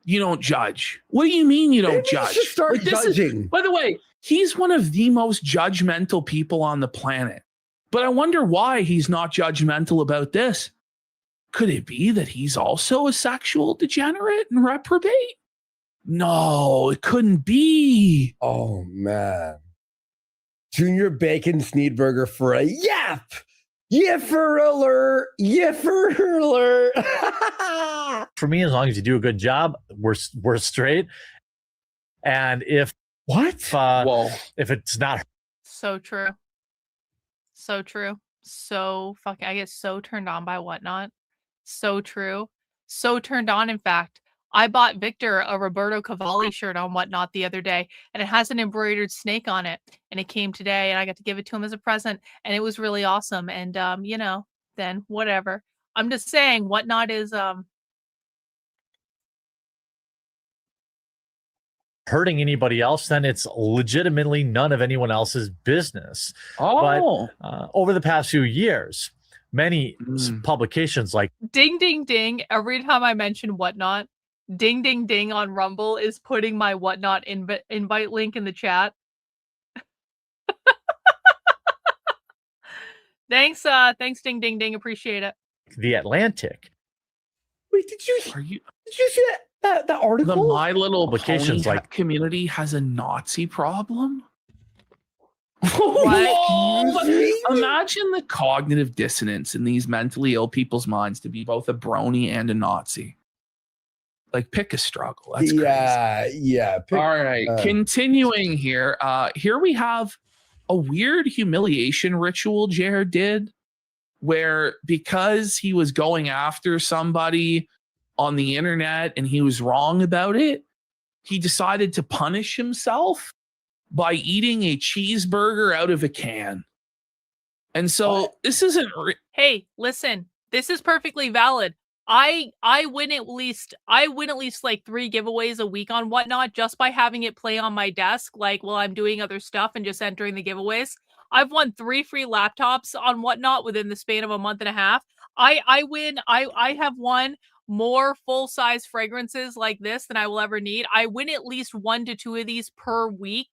Speaker 7: You don't judge. What do you mean you don't
Speaker 11: Maybe
Speaker 7: judge?
Speaker 11: You should start judging.
Speaker 7: By the way, he's one of the most judgmental people on the planet. But I wonder why he's not judgmental about this. Could it be that he's also a sexual degenerate and reprobate? No, it couldn't be.
Speaker 11: Oh, man. Junior Bacon Sneedburger for a yap. Yiffer alert! Yiffer alert!
Speaker 2: For me, as long as you do a good job, we're straight. And if if it's not
Speaker 10: So true. So true. So fucking, I get so turned on by Whatnot. So true. So turned on, in fact. I bought Victor a Roberto Cavalli shirt on Whatnot the other day, and it has an embroidered snake on it. And it came today, and I got to give it to him as a present, and it was really awesome. And you know, then whatever. I'm just saying, Whatnot is
Speaker 2: hurting anybody else, then it's legitimately none of anyone else's business.
Speaker 3: Oh.
Speaker 2: But over the past few years, many publications like
Speaker 10: ding ding ding every time I mention Whatnot. Ding ding ding on Rumble is putting my Whatnot invite link in the chat. Thanks, ding ding ding, appreciate it.
Speaker 2: The Atlantic.
Speaker 11: Wait, did you see that article?
Speaker 3: The My Little
Speaker 2: Publications
Speaker 3: Pony
Speaker 2: like-
Speaker 3: community has a Nazi problem.
Speaker 10: What?
Speaker 3: Imagine the cognitive dissonance in these mentally ill people's minds to be both a brony and a Nazi. Like, pick a struggle. That's crazy.
Speaker 11: Yeah.
Speaker 3: All right, continuing here. Here we have a weird humiliation ritual Jared did, where because he was going after somebody on the internet and he was wrong about it, he decided to punish himself by eating a cheeseburger out of a can. And so this isn't
Speaker 10: Hey, listen, this is perfectly valid. I win at least like 3 giveaways a week on Whatnot just by having it play on my desk, like while I'm doing other stuff and just entering the giveaways. I've won 3 free laptops on Whatnot within the span of a month and a half. I have won more full-size fragrances like this than I will ever need. I win at least 1 to 2 of these per week.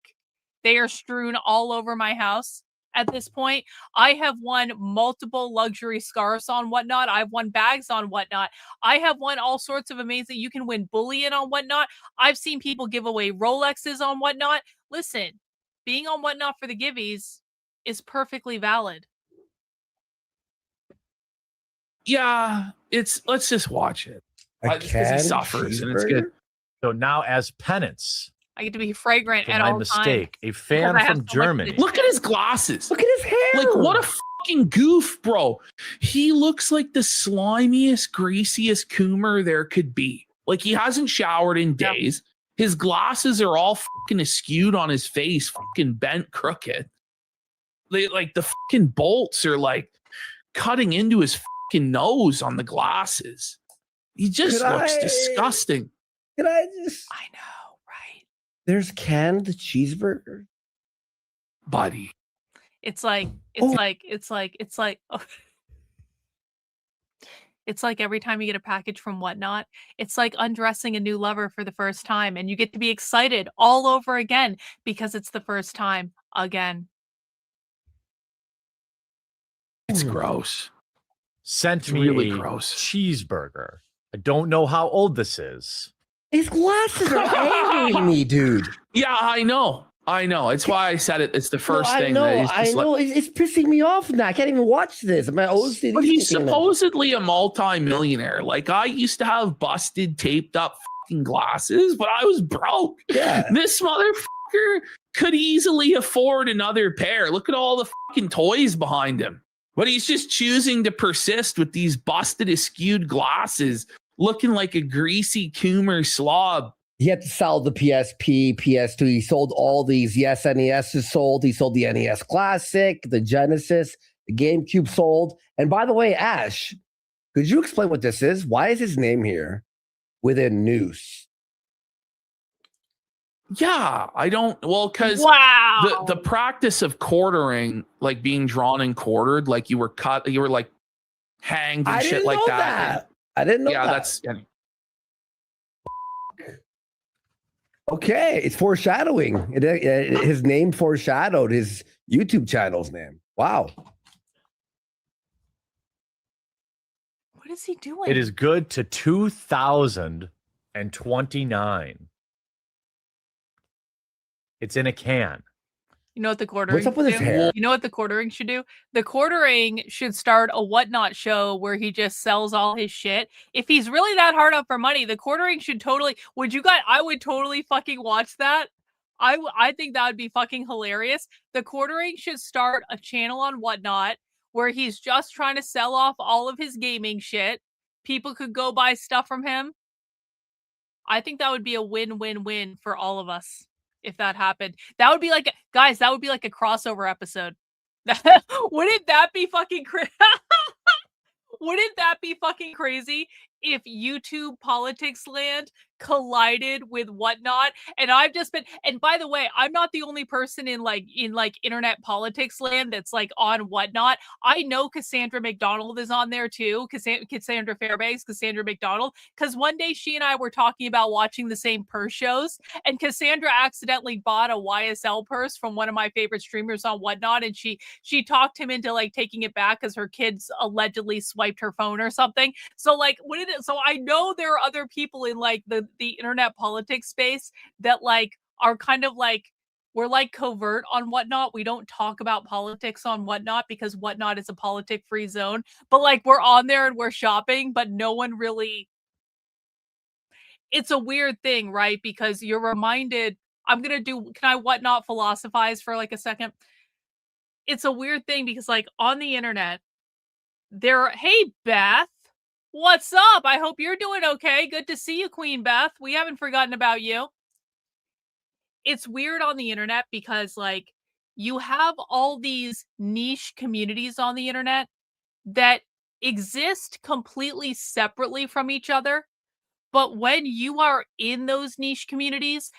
Speaker 10: They are strewn all over my house. At this point, I have won multiple luxury scarves on Whatnot. I've won bags on Whatnot. I have won all sorts of amazing. You can win bullion on Whatnot. I've seen people give away Rolexes on Whatnot. Listen, being on Whatnot for the giveies is perfectly valid.
Speaker 3: Yeah, let's just watch it. Because he suffers and it's good.
Speaker 2: So now, as penance
Speaker 10: I get to be fragrant
Speaker 2: for
Speaker 10: at
Speaker 2: my
Speaker 10: all
Speaker 2: mistake,
Speaker 10: times.
Speaker 2: a fan
Speaker 10: because I have
Speaker 2: from
Speaker 10: so much
Speaker 2: Germany.
Speaker 10: to do.
Speaker 3: Look at his glasses.
Speaker 11: Look at his hair.
Speaker 3: Like, what a fucking goof, bro. He looks like the slimiest, greasiest Coomer there could be. Like, he hasn't showered in days. His glasses are all fucking askewed on his face, fucking bent crooked. Like, the fucking bolts are like cutting into his fucking nose on the glasses. He just looks disgusting.
Speaker 11: Can I just?
Speaker 10: I know, right?
Speaker 11: There's canned cheeseburger,
Speaker 3: buddy.
Speaker 10: It's like it's like every time you get a package from Whatnot, it's like undressing a new lover for the first time, and you get to be excited all over again because it's the first time again.
Speaker 3: It's gross.
Speaker 2: Sent
Speaker 3: It's
Speaker 2: me
Speaker 3: really
Speaker 2: a
Speaker 3: gross.
Speaker 2: cheeseburger. I don't know how old this is.
Speaker 11: His glasses are angering me, dude.
Speaker 3: Yeah, I know. It's why I said it. It's the first thing.
Speaker 11: I know. It's pissing me off now. I can't even watch this. My OCD.
Speaker 3: But he's supposedly a multi-millionaire. Like, I used to have busted, taped up fucking glasses, but I was broke.
Speaker 11: Yeah.
Speaker 3: This motherfucker could easily afford another pair. Look at all the fucking toys behind him. But he's just choosing to persist with these busted, askewed glasses, looking like a greasy Coomer slob.
Speaker 11: He had to sell the PSP, PS2. He sold all these. Yes, NES is sold. He sold the NES Classic, the Genesis, the GameCube sold. And by the way, Ash, could you explain what this is? Why is his name here within news?
Speaker 3: Yeah, I don't. Well, because the practice of quartering, like being drawn and quartered, like you were cut, you were like hanged and shit like that.
Speaker 11: I didn't know
Speaker 3: yeah,
Speaker 11: that.
Speaker 3: that's.
Speaker 11: Okay, it's foreshadowing. His name foreshadowed his YouTube channel's name. Wow.
Speaker 10: What is he doing?
Speaker 2: It is good to 2029. It's in a can.
Speaker 10: You know what the quartering
Speaker 11: What's up with his
Speaker 10: should do?
Speaker 11: hair?
Speaker 10: You know what the quartering should do? The quartering should start a Whatnot show where he just sells all his shit. If he's really that hard up for money, the quartering should totally. Would you guys? I would totally fucking watch that. I think that would be fucking hilarious. The quartering should start a channel on Whatnot where he's just trying to sell off all of his gaming shit. People could go buy stuff from him. I think that would be a win-win-win for all of us if that happened. That would be like, guys, that would be like a crossover episode. Wouldn't that be fucking crazy? Wouldn't that be fucking crazy if YouTube politics land collided with Whatnot? And I've just been, and by the way, I'm not the only person in internet politics land that's like on Whatnot. I know Cassandra McDonald is on there too. Cassandra Fairbanks, Cassandra McDonald. Because one day she and I were talking about watching the same purse shows, and Cassandra accidentally bought a YSL purse from one of my favorite streamers on Whatnot, and she talked him into like taking it back because her kids allegedly swiped her phone or something. So like, so I know there are other people in like the internet politics space that like are kind of like, we're like covert on Whatnot. We don't talk about politics on Whatnot because Whatnot is a politic free zone, but like we're on there and we're shopping, but no one really, it's a weird thing, right? Because you're reminded, can I Whatnot philosophize for like a second? It's a weird thing because like on the internet, hey Beth, what's up? I hope you're doing okay. Good to see you, Queen Beth. We haven't forgotten about you. It's weird on the internet because like you have all these niche communities on the internet that exist completely separately from each other. But when you are in those niche communities,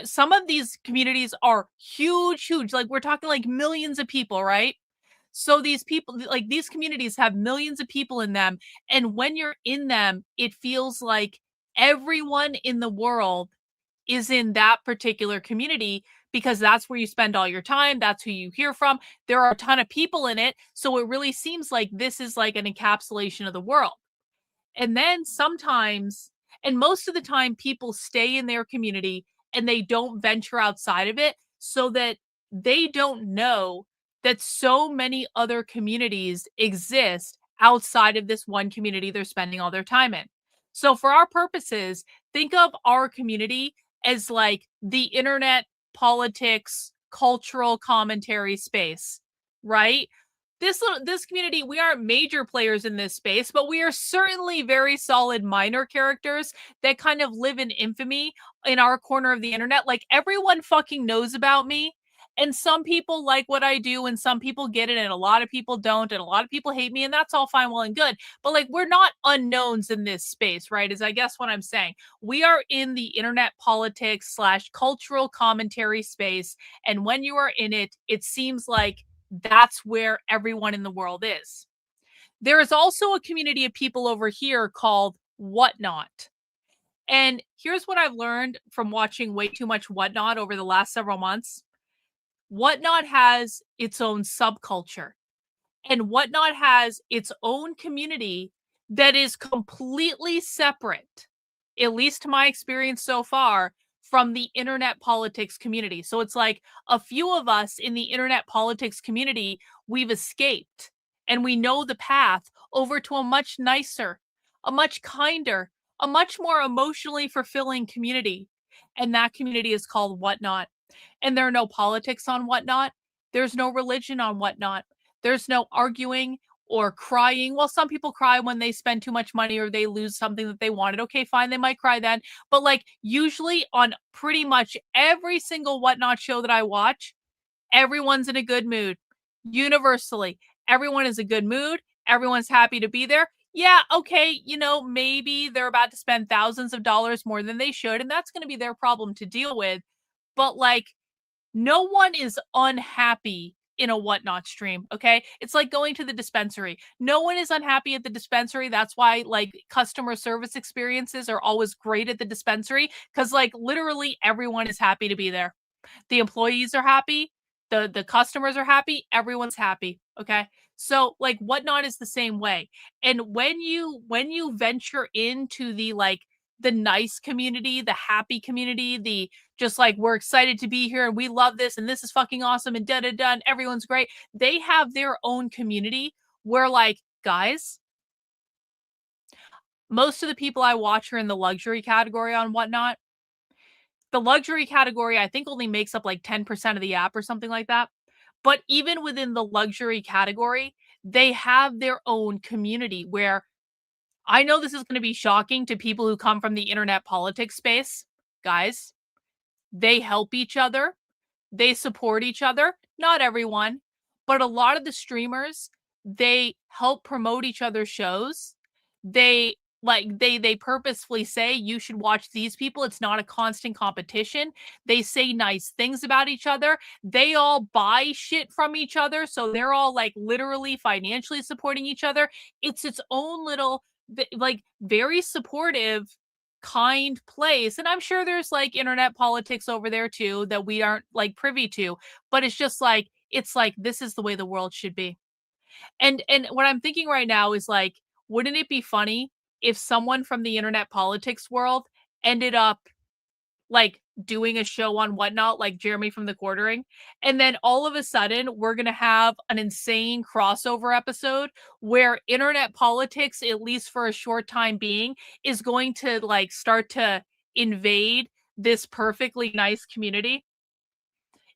Speaker 10: some of these communities are huge. Like we're talking like millions of people, right? So these people, like these communities have millions of people in them. And when you're in them, it feels like everyone in the world is in that particular community because that's where you spend all your time. That's who you hear from. There are a ton of people in it. So it really seems like this is like an encapsulation of the world. And then sometimes, and most of the time, people stay in their community and they don't venture outside of it so that they don't know that so many other communities exist outside of this one community they're spending all their time in. So for our purposes, think of our community as like the internet politics, cultural commentary space, right? This community, we aren't major players in this space, but we are certainly very solid minor characters that kind of live in infamy in our corner of the internet. Like everyone fucking knows about me. And some people like what I do and some people get it and a lot of people don't and a lot of people hate me and that's all fine, well and good. But like we're not unknowns in this space, right? Is I guess what I'm saying. We are in the internet politics / cultural commentary space. And when you are in it, it seems like that's where everyone in the world is. There is also a community of people over here called Whatnot. And here's what I've learned from watching way too much Whatnot over the last several months. Whatnot has its own subculture, and Whatnot has its own community that is completely separate, at least to my experience so far, from the internet politics community. So it's like a few of us in the internet politics community, we've escaped and we know the path over to a much nicer, a much kinder, a much more emotionally fulfilling community. And that community is called Whatnot. And there are no politics on Whatnot. There's no religion on Whatnot. There's no arguing or crying. Well, some people cry when they spend too much money or they lose something that they wanted. Okay, fine, they might cry then. But like usually on pretty much every single Whatnot show that I watch, everyone's in a good mood. Universally, everyone is in a good mood. Everyone's happy to be there. Yeah, okay, maybe they're about to spend thousands of dollars more than they should, and that's going to be their problem to deal with. But like, no one is unhappy in a Whatnot stream, okay? It's like going to the dispensary. No one is unhappy at the dispensary. That's why like customer service experiences are always great at the dispensary because like literally everyone is happy to be there. The employees are happy. The customers are happy. Everyone's happy, okay? So like Whatnot is the same way. And when you venture into the the nice community, the happy community, the just like we're excited to be here and we love this and this is fucking awesome and da-da-da and everyone's great. They have their own community where like, guys, most of the people I watch are in the luxury category on Whatnot. The luxury category, I think, only makes up like 10% of the app or something like that. But even within the luxury category, they have their own community where I know this is going to be shocking to people who come from the internet politics space. Guys, they help each other. They support each other. Not everyone, but a lot of the streamers, they help promote each other's shows. They purposefully say you should watch these people. It's not a constant competition. They say nice things about each other. They all buy shit from each other. So they're all like literally financially supporting each other. It's its own little, like very supportive, kind place. And I'm sure there's like internet politics over there too that we aren't like privy to, but it's just like, it's like, this is the way the world should be. And what I'm thinking right now is like, wouldn't it be funny if someone from the internet politics world ended up like doing a show on Whatnot, like Jeremy from The Quartering, and then all of a sudden we're going to have an insane crossover episode where internet politics, at least for a short time being, is going to like start to invade this perfectly nice community.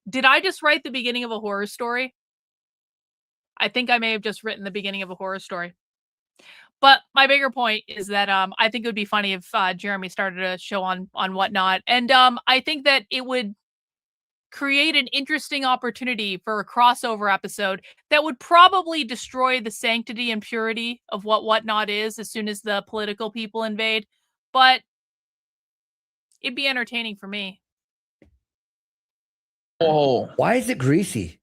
Speaker 10: Did I just write the beginning of a horror story? I think I may have just written the beginning of a horror story. But my bigger point is that I think it would be funny if Jeremy started a show on Whatnot. And I think that it would create an interesting opportunity for a crossover episode that would probably destroy the sanctity and purity of what Whatnot is as soon as the political people invade. But it'd be entertaining for me.
Speaker 11: Oh, why is it greasy?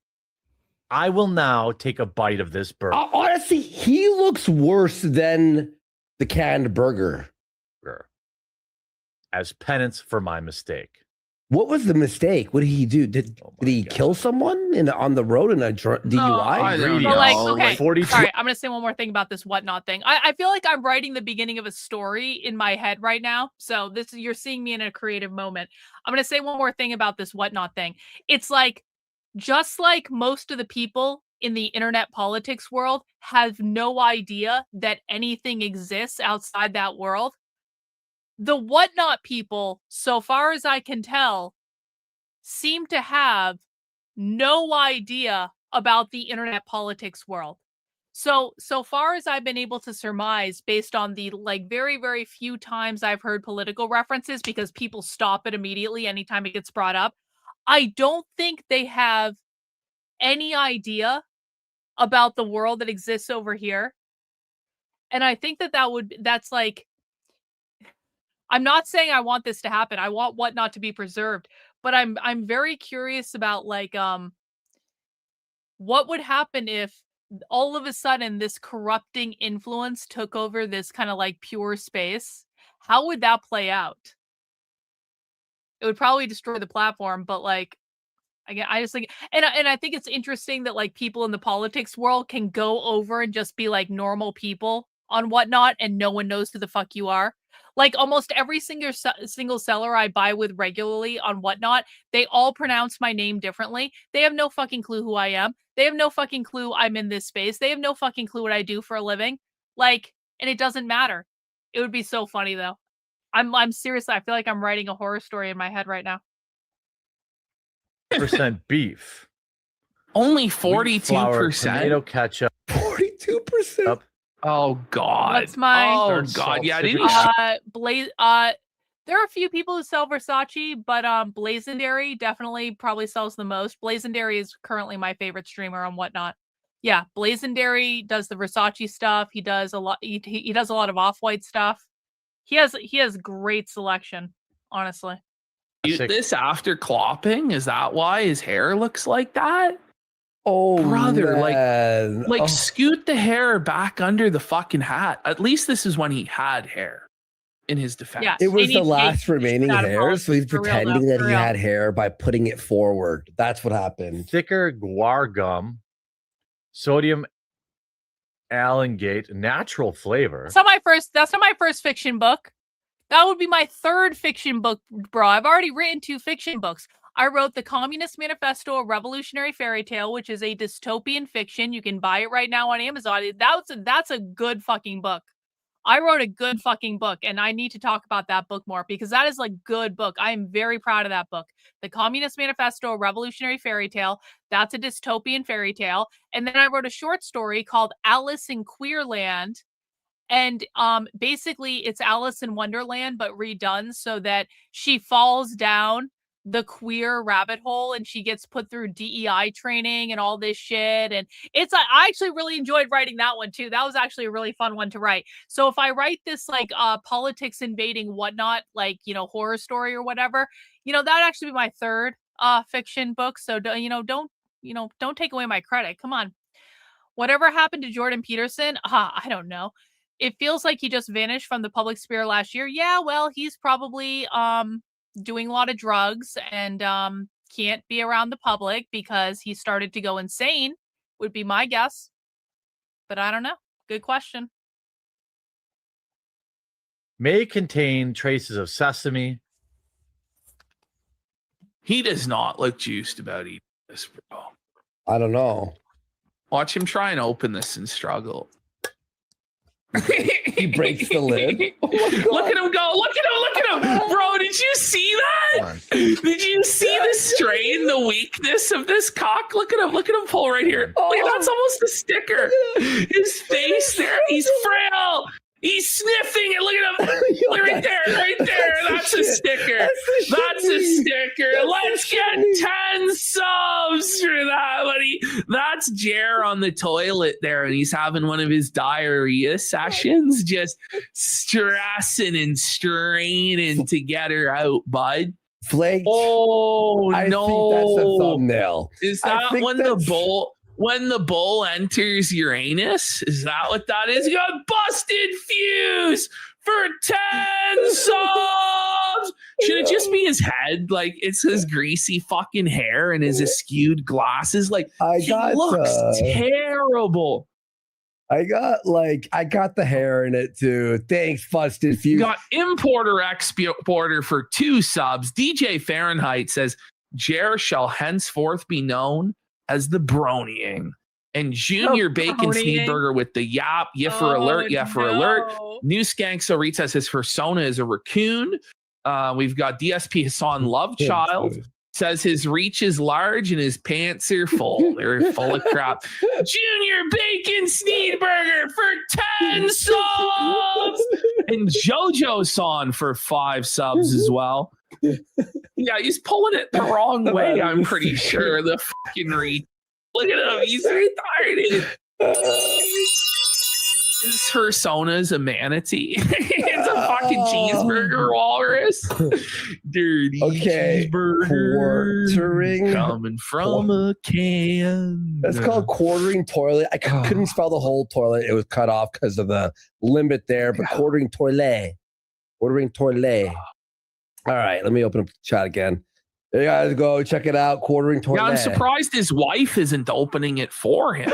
Speaker 2: I will now take a bite of this burger.
Speaker 11: Honestly, he looks worse than the canned burger.
Speaker 2: As penance for my mistake.
Speaker 11: What was the mistake? What did he do? Did he kill someone on the road in a DUI?
Speaker 10: But like, okay, 42. Sorry, I'm going to say one more thing about this Whatnot thing. I feel like I'm writing the beginning of a story in my head right now. So you're seeing me in a creative moment. I'm going to say one more thing about this Whatnot thing. It's like, just like most of the people in the internet politics world have no idea that anything exists outside that world, the Whatnot people, so far as I can tell, seem to have no idea about the internet politics world. So far as I've been able to surmise, based on the like very, very few times I've heard political references, because people stop it immediately anytime it gets brought up, I don't think they have any idea about the world that exists over here. And I think that's like, I'm not saying I want this to happen. I want Whatnot to be preserved, but I'm very curious about like, what would happen if all of a sudden this corrupting influence took over this kind of like pure space? How would that play out? It would probably destroy the platform, but like, I just think, and I think it's interesting that like people in the politics world can go over and just be like normal people on Whatnot, and no one knows who the fuck you are. Like almost every single seller I buy with regularly on Whatnot, they all pronounce my name differently. They have no fucking clue who I am. They have no fucking clue I'm in this space. They have no fucking clue what I do for a living. Like, and it doesn't matter. It would be so funny though. I'm seriously, I feel like I'm writing a horror story in my head right now.
Speaker 2: % beef.
Speaker 3: Only 42%.
Speaker 2: Tomato ketchup.
Speaker 11: 42%.
Speaker 3: Oh God.
Speaker 10: What's my?
Speaker 3: Oh God. Yeah. Didn't
Speaker 10: Blaze. There are a few people who sell Versace, but Blazendary definitely probably sells the most. Blazendary is currently my favorite streamer on Whatnot. Yeah, Blazendary does the Versace stuff. He does a lot. He does a lot of Off-White stuff. He has great selection, honestly.
Speaker 3: This after clopping, is that why his hair looks like that?
Speaker 11: Oh,
Speaker 3: brother,
Speaker 11: man.
Speaker 3: like scoot the hair back under the fucking hat. At least this is when he had hair. In his defense,
Speaker 10: yeah,
Speaker 11: it was the last remaining hair, so he's pretending that he had hair by putting it forward. That's what happened.
Speaker 2: Thicker guar gum, sodium alligate, natural flavor.
Speaker 10: That's not my first fiction book. That would be my third fiction book, bro. I've already written 2 fiction books. I wrote The Communist Manifesto, a Revolutionary Fairy Tale, which is a dystopian fiction. You can buy it right now on Amazon. That's a good fucking book. I wrote a good fucking book, and I need to talk about that book more because that is a good book. I am very proud of that book. The Communist Manifesto, a Revolutionary Fairy Tale. That's a dystopian fairy tale. And then I wrote a short story called Alice in Queerland. And basically it's Alice in Wonderland, but redone so that she falls down the queer rabbit hole and she gets put through DEI training and all this shit. And I actually really enjoyed writing that one too. That was actually a really fun one to write. So if I write this like politics invading whatnot, like, horror story or whatever, that'd actually be my third fiction book. So don't take away my credit. Come on. Whatever happened to Jordan Peterson? I don't know. It feels like he just vanished from the public sphere last year. Yeah, well, he's probably doing a lot of drugs and can't be around the public because he started to go insane, would be my guess. But I don't know. Good question.
Speaker 2: May contain traces of sesame.
Speaker 3: He does not look juiced about eating this, bro.
Speaker 11: I don't know.
Speaker 3: Watch him try and open this and struggle.
Speaker 11: He breaks the lid. Oh
Speaker 3: look at him go. Look at him. Bro, did you see that? Did you see the strain, the weakness of this cock? Look at him pull right here. Look, that's almost a sticker. His face there. He's frail. He's sniffing it. Look at him. Look right there. That's a sticker. That's a sticker. Let's get 10 subs for that, buddy. That's Jer on the toilet there, and he's having one of his diarrhea sessions, just stressing and straining to get her out, bud.
Speaker 11: Flake.
Speaker 3: Oh,
Speaker 11: I
Speaker 3: no.
Speaker 11: think that's a thumbnail.
Speaker 3: Is that when the bull enters Uranus? Is that what that is? You got busted fuse for 10 subs. Should it just be his head? Like it's his greasy fucking hair and his askewed glasses. Like he looks terrible.
Speaker 11: I got the hair in it too. Thanks, busted fuse.
Speaker 3: You got importer exporter for 2 subs. DJ Fahrenheit says Jer shall henceforth be known as the Bronying. And Junior Bacon Sneedburger with the yap, yiffer alert. New Skank So Reed says his persona is a raccoon. We've got DSP Hassan Lovechild says his reach is large and his pants are full. They're full of crap. Junior Bacon Sneedburger for 10 subs. And JoJo Son for 5 subs as well. Yeah, he's pulling it the wrong way, I'm pretty sure. The fucking reach. Look at him. He's retarded. His persona is a manatee. It's a fucking cheeseburger walrus. Dirty cheeseburger.
Speaker 11: Quartering.
Speaker 3: Coming from a can.
Speaker 11: That's called quartering toilet. I couldn't spell the whole toilet. It was cut off because of the limit there, but quartering toilet. Quartering toilet. All right, let me open up the chat again. There you guys go. Check it out. Quartering toilet.
Speaker 3: Yeah, I'm surprised his wife isn't opening it for him.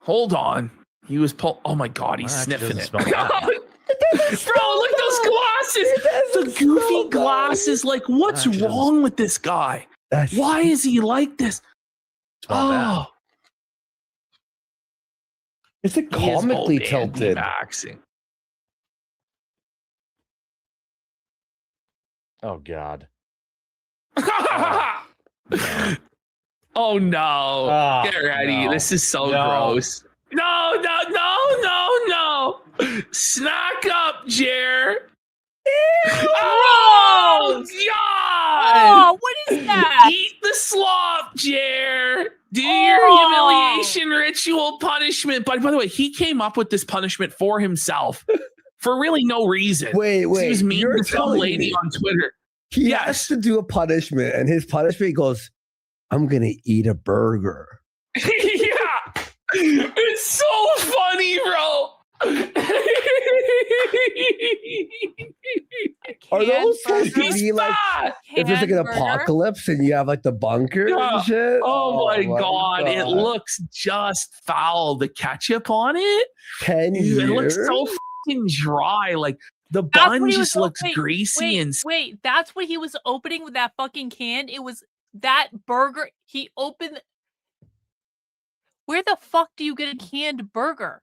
Speaker 3: Hold on. He was oh my God, he's sniffing it. Bro, look at those glasses. The goofy glasses. Like, what's wrong with this guy? Why is he like this? Oh.
Speaker 11: Is it comically tilted?
Speaker 3: Maxing.
Speaker 2: Oh God.
Speaker 3: Oh no. Get ready. No. This is so gross. No. Snack up, Jer. Oh God.
Speaker 10: Oh, what is that?
Speaker 3: Eat the slop, Jer. Do your humiliation ritual punishment. By the way, he came up with this punishment for himself for really no reason.
Speaker 11: Wait.
Speaker 3: He was mean to some lady on Twitter.
Speaker 11: He has to do a punishment, and his punishment goes, I'm going to eat a burger.
Speaker 3: Yeah. It's so funny, bro.
Speaker 11: Are those supposed to
Speaker 7: He's
Speaker 11: be like
Speaker 7: fat!
Speaker 11: if there's like an
Speaker 10: Canned burger?
Speaker 11: apocalypse and you have like the bunker
Speaker 7: Yeah.
Speaker 11: and shit?
Speaker 7: Oh, my god, it looks just foul. The ketchup on it,
Speaker 11: 10
Speaker 7: Dude, it looks
Speaker 11: years?
Speaker 7: so fucking dry. Like the
Speaker 10: That's
Speaker 7: bun
Speaker 10: what he
Speaker 7: just
Speaker 10: was
Speaker 7: looks
Speaker 10: wait,
Speaker 7: greasy
Speaker 10: wait,
Speaker 7: and
Speaker 10: wait. That's what he was opening with that fucking can. It was that burger. He opened. Where the fuck do you get a canned burger?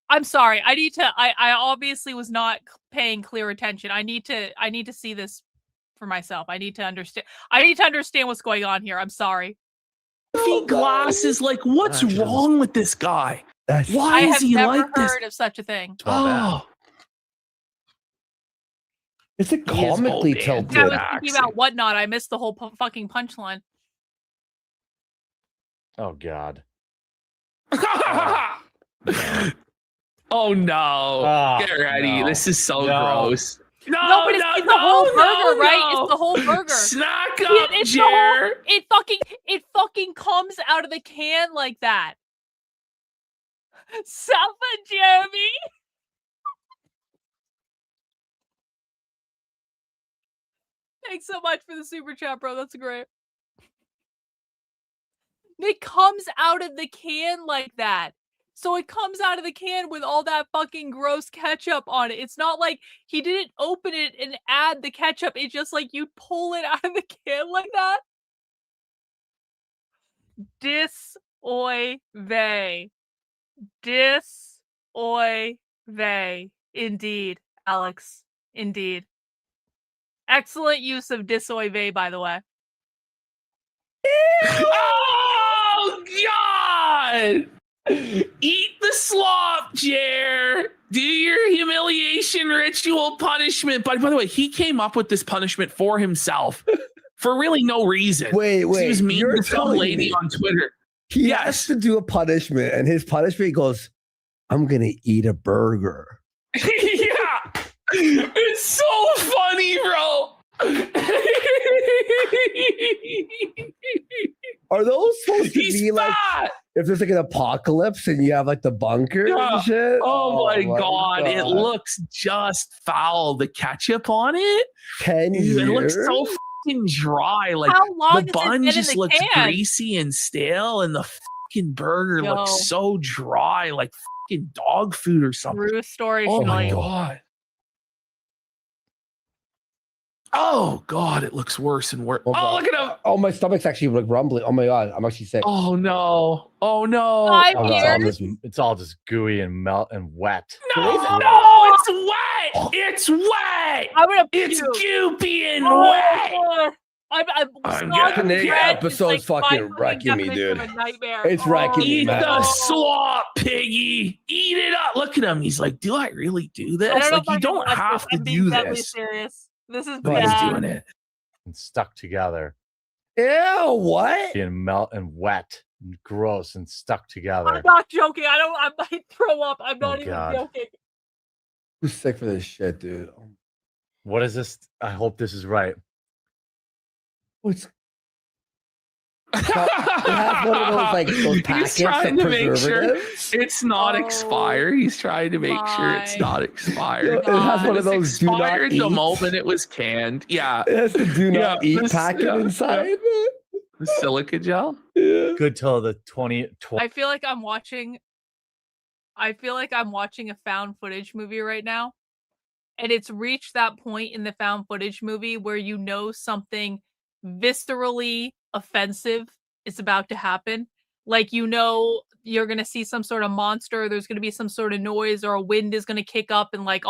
Speaker 10: I'm sorry. I need to. I obviously was not paying clear attention. I need to see this for myself. I need to understand. I need to understand what's going on here. I'm sorry.
Speaker 7: glasses. Like, what's wrong with this guy? Why
Speaker 10: I
Speaker 7: is
Speaker 10: have
Speaker 7: he
Speaker 10: never
Speaker 7: like this?
Speaker 10: heard of such a thing.
Speaker 7: Oh,
Speaker 11: It's a comically tilted.
Speaker 10: I was thinking about Whatnot. I missed the whole fucking punchline.
Speaker 2: Oh God.
Speaker 7: oh no! Get ready.
Speaker 2: no.
Speaker 7: This is so
Speaker 2: No.
Speaker 7: gross. No,
Speaker 10: but it's the whole burger, right? It's the whole burger.
Speaker 7: Snack
Speaker 10: Yeah,
Speaker 7: up,
Speaker 10: it's the whole-
Speaker 7: Jer.
Speaker 10: it fucking comes out of the can like that. Suffer, Jeremy. Thanks so much for the super chat, bro. That's great. It comes out of the can like that. So it comes out of the can with all that fucking gross ketchup on it. It's not like he didn't open it and add the ketchup. It's just like you pull it out of the can like that. Dis-oy vey. Dis-oy vey. Indeed, Alex. Indeed. Excellent use of dis-oy vey, by the way.
Speaker 7: Oh God! Eat the slop, Jer. Do your humiliation ritual punishment. By the way, he came up with this punishment for himself for really no reason.
Speaker 11: Wait.
Speaker 7: He was mean
Speaker 11: You're
Speaker 7: to some
Speaker 11: telling
Speaker 7: lady
Speaker 11: me
Speaker 7: on Twitter.
Speaker 11: He has to do a punishment, and his punishment goes, I'm going to eat a burger.
Speaker 7: Yeah. It's so funny, bro.
Speaker 11: Are those supposed to
Speaker 7: He's
Speaker 11: be like
Speaker 7: fat.
Speaker 11: if there's like an apocalypse and you have like the bunker
Speaker 7: Yeah.
Speaker 11: and shit?
Speaker 7: Oh my God. It looks just foul. The ketchup on it,
Speaker 11: 10
Speaker 7: Dude,
Speaker 11: years.
Speaker 7: it looks so fucking dry. Like
Speaker 10: How long has
Speaker 7: the
Speaker 10: it
Speaker 7: bun
Speaker 10: been in
Speaker 7: just
Speaker 10: the
Speaker 7: looks
Speaker 10: can?
Speaker 7: greasy and stale, and the fucking burger
Speaker 10: Yo.
Speaker 7: looks so dry, like fucking dog food or something.
Speaker 10: True story.
Speaker 7: Oh my
Speaker 10: Shelley.
Speaker 7: God. Oh God, it looks worse and worse. Oh, look at him.
Speaker 11: Oh, my stomach's actually like rumbling. Oh my God, I'm actually sick.
Speaker 7: Oh no. Oh no.
Speaker 10: Five
Speaker 11: Oh, God,
Speaker 10: years.
Speaker 2: It's all just gooey and melt and wet.
Speaker 7: No, it's wet. It's wet.
Speaker 10: I'm gonna
Speaker 7: It's
Speaker 10: puke.
Speaker 7: goopy and
Speaker 10: Oh,
Speaker 7: wet.
Speaker 10: God. I'm
Speaker 11: getting it.
Speaker 10: bread
Speaker 11: Episode's
Speaker 10: is, like,
Speaker 11: fucking
Speaker 10: my
Speaker 11: wrecking me,
Speaker 10: definition
Speaker 11: dude.
Speaker 10: of a nightmare.
Speaker 11: It's wrecking me,
Speaker 7: Eat
Speaker 11: man.
Speaker 7: the slop, piggy. Eat it up. Look at him. He's like, do I really do this?
Speaker 10: I don't know
Speaker 7: Like,
Speaker 10: if I
Speaker 7: you
Speaker 10: can
Speaker 7: don't
Speaker 10: watch
Speaker 7: have
Speaker 10: this.
Speaker 7: to
Speaker 10: I'm being
Speaker 7: do
Speaker 10: deadly
Speaker 7: this.
Speaker 10: serious. This is
Speaker 7: But he's
Speaker 10: bad.
Speaker 7: doing it.
Speaker 2: And stuck together.
Speaker 11: Ew, what?
Speaker 2: Being melt and wet and gross and stuck together.
Speaker 10: I'm not joking. I might throw up. I'm not even
Speaker 2: God.
Speaker 10: joking.
Speaker 11: I'm sick for this shit, dude.
Speaker 2: What is this? I hope this is right.
Speaker 11: What's it has one of those like those packets
Speaker 7: He's trying
Speaker 11: of
Speaker 7: to make sure
Speaker 11: preservatives.
Speaker 7: it's not expired. He's trying to make sure it's not expired.
Speaker 11: It has one of
Speaker 7: It
Speaker 11: those
Speaker 7: was
Speaker 11: do not
Speaker 7: expired the
Speaker 11: eat.
Speaker 7: moment it was canned. Yeah.
Speaker 11: It has the do not
Speaker 7: Yeah,
Speaker 11: eat
Speaker 7: this-
Speaker 11: packet
Speaker 7: yeah,
Speaker 11: inside.
Speaker 7: The silica gel.
Speaker 2: Good till the 20.
Speaker 10: I feel like I'm watching a found footage movie right now. And it's reached that point in the found footage movie where you know something viscerally offensive is about to happen. Like, you know, you're going to see some sort of monster, there's going to be some sort of noise, or a wind is going to kick up, and like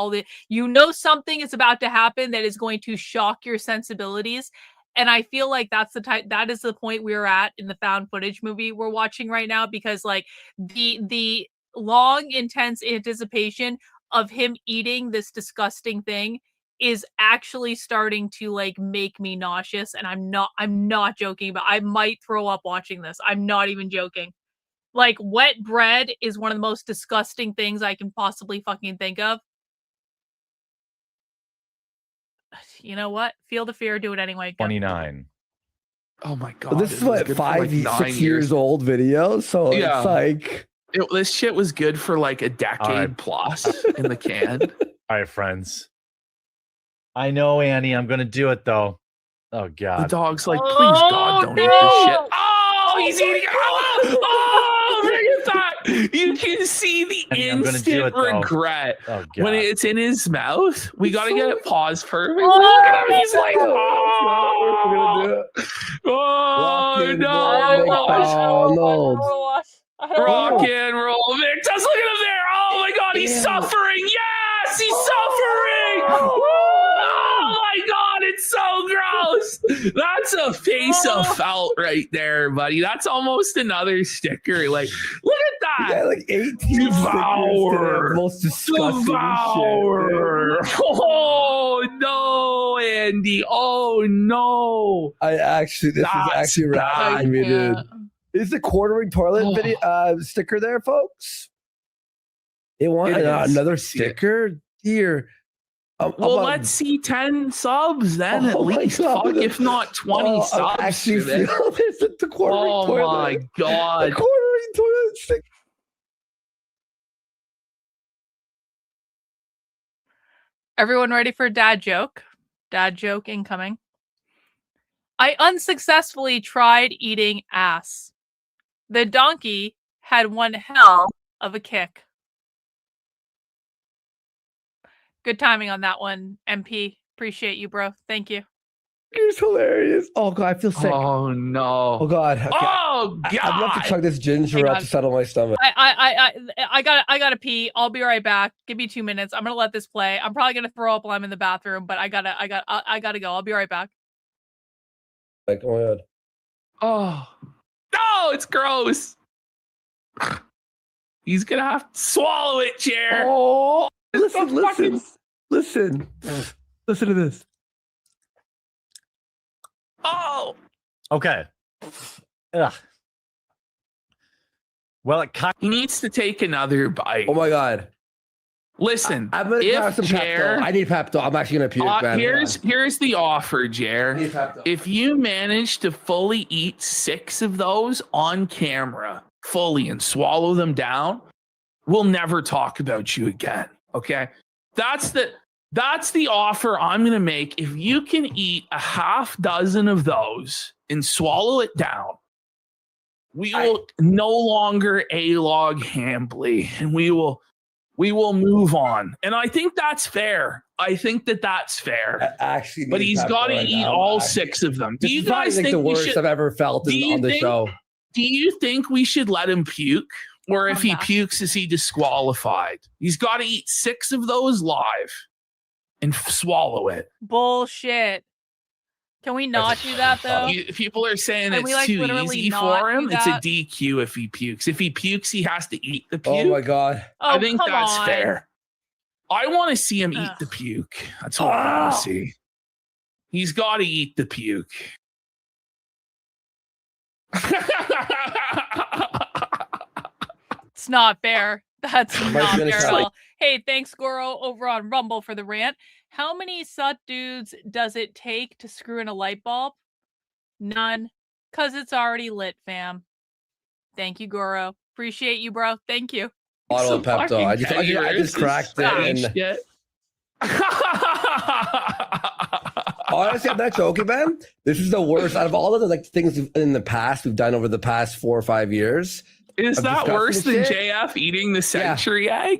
Speaker 10: you know something is about to happen that is going to shock your sensibilities. And I feel like that is the point we're at in the found footage movie we're watching right now, because like the long, intense anticipation of him eating this disgusting thing is actually starting to like make me nauseous, and I'm not joking, but I might throw up watching this. I'm not even joking. Like, wet bread is one of the most disgusting things I can possibly fucking think of. You know what? Feel the fear, do it anyway. Go.
Speaker 2: 29.
Speaker 7: Oh my God.
Speaker 11: But this is
Speaker 7: it was
Speaker 11: what
Speaker 7: good for, like,
Speaker 11: 6 years old video, so
Speaker 7: Yeah.
Speaker 11: it's like
Speaker 7: This shit was good for like a decade
Speaker 2: Alright.
Speaker 7: plus in the can.
Speaker 2: All right, friends. I know, Annie. I'm gonna do it though. Oh God.
Speaker 3: The dog's like, please God, don't eat this shit. Oh, he's eating it. Oh, look at that. You can see the
Speaker 2: Annie, I'm gonna do
Speaker 3: instant
Speaker 2: it, though.
Speaker 3: regret
Speaker 2: Oh God.
Speaker 3: when it's in his mouth. We got to get it paused perfect.
Speaker 10: Oh,
Speaker 3: Look at him. He's like, oh no. Rock and roll. Vic, just look at him there. Oh my God, he's suffering. Yes, he's suffering. Oh my God, it's so gross. That's a face of felt right there, buddy. That's almost another sticker. Like, look at that.
Speaker 11: Yeah, like 18
Speaker 3: Devour.
Speaker 11: Most disgusting
Speaker 3: Devour.
Speaker 11: shit.
Speaker 3: Oh no, Andy. Oh no.
Speaker 11: This is actually rattling me, dude. Is the quartering toilet video sticker there, folks? They want another sticker here.
Speaker 3: Well, let's see 10 subs then at least. Fuck, if not 20 subs.
Speaker 11: I actually feel this at the quartering toilet.
Speaker 3: Oh my God.
Speaker 11: The quartering toilet sticker.
Speaker 10: Everyone ready for a dad joke? Dad joke incoming. I unsuccessfully tried eating ass. The donkey had one hell of a kick. Good timing on that one, MP. Appreciate you, bro. Thank you.
Speaker 11: It's hilarious. Oh God, I feel sick.
Speaker 3: Oh no.
Speaker 11: Oh God. Okay.
Speaker 3: Oh God.
Speaker 11: I'd love to chug this ginger up to settle my stomach.
Speaker 10: I gotta pee. I'll be right back. Give me 2 minutes. I'm gonna let this play. I'm probably gonna throw up while I'm in the bathroom, but I gotta go. I'll be right back.
Speaker 11: Like, oh my God.
Speaker 3: Oh no, it's gross. He's gonna have to swallow it, Chair.
Speaker 11: Oh, listen to this.
Speaker 3: Oh.
Speaker 2: Okay. Ugh. Well,
Speaker 3: he needs to take another bite.
Speaker 11: Oh my God.
Speaker 3: Listen,
Speaker 11: I'm gonna have some Pepto. I need Pepto. I'm actually gonna puke, man.
Speaker 3: Here's the offer, Jer. If you manage to fully eat 6 of those on camera, fully, and swallow them down, we'll never talk about you again. Okay? That's the offer I'm gonna make. If you can eat a half dozen of those and swallow it down, we will no longer A-log Hambly, and we will move on. And I think that's fair. I think that's fair.
Speaker 11: Actually,
Speaker 3: but he's got to eat all 6 of them. Do you guys think
Speaker 11: the worst I've ever felt on the show?
Speaker 3: Do you think we should let him puke? Or if he pukes, is he disqualified? He's got to eat 6 of those live and swallow it.
Speaker 10: Bullshit. Can we not do that though?
Speaker 3: People are saying it's too easy for him. It's a DQ if he pukes. If he pukes, he has to eat the puke.
Speaker 11: Oh my God.
Speaker 3: I think that's fair. I want to see him eat the puke. That's what I want to see. He's got to eat the puke.
Speaker 10: It's not fair. That's not fair at all. Hey, thanks, Goro, over on Rumble for the rant. How many sut dudes does it take to screw in a light bulb? None. Because it's already lit, fam. Thank you, Goro. Appreciate you, bro. Thank you.
Speaker 11: Bottle of Pepto. I just cracked it. Honestly, I'm not joking, man. This is the worst out of all of the things in the past we've done over the past 4 or 5 years.
Speaker 3: Is that worse than JF eating the century egg?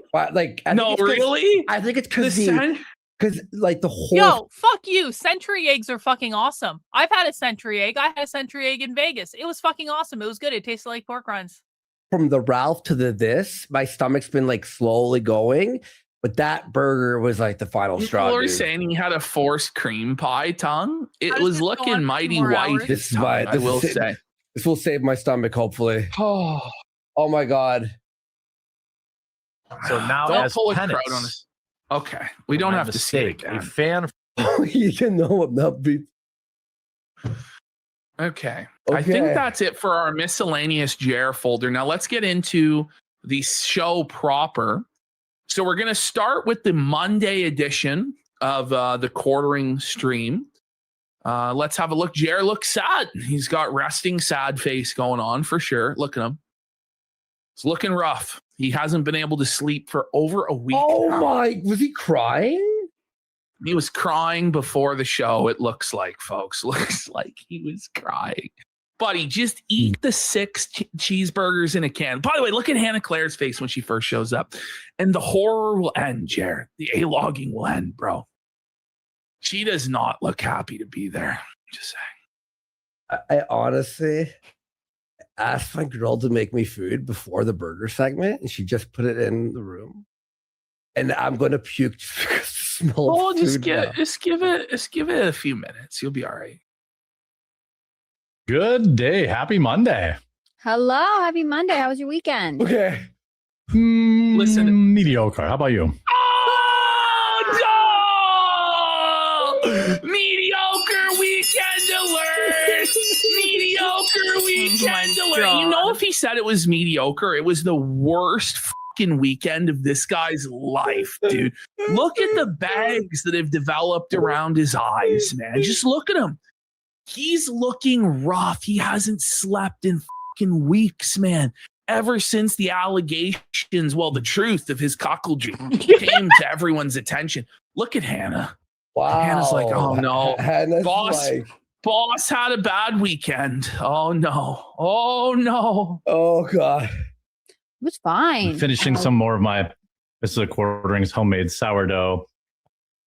Speaker 11: No,
Speaker 3: really?
Speaker 11: I think it's because like the whole.
Speaker 10: Yo, fuck you. Century eggs are fucking awesome. I've had a century egg. I had a century egg in Vegas. It was fucking awesome. It was good. It tasted like pork rinds.
Speaker 11: From the Ralph to this, my stomach's been like slowly going, but that burger was like the final straw.
Speaker 3: People are saying he had a forced cream pie tongue. It was looking mighty white.
Speaker 11: This will save my stomach, hopefully. Oh my God.
Speaker 2: So now
Speaker 3: don't
Speaker 2: as
Speaker 3: pull a
Speaker 2: penance,
Speaker 3: crowd on us. Okay, we don't have to say it
Speaker 2: a fan.
Speaker 11: You can know I'm not beat.
Speaker 3: Okay. I think that's it for our miscellaneous JR folder. Now let's get into the show proper. So we're going to start with the Monday edition of the quartering stream. Let's have a look. JR looks sad. He's got resting sad face going on for sure. Look at him. It's looking rough. He hasn't been able to sleep for over a week.
Speaker 11: Oh my, was he crying?
Speaker 3: He was crying before the show. It looks like, folks, looks like he was crying. Buddy, just eat the 6 cheeseburgers in a can. By the way, look at Hannah Claire's face when she first shows up. And the horror will end, Jared. The A-logging will end, bro. She does not look happy to be there. Just saying.
Speaker 11: I honestly asked my girl to make me food before the burger segment, and she just put it in the room. And I'm going to puke just because the smell of food
Speaker 3: just give
Speaker 11: now.
Speaker 3: it a few minutes. You'll be all right.
Speaker 2: Good day. Happy Monday.
Speaker 4: Hello, happy Monday. How was your weekend?
Speaker 11: Okay.
Speaker 3: Listen.
Speaker 2: Mediocre. How about you?
Speaker 3: Oh, no! Mediocre weekend alert! Mediocre weekend alert! You know, if he said it was mediocre, it was the worst fucking weekend of this guy's life, dude. Look at the bags that have developed around his eyes, man. Just look at him. He's looking rough. He hasn't slept in fucking weeks, man. Ever since the allegations, well, the truth of his cuckoldry came to everyone's attention. Look at Hannah.
Speaker 11: Wow.
Speaker 3: Hannah's like, oh no.
Speaker 11: Hannah's
Speaker 3: Boss had a bad weekend. Oh no. Oh no.
Speaker 11: Oh God.
Speaker 4: It was fine.
Speaker 2: Finishing some more of my Mrs. Quartering's homemade sourdough.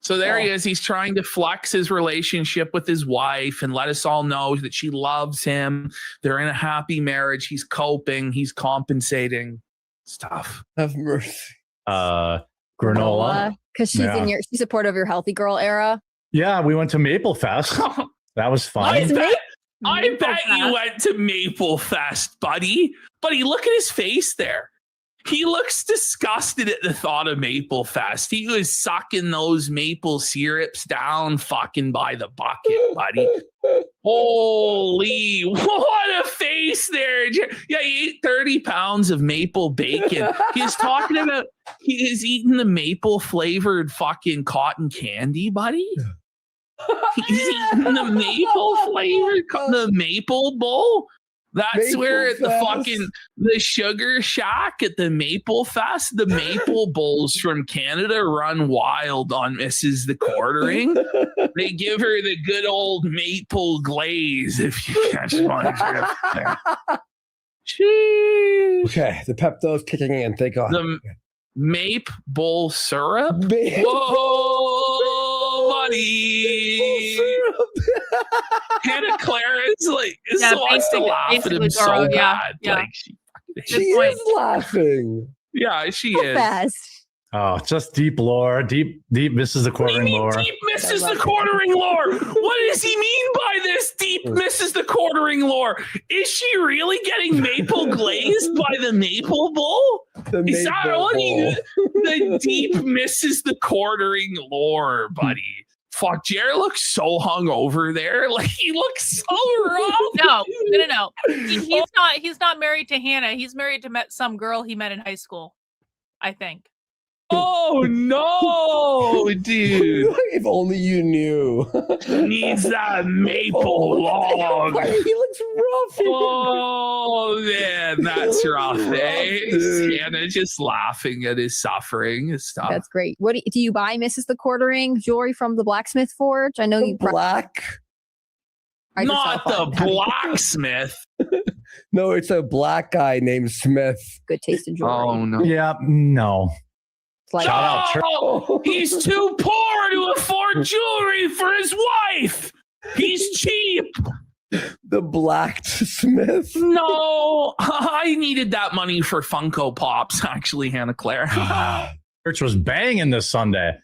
Speaker 3: So there he is. He's trying to flex his relationship with his wife and let us all know that she loves him. They're in a happy marriage. He's coping. He's compensating. It's tough.
Speaker 11: Have mercy.
Speaker 2: Granola.
Speaker 4: Because she's in she's supportive of your healthy girl era.
Speaker 2: Yeah, we went to Maple Fest. That was fun.
Speaker 3: I bet you went to Maple Fest, buddy. Buddy, look at his face there. He looks disgusted at the thought of Maple Fest. He was sucking those maple syrups down fucking by the bucket, buddy. Holy, what a face there. Yeah, he ate 30 pounds of maple bacon. He's talking about he is eating the maple flavored fucking cotton candy, buddy. He's eating the maple flavored, the maple bowl. That's
Speaker 11: Maple
Speaker 3: where at the
Speaker 11: Fest.
Speaker 3: fucking the Sugar Shack at the Maple Fest, the maple bowls from Canada run wild on Mrs. the Quartering. They give her the good old maple glaze if you catch my drift there. Jeez.
Speaker 11: Okay, the Pepto's kicking in. Thank God.
Speaker 3: The maple syrup? Whoa, buddy. Hannah Claire is like, wants to laugh at him so bad. Like,
Speaker 11: She is laughing.
Speaker 3: Yeah, she
Speaker 4: So
Speaker 3: is.
Speaker 4: fast.
Speaker 2: Oh, just deep lore, deep Mrs. the Quartering lore.
Speaker 3: Deep Mrs. the Quartering lore. What does he mean by this deep Mrs. the Quartering lore? Is she really getting maple glazed by the maple bowl? Is that what the deep Mrs. the Quartering lore, buddy? Fuck, Jared looks so hungover there. Like he looks so rough.
Speaker 10: No. He's not married to Hannah. He's married to some girl he met in high school, I think.
Speaker 3: Oh no, dude.
Speaker 11: If only you knew.
Speaker 3: Needs that maple log.
Speaker 11: He looks rough.
Speaker 3: Oh man, that's rough. Hannah just laughing at his suffering and stuff.
Speaker 4: That's great. What do you buy Mrs. the Quartering jewelry from the blacksmith forge? I know you
Speaker 11: black.
Speaker 3: Not the blacksmith.
Speaker 11: No, it's a black guy named Smith.
Speaker 4: Good taste in jewelry.
Speaker 3: Oh no.
Speaker 2: Yeah, no.
Speaker 4: Like,
Speaker 3: no, he's too poor to afford jewelry for his wife. He's cheap.
Speaker 11: The black Smith.
Speaker 3: No, I needed that money for Funko Pops, actually, Hannah Claire.
Speaker 2: Church was banging this Sunday.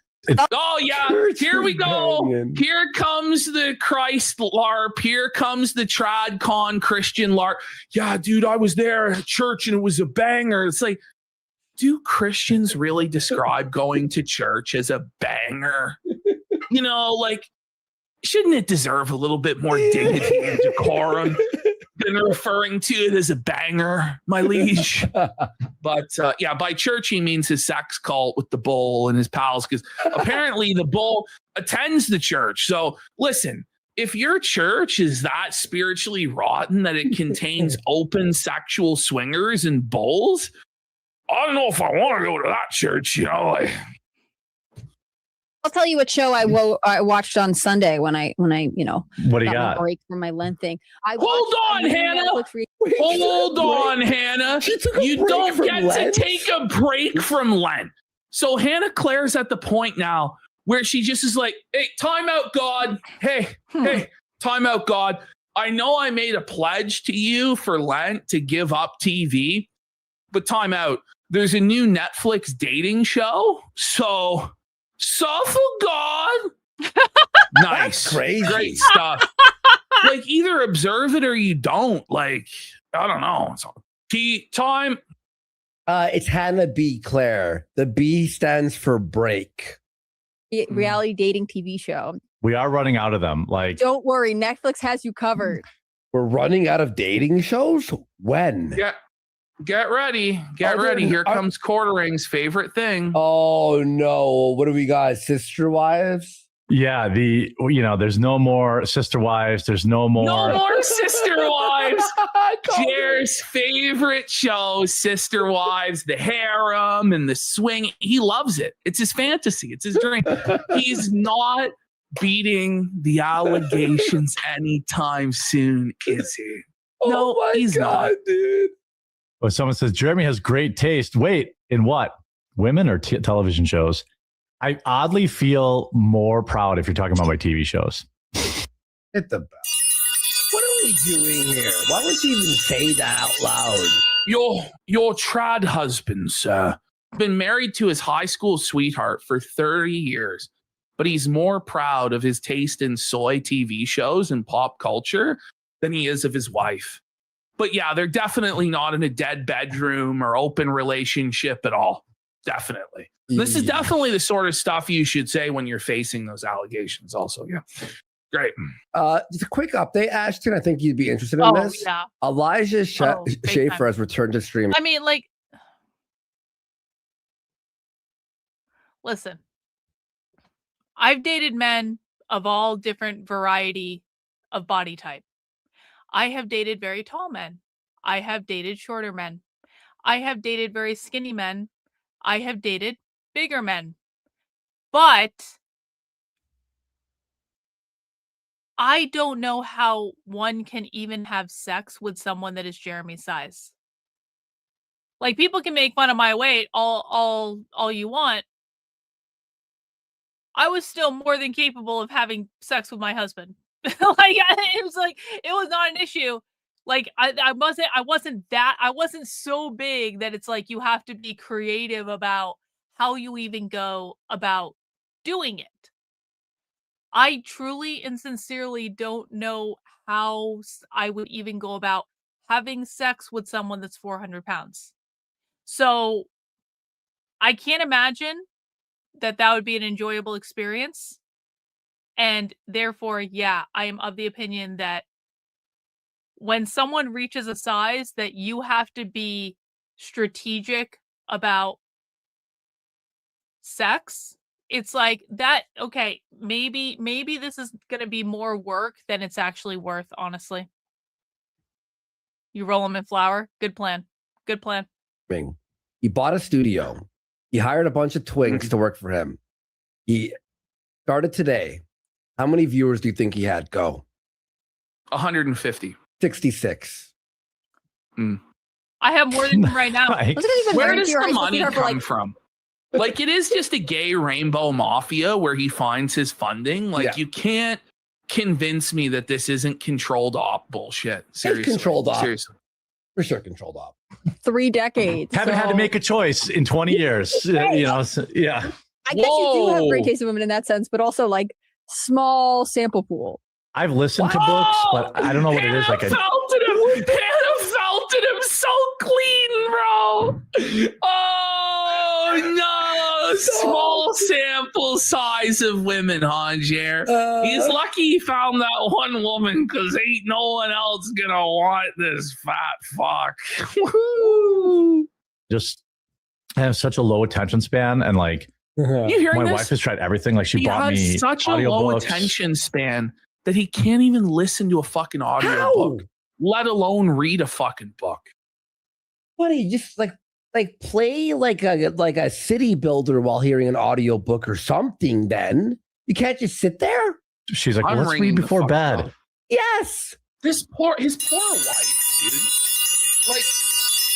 Speaker 3: Oh, yeah. Here we go. Here comes the Christ LARP. Here comes the TradCon Christian LARP. Yeah, dude, I was there at church and it was a banger. It's like, do Christians really describe going to church as a banger? You know, like, shouldn't it deserve a little bit more dignity and decorum than referring to it as a banger, my liege? But yeah, by church, he means his sex cult with the bull and his pals, because apparently the bull attends the church. So listen, if your church is that spiritually rotten that it contains open sexual swingers and bulls, I don't know if I want to go to that church, you know, like.
Speaker 4: I'll tell you what show I watched on Sunday when I
Speaker 2: What do you
Speaker 4: my
Speaker 2: got?
Speaker 4: break from my Lent thing.
Speaker 3: Hold on, Hannah. Hold on, Hannah. You don't get to take a break from Lent. So Hannah Claire's at the point now where she just is like, hey, time out, God. Hey, time out, God. I know I made a pledge to you for Lent to give up TV, but time out. There's a new Netflix dating show. So suffer God. Nice.
Speaker 11: Crazy.
Speaker 3: Great stuff. Like either observe it or you don't. Like, I don't know. It's key time.
Speaker 11: It's Hannah B. Claire. The B stands for break.
Speaker 4: Reality dating TV show.
Speaker 2: We are running out of them. Like,
Speaker 4: Don't worry, Netflix has you covered.
Speaker 11: We're running out of dating shows? When?
Speaker 3: Get ready. Get ready. Here comes Quartering's favorite thing.
Speaker 11: Oh, no. What do we got? Sister Wives?
Speaker 2: yeah, there's no more Sister Wives. There's no more.
Speaker 3: No more Sister Wives. Jer's favorite show, Sister Wives, the harem and the swing. He loves it. It's his fantasy. It's his dream. He's not beating the allegations anytime soon, is he? No, he's not,
Speaker 11: dude.
Speaker 2: Well, someone says Jeremy has great taste. Wait, in what? Women or television shows? I oddly feel more proud if you're talking about my TV shows.
Speaker 11: Hit the bell. What are we doing here? Why would you even say that out loud?
Speaker 3: Your trad husband, sir, been married to his high school sweetheart for 30 years, but he's more proud of his taste in soy TV shows and pop culture than he is of his wife. But yeah, they're definitely not in a dead bedroom or open relationship at all. Definitely. This is definitely the sort of stuff you should say when you're facing those allegations also. Yeah. Great.
Speaker 11: Just a quick update, Ashton. I think you'd be interested in this.
Speaker 10: Yeah.
Speaker 11: Elijah
Speaker 10: big
Speaker 11: Schaefer
Speaker 10: time.
Speaker 11: has returned to stream.
Speaker 10: I mean, like, listen, I've dated men of all different variety of body type. I have dated very tall men. I have dated shorter men. I have dated very skinny men. I have dated bigger men. But I don't know how one can even have sex with someone that is Jeremy's size. Like, people can make fun of my weight all you want. I was still more than capable of having sex with my husband. It was not an issue. Like, I wasn't so big that it's like you have to be creative about how you even go about doing it. I truly and sincerely don't know how I would even go about having sex with someone that's 400 pounds. So I can't imagine that would be an enjoyable experience. And therefore, yeah, I am of the opinion that when someone reaches a size that you have to be strategic about sex, it's like that, okay, maybe this is going to be more work than it's actually worth, honestly. You roll them in flour. Good plan. Good plan.
Speaker 11: He bought a studio. He hired a bunch of twinks to work for him. He started today. How many viewers do you think he had? Go.
Speaker 3: 150.
Speaker 11: 66.
Speaker 10: I have more than him right now.
Speaker 3: Where does the money come from? Like, it is just a gay rainbow mafia where he finds his funding. Like, you can't convince me that this isn't controlled op bullshit. Seriously.
Speaker 11: It's controlled op.
Speaker 3: Seriously.
Speaker 11: For sure, controlled op.
Speaker 4: 3 decades.
Speaker 2: Haven't had to make a choice in 20 years. Yeah.
Speaker 4: I guess you do have great taste in women in that sense, but also like small sample pool.
Speaker 2: I've listened to books, but I don't know what it is. Like,
Speaker 3: Hannah felted him so clean, bro. Oh no, small sample size of women, Jer. He's lucky he found that one woman, because ain't no one else gonna want this fat fuck.
Speaker 2: just have such a low attention span, and like
Speaker 3: You hearing
Speaker 2: my
Speaker 3: this?
Speaker 2: wife has tried everything. Like, she bought me
Speaker 3: has such a low
Speaker 2: audiobooks.
Speaker 3: attention span that he can't even listen to a fucking audiobook, let alone read a fucking book.
Speaker 11: Buddy, just like like play like a city builder while hearing an audiobook or something. Then you can't just sit there.
Speaker 2: She's like,
Speaker 3: I'm
Speaker 2: let's
Speaker 3: ringing
Speaker 2: read
Speaker 3: the
Speaker 2: before
Speaker 3: fuck
Speaker 2: bed.
Speaker 3: up.
Speaker 11: Yes.
Speaker 3: His poor wife, dude. Like,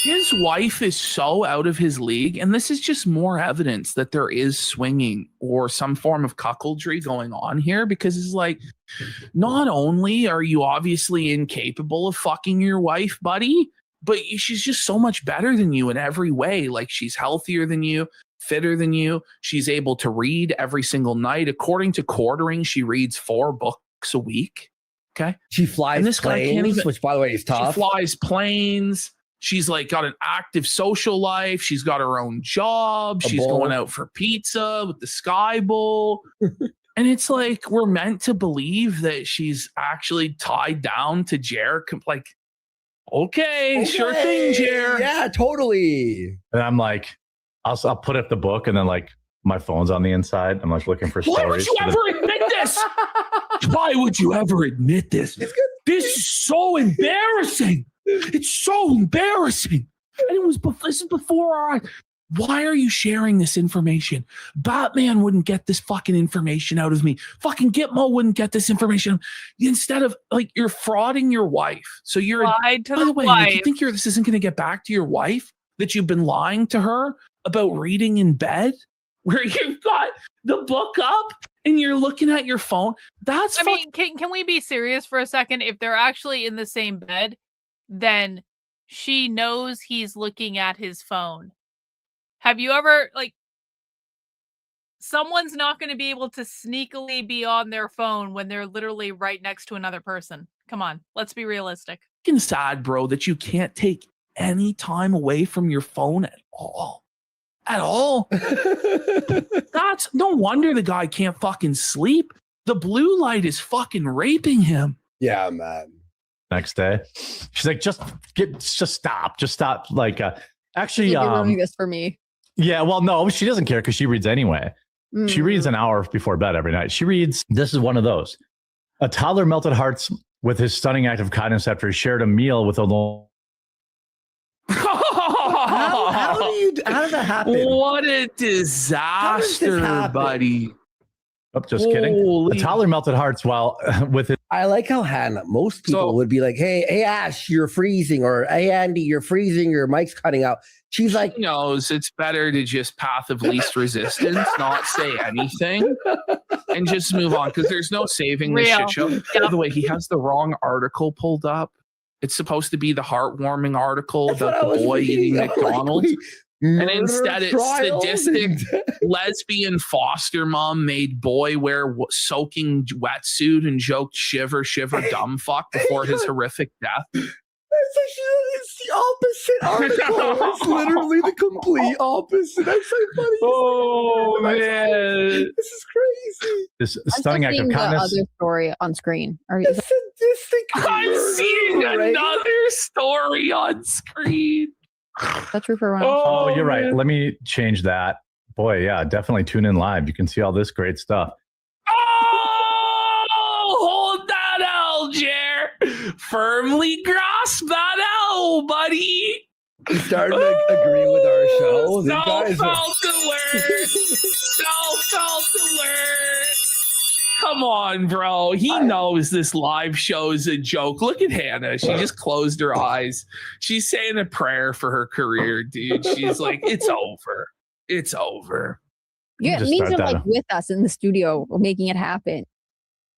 Speaker 3: his wife is so out of his league, and this is just more evidence that there is swinging or some form of cuckoldry going on here, because it's like, not only are you obviously incapable of fucking your wife, buddy, but she's just so much better than you in every way. Like, she's healthier than you, fitter than you. She's able to read every single night. According to Quartering, she reads 4 books a week. Okay.
Speaker 11: She flies
Speaker 3: and this
Speaker 11: planes,
Speaker 3: guy can't even,
Speaker 11: which by the way is tough.
Speaker 3: She flies planes. She's like got an active social life. She's got her own job. She's going out for pizza with the Sky Bowl. And it's like, we're meant to believe that she's actually tied down to Jer. Like, okay, sure thing, Jer.
Speaker 11: Yeah, totally.
Speaker 2: And I'm like, I'll put up the book, and then like my phone's on the inside. I'm like looking for stories.
Speaker 3: Why would you ever admit this? Why would you ever admit this? This is so embarrassing. It's so embarrassing. And this is before our eyes. Why are you sharing this information? Batman wouldn't get this fucking information out of me. Fucking Gitmo wouldn't get this information. Instead of, like, you're frauding your wife. So you're
Speaker 10: lied to
Speaker 3: by
Speaker 10: the
Speaker 3: way,
Speaker 10: wife.
Speaker 3: like, you think this isn't going to get back to your wife, that you've been lying to her about reading in bed, where you've got the book up and you're looking at your phone?
Speaker 10: I mean, can we be serious for a second? If they're actually in the same bed, then she knows he's looking at his phone. Have you ever, like, someone's not going to be able to sneakily be on their phone when they're literally right next to another person. Come on, let's be realistic.
Speaker 3: It's sad, bro, that you can't take any time away from your phone at all. At all. That's no wonder the guy can't fucking sleep. The blue light is fucking raping him.
Speaker 11: Yeah, man.
Speaker 2: Next day, she's like, just stop. Like, actually,
Speaker 4: You're ruining this for me.
Speaker 2: Yeah, well, no, she doesn't care because she reads anyway. She
Speaker 4: Mm.
Speaker 2: reads an hour before bed every night. She reads, this is one of those. A toddler melted hearts with his stunning act of kindness after he shared a meal with a little.
Speaker 11: How does that happen?
Speaker 3: What a disaster, buddy.
Speaker 2: Oh, just kidding. A toddler melted hearts while with his.
Speaker 11: I like how Hannah, most people would be like, hey, Ash, you're freezing, or hey, Andy, you're freezing, your mic's cutting out. She's like,
Speaker 3: she knows it's better to just path of least resistance, not say anything, and just move on, because there's no saving this shit show. By the way, he has the wrong article pulled up. It's supposed to be the heartwarming article about the boy eating McDonald's. And instead, it's sadistic lesbian foster mom made boy wear soaking wetsuit and joked shiver, shiver, dumb fuck before his horrific death.
Speaker 11: It's the opposite article. It's literally the complete opposite. That's so funny.
Speaker 3: Oh, man.
Speaker 11: This is crazy.
Speaker 2: This
Speaker 4: I'm
Speaker 2: stunning act
Speaker 4: seeing
Speaker 2: of
Speaker 4: the
Speaker 2: kindness.
Speaker 4: other story on screen. Are you?
Speaker 3: I'm seeing another story on screen.
Speaker 4: That's true for one.
Speaker 2: Oh, you're right. Let me change that. Boy, yeah, definitely tune in live. You can see all this great stuff.
Speaker 3: Oh, hold that L, Jer. Firmly grasp that L, buddy.
Speaker 11: He's starting to agree with our show. These guys are-
Speaker 3: Self-felt alert. Self-felt alert. Come on, bro. He knows this live show is a joke. Look at Hannah. She just closed her eyes. She's saying a prayer for her career, dude. She's like, it's over. It's over.
Speaker 4: Yeah, it means you're like with us in the studio, making it happen.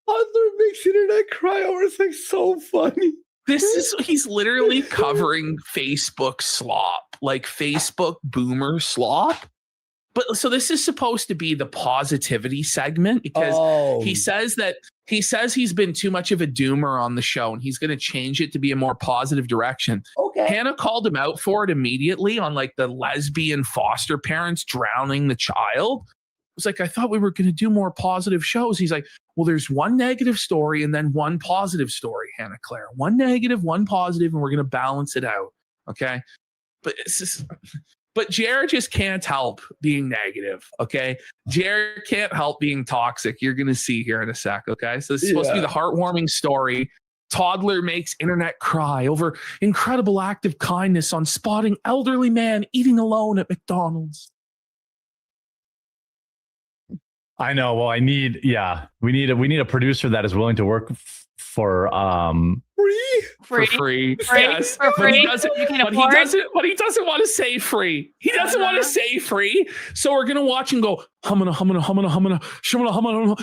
Speaker 11: Toddler makes internet cry over. It's like so funny.
Speaker 3: He's literally covering Facebook slop, like Facebook boomer slop. But so this is supposed to be the positivity segment, because he says he's been too much of a doomer on the show and he's going to change it to be a more positive direction.
Speaker 11: Okay.
Speaker 3: Hannah called him out for it immediately on like the lesbian foster parents drowning the child. It was like, I thought we were going to do more positive shows. He's like, well, there's one negative story and then one positive story, Hannah Claire. One negative, one positive, and we're going to balance it out. Okay. But it's just... But Jared just can't help being negative, okay? Jared can't help being toxic. You're going to see here in a sec, okay? So this is supposed to be the heartwarming story. Toddler makes internet cry over incredible act of kindness on spotting elderly man eating alone at McDonald's.
Speaker 2: I know. Well, we need a producer that is willing to work for
Speaker 3: free. Yes.
Speaker 10: For
Speaker 3: But he
Speaker 10: free?
Speaker 3: doesn't,
Speaker 10: You can
Speaker 3: but he
Speaker 10: afford?
Speaker 3: doesn't want to say free. He doesn't want to say free. So we're gonna watch and go humming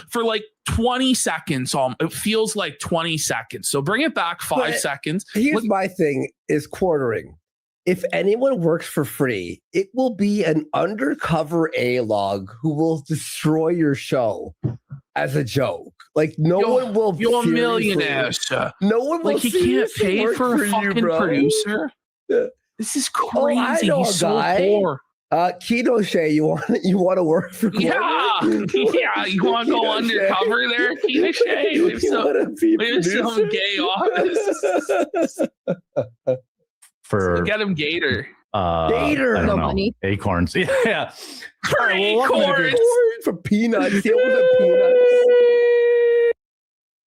Speaker 3: for like 20 seconds. It feels like 20 seconds. So bring it back 5 seconds.
Speaker 11: Here's my thing is quartering. If anyone works for free, it will be an undercover A-log who will destroy your show as a joke. Like no one will.
Speaker 3: You're a millionaire, sir.
Speaker 11: No one will.
Speaker 3: Like he can't
Speaker 11: seriously
Speaker 3: pay
Speaker 11: work
Speaker 3: for a
Speaker 11: you,
Speaker 3: fucking
Speaker 11: bro.
Speaker 3: producer. This is crazy.
Speaker 11: I know
Speaker 3: He's
Speaker 11: a
Speaker 3: so
Speaker 11: guy.
Speaker 3: poor.
Speaker 11: Kino Shay, you want to work for?
Speaker 3: Yeah, yeah. You want to go undercover there, Kino Shay? We have some gay office.
Speaker 2: For
Speaker 3: Get him Gator.
Speaker 11: Gator.
Speaker 2: I don't know.
Speaker 11: Money.
Speaker 2: Acorns. Yeah.
Speaker 3: For
Speaker 2: All right, well, welcome if you're
Speaker 11: Corn for peanuts. Deal with the peanuts.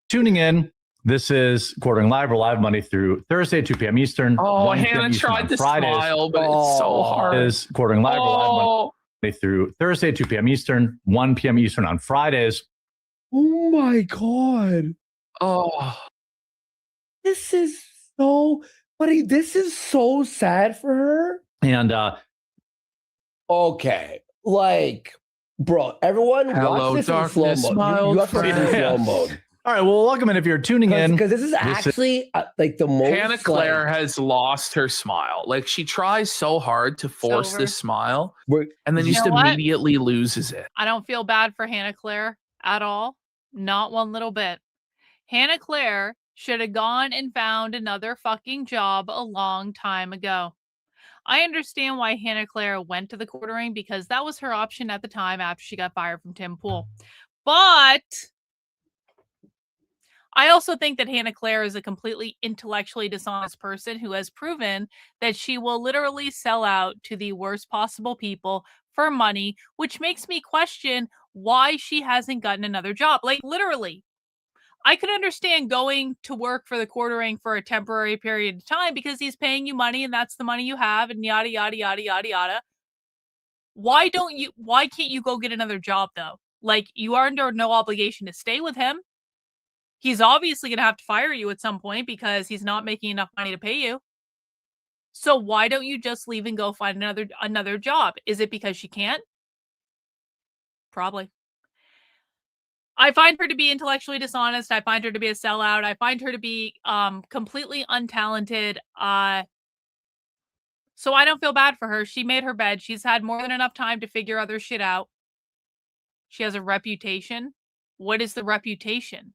Speaker 2: tuning in. This is Quartering Live. We're live Monday through Thursday, 2 p.m. Eastern.
Speaker 3: Oh,
Speaker 2: 1 p.m.
Speaker 3: Hannah
Speaker 2: Eastern
Speaker 3: tried
Speaker 2: on
Speaker 3: to
Speaker 2: Fridays.
Speaker 3: smile, but it's so hard.
Speaker 2: Is Quartering Live. We're live Monday
Speaker 3: Oh,
Speaker 2: through Thursday, 2 p.m. Eastern, 1 p.m. Eastern on Fridays.
Speaker 11: Oh my god.
Speaker 3: oh.
Speaker 11: This is so, buddy. This is so sad for her.
Speaker 2: And
Speaker 11: Okay, like, bro, everyone
Speaker 3: Hello,
Speaker 11: watch this in
Speaker 3: darkness,
Speaker 11: slow
Speaker 3: my
Speaker 11: mode. You
Speaker 3: old
Speaker 11: have to see it in
Speaker 3: friend.
Speaker 11: slow mode.
Speaker 2: all right, well, welcome in if you're tuning in.
Speaker 11: Because this is actually like the most.
Speaker 3: Hannah Claire has lost her smile. Like she tries so hard to force
Speaker 10: over.
Speaker 3: this smile,
Speaker 11: We're-
Speaker 3: and then
Speaker 10: You
Speaker 3: just
Speaker 10: know what?
Speaker 3: immediately loses it.
Speaker 10: I don't feel bad for Hannah Claire at all. Not one little bit. Hannah Claire should have gone and found another fucking job a long time ago. I understand why Hannah Claire went to the quartering because that was her option at the time after she got fired from Tim Pool. But I also think that Hannah Claire is a completely intellectually dishonest person who has proven that she will literally sell out to the worst possible people for money, which makes me question why she hasn't gotten another job. Like, literally, I could understand going to work for the quartering for a temporary period of time because he's paying you money and that's the money you have and yada, yada, yada, yada, yada. Why can't you go get another job though? Like, you are under no obligation to stay with him. He's obviously going to have to fire you at some point because he's not making enough money to pay you. So why don't you just leave and go find another job? Is it because she can't? Probably. I find her to be intellectually dishonest. I find her to be a sellout. I find her to be completely untalented. So I don't feel bad for her. She made her bed. She's had more than enough time to figure other shit out. She has a reputation. What is the reputation?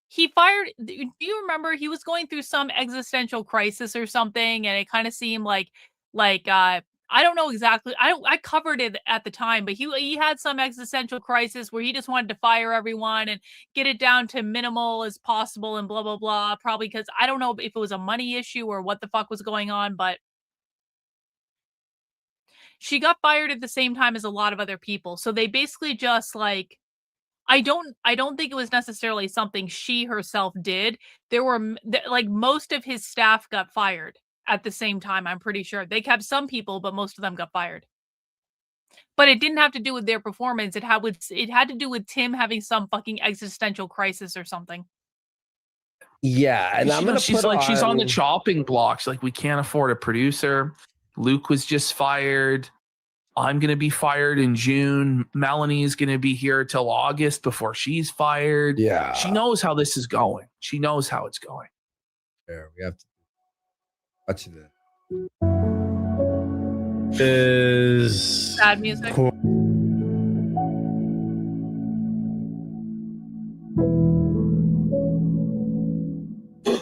Speaker 10: He fired. Do you remember he was going through some existential crisis or something, and it kind of seemed like I don't know exactly. I covered it at the time, but he had some existential crisis where he just wanted to fire everyone and get it down to minimal as possible and blah blah blah. Probably because I don't know if it was a money issue or what the fuck was going on, but she got fired at the same time as a lot of other people. So they basically just like. I don't think it was necessarily something she herself did. There were like most of his staff got fired at the same time. I'm pretty sure they kept some people, but most of them got fired. But it didn't have to do with their performance. It had to do with Tim having some fucking existential crisis or something.
Speaker 11: Yeah, and I'm gonna
Speaker 3: she's on the chopping blocks. Like, we can't afford a producer. Luke was just fired. I'm going to be fired in June. Melanie's going to be here till August before she's fired.
Speaker 11: Yeah.
Speaker 3: She knows how this is going. She knows how it's going.
Speaker 11: There, we have to watch it.
Speaker 2: Is
Speaker 10: sad music.
Speaker 2: Cool.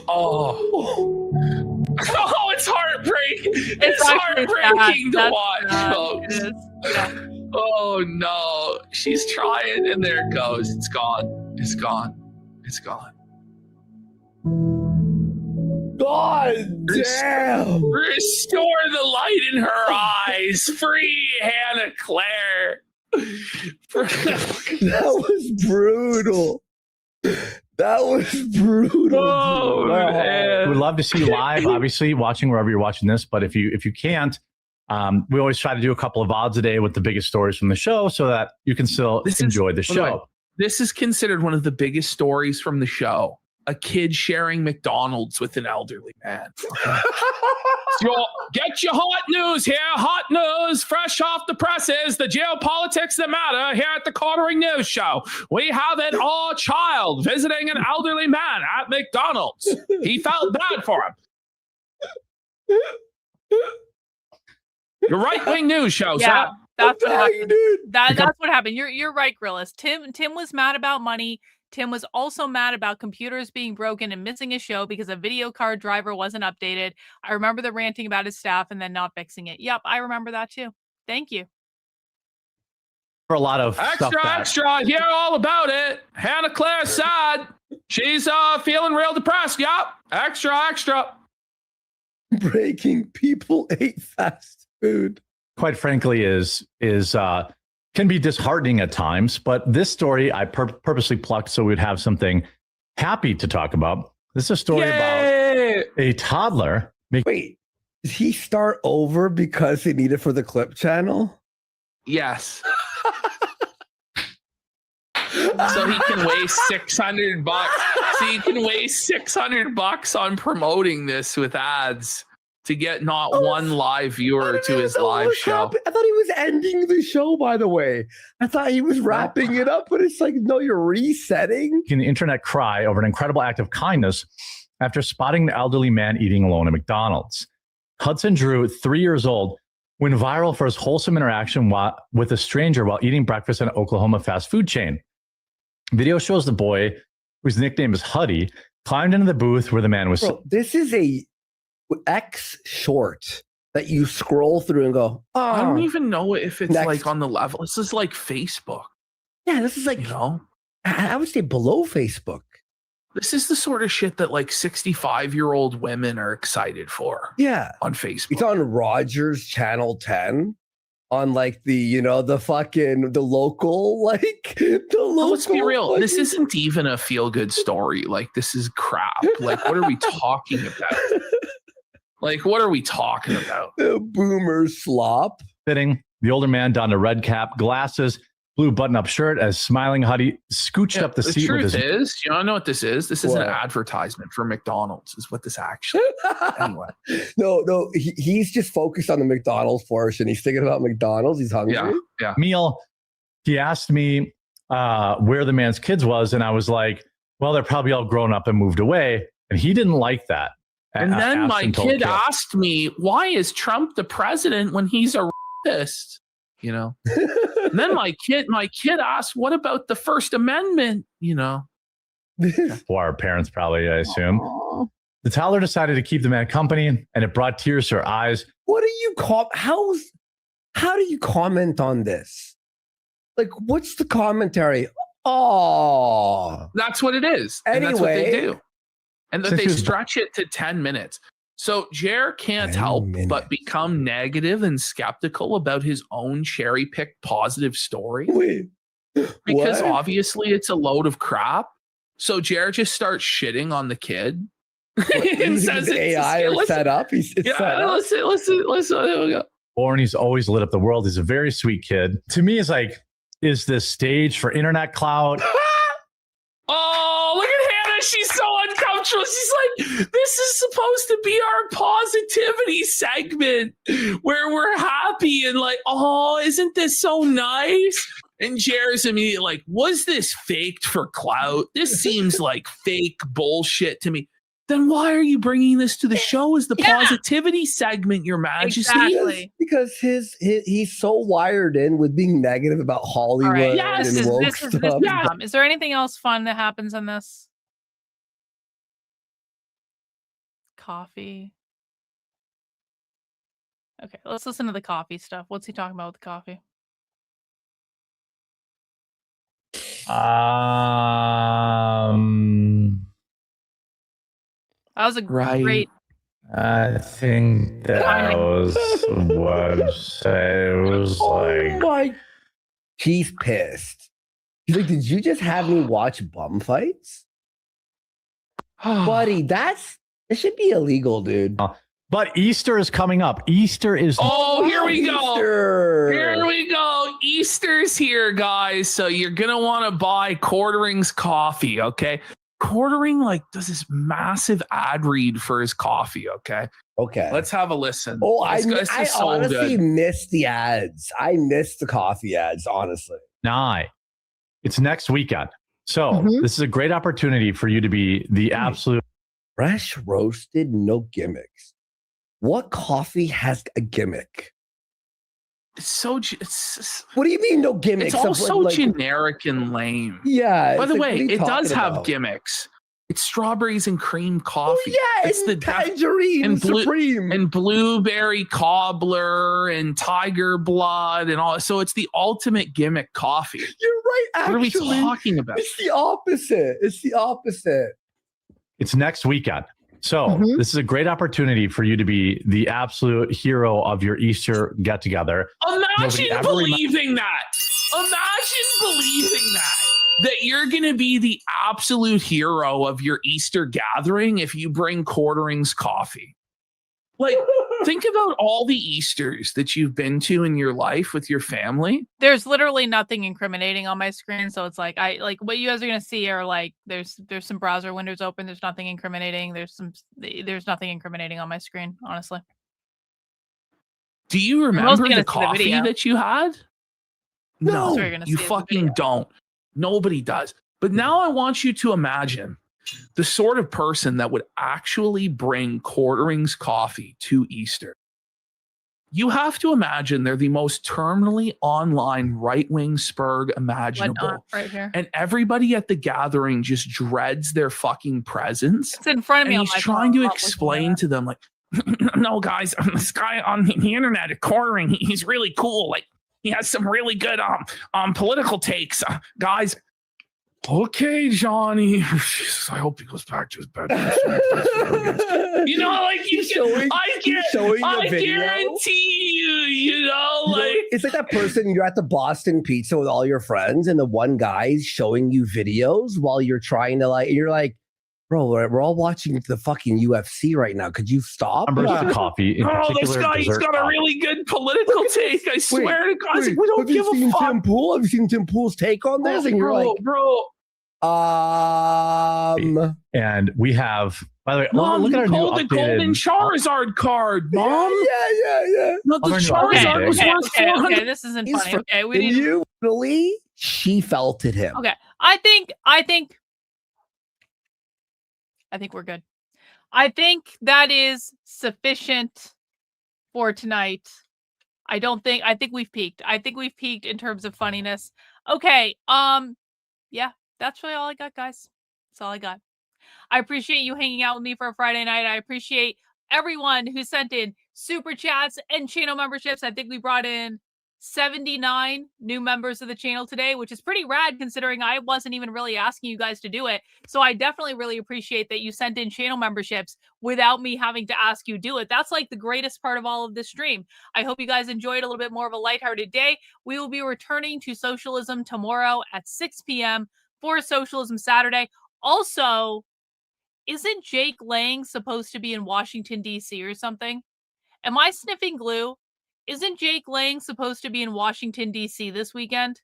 Speaker 3: Oh, it's heartbreaking. It's
Speaker 10: actually
Speaker 3: heartbreaking
Speaker 10: sad.
Speaker 3: to watch,
Speaker 10: That's
Speaker 3: folks.
Speaker 10: it is. Yeah.
Speaker 3: Oh no, she's trying, and there it goes. It's gone. It's gone. It's gone.
Speaker 11: God damn!
Speaker 3: Restore the light in her eyes. Free Hannah Claire.
Speaker 11: That was brutal. That was brutal.
Speaker 2: Oh,
Speaker 11: man.
Speaker 2: We'd love to see you live, obviously, watching wherever you're watching this. But if you can't, we always try to do a couple of odds a day with the biggest stories from the show so that you can still enjoy the show.
Speaker 3: This is considered one of the biggest stories from the show. A kid sharing McDonald's with an elderly man. Get your hot news here. Hot news, fresh off the presses. The geopolitics that matter here at the Quartering News Show. We have an child visiting an elderly man at McDonald's. He felt bad for him. Your right-wing news show,
Speaker 10: Yeah,
Speaker 3: sir.
Speaker 10: that's what happened. That's what happened. You're right, Grillis. Tim was mad about money. Tim was also mad about computers being broken and missing a show because a video card driver wasn't updated. I remember the ranting about his staff and then not fixing it. Yep, I remember that too. Thank you.
Speaker 2: For a lot of
Speaker 3: Extra, hear all about it. Hannah Claire's sad. She's feeling real depressed. Yep. Extra.
Speaker 11: Breaking people ate fast food.
Speaker 2: Quite frankly, is can be disheartening at times, but this story I purposely plucked so we'd have something happy to talk about. This is a story about a toddler.
Speaker 11: Wait, did he start over because he needed for the clip channel?
Speaker 3: Yes. So he can waste $600. So he can waste $600 on promoting this with ads to get not one live viewer to his live show.
Speaker 11: I thought he was ending the show, by the way. I thought he was wrapping it up, but it's like, no, you're resetting.
Speaker 2: Can the internet cry over an incredible act of kindness after spotting the elderly man eating alone at McDonald's? Hudson Drew, 3 years old, went viral for his wholesome interaction with a stranger while eating breakfast at an Oklahoma fast food chain. Video shows the boy, whose nickname is Huddy, climbed into the booth where the man was.
Speaker 11: Bro, this is a X short that you scroll through and go, oh,
Speaker 3: I don't even know if it's like on the level. This is like Facebook.
Speaker 11: Yeah, this is like, I would say below Facebook.
Speaker 3: This is the sort of shit that like 65-year-old women are excited for.
Speaker 11: Yeah.
Speaker 3: On Facebook.
Speaker 11: It's on Rogers Channel 10. On like the local, like the local.
Speaker 3: Let's be real. This isn't even a feel-good story. Like, this is crap. Like, what are we talking about? Like, what are we talking about?
Speaker 11: The boomer slop.
Speaker 2: Fitting. The older man donned a red cap, glasses, blue button-up shirt as smiling Huddy scooched up the seat.
Speaker 3: The truth is, you don't know what this is? This is an advertisement for McDonald's is what this actually is. Anyway.
Speaker 11: No, he's just focused on the McDonald's portion. He's thinking about McDonald's. He's hungry.
Speaker 3: Yeah.
Speaker 2: Meal. He asked me where the man's kids was, and I was like, well, they're probably all grown up and moved away. And he didn't like that.
Speaker 3: And then my kid asked me, why is Trump the president when he's a rapist? You know? And then my kid asked, what about the First Amendment? You know?
Speaker 2: For our parents, probably, I assume. Aww. The toddler decided to keep the man company, and it brought tears to her eyes.
Speaker 11: What do you how do you comment on this? Like, what's the commentary? Oh,
Speaker 3: that's what it is.
Speaker 11: Anyway,
Speaker 3: and that's what they do. And that they stretch it to 10 minutes. So Jer can't help but become negative and skeptical about his own cherry-picked positive story.
Speaker 11: Wait,
Speaker 3: because obviously it's a load of crap. So Jer just starts shitting on the kid.
Speaker 11: And says it's AI or set up. Listen.
Speaker 3: There we go.
Speaker 2: Brony's always lit up the world. He's a very sweet kid. To me, it's like, is this stage for internet clout?
Speaker 3: Oh, look at Hannah. She's so uncomfortable. She's like, this is supposed to be our positivity segment where we're happy and like, oh, isn't this so nice? And Jer's immediately like, was this faked for clout? This seems like fake bullshit to me. Then why are you bringing this to the show as the positivity segment, Your Majesty?
Speaker 10: Exactly.
Speaker 11: Because he's so wired in with being negative about Hollywood and woke stuff.
Speaker 10: Is there anything else fun that happens in this? Coffee. Okay, let's listen to the coffee stuff. What's he talking about with the coffee? That was a great.
Speaker 2: I think that was what it was like.
Speaker 11: He's pissed. He's like, did you just have me watch bum fights? Buddy, it should be illegal, dude.
Speaker 2: But Easter is coming up. Easter is.
Speaker 3: Oh, here we go.
Speaker 11: Easter.
Speaker 3: Here we go. Easter's here, guys. So you're going to want to buy Quartering's coffee, okay? Quartering does this massive ad read for his coffee, okay?
Speaker 11: Okay.
Speaker 3: Let's have a listen.
Speaker 11: Oh, I
Speaker 3: so
Speaker 11: honestly
Speaker 3: good.
Speaker 11: missed the ads. I missed the coffee ads, honestly.
Speaker 2: It's next weekend. So this is a great opportunity for you to be the absolute
Speaker 11: fresh roasted, no gimmicks. What coffee has a gimmick? What do you mean no gimmicks?
Speaker 3: It's all so generic and lame.
Speaker 11: Yeah.
Speaker 3: By the
Speaker 11: like,
Speaker 3: way,
Speaker 11: what are you
Speaker 3: it does
Speaker 11: talking
Speaker 3: have
Speaker 11: about?
Speaker 3: gimmicks. It's strawberries and cream coffee.
Speaker 11: Oh, yeah,
Speaker 3: it's the
Speaker 11: tangerine supreme
Speaker 3: and blueberry cobbler and tiger blood and all. So it's the ultimate gimmick coffee.
Speaker 11: You're right. Actually,
Speaker 3: what are we talking about?
Speaker 11: It's the opposite.
Speaker 2: It's next weekend. So this is a great opportunity for you to be the absolute hero of your Easter get together.
Speaker 3: Imagine believing that. That you're going to be the absolute hero of your Easter gathering if you bring Quartering's coffee. Think about all the Easters that you've been to in your life with your family.
Speaker 10: There's literally nothing incriminating on my screen, so it's what you guys are gonna see are there's some browser windows open. There's nothing incriminating. There's nothing incriminating on my screen, honestly.
Speaker 3: Do you remember the coffee that you had? No, you fucking don't. Nobody does. But now I want you to imagine the sort of person that would actually bring Quartering's coffee to Easter. You have to imagine they're the most terminally online right-wing spurg imaginable.
Speaker 10: Right here.
Speaker 3: And everybody at the gathering just dreads their fucking presence.
Speaker 10: It's in front of me.
Speaker 3: And he's trying to explain to them, no, guys, this guy on the internet at Quartering, he's really cool. He has some really good political takes. Guys, okay, Johnny. Jesus, I hope he goes back to his bed. I guarantee you,
Speaker 11: it's like that person you're at the Boston Pizza with all your friends, and the one guy's showing you videos while you're trying to you're like, bro, we're all watching the fucking UFC right now. Could you stop?
Speaker 2: Coffee.
Speaker 3: This guy, he's got a really good political take. I swear to God. We don't give a fuck.
Speaker 11: Have you seen Tim Pool's take on this? And you're
Speaker 3: bro.
Speaker 2: And we have, by the way,
Speaker 3: Mom,
Speaker 2: look at our new
Speaker 3: the golden Charizard card, Mom.
Speaker 11: Yeah.
Speaker 3: No, the Charizard was worth 400.
Speaker 10: Okay, this isn't funny. Okay, we need
Speaker 11: you. Really? She felted him.
Speaker 10: Okay, I think we're good. I think that is sufficient for tonight. I think we've peaked. I think we've peaked in terms of funniness. Okay. Yeah, that's really all I got, guys. That's all I got. I appreciate you hanging out with me for a Friday night. I appreciate everyone who sent in super chats and channel memberships. I think we brought in 79 new members of the channel today, which is pretty rad considering I wasn't even really asking you guys to do it. So I definitely really appreciate that you sent in channel memberships without me having to ask you to do it. That's the greatest part of all of this stream. I hope you guys enjoyed a little bit more of a lighthearted day. We will be returning to Socialism tomorrow at 6 p.m. for Socialism Saturday. Also, isn't Jake Lang supposed to be in Washington, D.C. or something? Am I sniffing glue? Isn't Jake Lang supposed to be in Washington, D.C. this weekend?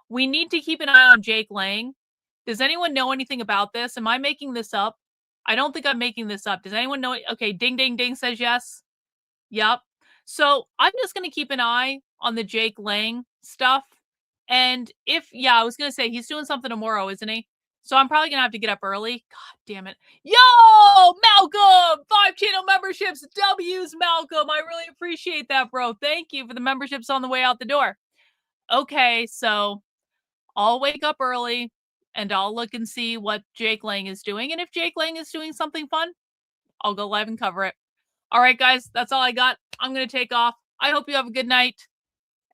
Speaker 10: We need to keep an eye on Jake Lang. Does anyone know anything about this? Am I making this up? I don't think I'm making this up. Does anyone know? Okay, ding, ding, ding says yes. Yep. So I'm just going to keep an eye on the Jake Lang stuff. And I was going to say he's doing something tomorrow, isn't he? So I'm probably going to have to get up early. God damn it. Yo, Malcolm! 5 channel memberships. W's, Malcolm. I really appreciate that, bro. Thank you for the memberships on the way out the door. Okay, so I'll wake up early and I'll look and see what Jake Lang is doing. And if Jake Lang is doing something fun, I'll go live and cover it. All right, guys, that's all I got. I'm going to take off. I hope you have a good night.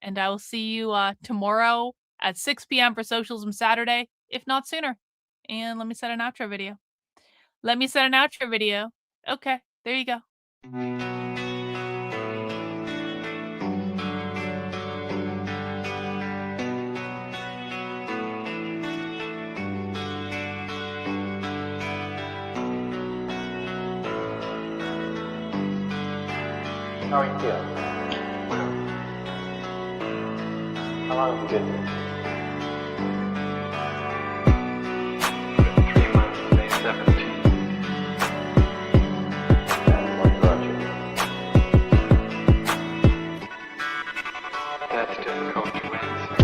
Speaker 10: And I will see you tomorrow at 6 p.m. for Socialism Saturday, if not sooner. And let me set an outro video. Okay, there you go.
Speaker 15: How are you feeling? How long have you been here? 3 months, May 17th. And what brought you here? That's difficult to answer.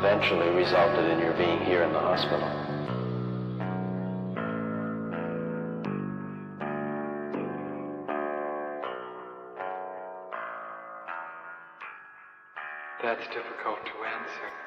Speaker 6: eventually resulted in your being here in the hospital.
Speaker 15: That's difficult to answer.